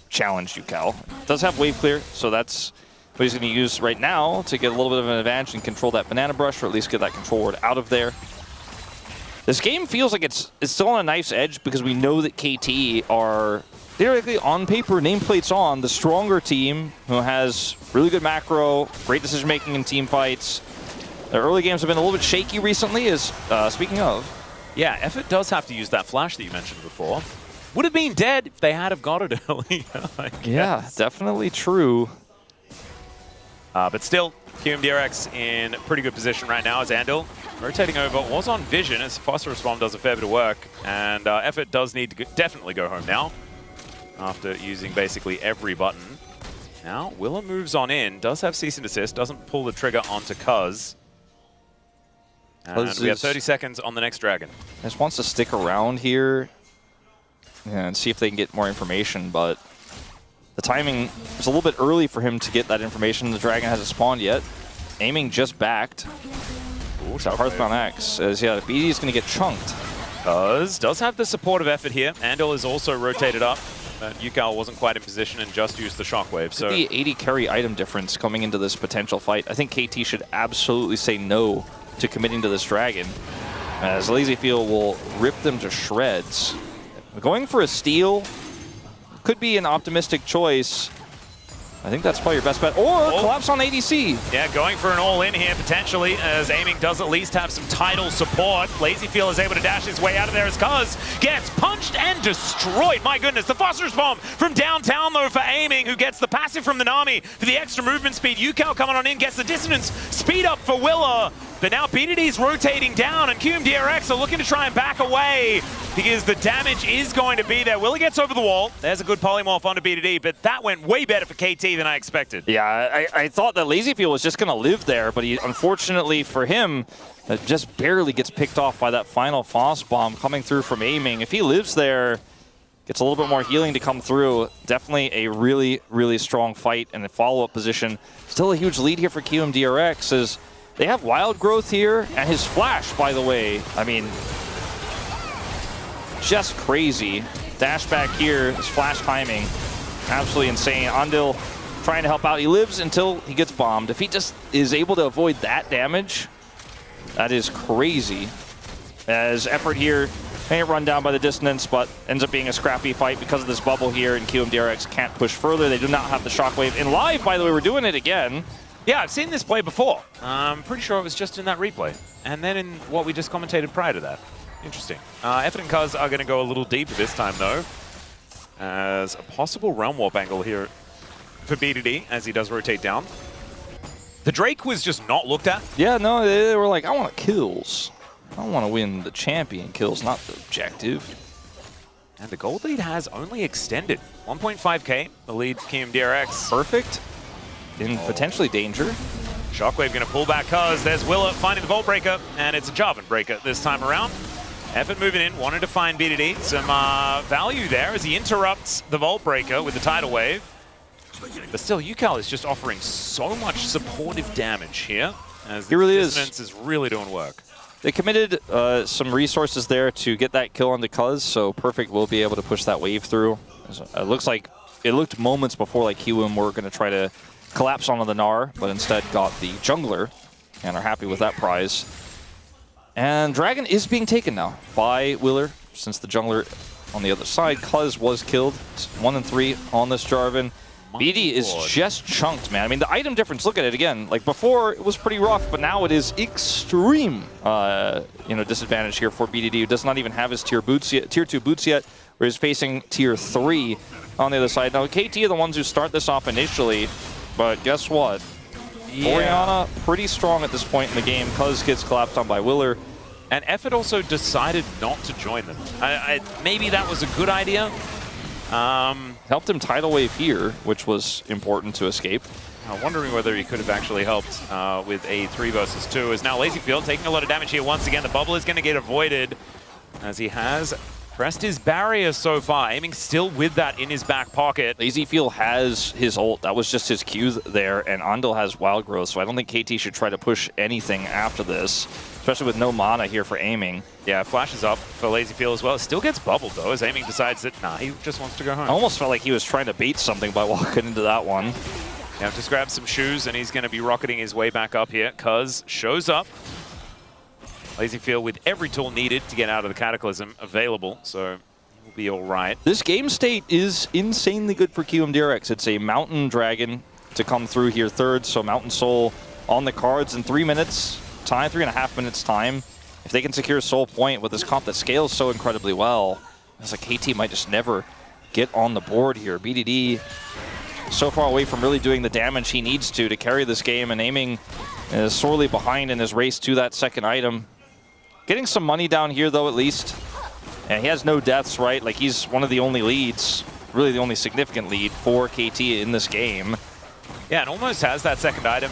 challenge UCal. Does have wave clear, so that's what he's going to use right now to get a little bit of an advantage and control that banana brush, or at least get that control ward out of there. This game feels like it's still on a knife's edge because we know that KT are theoretically, on paper, nameplates on, the stronger team who has really good macro, great decision-making in team fights. Their early games have been a little bit shaky recently, as speaking of. Yeah, Effort does have to use that flash that you mentioned before. Would have been dead if they had have got it early. Yeah, definitely true. But still, QMDRX in pretty good position right now as Andil rotating over, was on vision as Phosphorus Bomb does a fair bit of work, and Effort does need to definitely go home now after using basically every button. Now, Willa moves on in, does have cease and desist, doesn't pull the trigger onto Cuz. And we have 30 seconds on the next dragon. Just wants to stick around here and see if they can get more information, but the timing is a little bit early for him to get that information. The dragon hasn't spawned yet. Aiming just backed. Ooh, Hearthbound X, as yeah, BD is going to get chunked. Cuz does have the support of Effort here. Andil is also rotated up. But UCal wasn't quite in position and just used the shockwave. So the 80 carry item difference coming into this potential fight. I think KT should absolutely say no to committing to this dragon, as Lazy Feel will rip them to shreds. Going for a steal could be an optimistic choice. I think that's probably your best bet. Or collapse on ADC. Yeah, going for an all-in here potentially, as Aiming does at least have some tidal support. Lazy Feel is able to dash his way out of there as Cuz gets punched and destroyed. My goodness, the Phosphorus Bomb from downtown though for Aiming, who gets the passive from the Nami for the extra movement speed. UCal coming on in, gets the dissonance speed up for Willa. But now BDD's rotating down, and QMDRX are looking to try and back away because the damage is going to be there. Willa gets over the wall. There's a good polymorph onto BDD, but that went way better for KT than I expected. Yeah, I thought that Lazy Feel was just going to live there, but he, unfortunately for him, just barely gets picked off by that final Phos Bomb coming through from Aiming. If he lives there, gets a little bit more healing to come through. Definitely a really, really strong fight and a follow-up position. Still a huge lead here for QMDRX as they have Wild Growth here, and his flash, by the way, I mean, just crazy. Dash back here, his flash timing, absolutely insane. Andil trying to help out. He lives until he gets bombed. If he just is able to avoid that damage, that is crazy. As Effort here, may run down by the dissonance, but ends up being a scrappy fight because of this bubble here, and QMDRX can't push further. They do not have the shockwave. In live, by the way, we're doing it again. Yeah, I've seen this play before. I'm pretty sure it was just in that replay. And then in what we just commentated prior to that. Interesting. Effort and Cuz are going to go a little deeper this time, though, as a possible Realm Warp angle here for BDD as he does rotate down. The Drake was just not looked at. Yeah, no, they were like, I want kills. I want to win the champion kills, not the objective. And the gold lead has only extended. 1.5k, the lead QMDRX. Perfect. In potentially danger. Shockwave going to pull back Cuz. There's Willa finding the Vault Breaker, and it's a Jarvan Breaker this time around. Effort moving in, wanted to find BDD. Some value there as he interrupts the Vault Breaker with the Tidal Wave. But still, UCal is just offering so much supportive damage here, as the dissonance is really doing work. They committed some resources there to get that kill onto Cuz, so Perfect will be able to push that wave through. It looks like, it looked moments before like Kiwim were going to try to collapse onto the Gnar, but instead got the jungler and are happy with that prize. And Dragon is being taken now by Willer, since the jungler on the other side. Cuz was killed. It's 1 and 3 on this Jarvan. BD is just chunked, man. I mean, the item difference, look at it again. Like before, it was pretty rough, but now it is extreme, disadvantage here for BDD, who does not even have his tier 2 boots yet, where he's facing tier 3 on the other side. Now, KT are the ones who start this off initially, but guess what? Orianna pretty strong at this point in the game. Cuz gets collapsed on by Willer. And Effort also decided not to join them. Maybe that was a good idea. Helped him tidal wave here, which was important to escape. I'm wondering whether he could have actually helped with a 3 versus 2. As now LazyField taking a lot of damage here once again. The bubble is going to get avoided as he has pressed his barrier so far. Aiming still with that in his back pocket. LazyField has his ult. That was just his Q there, and Andal has Wild Growth, so I don't think KT should try to push anything after this, especially with no mana here for Aiming. Yeah, flashes up for LazyField as well. Still gets bubbled though, as Aiming decides that, nah, he just wants to go home. I almost felt like he was trying to bait something by walking into that one. Yeah, just grab some shoes, and he's going to be rocketing his way back up here. Cuz shows up. LazyField with every tool needed to get out of the Cataclysm available, so he'll be all right. This game state is insanely good for KRX. It's a Mountain Dragon to come through here third, so Mountain Soul on the cards in 3 minutes time, 3.5 minutes time. If they can secure Soul Point with this comp that scales so incredibly well, it's like KT might just never get on the board here. BDD so far away from really doing the damage he needs to carry this game, and Aiming is sorely behind in his race to that second item. Getting some money down here, though, at least. And he has no deaths, right? Like, he's one of the only leads, really the only significant lead for KT in this game. Yeah, and almost has that second item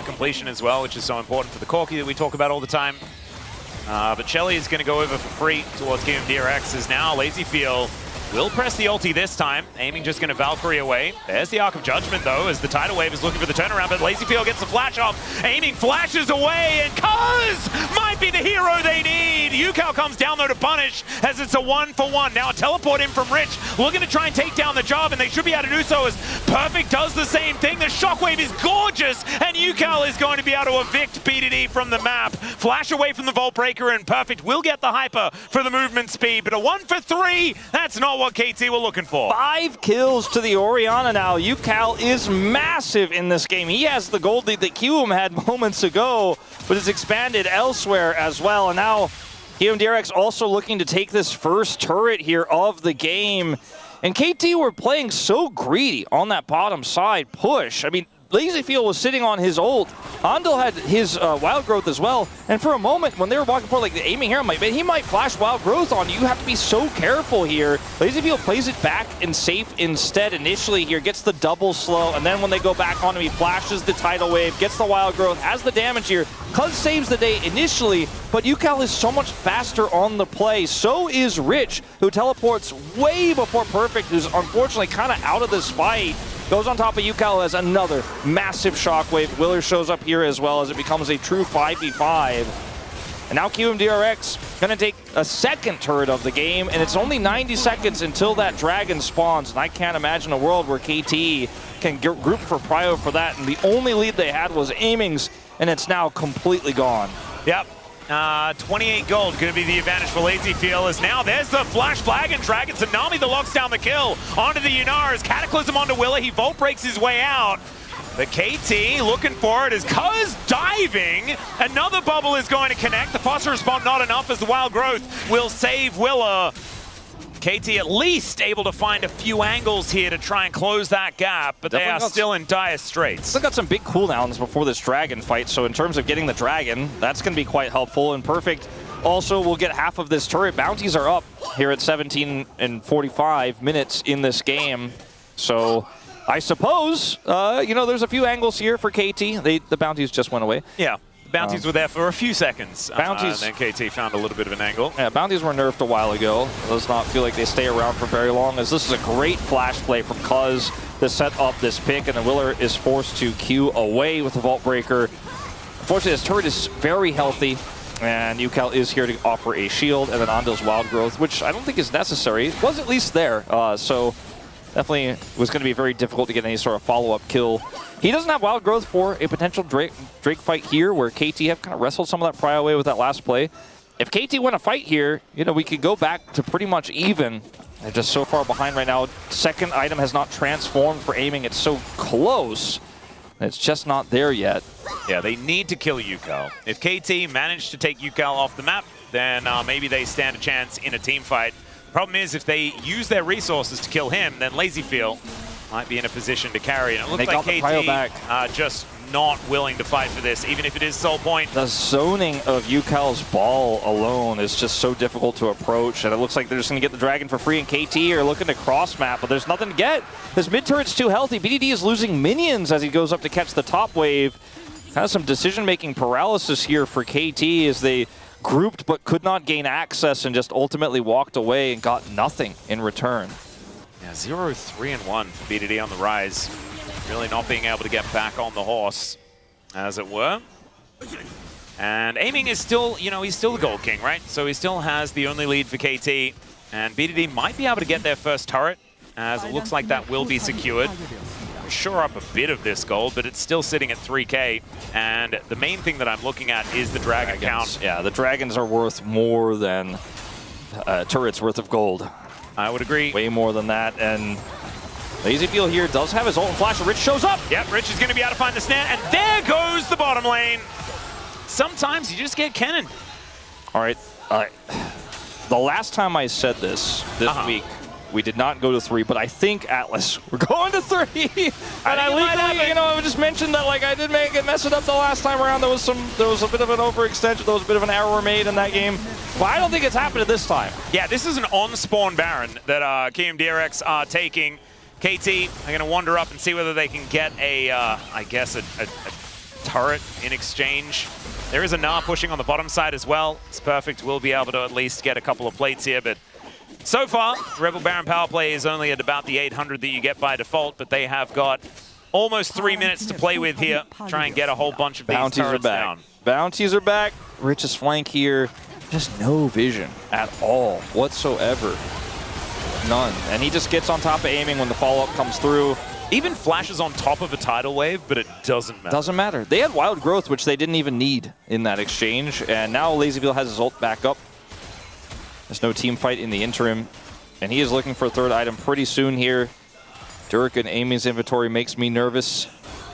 completion as well, which is so important for the Corki that we talk about all the time. But Shelly is going to go over for free towards KRX, as now LazyField will press the ulti this time. Aiming just going to Valkyrie away. There's the Arc of Judgment, though, as the Tidal Wave is looking for the turnaround, but LazyField gets the flash off. Aiming flashes away, and Cuz might be the hero they need. Yukao comes down, though, to punish, as it's a 1-for-1. Now a teleport in from Rich, looking to try and take down the job, and they should be able to do so, as Perfect does the same thing. The Shockwave is gorgeous, and Yukao is going to be able to evict BDD from the map. Flash away from the Vault Breaker, and Perfect will get the Hyper for the movement speed, but a 1-for-3, that's not what KT were looking for. 5 kills to the Orianna now. Yukao is massive in this game. He has the gold lead that QM had moments ago, but it's expanded elsewhere as well. And now KRX also looking to take this first turret here of the game. And KT were playing so greedy on that bottom side push. I mean, LazyField was sitting on his ult. Andal had his Wild Growth as well. And for a moment, when they were walking forward, like the Aiming here, he might flash Wild Growth on you. You have to be so careful here. LazyField plays it back and safe instead initially here, gets the double slow, and then when they go back on him, he flashes the Tidal Wave, gets the Wild Growth, has the damage here. Cuz saves the day initially, but Yukao is so much faster on the play. So is Rich, who teleports way before Perfect, who's unfortunately kind of out of this fight. Goes on top of Yukao as another massive Shockwave. Willer shows up here as well as it becomes a true 5v5. And now KRX going to take a second turret of the game, and it's only 90 seconds until that dragon spawns. And I can't imagine a world where KT can group for prio for that. And the only lead they had was Aiming's, and it's now completely gone. Yep. 28 gold, going to be the advantage for LazyField, as now there's the flash flag, and Dragon Tsunami that locks down the kill onto the Yunars. Cataclysm onto Willa, he Vault breaks his way out. The KT looking for it as Cuz diving. Another bubble is going to connect. The Phosphorus Bomb not enough, as the Wild Growth will save Willa. KT at least able to find a few angles here to try and close that gap, but they are still in dire straits. They've got some big cooldowns before this dragon fight, so in terms of getting the dragon, that's going to be quite helpful. And Perfect also will get half of this turret. Bounties are up here at 17 and 45 minutes in this game. So I suppose, there's a few angles here for KT. The bounties just went away. Yeah. Bounties were there for a few seconds. Bounties. And then KT found a little bit of an angle. Yeah, bounties were nerfed a while ago. It does not feel like they stay around for very long, as this is a great flash play from Cuz to set up this pick, and then Willer is forced to Q away with the Vault Breaker. Unfortunately, this turret is very healthy, and Yukao is here to offer a shield, and then Andal's Wild Growth, which I don't think is necessary. It was at least there, so definitely was going to be very difficult to get any sort of follow-up kill. He doesn't have Wild Growth for a potential Drake fight here, where KT have kind of wrestled some of that prio away with that last play. If KT win a fight here, we could go back to pretty much even. They're just so far behind right now. Second item has not transformed for Aiming. It's so close. It's just not there yet. Yeah, they need to kill Yukao. If KT managed to take Yukao off the map, then maybe they stand a chance in a team fight. Problem is, if they use their resources to kill him, then LazyField might be in a position to carry. And it looks like KT just not willing to fight for this, even if it is soul point. The zoning of UCal's ball alone is just so difficult to approach, and it looks like they're just going to get the Dragon for free, and KT are looking to cross map, but there's nothing to get. This mid turret's too healthy. BDD is losing minions as he goes up to catch the top wave. Kind of some decision-making paralysis here for KT as they grouped but could not gain access and just ultimately walked away and got nothing in return. Yeah, 0-3-1 for BDD on the rise. Really not being able to get back on the horse, as it were. And aiming is still, you know, he's still the gold king, right? So he still has the only lead for KT. And BDD might be able to get their first turret, as it looks like that will be secured. Shore up a bit of this gold, but it's still sitting at 3K. And the main thing that I'm looking at is the dragon count. Yeah, the dragons are worth more than turrets worth of gold. I would agree. Way more than that. And LazyFeel here does have his ult and flash. Rich shows up. Yep, Rich is going to be able to find the snare, and there goes the bottom lane. Sometimes you just get cannon. All right. The last time I said this week, we did not go to 3, but I think Atlas, we're going to 3. And I legally, you know, I just mentioned that like I did mess it up the last time around. There was a bit of an overextension. There was a bit of an error made in that game. But I don't think it's happened this time. Yeah, this is an on-spawn Baron that KRX are taking. KT are going to wander up and see whether they can get a, I guess, a turret in exchange. There is a Gnar pushing on the bottom side as well. It's perfect. We'll be able to at least get a couple of plates here, but so far, Rebel Baron power play is only at about the 800 that you get by default, but they have got almost 3 minutes to play with here. Try and get a whole bunch of these turrets down. Bounties are back. Rich's flank here. Just no vision at all whatsoever. None. And he just gets on top of aiming when the follow-up comes through. Even flashes on top of a tidal wave, but it doesn't matter. Doesn't matter. They had wild growth, which they didn't even need in that exchange. And now LazyFeel has his ult back up. There's no team fight in the interim, and he is looking for a third item pretty soon here. Durek and Amy's inventory makes me nervous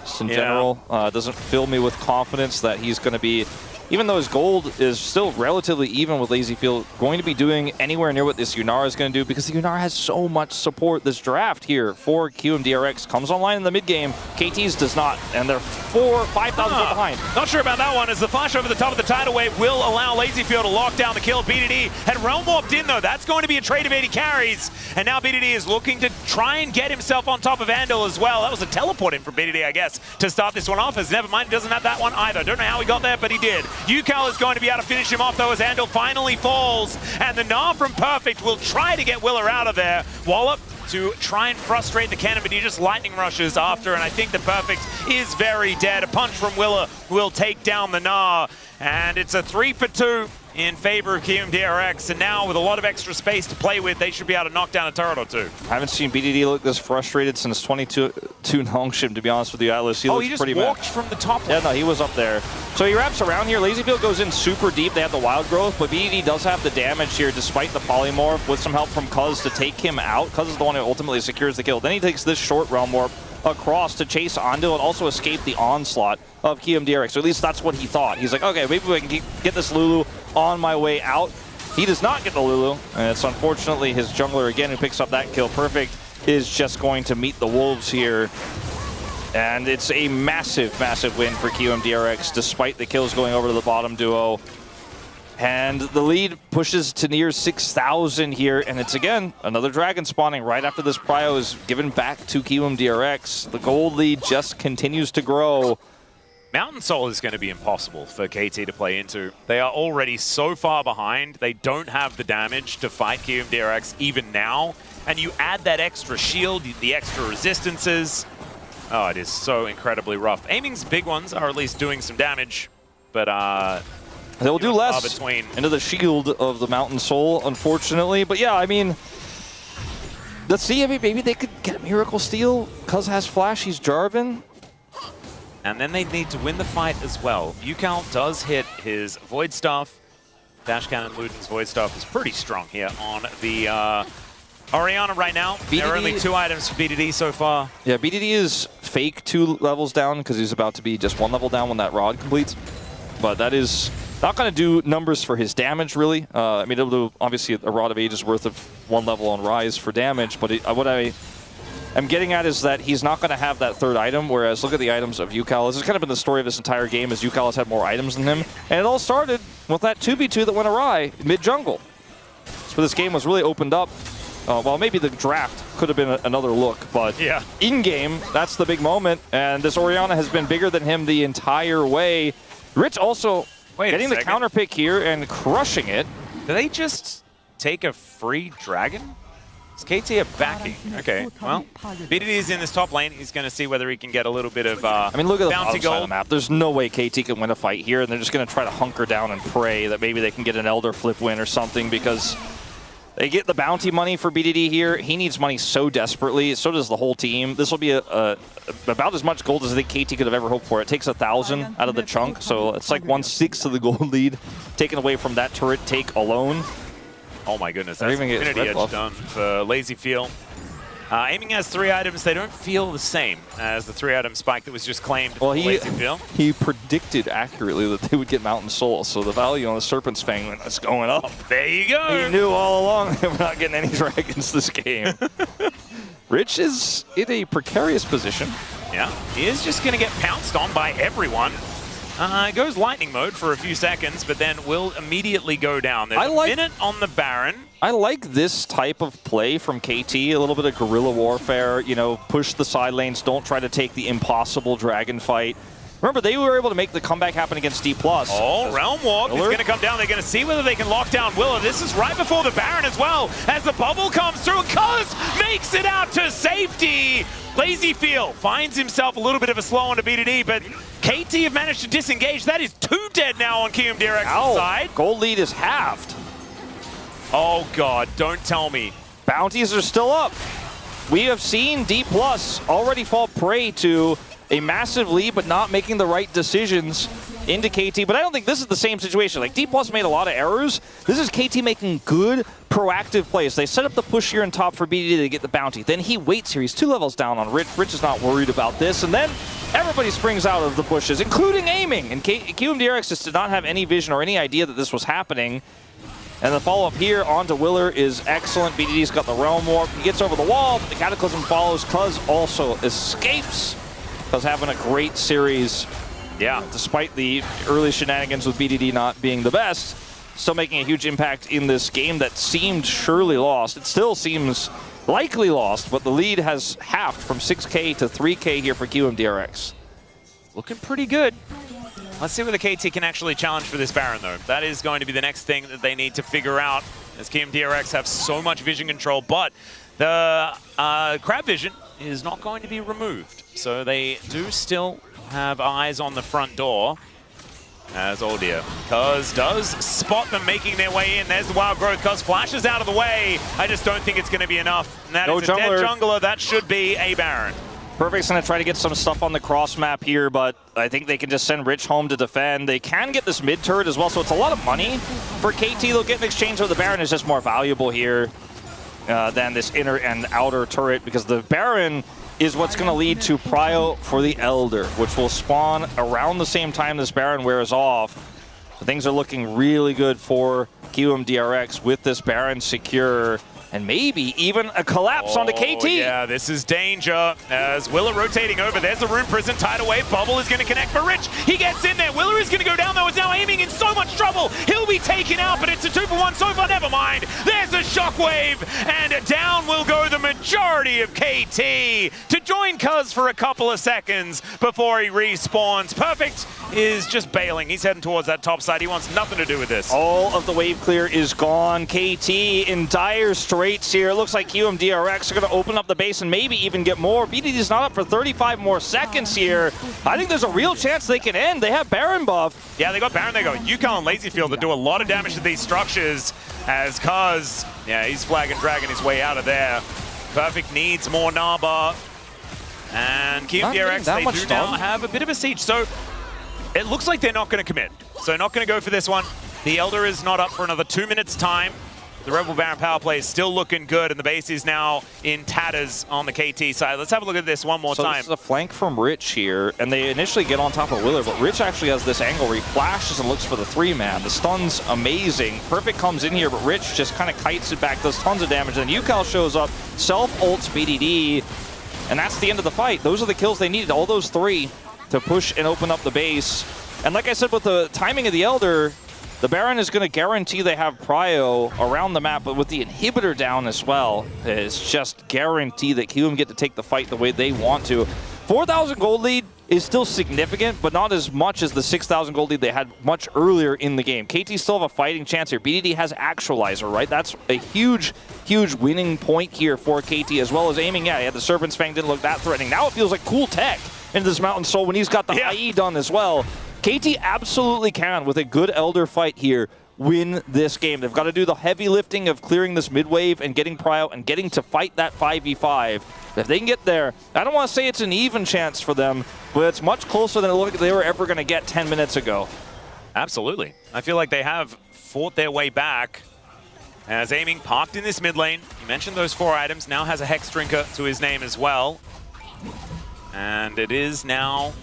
just in general. Doesn't fill me with confidence that he's going to be, even though his gold is still relatively even with LazyFeel, going to be doing anywhere near what this Yunar is going to do, because the Yunar has so much support. This draft here for QMDRX comes online in the mid game. KT's does not, and they're 5,000 foot behind. Not sure about that one, as the flash over the top of the tidal wave will allow LazyFeel to lock down the kill. BDD had realm warped in though. That's going to be a trade of 80 carries, and now BDD is looking to try and get himself on top of Andal as well. That was a teleport in from BDD, I guess, to start this one off, as never mind, he doesn't have that one either. Don't know how he got there, but he did. UCal is going to be able to finish him off though, as Andal finally falls, and the Gnar from Perfect will try to get Willer out of there. Wallop to try and frustrate the cannon, but he just lightning rushes after, and I think the Perfect is very dead. A punch from Willer will take down the Gnar, and it's a 3 for 2 in favor of KMDRX, and now with a lot of extra space to play with, they should be able to knock down a turret or two. I haven't seen BDD look this frustrated since 22 Nongshim, to be honest with you, Atlas. He looks pretty walked from the top. Yeah, no, he was up there. So he wraps around here. LazyFeel goes in super deep. They have the wild growth, but BDD does have the damage here despite the polymorph, with some help from Cuz to take him out. Cuz is the one who ultimately secures the kill. Then he takes this short realm warp across to chase Andal and also escape the onslaught of KMDRX. So at least that's what he thought. He's like, okay, maybe we can get this Lulu on my way out. He does not get the Lulu, and it's unfortunately his jungler again who picks up that kill. Perfect is just going to meet the Wolves here. And it's a massive, massive win for QMDRX despite the kills going over to the bottom duo. And the lead pushes to near 6,000 here, and it's again another dragon spawning right after this prio is given back to KMDRX. The gold lead just continues to grow. Mountain Soul is going to be impossible for KT to play into. They are already so far behind. They don't have the damage to fight KMDRX even now. And you add that extra shield, the extra resistances. Oh, it is so incredibly rough. Aiming's big ones are at least doing some damage, but they'll do less into the shield of the Mountain Soul, unfortunately. But yeah, I mean, let's see. Maybe they could get a Miracle Steal. Cuz has Flash, he's Jarvan. And then they need to win the fight as well. UCal does hit his Void Staff. Dash Cannon Luden's Void Staff is pretty strong here on the Orianna right now. BDD, there are only 2 items for BDD so far. Yeah, BDD is fake 2 levels down because he's about to be just 1 level down when that rod completes. But that is not going to do numbers for his damage, really. I mean, it'll do, obviously, a Rod of Ages worth of 1 level on Rise for damage. But what I am getting at is that he's not going to have that third item, whereas look at the items of UCal. This has kind of been the story of this entire game, as UCal has had more items than him. And it all started with that 2v2 that went awry mid-jungle. So this game was really opened up. Well, maybe the draft could have been another look, but yeah, in-game, that's the big moment. And this Orianna has been bigger than him the entire way. Rich also getting the counter pick here and crushing it. Do they just take a free dragon? Is KT a backing? Okay, well, BDD is in this top lane. He's going to see whether he can get a little bit of I mean, look at the bounty bottom side of the gold. map. There's no way KT can win a fight here, and they're just going to try to hunker down and pray that maybe they can get an Elder flip win or something, because they get the bounty money for BDD here. He needs money so desperately. So does the whole team. This will be about as much gold as I think KT could have ever hoped for. It takes 1,000 out of the chunk, so it's like 1/6 of the gold lead taken away from that turret take alone. Oh my goodness, that's Infinity Edge done for Lazy Feel. Aiming has 3 items. They don't feel the same as the 3-item spike that was just claimed for Lazy Feel. He predicted accurately that they would get Mountain Soul, so the value on the Serpent's Fang is going up. There you go. He knew all along that we're not getting any dragons this game. Rich is in a precarious position. Yeah, he is just going to get pounced on by everyone. Goes lightning mode for a few seconds, but then will immediately go down. There's a minute on the Baron. I like this type of play from KT, a little bit of guerrilla warfare, you know, push the side lanes, don't try to take the impossible dragon fight. Remember, they were able to make the comeback happen against D+. Oh, Realm Walk is going to come down. They're going to see whether they can lock down Willa. This is right before the Baron as well, as the bubble comes through, and Cuz makes it out to safety. Lazy Feel finds himself a little bit of a slow on to BDD, but KT have managed to disengage. That is 2 dead now on KRX's side. Gold lead is halved. Oh God, don't tell me. Bounties are still up. We have seen D+ already fall prey to a massive lead, but not making the right decisions into KT. But I don't think this is the same situation. Like, D+ made a lot of errors. This is KT making good, proactive plays. They set up the push here in top for BDD to get the bounty. Then he waits here. He's 2 levels down on Rich. Rich is not worried about this. And then everybody springs out of the bushes, including aiming. And KRX just did not have any vision or any idea that this was happening. And the follow-up here onto Willer is excellent. BDD's got the Realm Warp. He gets over the wall, but the Cataclysm follows. Cuz also escapes. Cuz having a great series. Yeah, despite the early shenanigans with BDD not being the best, still making a huge impact in this game that seemed surely lost. It still seems likely lost, but the lead has halved from 6K to 3K here for QMDRX. Looking pretty good. Let's see whether KT can actually challenge for this Baron, though. That is going to be the next thing that they need to figure out, as KMDRX have so much vision control, but the crab vision is not going to be removed. So they do still have eyes on the front door, as oh dear. Cuz does spot them making their way in. There's the Wild Growth. Cuz flashes out of the way. I just don't think it's going to be enough. And that is a dead jungler. That should be a Baron. Perfect's going to try to get some stuff on the cross map here, but I think they can just send Rich home to defend. They can get this mid turret as well, so it's a lot of money for KT. They'll get in exchange for the Baron is just more valuable here than this inner and outer turret, because the Baron is what's going to lead to Prio for the Elder, which will spawn around the same time this Baron wears off. So things are looking really good for QMDRX with this Baron secure. And maybe even a collapse onto KT. Yeah, this is danger. As Willer rotating over. There's the Rune Prison tied away. Bubble is going to connect for Rich. He gets in there. Willer is going to go down, though. Is now aiming in so much trouble. He'll be taken out, but it's a 2-for-1 so far. Never mind. There's a shockwave. And down will go the majority of KT to join Cuz for a couple of seconds before he respawns. Perfect is just bailing. He's heading towards that top side. He wants nothing to do with this. All of the wave clear is gone. KT in dire straits here. It looks like QMDRX are going to open up the base and maybe even get more. BDD's not up for 35 more seconds here. I think there's a real chance they can end. They have Baron buff. Yeah, they got Baron. They got UCal and Lazy Field that do a lot of damage to these structures, as Cuz, yeah, he's flag and dragging his way out of there. Perfect needs more Naba. And QMDRX, they do now have a bit of a siege. So it looks like they're not going to commit. So not going to go for this one. The Elder is not up for another 2 minutes time. The Rebel Baron power play is still looking good, and the base is now in tatters on the KT side. Let's have a look at this one more time. This is a flank from Rich here, and they initially get on top of Willer, but Rich actually has this angle where he flashes and looks for the 3-man. The stun's amazing. Perfect comes in here, but Rich just kind of kites it back, does tons of damage. Then UCal shows up, self-ults BDD, And that's the end of the fight. Those are the kills they needed, all those 3 to push and open up the base. And like I said, with the timing of the Elder, the Baron is going to guarantee they have prio around the map, but with the inhibitor down as well, it's just guarantee that QM get to take the fight the way they want to. 4,000 gold lead is still significant, but not as much as the 6,000 gold lead they had much earlier in the game. KT still have a fighting chance here. BDD has Actualizer, right? That's a huge, huge winning point here for KT, as well as aiming. Yeah, the Serpent's Fang didn't look that threatening. Now it feels like cool tech into this Mountain Soul when he's got the IE done as well. KT absolutely can, with a good Elder fight here, win this game. They've got to do the heavy lifting of clearing this mid wave and getting prio and getting to fight that 5v5. If they can get there, I don't want to say it's an even chance for them, but it's much closer than it looked like they were ever going to get 10 minutes ago. Absolutely. I feel like they have fought their way back. As aiming parked in this mid lane. You mentioned those 4 items. Now has a Hex Drinker to his name as well. And it is now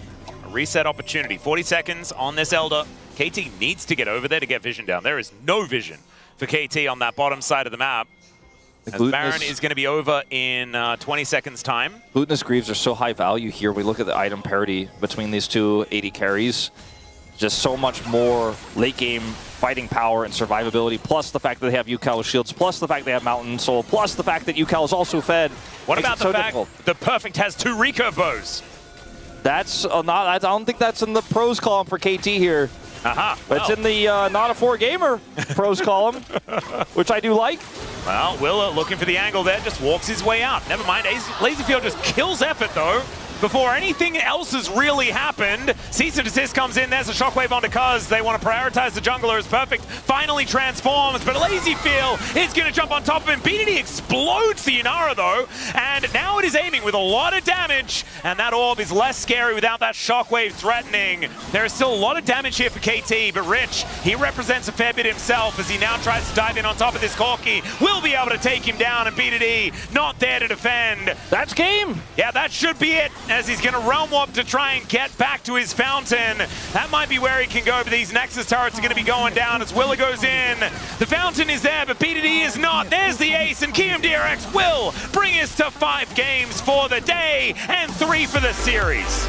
a reset opportunity. 40 seconds on this Elder. KT needs to get over there to get vision down. There is no vision for KT on that bottom side of the map. As Baron is going to be over in 20 seconds time. Glutinous Greaves are so high value here. We look at the item parity between these two 80 carries. Just so much more late game fighting power and survivability, plus the fact that they have UCal shields, plus the fact they have Mountain Soul, plus the fact that UCal is also fed. What about the fact the Perfect has 2 recurve bows? That's not. I don't think that's in the pros column for KT here. It's in the not a 4 gamer pros column, which I do like. Well, Willa looking for the angle there, just walks his way out. Never mind, Lazyfield just kills effort though. Before anything else has really happened, Cease and Desist comes in, there's a shockwave onto Cuz. They want to prioritize the jungler as Perfect finally transforms, but Lazyfield is going to jump on top of him. BDD explodes the Inara though, and now it is aiming with a lot of damage, and that orb is less scary without that shockwave threatening. There is still a lot of damage here for KT, but Rich, he represents a fair bit himself as he now tries to dive in on top of this Corki. Will be able to take him down, and BDD not there to defend. That's game. Yeah, that should be it, as he's going to realm warp to try and get back to his fountain. That might be where he can go, but these Nexus turrets are going to be going down as Willa goes in. The fountain is there, but BDD is not. There's the ace, and KRX will bring us to 5 games for the day and 3 for the series.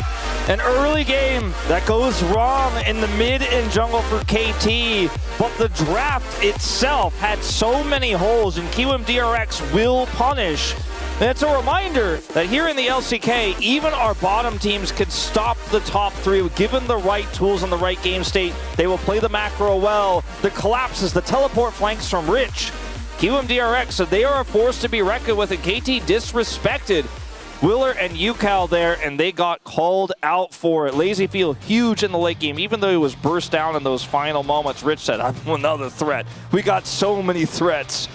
An early game that goes wrong in the mid and jungle for KT, but the draft itself had so many holes, and KRX will punish. And it's a reminder that here in the LCK, even our bottom teams can stop the top 3. Given the right tools and the right game state, they will play the macro well. The collapses, the teleport flanks from Rich. KRX, so they are a force to be reckoned with, and KT disrespected Willer and UCal there, and they got called out for it. Lazyfield huge in the late game, even though he was burst down in those final moments. Rich said, I'm another threat. We got so many threats.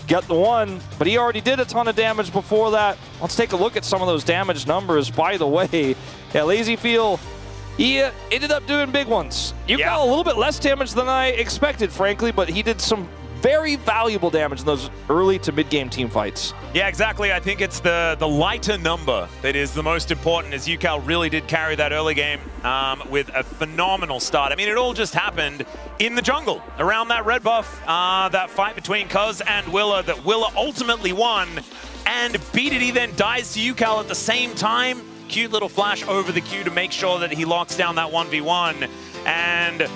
Got the one, but he already did a ton of damage before that. Let's take a look at some of those damage numbers. By the way, yeah, Lazyfield, he ended up doing big ones. You got a little bit less damage than I expected, frankly, but he did some very valuable damage in those early to mid-game team fights. Yeah, exactly. I think it's the lighter number that is the most important, as UCal really did carry that early game with a phenomenal start. I mean, it all just happened in the jungle around that red buff, that fight between Cuz and Willa that Willa ultimately won, and BDD then dies to UCal at the same time. Cute little flash over the Q to make sure that he locks down that 1v1, and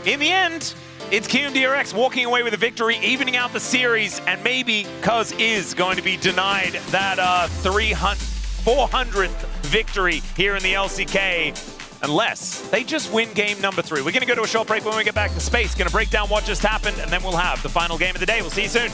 in the end, it's KRX walking away with a victory, evening out the series, and maybe Cuz is going to be denied that 400th victory here in the LCK, unless they just win game number 3. We're going to go to a short break. When we get back to space, going to break down what just happened, and then we'll have the final game of the day. We'll see you soon.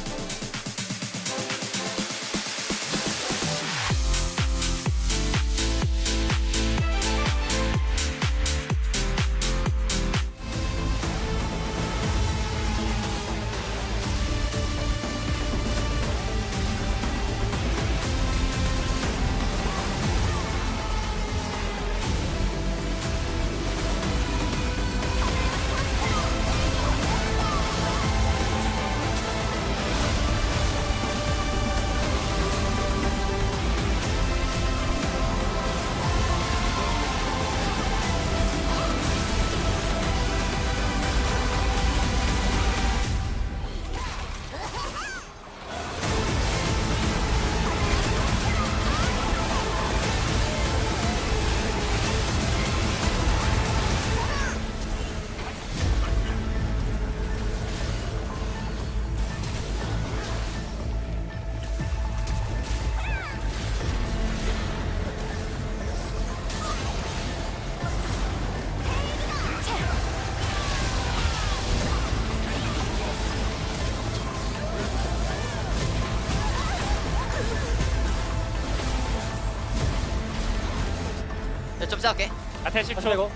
좀 시작할게. 대시 다시 이거.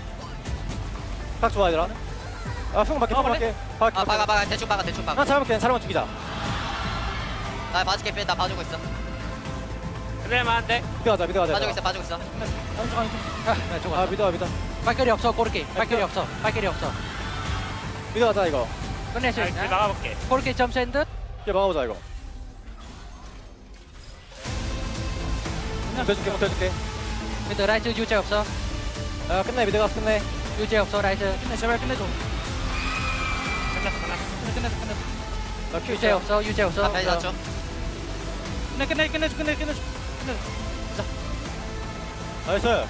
각 좋아 얘들아. 형 밖에 박아 대충 박아. 나 잘해볼게. 잘하면 죽이자. 나 봐줄게 뺀. 나 봐주고 있어. 그래만 안 돼. 미드 가자. 봐주고 있어. 미드 와. 발길이 없어 고르키. 발길이 없어. 미드 가자 이거. 끝낼 수 있나? 나가볼게. 고르키 점수 핸드. 이제 막아보자 이거. 못해줄게. 미드 라이트 유제 없어. 끝내 미드 가서 끝내. 유제 없어 라이트. 끝내 제발 끝내줘. 끝났어. 유제 없어. 빨리 낮춰. 끝내줘. 나이스.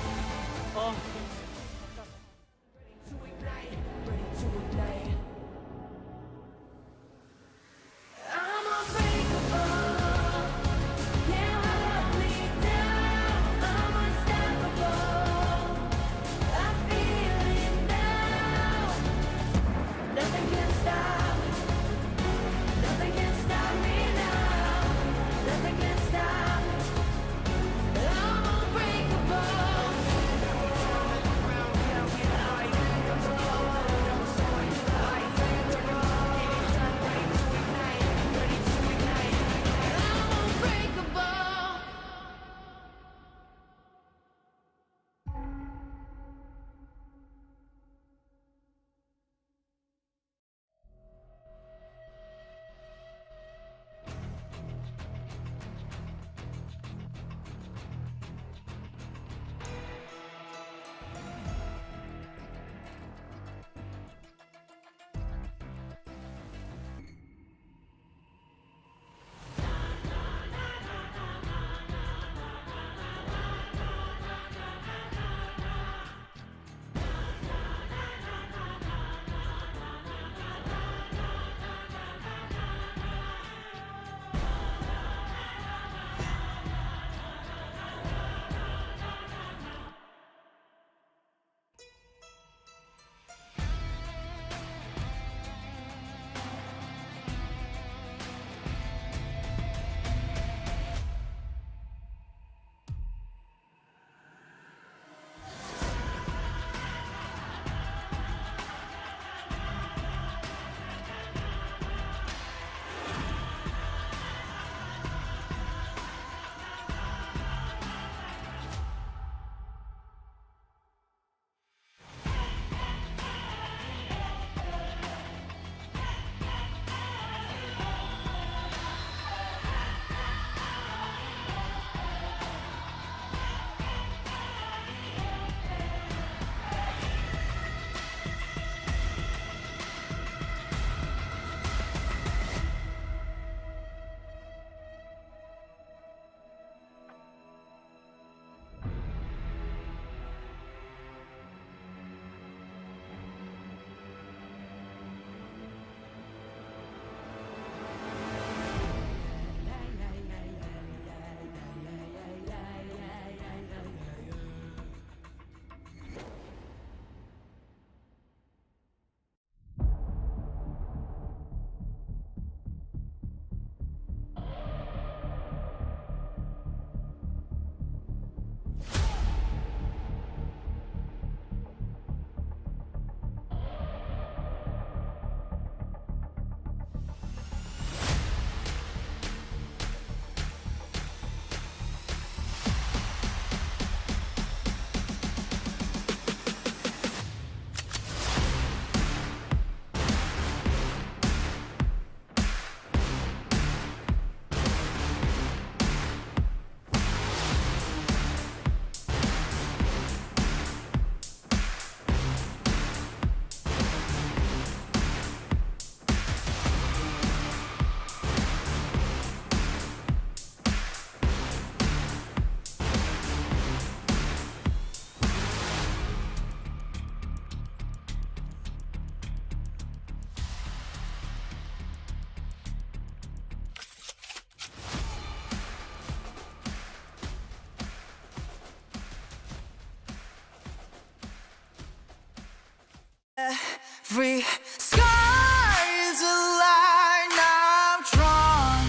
Every sky is a line I've drawn.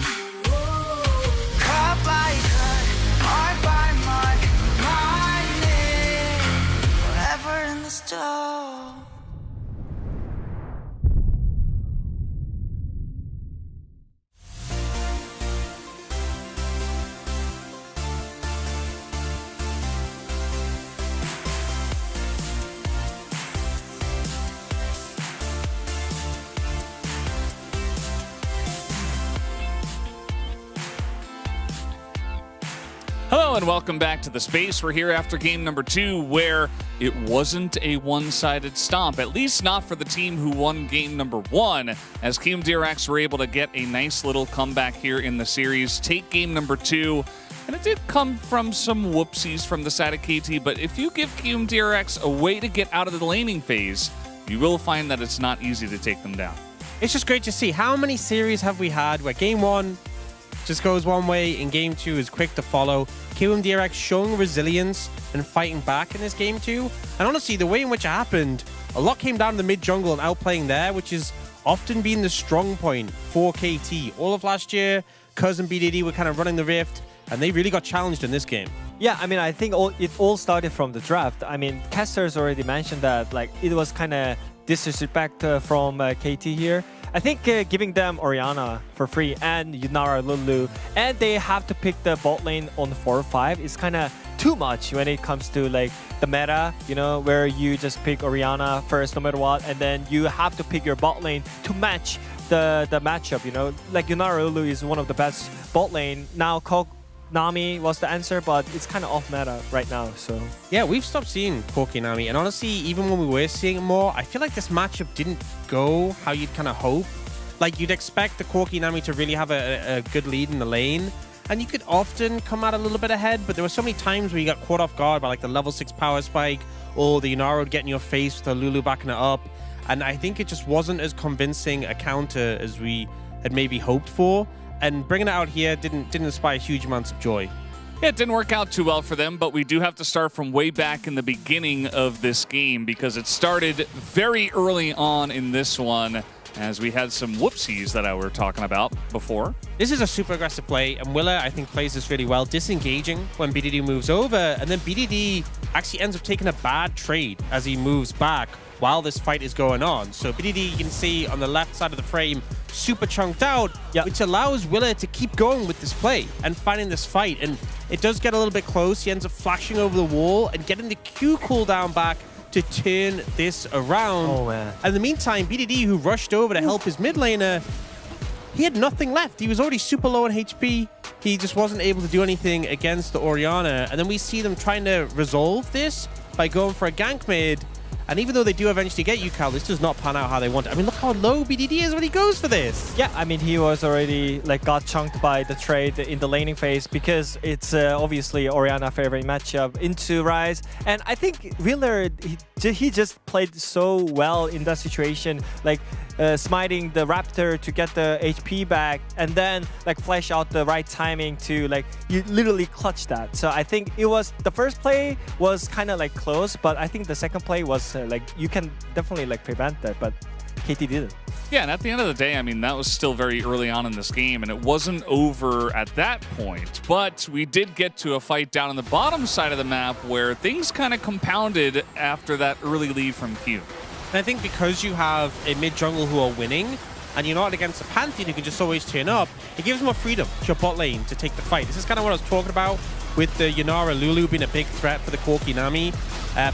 Cut by cut, mark by mark, my name. Hello and welcome back to The Space. We're here after game number 2 where it wasn't a one-sided stomp, at least not for the team who won game number 1, as KRX were able to get a nice little comeback here in the series, take game number 2, and it did come from some whoopsies from the side of KT, but if you give KRX a way to get out of the laning phase, you will find that it's not easy to take them down. It's just great to see. How many series have we had where game 1 just goes one way and game 2 is quick to follow? KRX showing resilience and fighting back in this game 2. And honestly, the way in which it happened, a lot came down to the mid jungle and outplaying there, which has often been the strong point for KT. All of last year, Cuz and BDD were kind of running the rift, and they really got challenged in this game. Yeah, I mean, I think it all started from the draft. I mean, Caster's already mentioned that like it was kind of disrespect from KT here. I think giving them Orianna for free and Yunara Lulu, and they have to pick the bot lane on 4-5 is kind of too much when it comes to like the meta, you know, where you just pick Orianna first no matter what, and then you have to pick your bot lane to match the matchup, you know. Like Yunara Lulu is one of the best bot lane. Now Nami was the answer, but it's kind of off meta right now, so... Yeah, we've stopped seeing Corki Nami, and honestly, even when we were seeing it more, I feel like this matchup didn't go how you'd kind of hope. Like, you'd expect the Corki Nami to really have a good lead in the lane, and you could often come out a little bit ahead, but there were so many times where you got caught off guard by like the level 6 power spike, or the Yunara would get in your face with the Lulu backing it up, and I think it just wasn't as convincing a counter as we had maybe hoped for. And bringing it out here didn't inspire huge amounts of joy. Yeah, it didn't work out too well for them, but we do have to start from way back in the beginning of this game because it started very early on in this one as we had some whoopsies that I were talking about before. This is a super aggressive play, and Willa, I think, plays this really well, disengaging when BDD moves over, and then BDD actually ends up taking a bad trade as he moves back while this fight is going on. So BDD, you can see on the left side of the frame, super chunked out, which allows Willa to keep going with this play and finding this fight. And it does get a little bit close. He ends up flashing over the wall and getting the Q cooldown back to turn this around. Oh, man. And in the meantime, BDD, who rushed over to help his mid laner, he had nothing left. He was already super low on HP. He just wasn't able to do anything against the Orianna. And then we see them trying to resolve this by going for a gank mid. And even though they do eventually get you, Cal, this does not pan out how they want it. I mean, look how low BDD is when he goes for this. Yeah, I mean, he was already like got chunked by the trade in the laning phase because it's obviously Orianna favorite matchup into Rise. And I think Wheeler, he just played so well in that situation, like smiting the Raptor to get the HP back and then like flash out the right timing to like, you literally clutch that. So I think it was, the first play was kind of like close, but I think the second play was like, you can definitely like prevent that, but KT didn't. Yeah, and at the end of the day, I mean, that was still very early on in this game, and it wasn't over at that point. But we did get to a fight down on the bottom side of the map where things kind of compounded after that early lead from Q. And I think because you have a mid-jungle who are winning, and you're not against a Pantheon who can just always turn up, it gives more freedom to your bot lane to take the fight. This is kind of what I was talking about with the Yunara Lulu being a big threat for the Corki Nami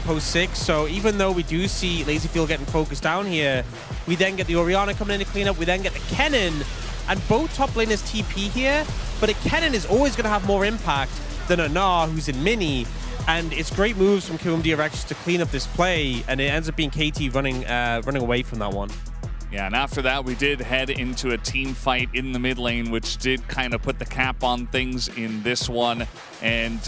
post 6. So even though we do see LazyField getting focused down here, we then get the Orianna coming in to clean up, we then get the Kennen, and both top laners TP here, but a Kennen is always going to have more impact than a Gnar who's in mini. And it's great moves from KRX to clean up this play, and it ends up being KT running away from that one. Yeah, and after that, we did head into a team fight in the mid lane, which did kind of put the cap on things in this one. And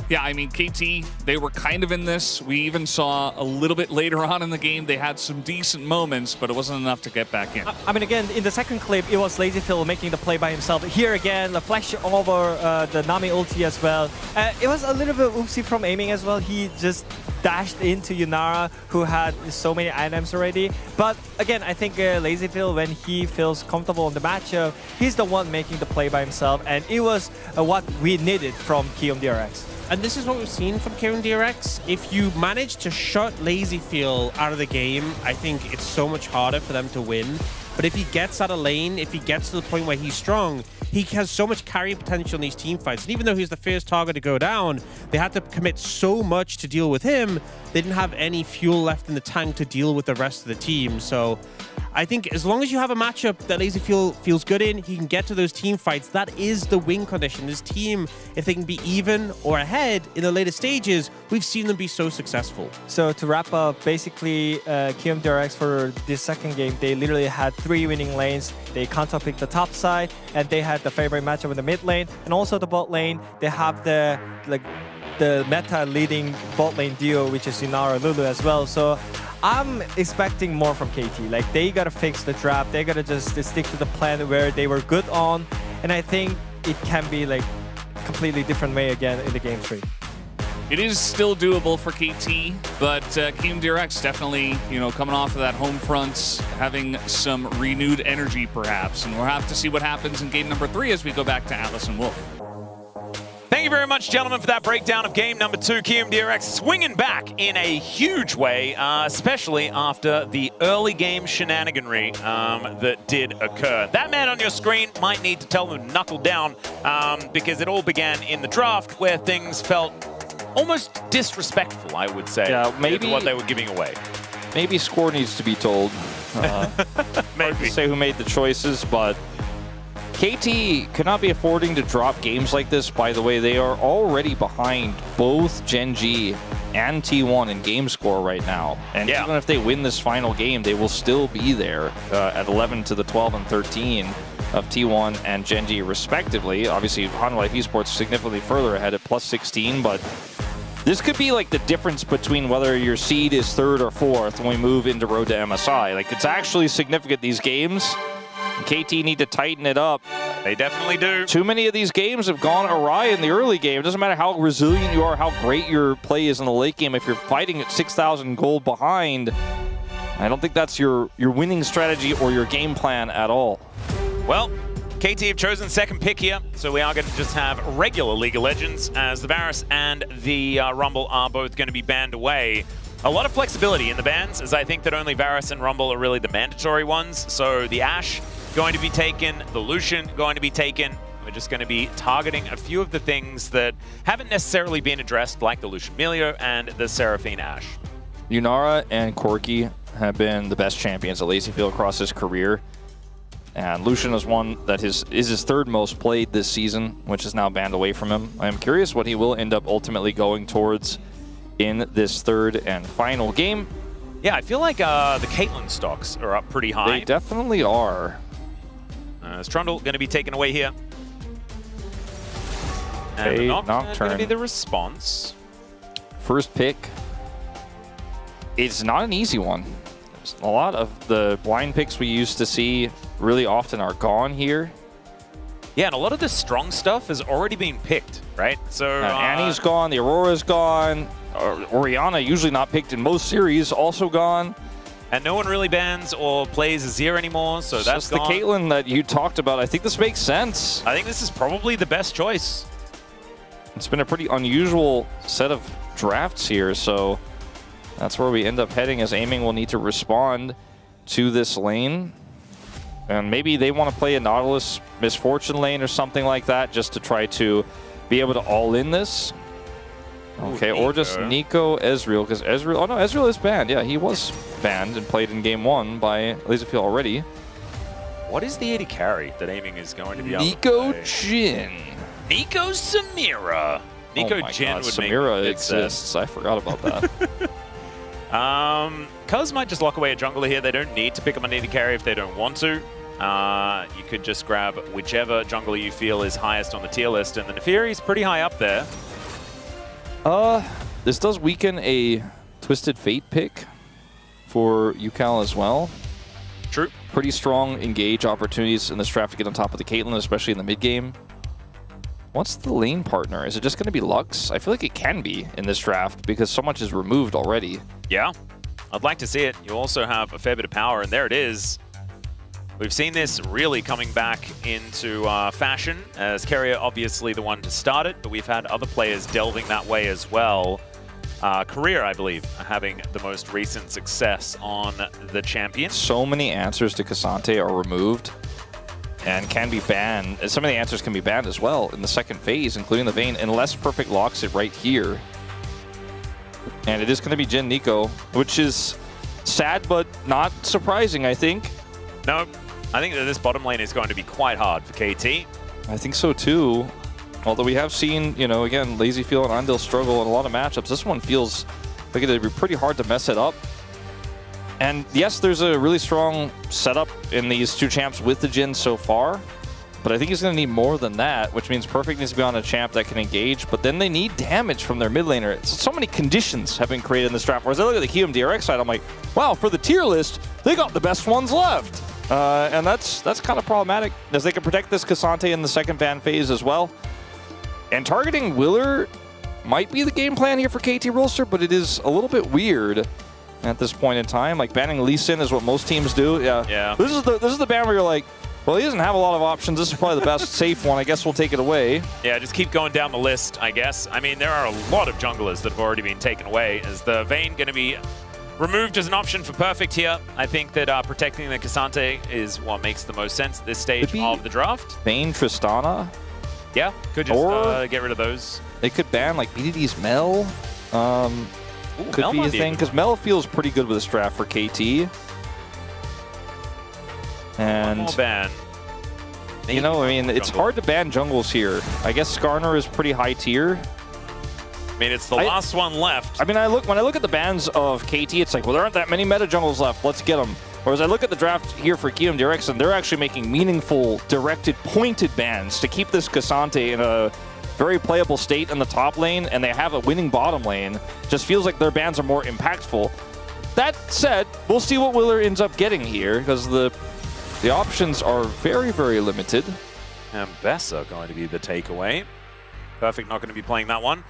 yeah, I mean, KT, they were kind of in this. We even saw a little bit later on in the game, they had some decent moments, but it wasn't enough to get back in. I mean, again, in the second clip, it was LazyField making the play by himself. Here again, the flash over the Nami ulti as well. It was a little bit oopsie from aiming as well. He just dashed into Yunara, who had so many items already. But again, I think LazyField, when he feels comfortable in the matchup, he's the one making the play by himself, and it was what we needed from KRX. And this is what we've seen from KRX. If you manage to shut LazyField out of the game, I think it's so much harder for them to win. But if he gets out of lane, if he gets to the point where he's strong, he has so much carry potential in these team fights. And even though he's the first target to go down, they had to commit so much to deal with him, they didn't have any fuel left in the tank to deal with the rest of the team. So I think as long as you have a matchup that LazyFuel feels good in, he can get to those team fights. That is the win condition. His team, if they can be even or ahead in the later stages, we've seen them be so successful. So to wrap up, basically, KRX for this second game, they literally had 3 winning lanes. They counterpicked the top side, and they had the favorite matchup in the mid lane, and also the bot lane. They have the meta leading bot lane duo, which is Yunara Lulu as well. So I'm expecting more from KT. Like, they gotta fix the draft. They gotta just stick to the plan where they were good on, and I think it can be like completely different way again in the game 3. It is still doable for KT, but KRX definitely, coming off of that home front, having some renewed energy perhaps, and we'll have to see what happens in game number 3 as we go back to Atlas and Wolf. Thank you very much, gentlemen, for that breakdown of game number 2. KRX swinging back in a huge way, especially after the early game shenaniganry that did occur. That man on your screen might need to tell them to knuckle down because it all began in the draft where things felt almost disrespectful, I would say, maybe to what they were giving away. Maybe score needs to be told. Maybe. Hard to say who made the choices, but KT cannot be affording to drop games like this. By the way, they are already behind both Gen G and T1 in game score right now. And even if they win this final game, they will still be there at 11 to the 12 and 13 of T1 and Gen G respectively. Obviously, Hanwha Life Esports significantly further ahead at plus 16, but this could be like the difference between whether your seed is 3rd or 4th when we move into Road to MSI. Like, it's actually significant, these games. KT need to tighten it up. They definitely do. Too many of these games have gone awry in the early game. It doesn't matter how resilient you are, how great your play is in the late game. If you're fighting at 6,000 gold behind, I don't think that's your winning strategy or your game plan at all. Well, KT have chosen second pick here, so we are going to just have regular League of Legends as the Varus and the Rumble are both going to be banned away. A lot of flexibility in the bans, as I think that only Varus and Rumble are really the mandatory ones. So the Ashe going to be taken, the Lucian going to be taken. We're just going to be targeting a few of the things that haven't necessarily been addressed, like the Lucian Melio and the Seraphine Ashe. Yunara and Corki have been the best champions at LazyFuel across his career. And Lucian is one that is his 3rd most played this season, which is now banned away from him. I'm curious what he will end up ultimately going towards in this 3rd and final game. Yeah, I feel like the Caitlyn stocks are up pretty high. They definitely are. Is Trundle going to be taken away here? And Okay, the Nocturne Nocturne. going to be the response. First pick. It's not an easy one. A lot of the blind picks we used to see really often are gone here. Yeah, and a lot of the strong stuff has already been picked, right? So Annie's gone, the Aurora's gone, Orianna, usually not picked in most series, also gone. And no one really bans or plays Azir anymore, so that's the gone. Caitlyn that you talked about. I think this makes sense. I think this is probably the best choice. It's been a pretty unusual set of drafts here, so that's where we end up heading, as Aiming will need to respond to this lane. And maybe they want to play a Nautilus Misfortune lane or something like that, just to try to be able to all-in this. Okay, Ooh, or just Nico Ezreal, because Ezreal... Oh no, Ezreal is banned. Yeah, he was banned and played in game 1 by LazyFuel already. What is the AD carry that Aiming is going to be able to Nico play? Jhin. Nico Samira. Nico oh my Jhin God, would Samira make exists. I forgot about that. Colors might just lock away a jungler here. They don't need to pick up an AD carry if they don't want to. You could just grab whichever jungler you feel is highest on the tier list, and the Neferi's pretty high up there. This does weaken a Twisted Fate pick for UCal as well. True. Pretty strong engage opportunities in this draft to get on top of the Caitlyn, especially in the mid game. What's the lane partner? Is it just going to be Lux? I feel like it can be in this draft because so much is removed already. Yeah, I'd like to see it. You also have a fair bit of power, and there it is. We've seen this really coming back into fashion, as Keria obviously the one to start it, but we've had other players delving that way as well. Career, I believe, having the most recent success on the champion. So many answers to Cassante are removed and can be banned. Some of the answers can be banned as well in the second phase, including the Vayne, unless Perfect locks it right here. And it is going to be Jhin Nico, which is sad but not surprising, I think. No, I think that this bottom lane is going to be quite hard for KT. I think so too. Although we have seen, you know, again, Lazy Feel and Andil struggle in a lot of matchups. This one feels like it'd be pretty hard to mess it up. And yes, there's a really strong setup in these two champs with the Jhin so far. But I think he's going to need more than that, which means Perfect needs to be on a champ that can engage. But then they need damage from their mid laner. So many conditions have been created in this draft. Whereas I look at the KRX side, I'm like, wow, for the tier list, they got the best ones left. And that's kind of problematic, as they can protect this Cassante in the second ban phase as well. And targeting Willer might be the game plan here for KT Rolster, but it is a little bit weird at this point in time. Like banning Lee Sin is what most teams do. Yeah. This is the ban where you're like, well, he doesn't have a lot of options. This is probably the best safe one. I guess we'll take it away. Yeah, just keep going down the list, I guess. I mean, there are a lot of junglers that have already been taken away. Is the Vayne going to be removed as an option for Perfect here? I think that protecting the Cassante is what makes the most sense at this stage of the draft. Vayne Tristana? Yeah, could just get rid of those. They could ban like BDD's Mel. Could Mel be a thing, because Mel feels pretty good with this draft for KT. And one more ban. You know, I mean, it's hard to ban jungles here. I guess Skarner is pretty high tier. I mean, it's the last one left. I mean, when I look at the bans of KT, it's like, well, there aren't that many meta jungles left. Let's get them. Whereas I look at the draft here for KRX, and they're actually making meaningful, directed, pointed bans to keep this Cassante in a very playable state in the top lane, and they have a winning bottom lane. Just feels like their bans are more impactful. That said, we'll see what Willer ends up getting here, because the options are very, very limited. And Bessa going to be the takeaway. Perfect not going to be playing that one.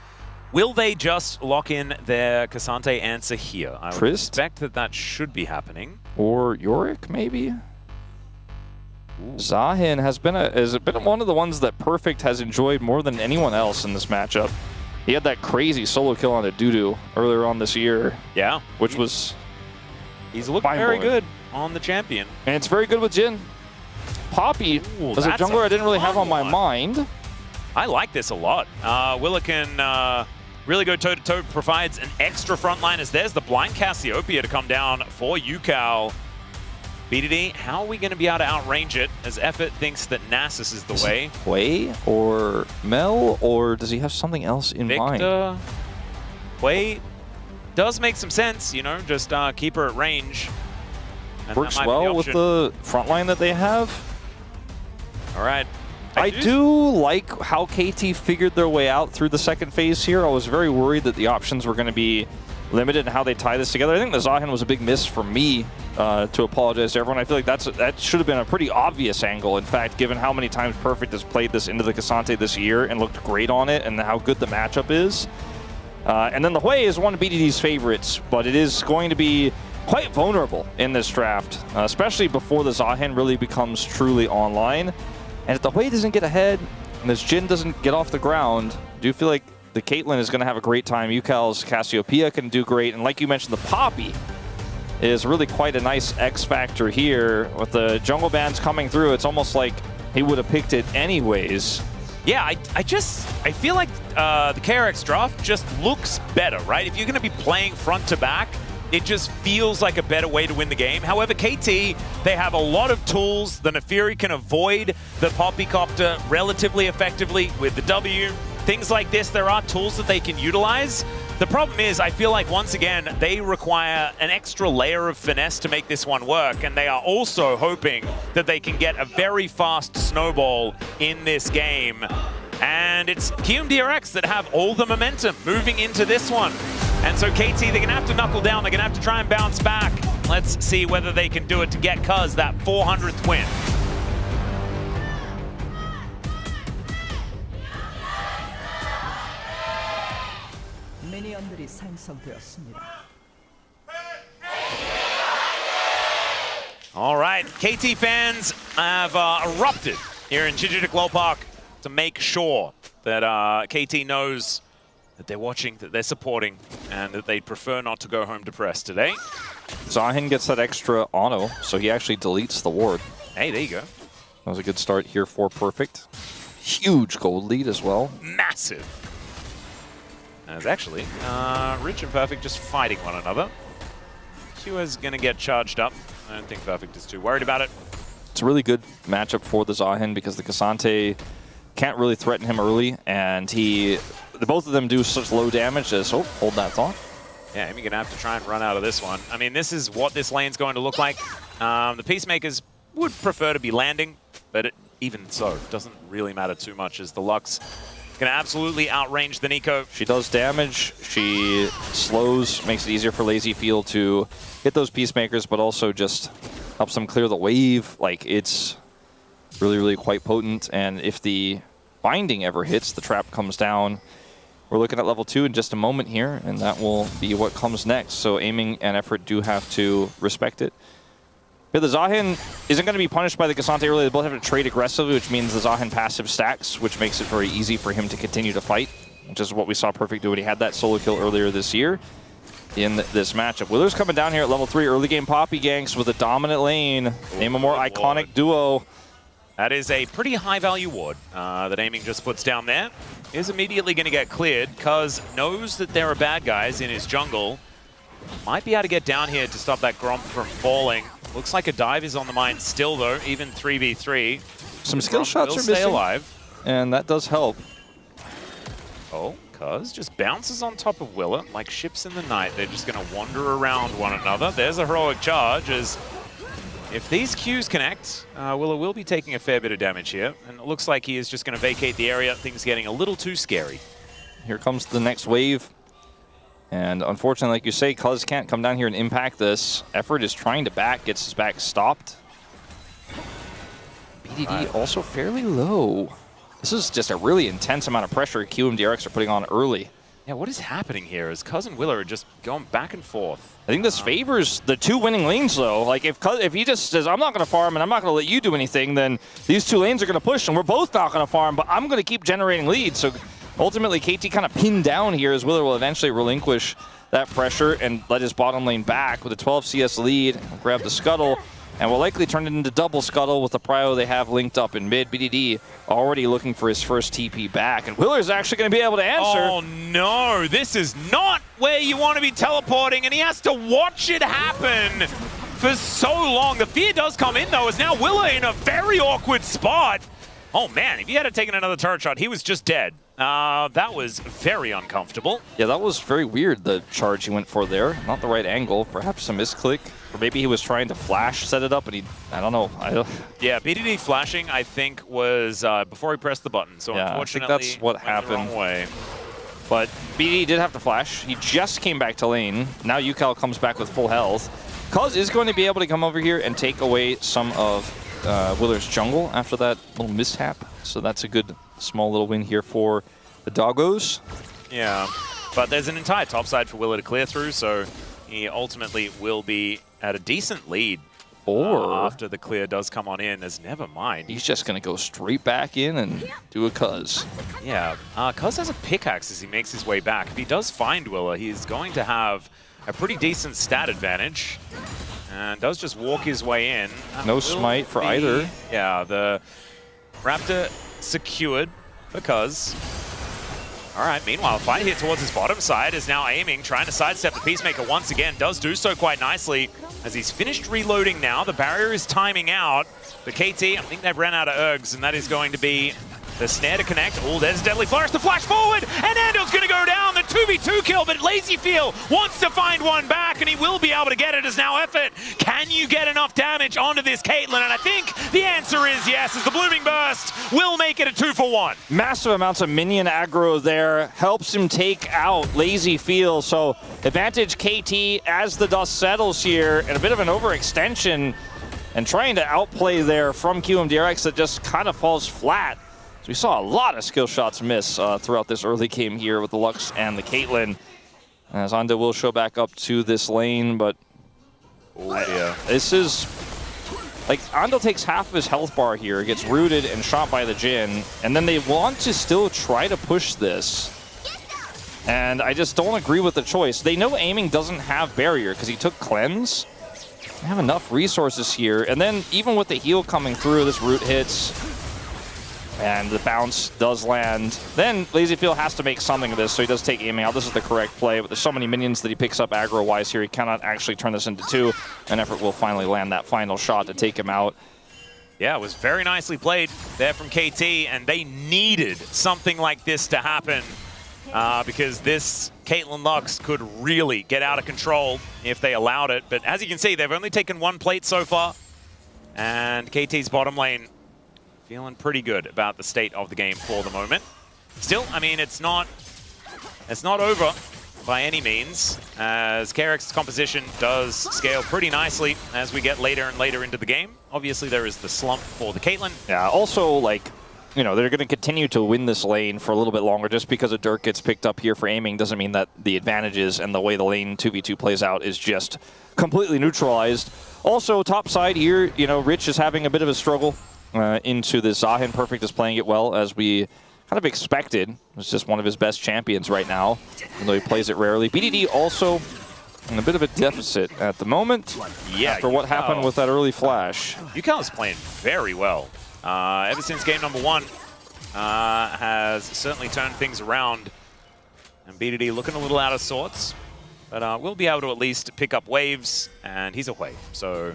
Will they just lock in their Cassante answer here? I would expect that should be happening. Or Yorick, maybe? Zahin has been one of the ones that Perfect has enjoyed more than anyone else in this matchup. He had that crazy solo kill on a Dudu earlier on this year. Yeah. Which was... He's looking very good on the champion. And it's very good with Jhin. Poppy is a jungler I didn't really have on my mind. I like this a lot. Willer can really go toe-to-toe, provides an extra front line as there's the blind Cassiopeia to come down for Yukao. BDD, how are we going to be able to outrange it as Effort thinks that Nasus is the way? Hwei or Mel, or does he have something else in mind? Hwei does make some sense, you know, just keep her at range. And works well with the front line that they have. All right. I do like how KT figured their way out through the second phase here. I was very worried that the options were going to be limited in how they tie this together. I think the Zahin was a big miss for me, to apologize to everyone. I feel like that should have been a pretty obvious angle, in fact, given how many times Perfect has played this into the Cassante this year and looked great on it and how good the matchup is. And then the Hwei is one of BDD's favorites, but it is going to be quite vulnerable in this draft, especially before the Zahin really becomes truly online. And if the Hwei doesn't get ahead and this Jhin doesn't get off the ground, I do feel like the Caitlyn is going to have a great time. Yukal's Cassiopeia can do great. And like you mentioned, the Poppy is really quite a nice X factor here. With the jungle bans coming through, it's almost like he would have picked it anyways. Yeah, I feel like the KRX draft just looks better, right? If you're going to be playing front to back, it just feels like a better way to win the game. However, KT, they have a lot of tools. The Nefiri can avoid the Poppycopter relatively effectively with the W. Things like this, there are tools that they can utilize. The problem is, I feel like, once again, they require an extra layer of finesse to make this one work, and they are also hoping that they can get a very fast snowball in this game. And it's KRX that have all the momentum moving into this one. And so KT, they're going to have to knuckle down. They're going to have to try and bounce back. Let's see whether they can do it to get Cuz that 400th win. 미니언들이 생성되었습니다. All right, KT fans have erupted here in Chichidik Low Park to make sure that KT knows that they're watching, that they're supporting, and that they'd prefer not to go home depressed today. Zahin gets that extra auto, so he actually deletes the ward. Hey, there you go. That was a good start here for Perfect. Huge gold lead as well. Massive. As actually, Rich and Perfect just fighting one another. Q is going to get charged up. I don't think Perfect is too worried about it. It's a really good matchup for the Zahin because the Cassante can't really threaten him early, and both of them do such low damage as, oh, hold that thought. Yeah, Amy gonna have to try and run out of this one. I mean, this is what this lane's going to look like. The Peacemakers would prefer to be landing, but even so, it doesn't really matter too much as the Lux can absolutely outrange the Nico. She does damage, she slows, makes it easier for LazyField to hit those Peacemakers, but also just helps them clear the wave. Like, it's really, really quite potent, and if the binding ever hits, the trap comes down. We're looking at level 2 in just a moment here, and that will be what comes next. So aiming and effort do have to respect it. But the Zahin isn't going to be punished by the Cassante early. They both have to trade aggressively, which means the Zahin passive stacks, which makes it very easy for him to continue to fight, which is what we saw Perfect do when he had that solo kill earlier this year in this matchup. Willer's coming down here at level 3, early game Poppy ganks with a dominant lane. Name a more iconic duo. That is a pretty high value ward that Aiming just puts down there. Is immediately going to get cleared. Cuz knows that there are bad guys in his jungle. Might be able to get down here to stop that Gromp from falling. Looks like a dive is on the mind still though, even 3v3. Some skill shots are missing, alive, and that does help. Oh, Cuz just bounces on top of Willa like ships in the night. They're just going to wander around one another. There's a heroic charge as if these Qs connect, Willa will be taking a fair bit of damage here. And it looks like he is just going to vacate the area. Things getting a little too scary. Here comes the next wave. And unfortunately, like you say, Cuz can't come down here and impact this. Effort is trying to back, gets his back stopped. BDD also fairly low. This is just a really intense amount of pressure QMDRX are putting on early. Yeah, what is happening here is Cuz and Willa are just going back and forth. I think this favors the two winning lanes, though. Like, if he just says, I'm not going to farm and I'm not going to let you do anything, then these two lanes are going to push and we're both not going to farm, but I'm going to keep generating leads. So ultimately, KT kind of pinned down here as Willer will eventually relinquish that pressure and let his bottom lane back with a 12 CS lead, grab the scuttle, and will likely turn it into double scuttle with the prio they have linked up in mid. BDD already looking for his first TP back, and Willer's actually going to be able to answer. Oh no, this is not where you want to be teleporting, and he has to watch it happen for so long. The fear does come in though, as now Willer in a very awkward spot. Oh man, if he had taken another turret shot, he was just dead. That was very uncomfortable. Yeah, that was very weird, the charge he went for there. Not the right angle, perhaps a misclick. Or maybe he was trying to flash set it up, and I don't know. Yeah, BDD flashing, I think, was before he pressed the button. So yeah, unfortunately, I think that's what happened. The wrong way. But BDD did have to flash. He just came back to lane. Now UCal comes back with full health. Cuz is going to be able to come over here and take away some of Willer's jungle after that little mishap. So that's a good small little win here for the Doggos. Yeah, but there's an entire top side for Willer to clear through, so he ultimately will be at a decent lead. Or after the clear does come on in, as never mind. He's just going to go straight back in and do a Cuz. Yeah, Cuz has a pickaxe as he makes his way back. If he does find Willer, he's going to have a pretty decent stat advantage. And does just walk his way in. No smite for either. Yeah, the Raptor secured because. All right, meanwhile, fight here towards his bottom side is now aiming, trying to sidestep the Peacemaker once again. Does do so quite nicely as he's finished reloading now. The barrier is timing out. The KT, I think they've ran out of ergs, and that is going to be the snare to connect. Oh, there's a deadly flourish to flash forward, and Andel's going to go down. The 2v2 kill, but LazyField wants to find one back, and he will be able to get it as now effort. Can you get enough damage onto this Caitlyn? And I think the answer is yes, as the Blooming Burst will make it a 2-for-1. Massive amounts of minion aggro there helps him take out LazyField. So advantage KT as the dust settles here, and a bit of an overextension and trying to outplay there from QMDRX that just kind of falls flat. So we saw a lot of skill shots miss throughout this early game here with the Lux and the Caitlyn. As Ando will show back up to this lane, but this is like Ando takes half of his health bar here, gets rooted and shot by the Jhin, and then they want to still try to push this. And I just don't agree with the choice. They know aiming doesn't have barrier because he took cleanse. They have enough resources here, and then even with the heal coming through, this root hits. And the bounce does land. Then LazyField has to make something of this, so he does take aiming out. This is the correct play, but there's so many minions that he picks up aggro-wise here. He cannot actually turn this into two, and effort will finally land that final shot to take him out. Yeah, it was very nicely played there from KT, and they needed something like this to happen because this Caitlyn Lux could really get out of control if they allowed it. But as you can see, they've only taken 1 plate so far, and KT's bottom lane feeling pretty good about the state of the game for the moment. Still, I mean, it's not over by any means, as KRX's composition does scale pretty nicely as we get later and later into the game. Obviously, there is the slump for the Caitlyn. Yeah, also, like, you know, they're going to continue to win this lane for a little bit longer. Just because a Dirk gets picked up here for aiming doesn't mean that the advantages and the way the lane 2v2 plays out is just completely neutralized. Also, top side here, you know, Rich is having a bit of a struggle into this. Zahin Perfect is playing it well, as we kind of expected. It's just one of his best champions right now, even though he plays it rarely. BDD also in a bit of a deficit at the moment. Yeah, after what happened with that early flash. Yukao is playing very well. Ever since game number 1, has certainly turned things around. And BDD looking a little out of sorts, but we'll be able to at least pick up waves, and he's a wave. So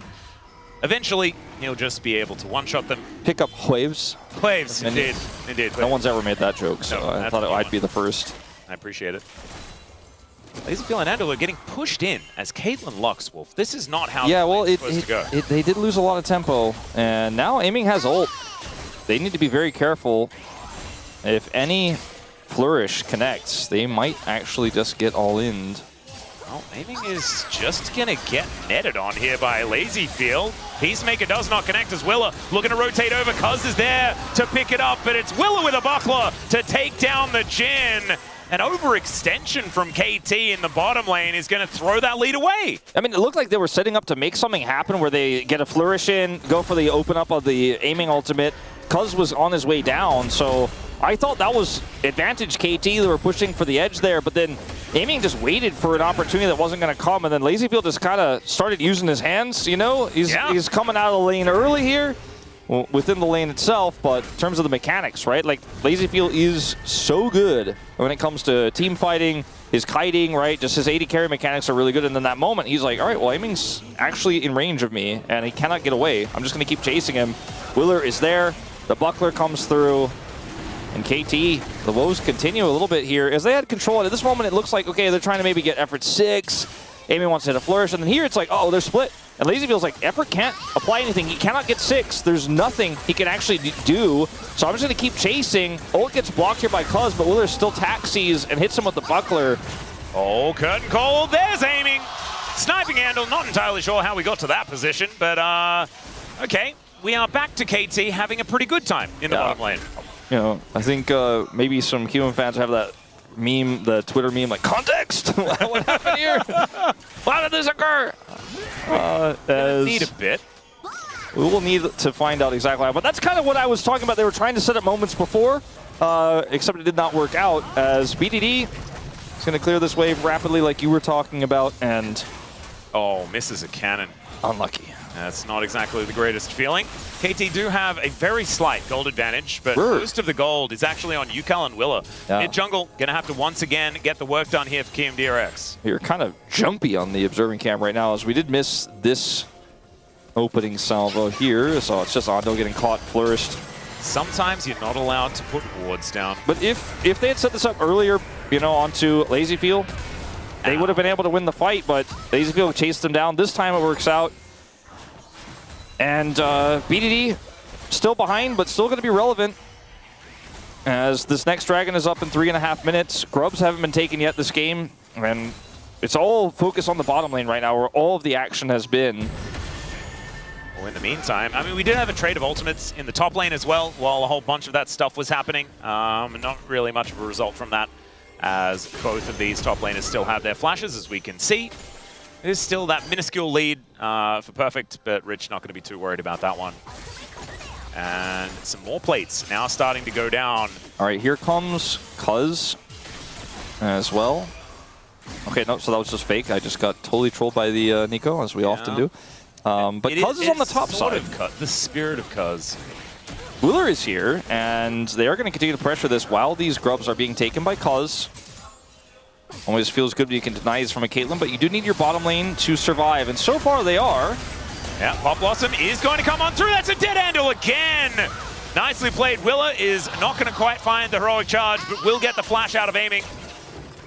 eventually, he'll just be able to one-shot them. Pick up waves? Waves, indeed. No one's ever made that joke, so No, I thought I'd be the first. I appreciate it. LazyFeel and Andor are getting pushed in as Caitlyn Lux, Wolf. This is not how it's supposed to go. They did lose a lot of tempo, and now aiming has ult. They need to be very careful. If any flourish connects, they might actually just get all in. Well, aiming is just going to get netted on here by LazyFeel. Peacemaker does not connect as Willa looking to rotate over. Cuz is there to pick it up, but it's Willa with a buckler to take down the Jhin. An overextension from KT in the bottom lane is going to throw that lead away. I mean, it looked like they were setting up to make something happen where they get a flourish in, go for the open up of the aiming ultimate. Cuz was on his way down, so I thought that was advantage KT. They were pushing for the edge there, but then aiming just waited for an opportunity that wasn't going to come, and then LazyFeel just kind of started using his hands, you know? He's coming out of the lane early here, well, within the lane itself, but in terms of the mechanics, right? Like, LazyFeel is so good when it comes to team fighting, his kiting, right? Just his AD carry mechanics are really good, and in that moment, he's like, all right, well, aiming's actually in range of me, and he cannot get away. I'm just going to keep chasing him. Willer is there. The buckler comes through. And KT, the woes continue a little bit here. As they had control at this moment, it looks like, okay, they're trying to maybe get Effort 6. Aiming wants to hit a flourish. And then here it's like, oh, they're split. And LazyFeel's like, Effort can't apply anything. He cannot get 6. There's nothing he can actually do. So I'm just going to keep chasing. Ult gets blocked here by Cuz, but Willer still taxis and hits him with the buckler. Oh, curtain call. There's aiming. Sniping handle. Not entirely sure how we got to that position, but okay. We are back to KT having a pretty good time in the bottom lane. You know, I think maybe some Human fans have that meme, the Twitter meme, like, context! What happened here? Why did this occur? Need a bit. We will need to find out exactly how, but that's kind of what I was talking about. They were trying to set up moments before, except it did not work out, as BDD is going to clear this wave rapidly like you were talking about, and... Oh, misses a cannon. Unlucky. That's not exactly the greatest feeling. KT do have a very slight gold advantage, but most of the gold is actually on Yukal and Willa. Mid jungle, gonna have to once again get the work done here for KMDRX. You're kind of jumpy on the observing cam right now, as we did miss this opening salvo here, so it's just Ando getting caught, flourished. Sometimes you're not allowed to put wards down. But if they had set this up earlier, you know, onto LazyFeel, they would have been able to win the fight, but LazyFeel chased them down. This time it works out. And BDD still behind, but still going to be relevant, as this next dragon is up in 3.5 minutes. Grubs haven't been taken yet this game, and it's all focused on the bottom lane right now, where all of the action has been. Well, in the meantime, I mean, we did have a trade of ultimates in the top lane as well, while a whole bunch of that stuff was happening. Not really much of a result from that, as both of these top laners still have their flashes, as we can see. There's still that minuscule lead for Perfect, but Rich not going to be too worried about that one. And some more plates now starting to go down. All right, here comes Cuz as well. Okay, no, so that was just fake. I just got totally trolled by the Nico, as we often do. But Cuz is on the top side. The spirit of Cuz. Willer is here, and they are going to continue to pressure this while these grubs are being taken by Cuz. Always feels good when you can deny this from a Caitlyn, but you do need your bottom lane to survive, and so far they are. Yeah, Pop Blossom is going to come on through. That's a dead handle again. Nicely played. Willa is not going to quite find the heroic charge, but will get the flash out of aiming.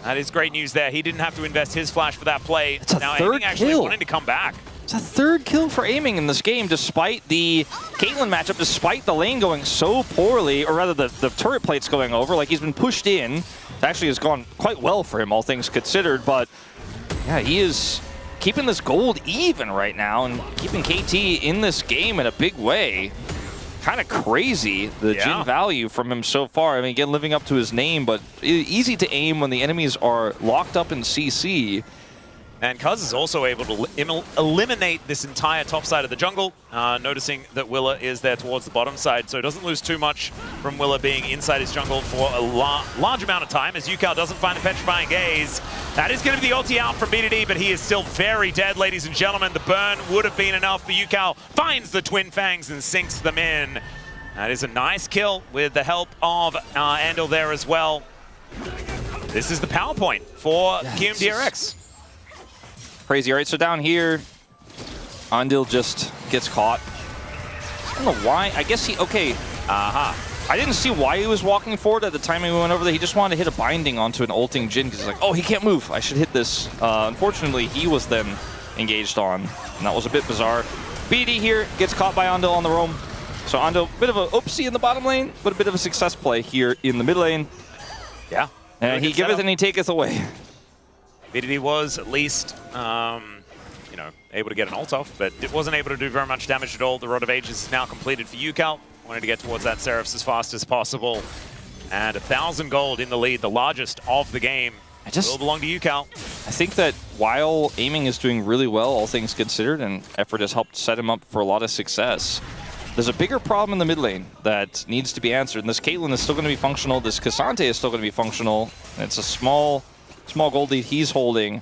That is great news there. He didn't have to invest his flash for that play. It's a now third Aiming actually kill. wanting to come back. It's a third kill for Aiming in this game, despite the Caitlyn matchup, despite the lane going so poorly, or rather the turret plates going over. Like, he's been pushed in. It actually has gone quite well for him, all things considered, but yeah, he is keeping this gold even right now and keeping KT in this game in a big way. Kind of crazy, the Jhin value from him so far. I mean, again, living up to his name, but easy to aim when the enemies are locked up in CC. And Cuz is also able to eliminate this entire top side of the jungle, noticing that Willa is there towards the bottom side, so doesn't lose too much from Willa being inside his jungle for a large amount of time, as Yukao doesn't find the Petrifying Gaze. That is going to be the ulti out from BDD, but he is still very dead, ladies and gentlemen. The burn would have been enough, but Yukao finds the Twin Fangs and sinks them in. That is a nice kill with the help of Andal there as well. This is the power point for KRX. Crazy. All right, so down here, Andil just gets caught. I don't know why. I guess he, okay. I didn't see why he was walking forward at the time we went over there. He just wanted to hit a binding onto an ulting Jhin because he's like, oh, he can't move. I should hit this. Unfortunately, he was then engaged on, and that was a bit bizarre. BD here gets caught by Andil on the roam. So Andil, bit of a oopsie in the bottom lane, but a bit of a success play here in the mid lane. Yeah. And he giveth and he taketh away. BDD was at least, you know, able to get an ult off, but it wasn't able to do very much damage at all. The Rod of Ages is now completed for Yukao. Wanted to get towards that Seraphs as fast as possible. And 1,000 gold in the lead, the largest of the game. Will belong to Yukao. I think that while Aiming is doing really well, all things considered, and effort has helped set him up for a lot of success, there's a bigger problem in the mid lane that needs to be answered. And this Caitlyn is still going to be functional. This Cassante is still going to be functional. And it's a small gold lead he's holding.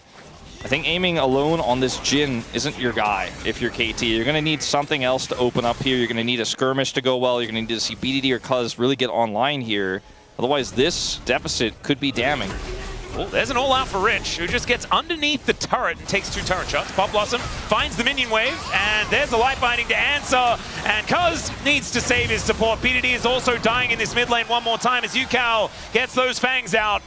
I think Aiming alone on this Jhin isn't your guy if you're KT. You're going to need something else to open up here. You're going to need a skirmish to go well. You're going to need to see BDD or Cuz really get online here. Otherwise, this deficit could be damning. Oh, there's an all-out for Rich, who just gets underneath the turret and takes 2 turret shots. Pop Blossom finds the minion wave, and there's the light binding to answer. And Cuz needs to save his support. BDD is also dying in this mid lane one more time as Yukao gets those fangs out.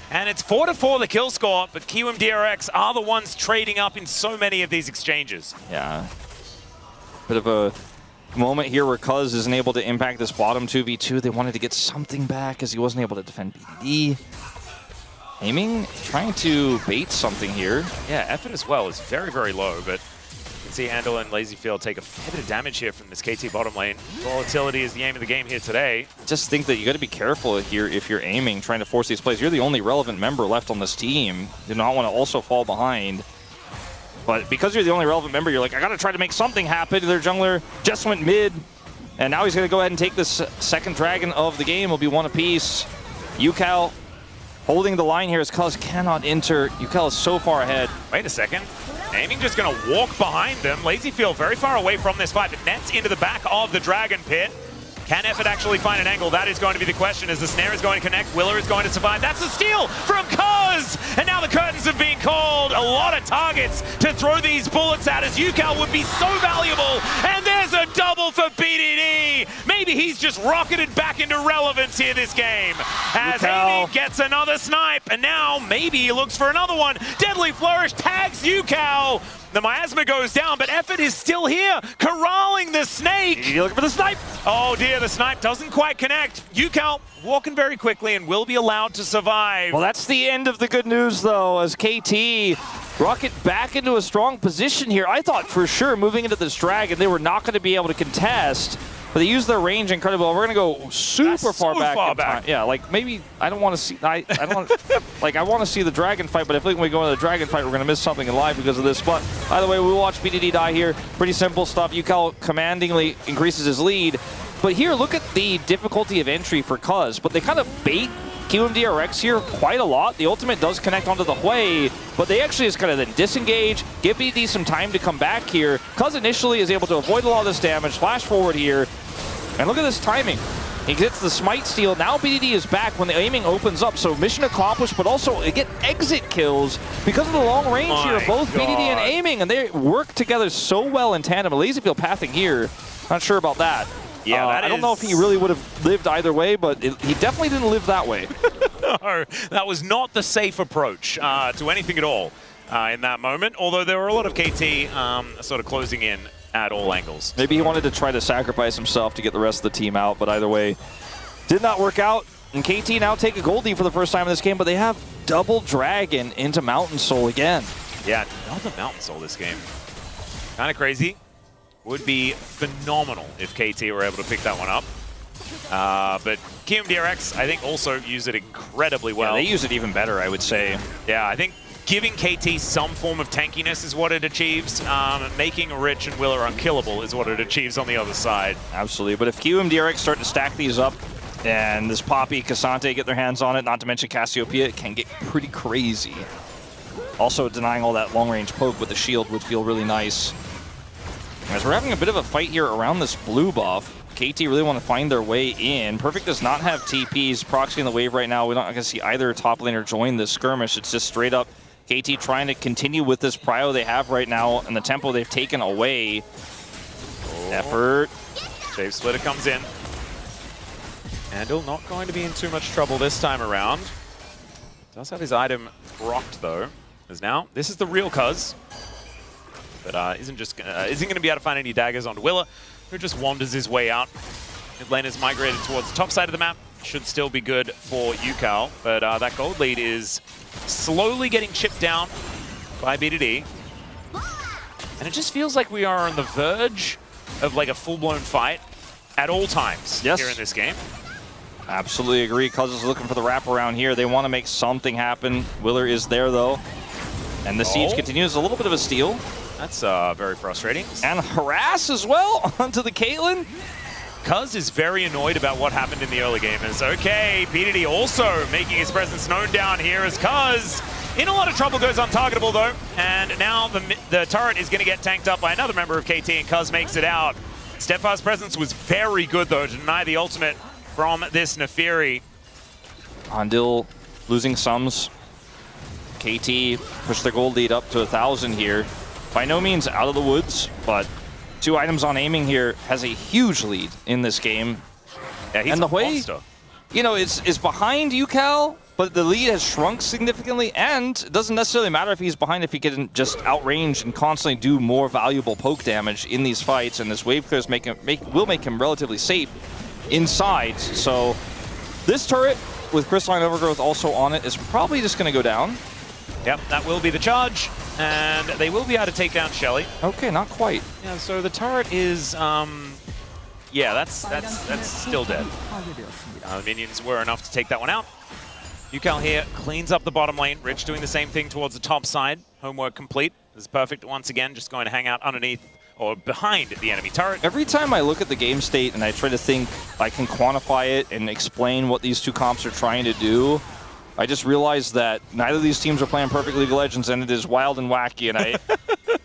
And it's 4-4 the kill score, but Kiwim DRX are the ones trading up in so many of these exchanges. Yeah. Bit of a moment here where Cuz isn't able to impact this bottom 2v2. They wanted to get something back as he wasn't able to defend BDD. Aiming, trying to bait something here. Yeah, effort as well is very, very low, but you can see Andal and Lazyfield take a fair bit of damage here from this KT bottom lane. Volatility is the aim of the game here today. I just think that you got to be careful here if you're Aiming, trying to force these plays. You're the only relevant member left on this team. You do not want to also fall behind. But because you're the only relevant member, you're like, I got to try to make something happen. Their jungler just went mid, and now he's going to go ahead and take this second dragon of the game. It'll be one apiece. Yukao holding the line here as Cuz cannot enter. Yukao is so far ahead. Wait a second. Aiming just going to walk behind them. Lazyfield very far away from this fight, but nets into the back of the Dragon Pit. Can Effort actually find an angle? That is going to be the question as the snare is going to connect. Willer is going to survive. That's a steal from Cuz! And now the curtains have been called. A lot of targets to throw these bullets at as Yukao would be so valuable. And there's a double for BDD. Maybe he's just rocketed back into relevance here this game. As Aiming gets another snipe. And now maybe he looks for another one. Deadly Flourish tags Yukao. The miasma goes down, but Effort is still here, corralling the snake. You're looking for the snipe. Oh dear, the snipe doesn't quite connect. Yukao walking very quickly and will be allowed to survive. Well, that's the end of the good news, though, as KT rocket back into a strong position here. I thought for sure moving into this dragon, they were not going to be able to contest. But they use their range incredibly well. We're gonna go super far back. Time. Yeah, like maybe I don't want to see. I don't want. Like I want to see the dragon fight, but I think when we go into the dragon fight, we're gonna miss something in live because of this. But either way, we watch BDD die here. Pretty simple stuff. Yukao commandingly increases his lead. But here, look at the difficulty of entry for Cuz. But they kind of bait KRX here quite a lot. The ultimate does connect onto the Hui, but they actually just kind of then disengage, give BD some time to come back here. Cuz initially is able to avoid a lot of this damage, flash forward here, and look at this timing. He gets the smite steal. Now BDD is back when the aiming opens up. So mission accomplished, but also they get exit kills because of the long range here of both BDD and aiming, and they work together so well in tandem. Lazyfield pathing here, not sure about that. Yeah, I don't know if he really would have lived either way, but he definitely didn't live that way. No, that was not the safe approach to anything at all in that moment, although there were a lot of KT sort of closing in at all angles. Maybe he wanted to try to sacrifice himself to get the rest of the team out, but either way, did not work out. And KT now take a gold lead for the first time in this game, but they have double dragon into Mountain Soul again. Yeah, another Mountain Soul this game. Kind of crazy. Would be phenomenal if KT were able to pick that one up. But KRX, I think, also used it incredibly well. Yeah, they use it even better, I would say. Yeah, I think giving KT some form of tankiness is what it achieves. Making Rich and Willer unkillable is what it achieves on the other side. Absolutely, but if QMDRX start to stack these up, and this Poppy, Cassante get their hands on it, not to mention Cassiopeia, it can get pretty crazy. Also, denying all that long-range poke with the shield would feel really nice. As we're having a bit of a fight here around this blue buff, KT really want to find their way in. Perfect does not have TPs proxying the wave right now. We're not going to see either top laner join this skirmish. It's just straight up KT trying to continue with this prio they have right now and the tempo they've taken away. Effort. Shave Splitter comes in. Handle not going to be in too much trouble this time around. Does have his item rocked though, as now this is the real Cuz. But isn't going to be able to find any daggers onto Willer, who just wanders his way out. Mid lane is migrated towards the top side of the map. Should still be good for UCal, but that gold lead is slowly getting chipped down by BDD. And it just feels like we are on the verge of like a full-blown fight at all times here in this game. Absolutely agree. Cuz is looking for the wraparound here. They want to make something happen. Willer is there though. And the siege continues. A little bit of a steal. That's very frustrating. And harass as well onto the Caitlyn. Cuz is very annoyed about what happened in the early game. As okay, BDD also making his presence known down here as Cuz in a lot of trouble, goes untargetable though. And now the turret is going to get tanked up by another member of KT, and Cuz makes it out. Steadfast's presence was very good though to deny the ultimate from this Nefiri. Andil losing sums. KT push their gold lead up to 1,000 here. By no means out of the woods, but 2 items on aiming here has a huge lead in this game. Yeah, he's and the a way, monster. You know, it's behind UCal, but the lead has shrunk significantly, and it doesn't necessarily matter if he's behind if he can just outrange and constantly do more valuable poke damage in these fights, and this wave clear will make him relatively safe inside. So this turret with Crystalline Overgrowth also on it is probably just going to go down. Yep, that will be the charge, and they will be able to take down Shelly. Okay, not quite. Yeah, so the turret is, yeah, that's still dead. The minions were enough to take that one out. UCal here cleans up the bottom lane. Rich doing the same thing towards the top side. Homework complete. This is Perfect once again, just going to hang out underneath or behind the enemy turret. Every time I look at the game state and I try to think I can quantify it and explain what these two comps are trying to do, I just realized that neither of these teams are playing Perfect League of Legends, and it is wild and wacky, and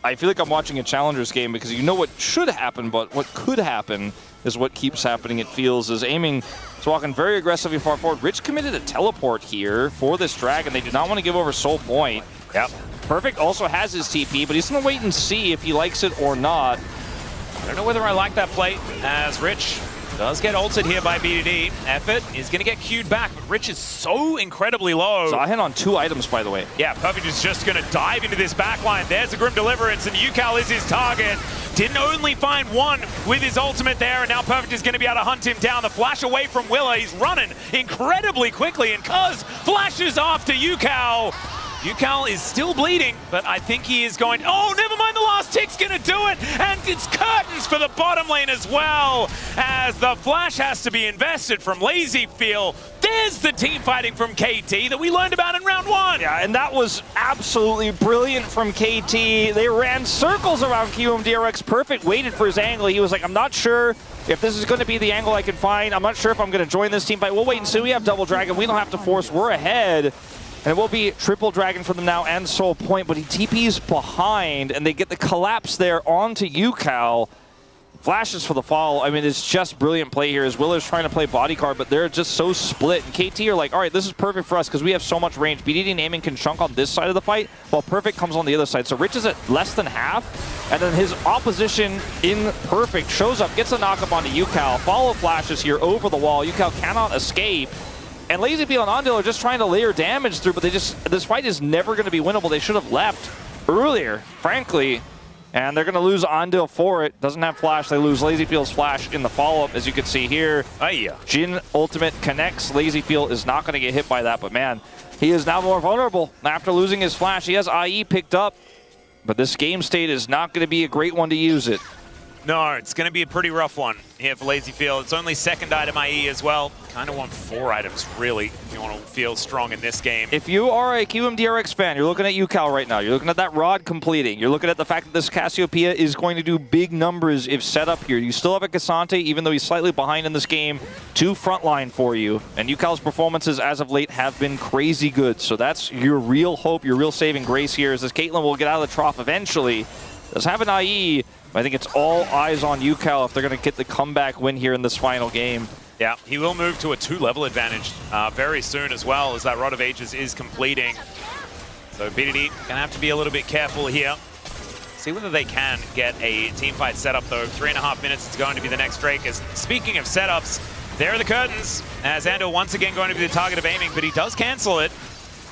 I feel like I'm watching a Challengers game because you know what should happen, but what could happen is what keeps happening, it feels, as aiming is walking very aggressively far forward. Rich committed a teleport here for this dragon. They did not want to give over Soul Point. Yep. Perfect also has his TP, but he's going to wait and see if he likes it or not. I don't know whether I like that play, as Rich does get ulted here by BDD. Effort is going to get queued back, but Rich is so incredibly low. So I hit on 2 items, by the way. Yeah, Perfect is just going to dive into this backline. There's a Grim Deliverance, and UCal is his target. Didn't only find one with his ultimate there, and now Perfect is going to be able to hunt him down. The flash away from Willer. He's running incredibly quickly, and Cuz flashes off to UCal. UCal is still bleeding, but I think he is going... Oh, never mind, the last tick's going to do it! And it's curtains for the bottom lane as well, as the flash has to be invested from Lazyfield. There's the team fighting from KT that we learned about in round 1. Yeah, and that was absolutely brilliant from KT. They ran circles around QMDRX. Perfect waited for his angle. He was like, I'm not sure if this is going to be the angle I can find. I'm not sure if I'm going to join this team fight. We'll wait and see. We have Double Dragon. We don't have to force. We're ahead. And it will be Triple Dragon for them now and Soul Point, but he TPs behind, and they get the collapse there onto UCal. Flashes for the fall. I mean, it's just brilliant play here as Willer's trying to play body card, but they're just so split. And KT are like, all right, this is perfect for us because we have so much range. BDD and Aiming can chunk on this side of the fight, while Perfect comes on the other side. So Rich is at less than half, and then his opposition in Perfect shows up, gets a knock-up onto UCal. Follow flashes here over the wall. UCal cannot escape. And LazyField and Ondil are just trying to layer damage through, but this fight is never going to be winnable. They should have left earlier, frankly. And they're going to lose Ondil for it. Doesn't have flash. They lose LazyField's flash in the follow-up, as you can see here. Jhin ultimate connects. LazyField is not going to get hit by that, but man, he is now more vulnerable. After losing his flash, he has IE picked up, but this game state is not going to be a great one to use it. No, it's going to be a pretty rough one here for LazyField. It's only second item IE as well. Kind of want 4 items, really, if you want to feel strong in this game. If you are a KRX fan, you're looking at UCal right now. You're looking at that Rod completing. You're looking at the fact that this Cassiopeia is going to do big numbers if set up here. You still have a Cassante, even though he's slightly behind in this game, to frontline for you. And UCal's performances as of late have been crazy good. So that's your real hope, your real saving grace here is this Caitlyn will get out of the trough eventually. Does have an IE. I think it's all eyes on UCal if they're going to get the comeback win here in this final game. Yeah, he will move to a 2-level advantage very soon as well, as that Rod of Ages is completing. So BDD gonna have to be a little bit careful here. See whether they can get a team fight set up though. 3.5 minutes is going to be the next Drake. As speaking of setups, there are the curtains. As Andor once again going to be the target of Aiming, but he does cancel it.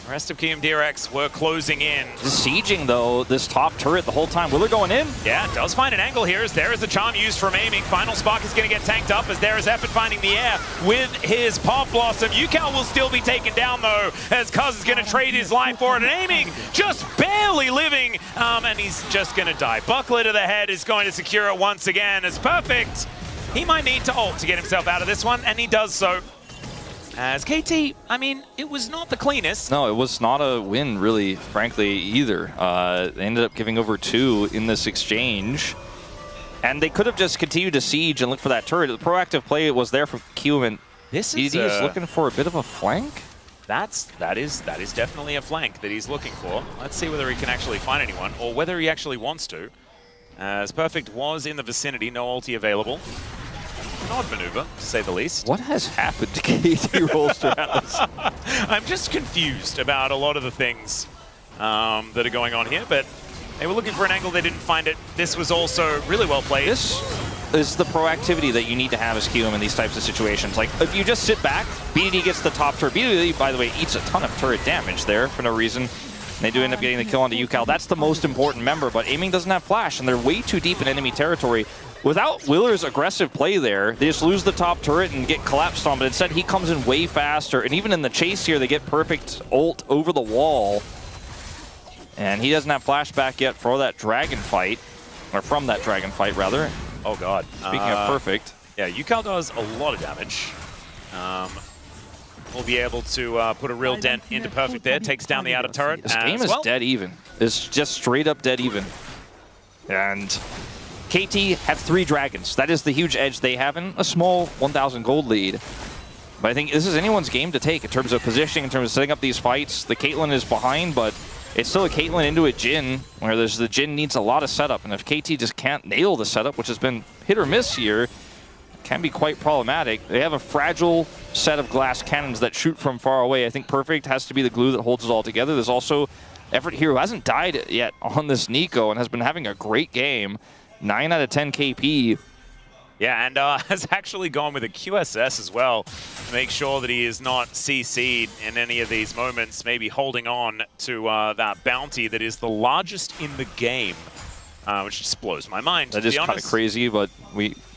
The rest of KRX were closing in. Sieging, though, this top turret the whole time. Willer going in? Yeah, does find an angle here as there is the charm used from Aiming. Final Spark is going to get tanked up as there is Effort finding the air with his Pop Blossom. UCal will still be taken down, though, as Cuz is going to trade his life for it. And Aiming just barely living, and he's just going to die. Buckler to the head is going to secure it once again as Perfect. He might need to ult to get himself out of this one, and he does so. As KT, I mean, it was not the cleanest. No, it was not a win, really, frankly, either. They ended up giving over 2 in this exchange. And they could have just continued to siege and look for that turret. The proactive play was there for Q, this is looking for a bit of a flank? That is definitely a flank that he's looking for. Let's see whether he can actually find anyone, or whether he actually wants to. As Perfect was in the vicinity, no ulti available. An odd maneuver, to say the least. What has happened to KT Rolster Atlas? I'm just confused about a lot of the things that are going on here, but they were looking for an angle, they didn't find it. This was also really well played. This is the proactivity that you need to have as QM in these types of situations. Like, if you just sit back, BDD gets the top turret. BDD, by the way, eats a ton of turret damage there for no reason. They do end up getting the kill onto UCal. That's the most important member, but Aiming doesn't have flash, and they're way too deep in enemy territory. Without Willer's aggressive play there, they just lose the top turret and get collapsed on, but instead he comes in way faster, and even in the chase here, they get Perfect ult over the wall. And he doesn't have flashback yet for that dragon fight, or from that dragon fight, rather. Oh god. Speaking of Perfect. Yeah, UCal does a lot of damage. Will be able to put a real dent into Perfect there, takes down the outer turret. This game is dead even. It's just straight up dead even. And KT have 3 dragons. That is the huge edge they have in a small 1,000 gold lead. But I think this is anyone's game to take in terms of positioning, in terms of setting up these fights. The Caitlyn is behind, but it's still a Caitlyn into a Jhin, where the Jhin needs a lot of setup. And if KT just can't nail the setup, which has been hit or miss here, can be quite problematic. They have a fragile set of glass cannons that shoot from far away. I think Perfect has to be the glue that holds it all together. There's also Effort here who hasn't died yet on this Nico and has been having a great game. 9 out of 10 KP. Yeah, and has actually gone with a QSS as well to make sure that he is not CC'd in any of these moments, maybe holding on to that bounty that is the largest in the game, which just blows my mind. That is kind of crazy, but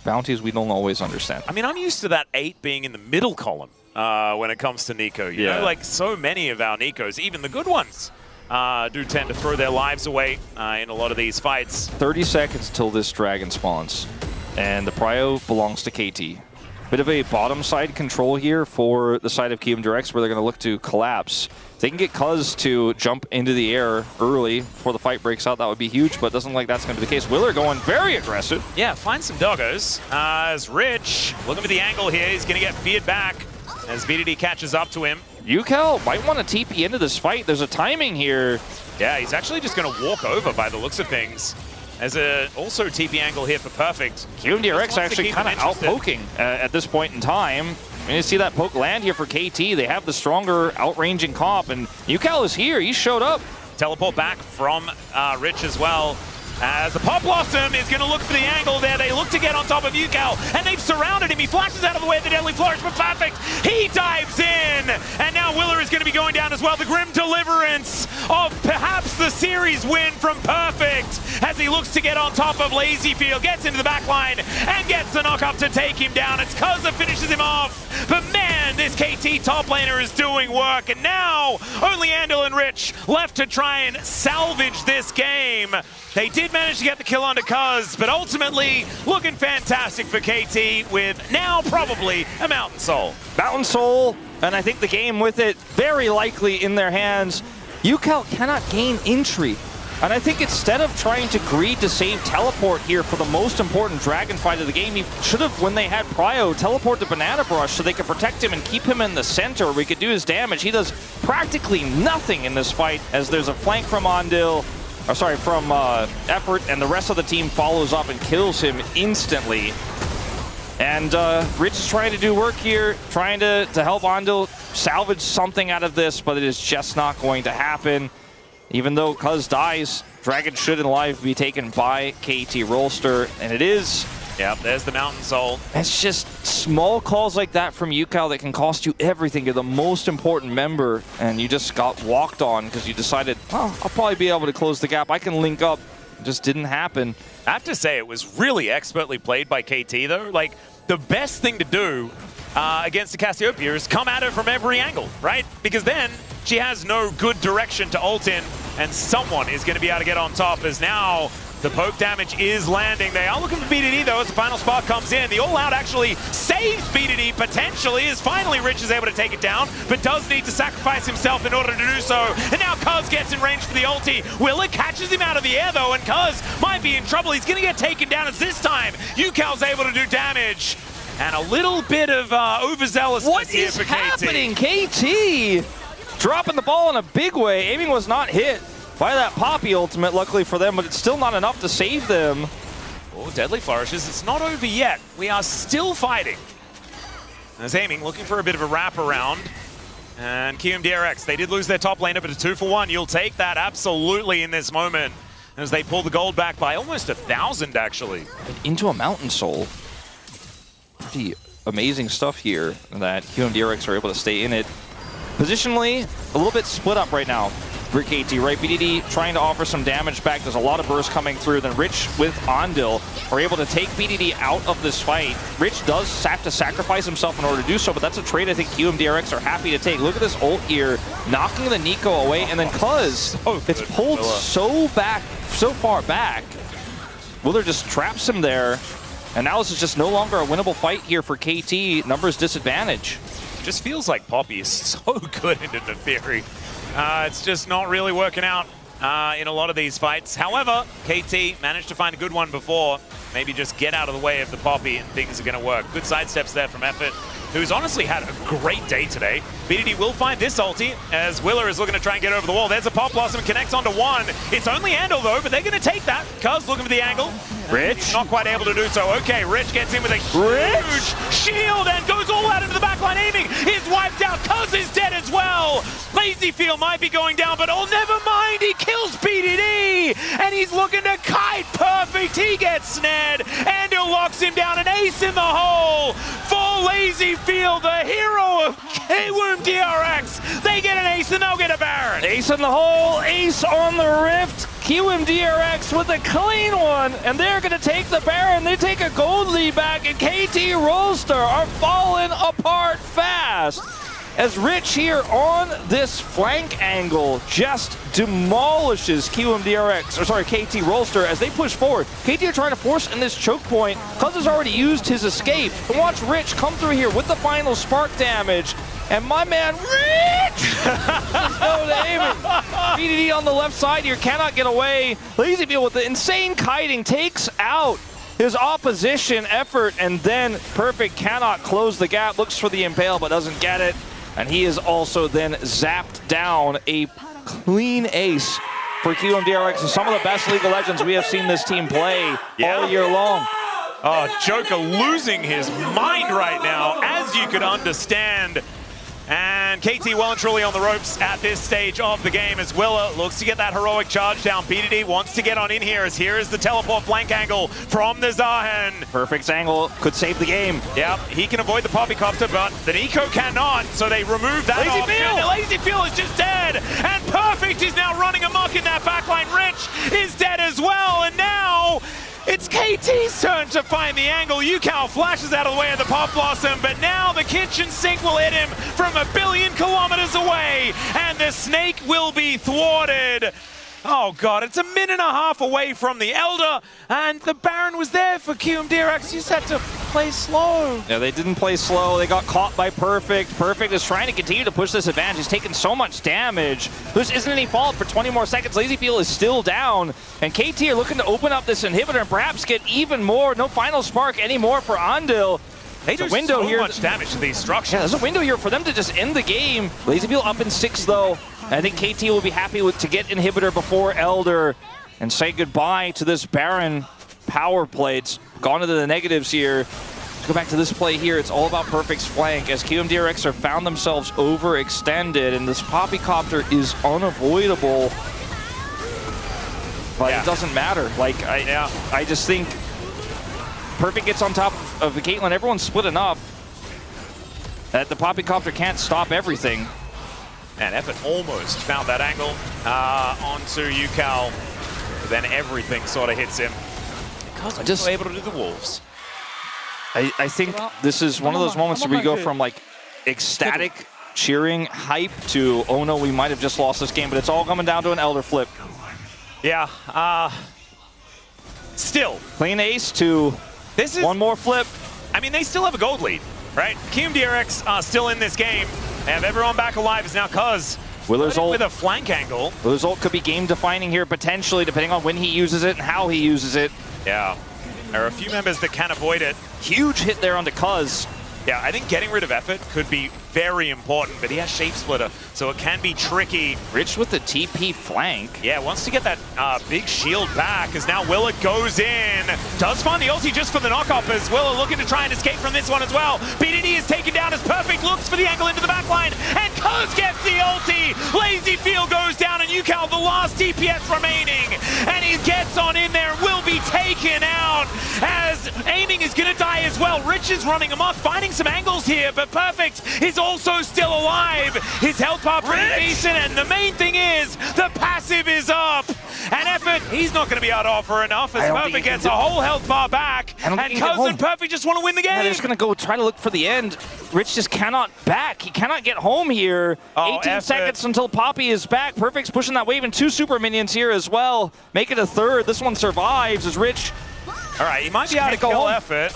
bounties we don't always understand. I mean, I'm used to that 8 being in the middle column when it comes to Nico. You know, like so many of our Nikos, even the good ones, do tend to throw their lives away in a lot of these fights. 30 seconds till this dragon spawns, and the prio belongs to KT. Bit of a bottom side control here for the side of KRX, where they're going to look to collapse. If they can get Cuz to jump into the air early before the fight breaks out, that would be huge, but it doesn't look like that's going to be the case. Willer going very aggressive. Yeah, find some doggos. As Rich, looking for the angle here, he's going to get feared back as BDD catches up to him. UCal might want to TP into this fight. There's a timing here. Yeah, he's actually just going to walk over by the looks of things. There's also TP angle here for Perfect. QMDRX actually kind of out-poking at this point in time. And you see that poke land here for KT. They have the stronger outranging comp, and UCal is here. He showed up. Teleport back from Rich as well. As the Pop Blossom is going to look for the angle there. They look to get on top of UCal, and they've surrounded him. He flashes out of the way of the Deadly Flourish, but Perfect, he dives in. And now Willer is going to be going down as well. The Grim Deliverance of perhaps the series win from Perfect as he looks to get on top of Lazyfield, gets into the back line, and gets the knock up to take him down. It's Kaza finishes him off. But man, this KT top laner is doing work. And now only Andal and Rich left to try and salvage this game. They did manage to get the kill onto Kuz, but ultimately looking fantastic for KT with now probably a Mountain Soul. Mountain Soul, and I think the game with it very likely in their hands. UCal cannot gain entry. And I think instead of trying to greed to save teleport here for the most important dragon fight of the game, he should have, when they had Prio, teleport to Banana Brush so they could protect him and keep him in the center where he could do his damage. He does practically nothing in this fight as there's a flank from Andal, or sorry, from Effort, and the rest of the team follows up and kills him instantly. And Rich is trying to do work here, trying to help Andal salvage something out of this, but it is just not going to happen. Even though Cuz dies, Dragon should in life be taken by KT Rolster, and it is. Yep, there's the Mountain Soul. It's just small calls like that from UCal that can cost you everything. You're the most important member, and you just got walked on because you decided, oh, I'll probably be able to close the gap. I can link up. It just didn't happen. I have to say, it was really expertly played by KT, though. Like, the best thing to do against the Cassiopeia is come at her from every angle, right? Because then she has no good direction to ult in, and someone is going to be able to get on top, as now the poke damage is landing. They are looking for BDD, though, as the final spark comes in. The all-out actually saves BDD, potentially, as finally Rich is able to take it down, but does need to sacrifice himself in order to do so. And now Cuz gets in range for the ulti. Willer catches him out of the air, though, and Cuz might be in trouble. He's going to get taken down, as this time UCal's able to do damage. And a little bit of overzealousness here for KT. What is happening? KT dropping the ball in a big way. Aiming was not hit by that Poppy ultimate, luckily for them, but it's still not enough to save them. Oh, Deadly Flourishes, it's not over yet. We are still fighting. As Aiming looking for a bit of a wraparound. And QMDRX, they did lose their top laner, but a 2-for-1. You'll take that absolutely in this moment, as they pull the gold back by almost 1,000, actually. Into a Mountain Soul. Pretty amazing stuff here that QMDRX are able to stay in it. Positionally, a little bit split up right now for KT, right? BDD trying to offer some damage back. There's a lot of bursts coming through. Then Rich with Andal are able to take BDD out of this fight. Rich does have to sacrifice himself in order to do so, but that's a trade I think QMDRX are happy to take. Look at this ult here, knocking the Nico away, and then Cuz, it's pulled so far back. Willer just traps him there, and now this is just no longer a winnable fight here for KT. Numbers disadvantage. Just feels like Poppy is so good into the theory. It's just not really working out in a lot of these fights. However, KT managed to find a good one before. Maybe just get out of the way of the Poppy and things are going to work. Good sidesteps there from Effort, who's honestly had a great day today. BDD will find this ulti as Willer is looking to try and get over the wall. There's a Pop Blossom, connects onto one. It's only Andal though, but they're going to take that. Cuz looking for the angle. Rich not quite able to do so. Okay, Rich gets in with a huge shield and goes all out into the backline. Aiming is wiped out. Cuz is dead as well. Lazyfield might be going down, but oh, never mind. He kills BDD and he's looking to kite. Perfect. He gets snared. Andal locks him down. An ace in the hole for Lazyfield, the hero of QMDRX. They get an ace and they'll get a Baron. Ace in the hole, ace on the rift. QMDRX with a clean one, and they're going to take the Baron. They take a gold lead back, and KT Rolster are falling apart fast. As Rich here on this flank angle just demolishes QMDRX, or sorry, KT Rolster as they push forward. KT are trying to force in this choke point. Cuz has already used his escape. But watch Rich come through here with the final spark damage. And my man, Rich! BDD on the left side here cannot get away. Lazyfield with the insane kiting takes out his opposition Effort, and then Perfect cannot close the gap. Looks for the impale, but doesn't get it. And he is also then zapped down. A clean ace for KRX and some of the best League of Legends we have seen this team play all year long. Oh, Joker losing his mind right now, as you could understand. And KT well and truly on the ropes at this stage of the game as Willa looks to get that heroic charge down. BDD wants to get on in here as here is the teleport flank angle from the Zahen. Perfect angle, could save the game. Yep, he can avoid the Poppycopter, but the Nico cannot, so they remove that Lazy option. Feel! The Lazy Feel is just dead, and Perfect is now running amok in that backline. Rich is dead as well, and now it's KT's turn to find the angle. Yukao flashes out of the way of the Pop Blossom, but now the kitchen sink will hit him from 1 billion kilometers away, and the snake will be thwarted. Oh god, it's 1.5 minutes away from the Elder, and the Baron was there for KRX. You just had to play slow. Yeah, they didn't play slow. They got caught by Perfect. Perfect is trying to continue to push this advantage. He's taken so much damage. This isn't any fault for 20 more seconds. LazyFeel is still down, and KT are looking to open up this inhibitor and perhaps get even more. No final spark anymore for Andil. They do so much damage to these structures. Yeah, there's a window here for them to just end the game. LazyFeel up in 6 though. I think KT will be happy to get inhibitor before Elder and say goodbye to this Baron power play. It's gone into the negatives here. Let's go back to this play here. It's all about Perfect's flank as KRX have found themselves overextended, and this Poppycopter is unavoidable. But it doesn't matter. Like, I just think Perfect gets on top of the Caitlyn. Everyone's split enough that the Poppycopter can't stop everything. And Effort almost found that angle onto Yukao, but then everything sort of hits him. Because I'm just able to do the Wolves. I think this is one of those moments where we go from like ecstatic cheering hype to, oh no, we might have just lost this game, but it's all coming down to an Elder flip. Yeah, still. Clean ace to one more flip. I mean, they still have a gold lead, right? KRX are still in this game. They have everyone back alive. Is now Cuz Willer's ult with a flank angle. Willer's ult could be game defining here potentially, depending on when he uses it and how he uses it. Yeah, there are a few members that can avoid it. Huge hit there onto Cuz. Yeah, I think getting rid of Effort could be very important, but he has Shape Splitter, so it can be tricky. Rich with the TP flank. Yeah, wants to get that big shield back, as now Willa goes in. Does find the ulti just for the knockoff, as Willa looking to try and escape from this one as well. BDD is taken down as Perfect looks for the angle into the backline, and Cuz gets the ulti. LazyFeel goes down, and Yukao, the last DPS remaining, and he gets on in there, will be taken out, as aiming is gonna die as well. Rich is running amok, finding some angles here, but Perfect is also still alive. His health bar pretty decent, and the main thing is the passive is up. And Effort, he's not going to be able to offer enough as Perfect gets a whole health bar back. And Cuz and Perfect just want to win the game. Yeah, they're just going to go try to look for the end. Rich just cannot back. He cannot get home here. 18 seconds until Poppy is back. Perfect's pushing that wave, and 2 super minions here as well. Make it a third. This one survives as Rich. All right, he might be able to kill Effort.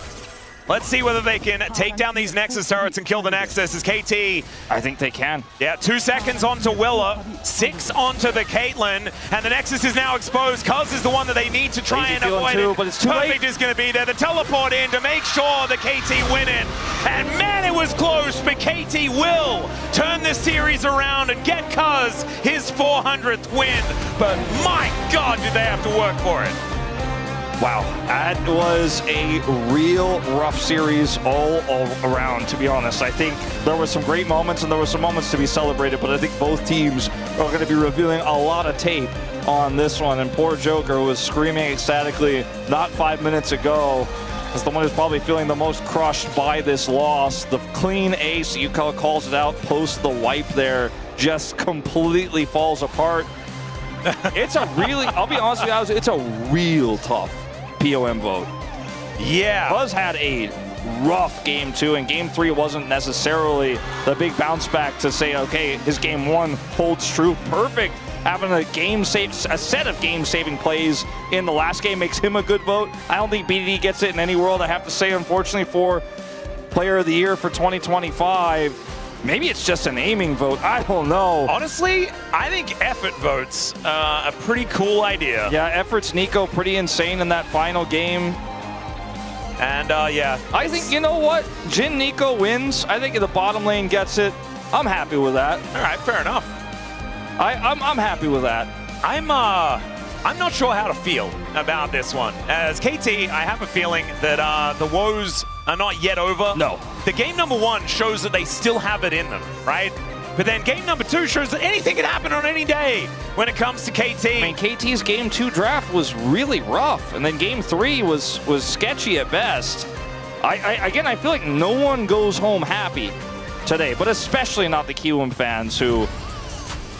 Let's see whether they can take down these Nexus turrets and kill the Nexus as KT. I think they can. Yeah, 2 seconds onto Willa, 6 onto the Caitlyn, and the Nexus is now exposed. Cuz is the one that they need to try and avoid it. But it's too Perfect late. is going to be there. The teleport in to make sure the KT win it. And man, it was close, but KT will turn this series around and get Cuz his 400th win. But my God, did they have to work for it. Wow, that was a real rough series all around, to be honest. I think there were some great moments and there were some moments to be celebrated, but I think both teams are going to be revealing a lot of tape on this one. And poor Joker was screaming ecstatically not 5 minutes ago as the one who's probably feeling the most crushed by this loss. The clean ace, Yukao calls it out, post the wipe there, just completely falls apart. It's a really, I'll be honest with you, it's a real tough POM vote. Yeah. Buzz had a rough game 2, and game 3 wasn't necessarily the big bounce back to say, okay, his game 1 holds true. Perfect having a set of game-saving plays in the last game makes him a good vote. I don't think BDD gets it in any world. I have to say, unfortunately, for Player of the Year for 2025, maybe it's just an aiming vote. I don't know. Honestly, I think Effort votes a pretty cool idea. Yeah, Effort's Nico pretty insane in that final game. And yeah. I think, you know what? Jin Nico wins. I think the bottom lane gets it. I'm happy with that. All right, fair enough. I'm happy with that. I'm not sure how to feel about this one. As KT, I have a feeling that the woes are not yet over. No. The game number 1 shows that they still have it in them, right? But then game number 2 shows that anything can happen on any day when it comes to KT. I mean, KT's game 2 draft was really rough, and then game 3 was sketchy at best. Again, I feel like no one goes home happy today, but especially not the QM fans who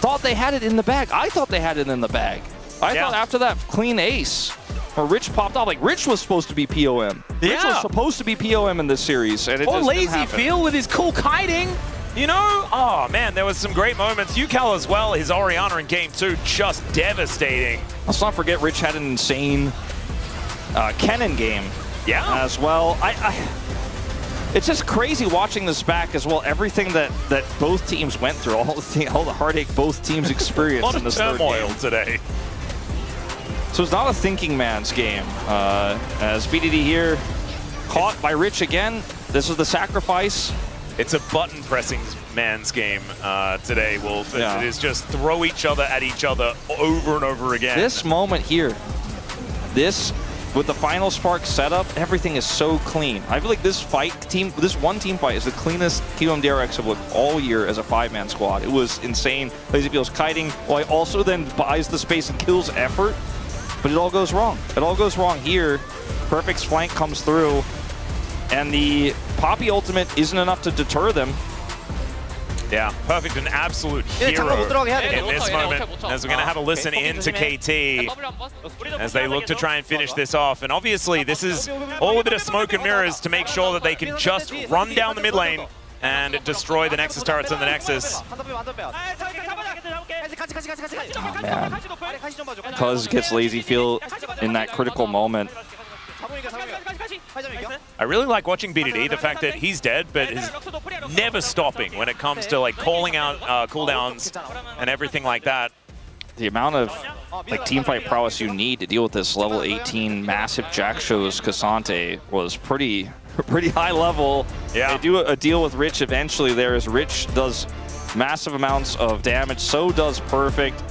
thought they had it in the bag. I thought they had it in the bag. I thought after that clean ace, where Rich popped off, like Rich was supposed to be POM. Rich was supposed to be POM in this series, and it just didn't happen. Lazy feel with his cool kiting. You know, oh man, there was some great moments. UCal as well, his Orianna in game 2, just devastating. Let's not forget Rich had an insane Kennen game as well. It's just crazy watching this back as well. Everything that both teams went through, all the heartache both teams experienced in this third game. A lot of turmoil today. So it's not a thinking man's game. As BDD here, caught by Rich again. This is the sacrifice. It's a button pressing man's game today, Wolf. It is just throw each other at each other over and over again. This moment here, with the final spark setup, everything is so clean. I feel like this one team fight is the cleanest QM KRX have looked all year as a 5-man squad. It was insane. Lazy feels kiting, while he also then buys the space and kills effort. But it all goes wrong. It all goes wrong here. Perfect's flank comes through, and the Poppy ultimate isn't enough to deter them. Yeah, Perfect, an absolute hero in this moment, as we're going to have a listen into KT as they look to try and finish this off. And obviously, this is all a bit of smoke and mirrors to make sure that they can just run down the mid lane and destroy the Nexus turrets in the Nexus. Oh, man. Cuz gets lazy feel in that critical moment. I really like watching BDD, the fact that he's dead, but is never stopping when it comes to like calling out cooldowns and everything like that. The amount of like teamfight prowess you need to deal with this level 18 massive Jack shows Cassante was pretty high level. Yeah. They do a deal with Rich eventually there, as Rich does massive amounts of damage, so does Perfect.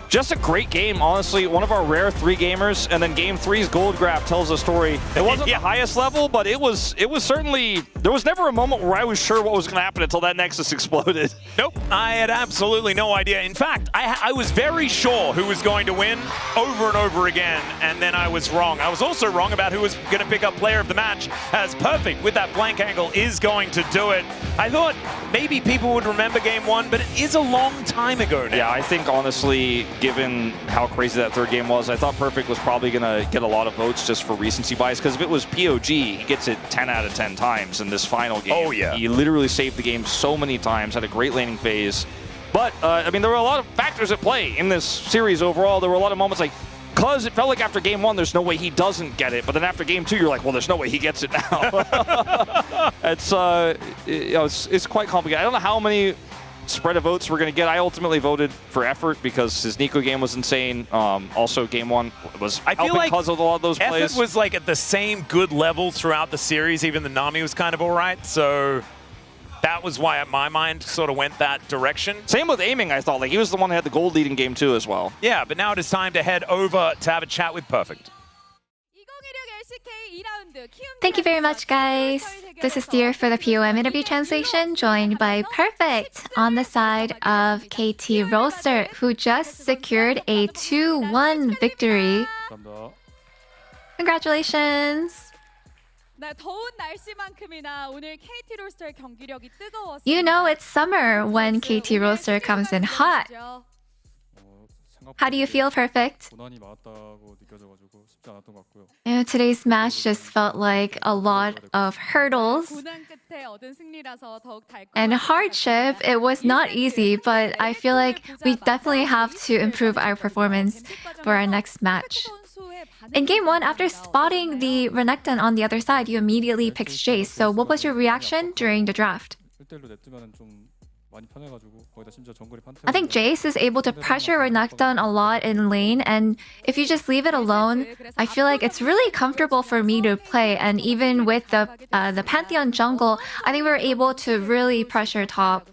Just a great game, honestly. One of our rare 3 gamers, and then game 3's gold graph tells a story. It wasn't the highest level, but it was certainly, there was never a moment where I was sure what was going to happen until that Nexus exploded. Nope, I had absolutely no idea. In fact, I was very sure who was going to win over and over again, and then I was wrong. I was also wrong about who was going to pick up player of the match, as Perfect with that flank angle is going to do it. I thought maybe people would remember game 1, but it is a long time ago now. Yeah, I think honestly, given how crazy that third game was, I thought Perfect was probably going to get a lot of votes just for recency bias, because if it was POG, he gets it 10 out of 10 times in this final game. Oh, yeah. He literally saved the game so many times, had a great laning phase. But, I mean, there were a lot of factors at play in this series overall. There were a lot of moments like, because it felt like after game 1, there's no way he doesn't get it. But then after game 2, you're like, well, there's no way he gets it now. It's quite complicated. I don't know how many spread of votes we're going to get. I ultimately voted for Effort because his Nico game was insane. Also, game 1 was helping because of a lot of those plays. Effort was like at the same good level throughout the series. Even the Nami was kind of all right. So that was why my mind sort of went that direction. Same with aiming, I thought. Like, he was the one that had the gold lead in game 2 as well. Yeah, but now it is time to head over to have a chat with Perfect. Thank you very much, guys. This is Dear for the POM interview translation, joined by Perfect on the side of KT Roaster, who just secured a 2-1 victory. Congratulations. You know it's summer when KT Roaster comes in hot. How do you feel, Perfect? You know, today's match just felt like a lot of hurdles and hardship. It was not easy, but I feel like we definitely have to improve our performance for our next match. In game 1, after spotting the Renekton on the other side, you immediately picked Jace. So what was your reaction during the draft? I think Jace is able to pressure Renekton a lot in lane, and if you just leave it alone, I feel like it's really comfortable for me to play. And even with the Pantheon jungle, I think we were able to really pressure top.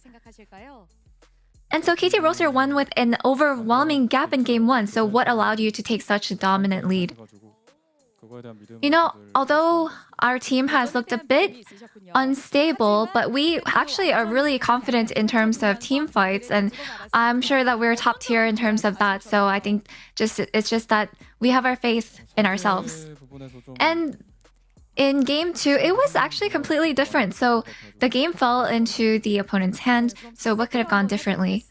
And so KT Roaster won with an overwhelming gap in game 1. So what allowed you to take such a dominant lead? You know, although our team has looked a bit unstable, but we actually are really confident in terms of team fights, and I'm sure that we're top tier in terms of that. So I think it's just that we have our faith in ourselves. And in game 2, it was actually completely different. So the game fell into the opponent's hand. So what could have gone differently?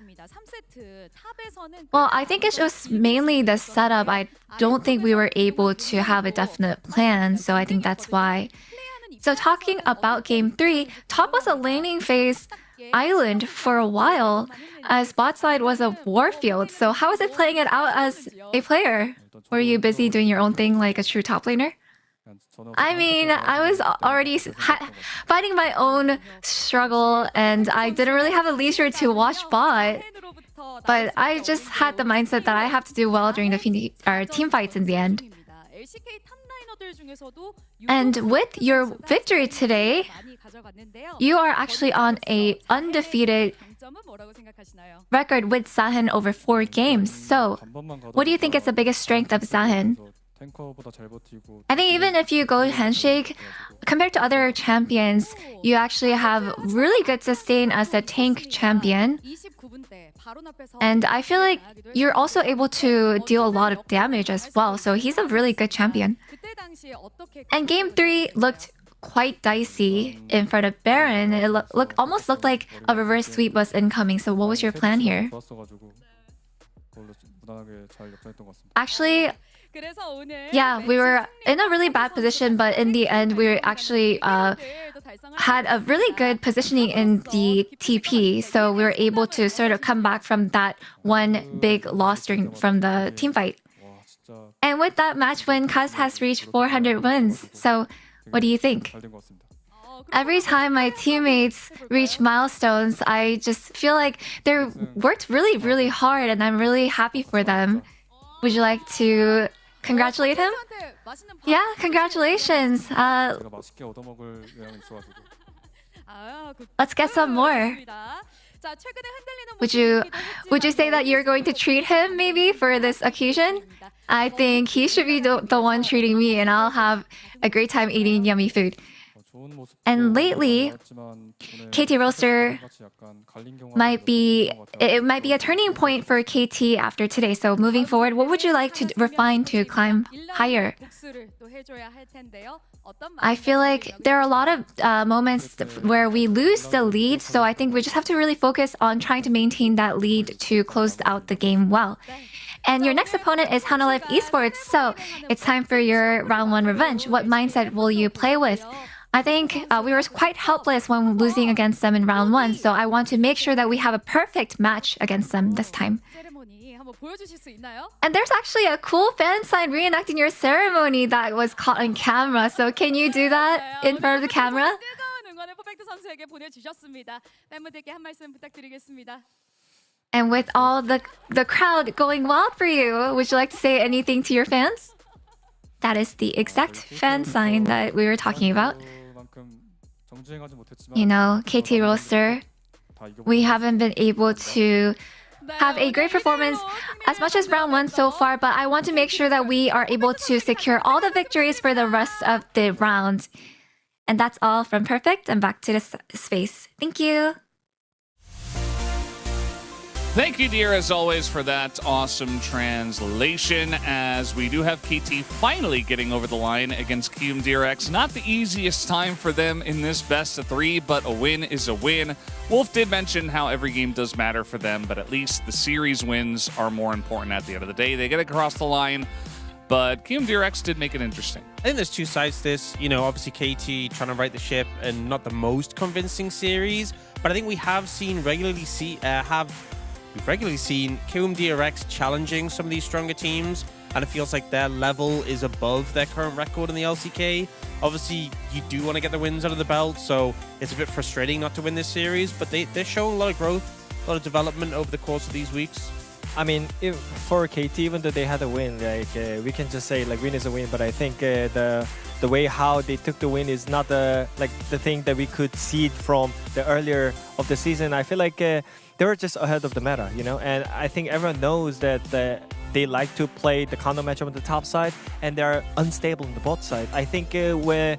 Well, I think it's just mainly the setup. I don't think we were able to have a definite plan, so I think that's why. So talking about game 3, top was a laning phase island for a while, as bot side was a warfield. So how was it playing it out as a player? Were you busy doing your own thing like a true top laner? I mean, I was already fighting my own struggle, and I didn't really have the leisure to watch bot. But I just had the mindset that I have to do well during the team fights in the end. And with your victory today, you are actually on an undefeated record with Sahin over 4 games. So, what do you think is the biggest strength of Sahin? I think even if you go handshake, compared to other champions, you actually have really good sustain as a tank champion. And I feel like you're also able to deal a lot of damage as well, so he's a really good champion. And game 3 looked quite dicey in front of Baron. It almost looked like a reverse sweep was incoming, so what was your plan here? Actually, yeah, we were in a really bad position, but in the end, we actually had a really good positioning in the TP, so we were able to sort of come back from that one big loss from the team fight. And with that match win, Kaz has reached 400 wins. So, what do you think? Every time my teammates reach milestones, I just feel like they worked really, really hard, and I'm really happy for them. Would you like to congratulate him? Yeah, congratulations. Let's get some more. Would you say that you're going to treat him maybe for this occasion? I think he should be the one treating me, and I'll have a great time eating yummy food. And lately, KT Roaster might be a turning point for KT after today. So moving forward, what would you like to refine to climb higher? I feel like there are a lot of moments where we lose the lead, so I think we just have to really focus on trying to maintain that lead to close out the game well. And your next opponent is Hanalife Esports, so it's time for your round 1 revenge. What mindset will you play with? I think we were quite helpless when losing against them in round 1, so I want to make sure that we have a perfect match against them this time. And there's actually a cool fan sign reenacting your ceremony that was caught on camera, so can you do that in front of the camera? And with all the crowd going wild for you, would you like to say anything to your fans? That is the exact fan sign that we were talking about. You know, KT Roaster, we haven't been able to have a great performance as much as round 1 so far, but I want to make sure that we are able to secure all the victories for the rest of the round. And that's all from Perfect, and back to the space. Thank you. Thank you, dear, as always, for that awesome translation, as we do have KT finally getting over the line against KRX. Not the easiest time for them in this best of 3, but a win is a win. Wolf did mention how every game does matter for them, but at least the series wins are more important at the end of the day. They get across the line, but KRX did make it interesting. I think there's two sides to this. You know, obviously KT trying to right the ship and not the most convincing series, but I think we have seen We've regularly seen KRX challenging some of these stronger teams, and it feels like their level is above their current record in the LCK. Obviously, you do want to get the wins under the belt, so it's a bit frustrating not to win this series, but they're showing a lot of growth, a lot of development over the course of these weeks. I mean, for KT, even though they had a win, like we can just say like win is a win, but I think the the way how they took the win is not the thing that we could see from the earlier of the season. I feel like they were just ahead of the meta, you know. And I think everyone knows that they like to play the counter matchup on the top side, and they're unstable on the bot side. I think when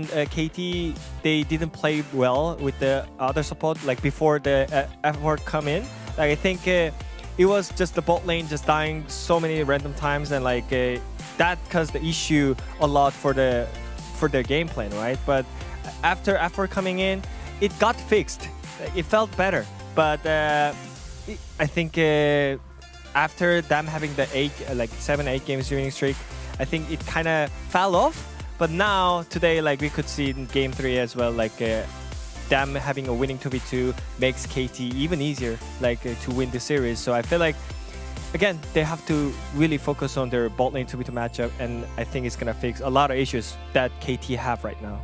KT they didn't play well with the other support, like before the effort come in, like I think it was just the bot lane just dying so many random times, and like that caused the issue a lot for their game plan, right? But after effort coming in, it got fixed. It felt better, but I think. After them having the 7-8 games winning streak, I think it kind of fell off. But now today, like we could see in Game 3 as well, like them having a winning 2v2 makes KT even easier, like to win the series. So I feel like again they have to really focus on their bot lane 2v2 matchup, and I think it's gonna fix a lot of issues that KT have right now.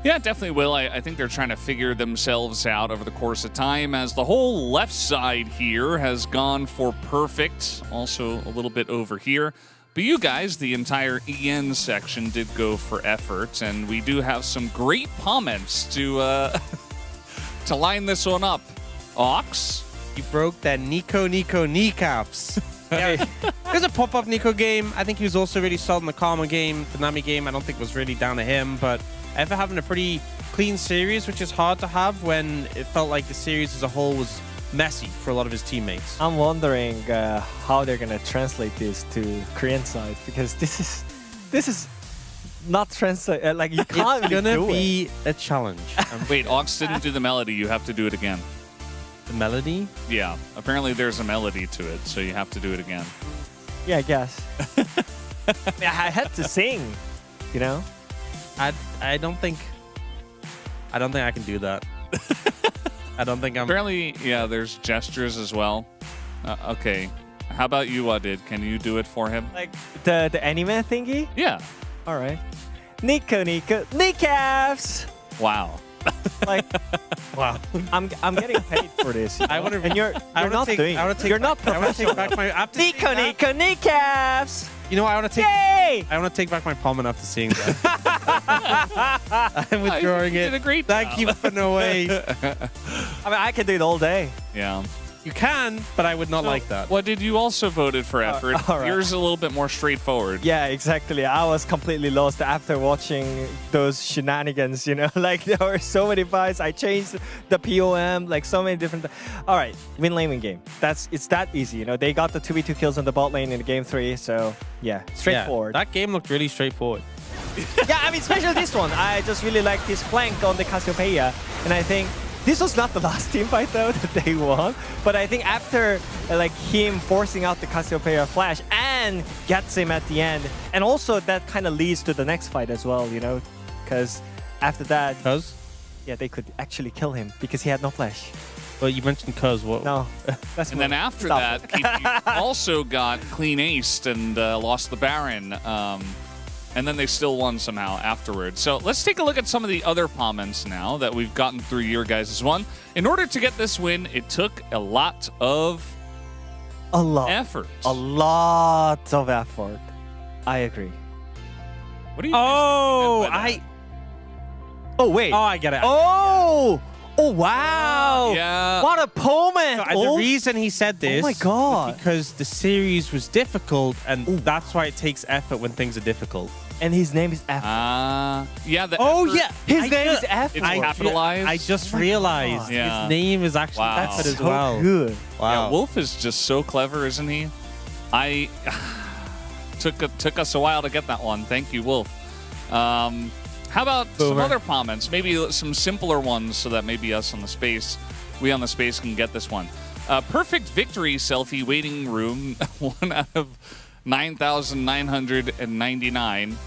Yeah, it definitely will. I think they're trying to figure themselves out over the course of time, as the whole left side here has gone for perfect. Also a little bit over here. But you guys, the entire EN section, did go for effort, and we do have some great comments to to line this one up. Ox? He broke that Nico kneecaps. Yeah, it was a pop-up Nico game. I think he was also really solid in the Karma game. The Nami game, I don't think was really down to him, but Ever having a pretty clean series, which is hard to have when it felt like the series as a whole was messy for a lot of his teammates. I'm wondering how they're gonna translate this to Korean side, because this is not translate like you can't. It's gonna be a challenge. Wait, Ox didn't do the melody. You have to do it again. The melody? Yeah. Apparently there's a melody to it, so you have to do it again. Yeah, I guess. I had to sing, you know. I don't think I can do that. I don't think I'm. Apparently, yeah. There's gestures as well. Okay. How about you, Wadid? Can you do it for him? Like the anime thingy? Yeah. All right. Nico kneecaps. Wow. Like, wow. I'm getting paid for this. I want to. And you're not doing. You're not professional. Back my Nico kneecaps. You know, I want to take. Yay! I want to take back my palm after seeing that. I'm withdrawing it. You did a great Thank you for no way. I mean, I can do it all day. Yeah. You can, but I would not like that. Well, did you also voted for effort? all right. Yours is a little bit more straightforward. Yeah, exactly. I was completely lost after watching those shenanigans, you know? Like, there were so many fights. I changed the POM, like, so many different... All right, win lane, win game. It's that easy, you know? They got the 2v2 kills on the bot lane in the game 3, so, yeah, straightforward. Yeah, that game looked really straightforward. Yeah, I mean, especially this one. I just really like this flank on the Cassiopeia, and I think... This was not the last team fight though that they won, but I think after like him forcing out the Cassiopeia flash and gets him at the end, and also that kind of leads to the next fight as well, you know, because after that, yeah, they could actually kill him because he had no flash. Well, you mentioned Cuz. What? No, that's and then after that, KP also got clean aced and lost the Baron. And then they still won somehow afterwards. So let's take a look at some of the other comments now that we've gotten through your guys' one. In order to get this win, it took a lot of effort. A lot of effort. I agree. What do you Oh, Oh, wait. Oh, I get it. Oh! Oh, wow! Yeah. What a opponent! The reason he said this my God. was because the series was difficult, and that's why it takes effort when things are difficult. And his name is F. Yeah. His name is F. It's capitalized. I just realized Yeah. his name is actually effort as so well. Good. Wow. Yeah, Wolf is just so clever, isn't he? I took us a while to get that one. Thank you, Wolf. How about some other comments? Maybe some simpler ones so that maybe we on the space can get this one. Perfect victory selfie waiting room, 1 out of 9,999.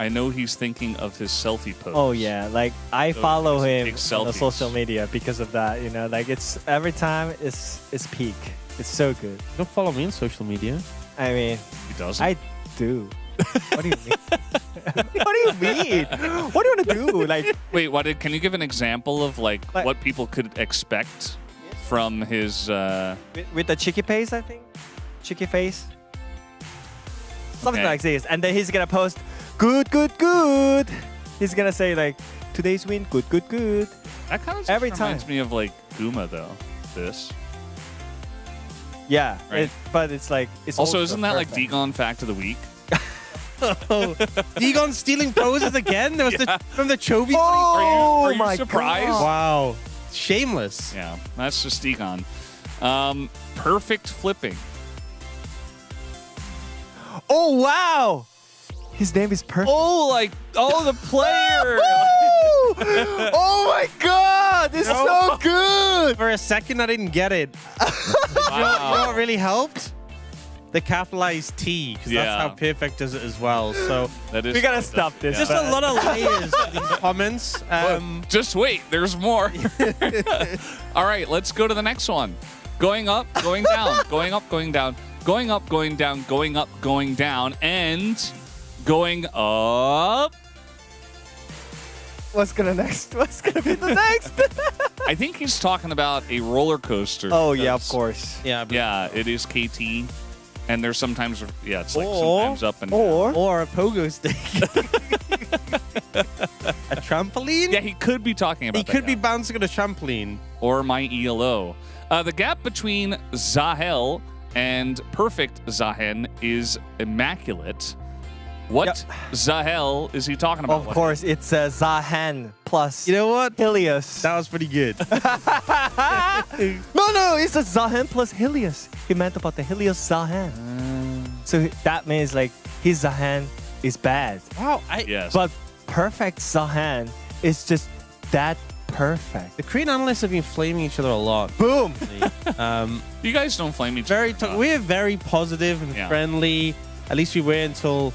I know he's thinking of his selfie post. Oh yeah, like I So follow him big on selfies. social media because of that. You know, like it's every time it's peak. It's so good. Don't follow me on social media. I mean, He doesn't. I do. What do you mean? What do you mean? What do you want to do? Like, wait, can you give an example of like what people could expect from his? with the cheeky face, I think. Cheeky face. Something Okay. like this, and then he's gonna post good, good, good. He's gonna say like, today's win, good, good, good. That kind of Every reminds time. me of like Guma though. This. Yeah, Right. but it's like it's Also, isn't that like perfect. Degon fact of the week? Oh, Degon stealing poses again? There was from the Chovy. Oh Are you my surprised? God. Wow. Shameless. Yeah, that's just Degon. Perfect flipping. Oh wow! His name is perfect. The player. Oh my God! This is so good. For a second, I didn't get it. You know what really helped? The capitalized T, because Yeah. that's how Perfect does it as well. So That is We gotta stop this. just a lot of layers to these comments. Just wait, there's more. All right, let's go to the next one. Going up, going down, going up, going down, going up, going down, going up, going down, and going up. What's gonna next? What's gonna be the next? I think he's talking about a roller coaster. Oh yeah, of because- course. Yeah, it is KT. And there's sometimes, it's like Or- sometimes up and or a pogo stick. A trampoline? Yeah, he could be talking about He that, could be yeah. bouncing on a trampoline. Or my ELO. The gap between Zahel and Perfect Zahen is immaculate. What Zahel is he talking about? Of course, it's Zahan plus. You know what? Helios. That was pretty good. No, it's a Zahan plus Helios. He meant about the Helios Zahan. So that means like his Zahan is bad. Wow. Yes. But perfect Zahan is just that perfect. The Korean analysts have been flaming each other a lot. Boom. You guys don't flame each Very other. we're very positive and Yeah. friendly. At least we were until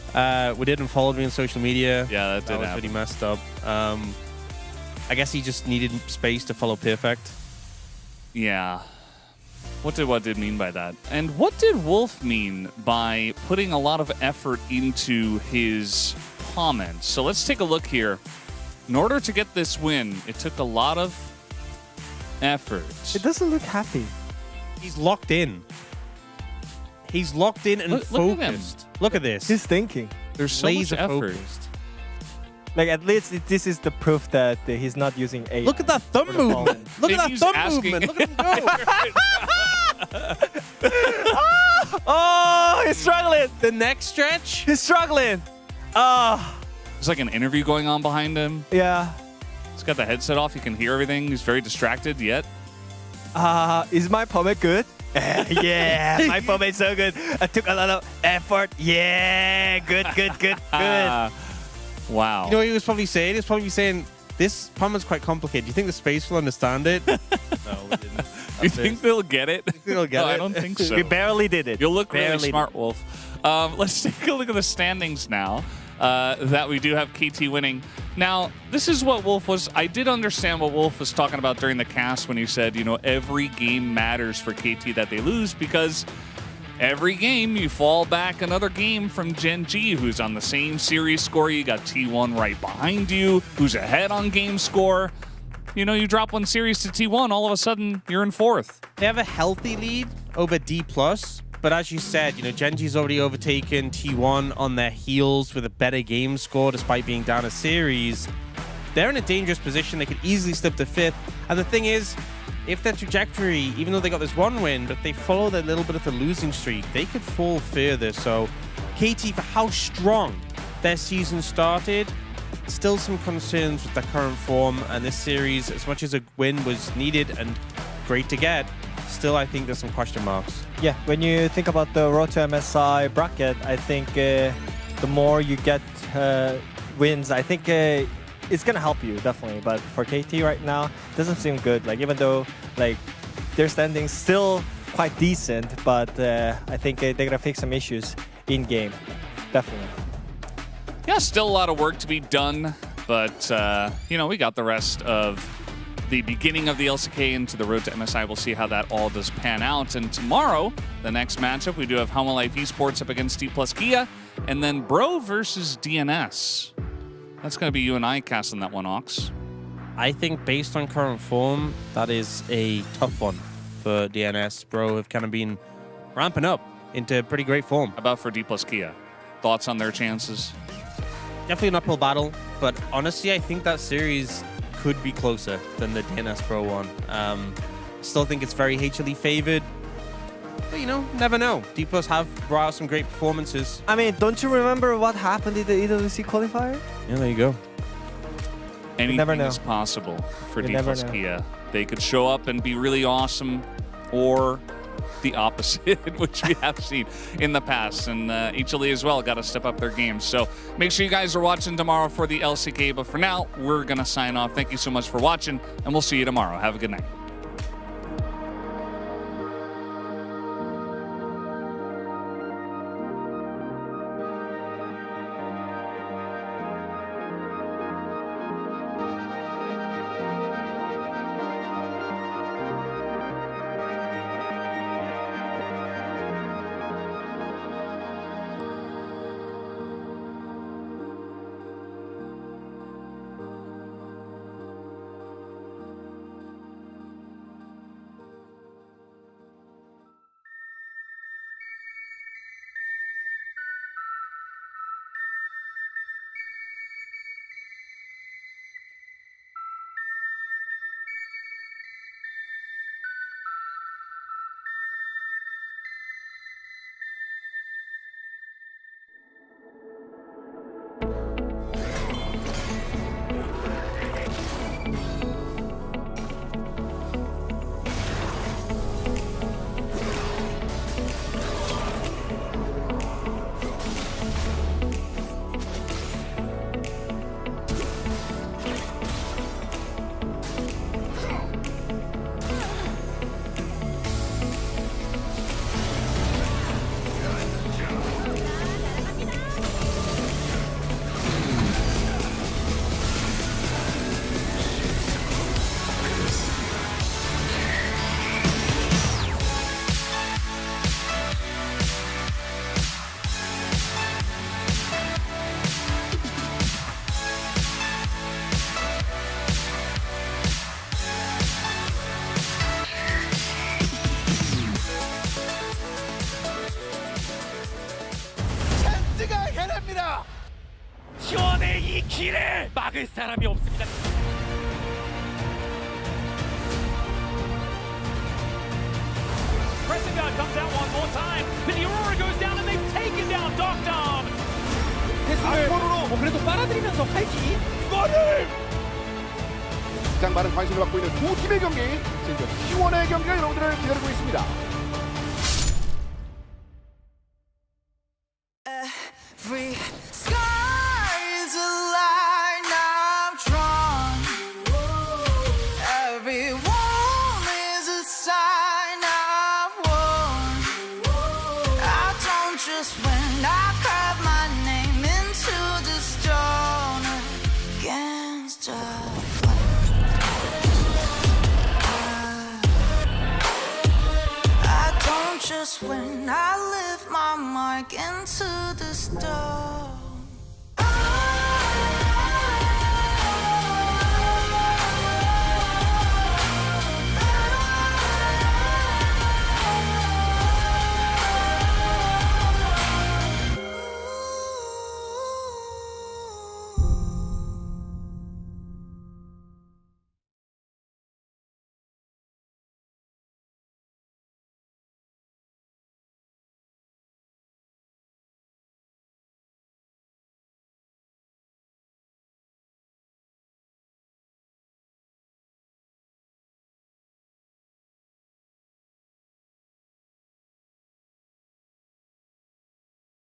we didn't follow me on social media. Yeah, that did was happen. really messed up. I guess he just needed space to follow Perfect. Yeah. What did mean by that? And what did Wolf mean by putting a lot of effort into his comments? So let's take a look here. In order to get this win, it took a lot of effort. It doesn't look happy. He's locked in. He's locked in and Look at him. focused. Look at this. He's thinking. There's so Laser much effort. focused. Like at least this is the proof that he's not using AI. Look at that thumb movement. Look at that He's thumb asking- movement. Look at him go. Oh, he's struggling. The neck stretch. He's struggling. Ah, There's like an interview going on behind him. yeah. He's got the headset off. He can hear everything. He's very distracted yet. Is my pomade good? Yeah, my pomade's so good. I took a lot of effort. Yeah, good. Wow. You know what he was probably saying? He was probably saying, this pommard's quite complicated. Do you think the space will understand it? No, we didn't. You think they'll get it? they'll get No, I it? don't think so. We barely did it. You'll look Barely really did. smart, Wolf. Let's take a look at the standings now. That we do have KT winning. Now, this is what Wolf was. I did understand what Wolf was talking about during the cast when he said, every game matters for KT that they lose because every game you fall back another game from Gen G, who's on the same series score. You got T1 right behind you, who's ahead on game score. You drop one series to T1, all of a sudden you're in fourth. They have a healthy lead over D+, but as you said, Genji's already overtaken T1 on their heels with a better game score despite being down a series. They're in a dangerous position. They could easily slip to fifth. And the thing is, if their trajectory, even though they got this one win, but they follow their little bit of the losing streak, they could fall further. So KT, for how strong their season started, still some concerns with their current form. And this series, as much as a win was needed and great to get, still I think there's some question marks. Yeah, when you think about the Road to MSI bracket, I think the more you get wins, I think it's gonna help you definitely. But for KT right now, it doesn't seem good. Like even though their standings still quite decent, but I think they're gonna fix some issues in game, definitely. Yeah, still a lot of work to be done, but we got the rest of the beginning of the LCK into the Road to MSI. We'll see how that all does pan out. And tomorrow, the next matchup, we do have Hama Life Esports up against D plus Kia, and then Bro versus DNS. That's going to be you and I casting that one, Ox. I think based on current form, that is a tough one for DNS. Bro have kind of been ramping up into pretty great form. How about for D plus Kia? Thoughts on their chances? definitely an uphill battle. But honestly, I think that series could be closer than the DNS Pro one. Still think it's very HLE favored. But you know, never know. D+ have brought out some great performances. I mean, don't you remember what happened in the EWC qualifier? Yeah, there you go. Anything is possible for D+ Kia. They could show up and be really awesome, or the opposite, which we have seen in the past. And HLE as well got to step up their game. So make sure you guys are watching tomorrow for the LCK. But for now, we're going to sign off. Thank you so much for watching, and we'll see you tomorrow. Have a good night. 시원의 이 길을 막을 사람이 없습니다. Pressing comes out one more time, but the Aurora goes down and they've taken down Dogdom. 앞으로 그래도 빨아들이면서 파이팅. 골을! 가장 많은 관심을 받고 있는 두 팀의 경기, 진짜 T1의 경기가 여러분들을 기다리고 있습니다. Every sky is a line I've drawn. Every wall is a sign I've worn. I don't just win, I carve my name into the stone against a I don't just win, I live my mark into the stone.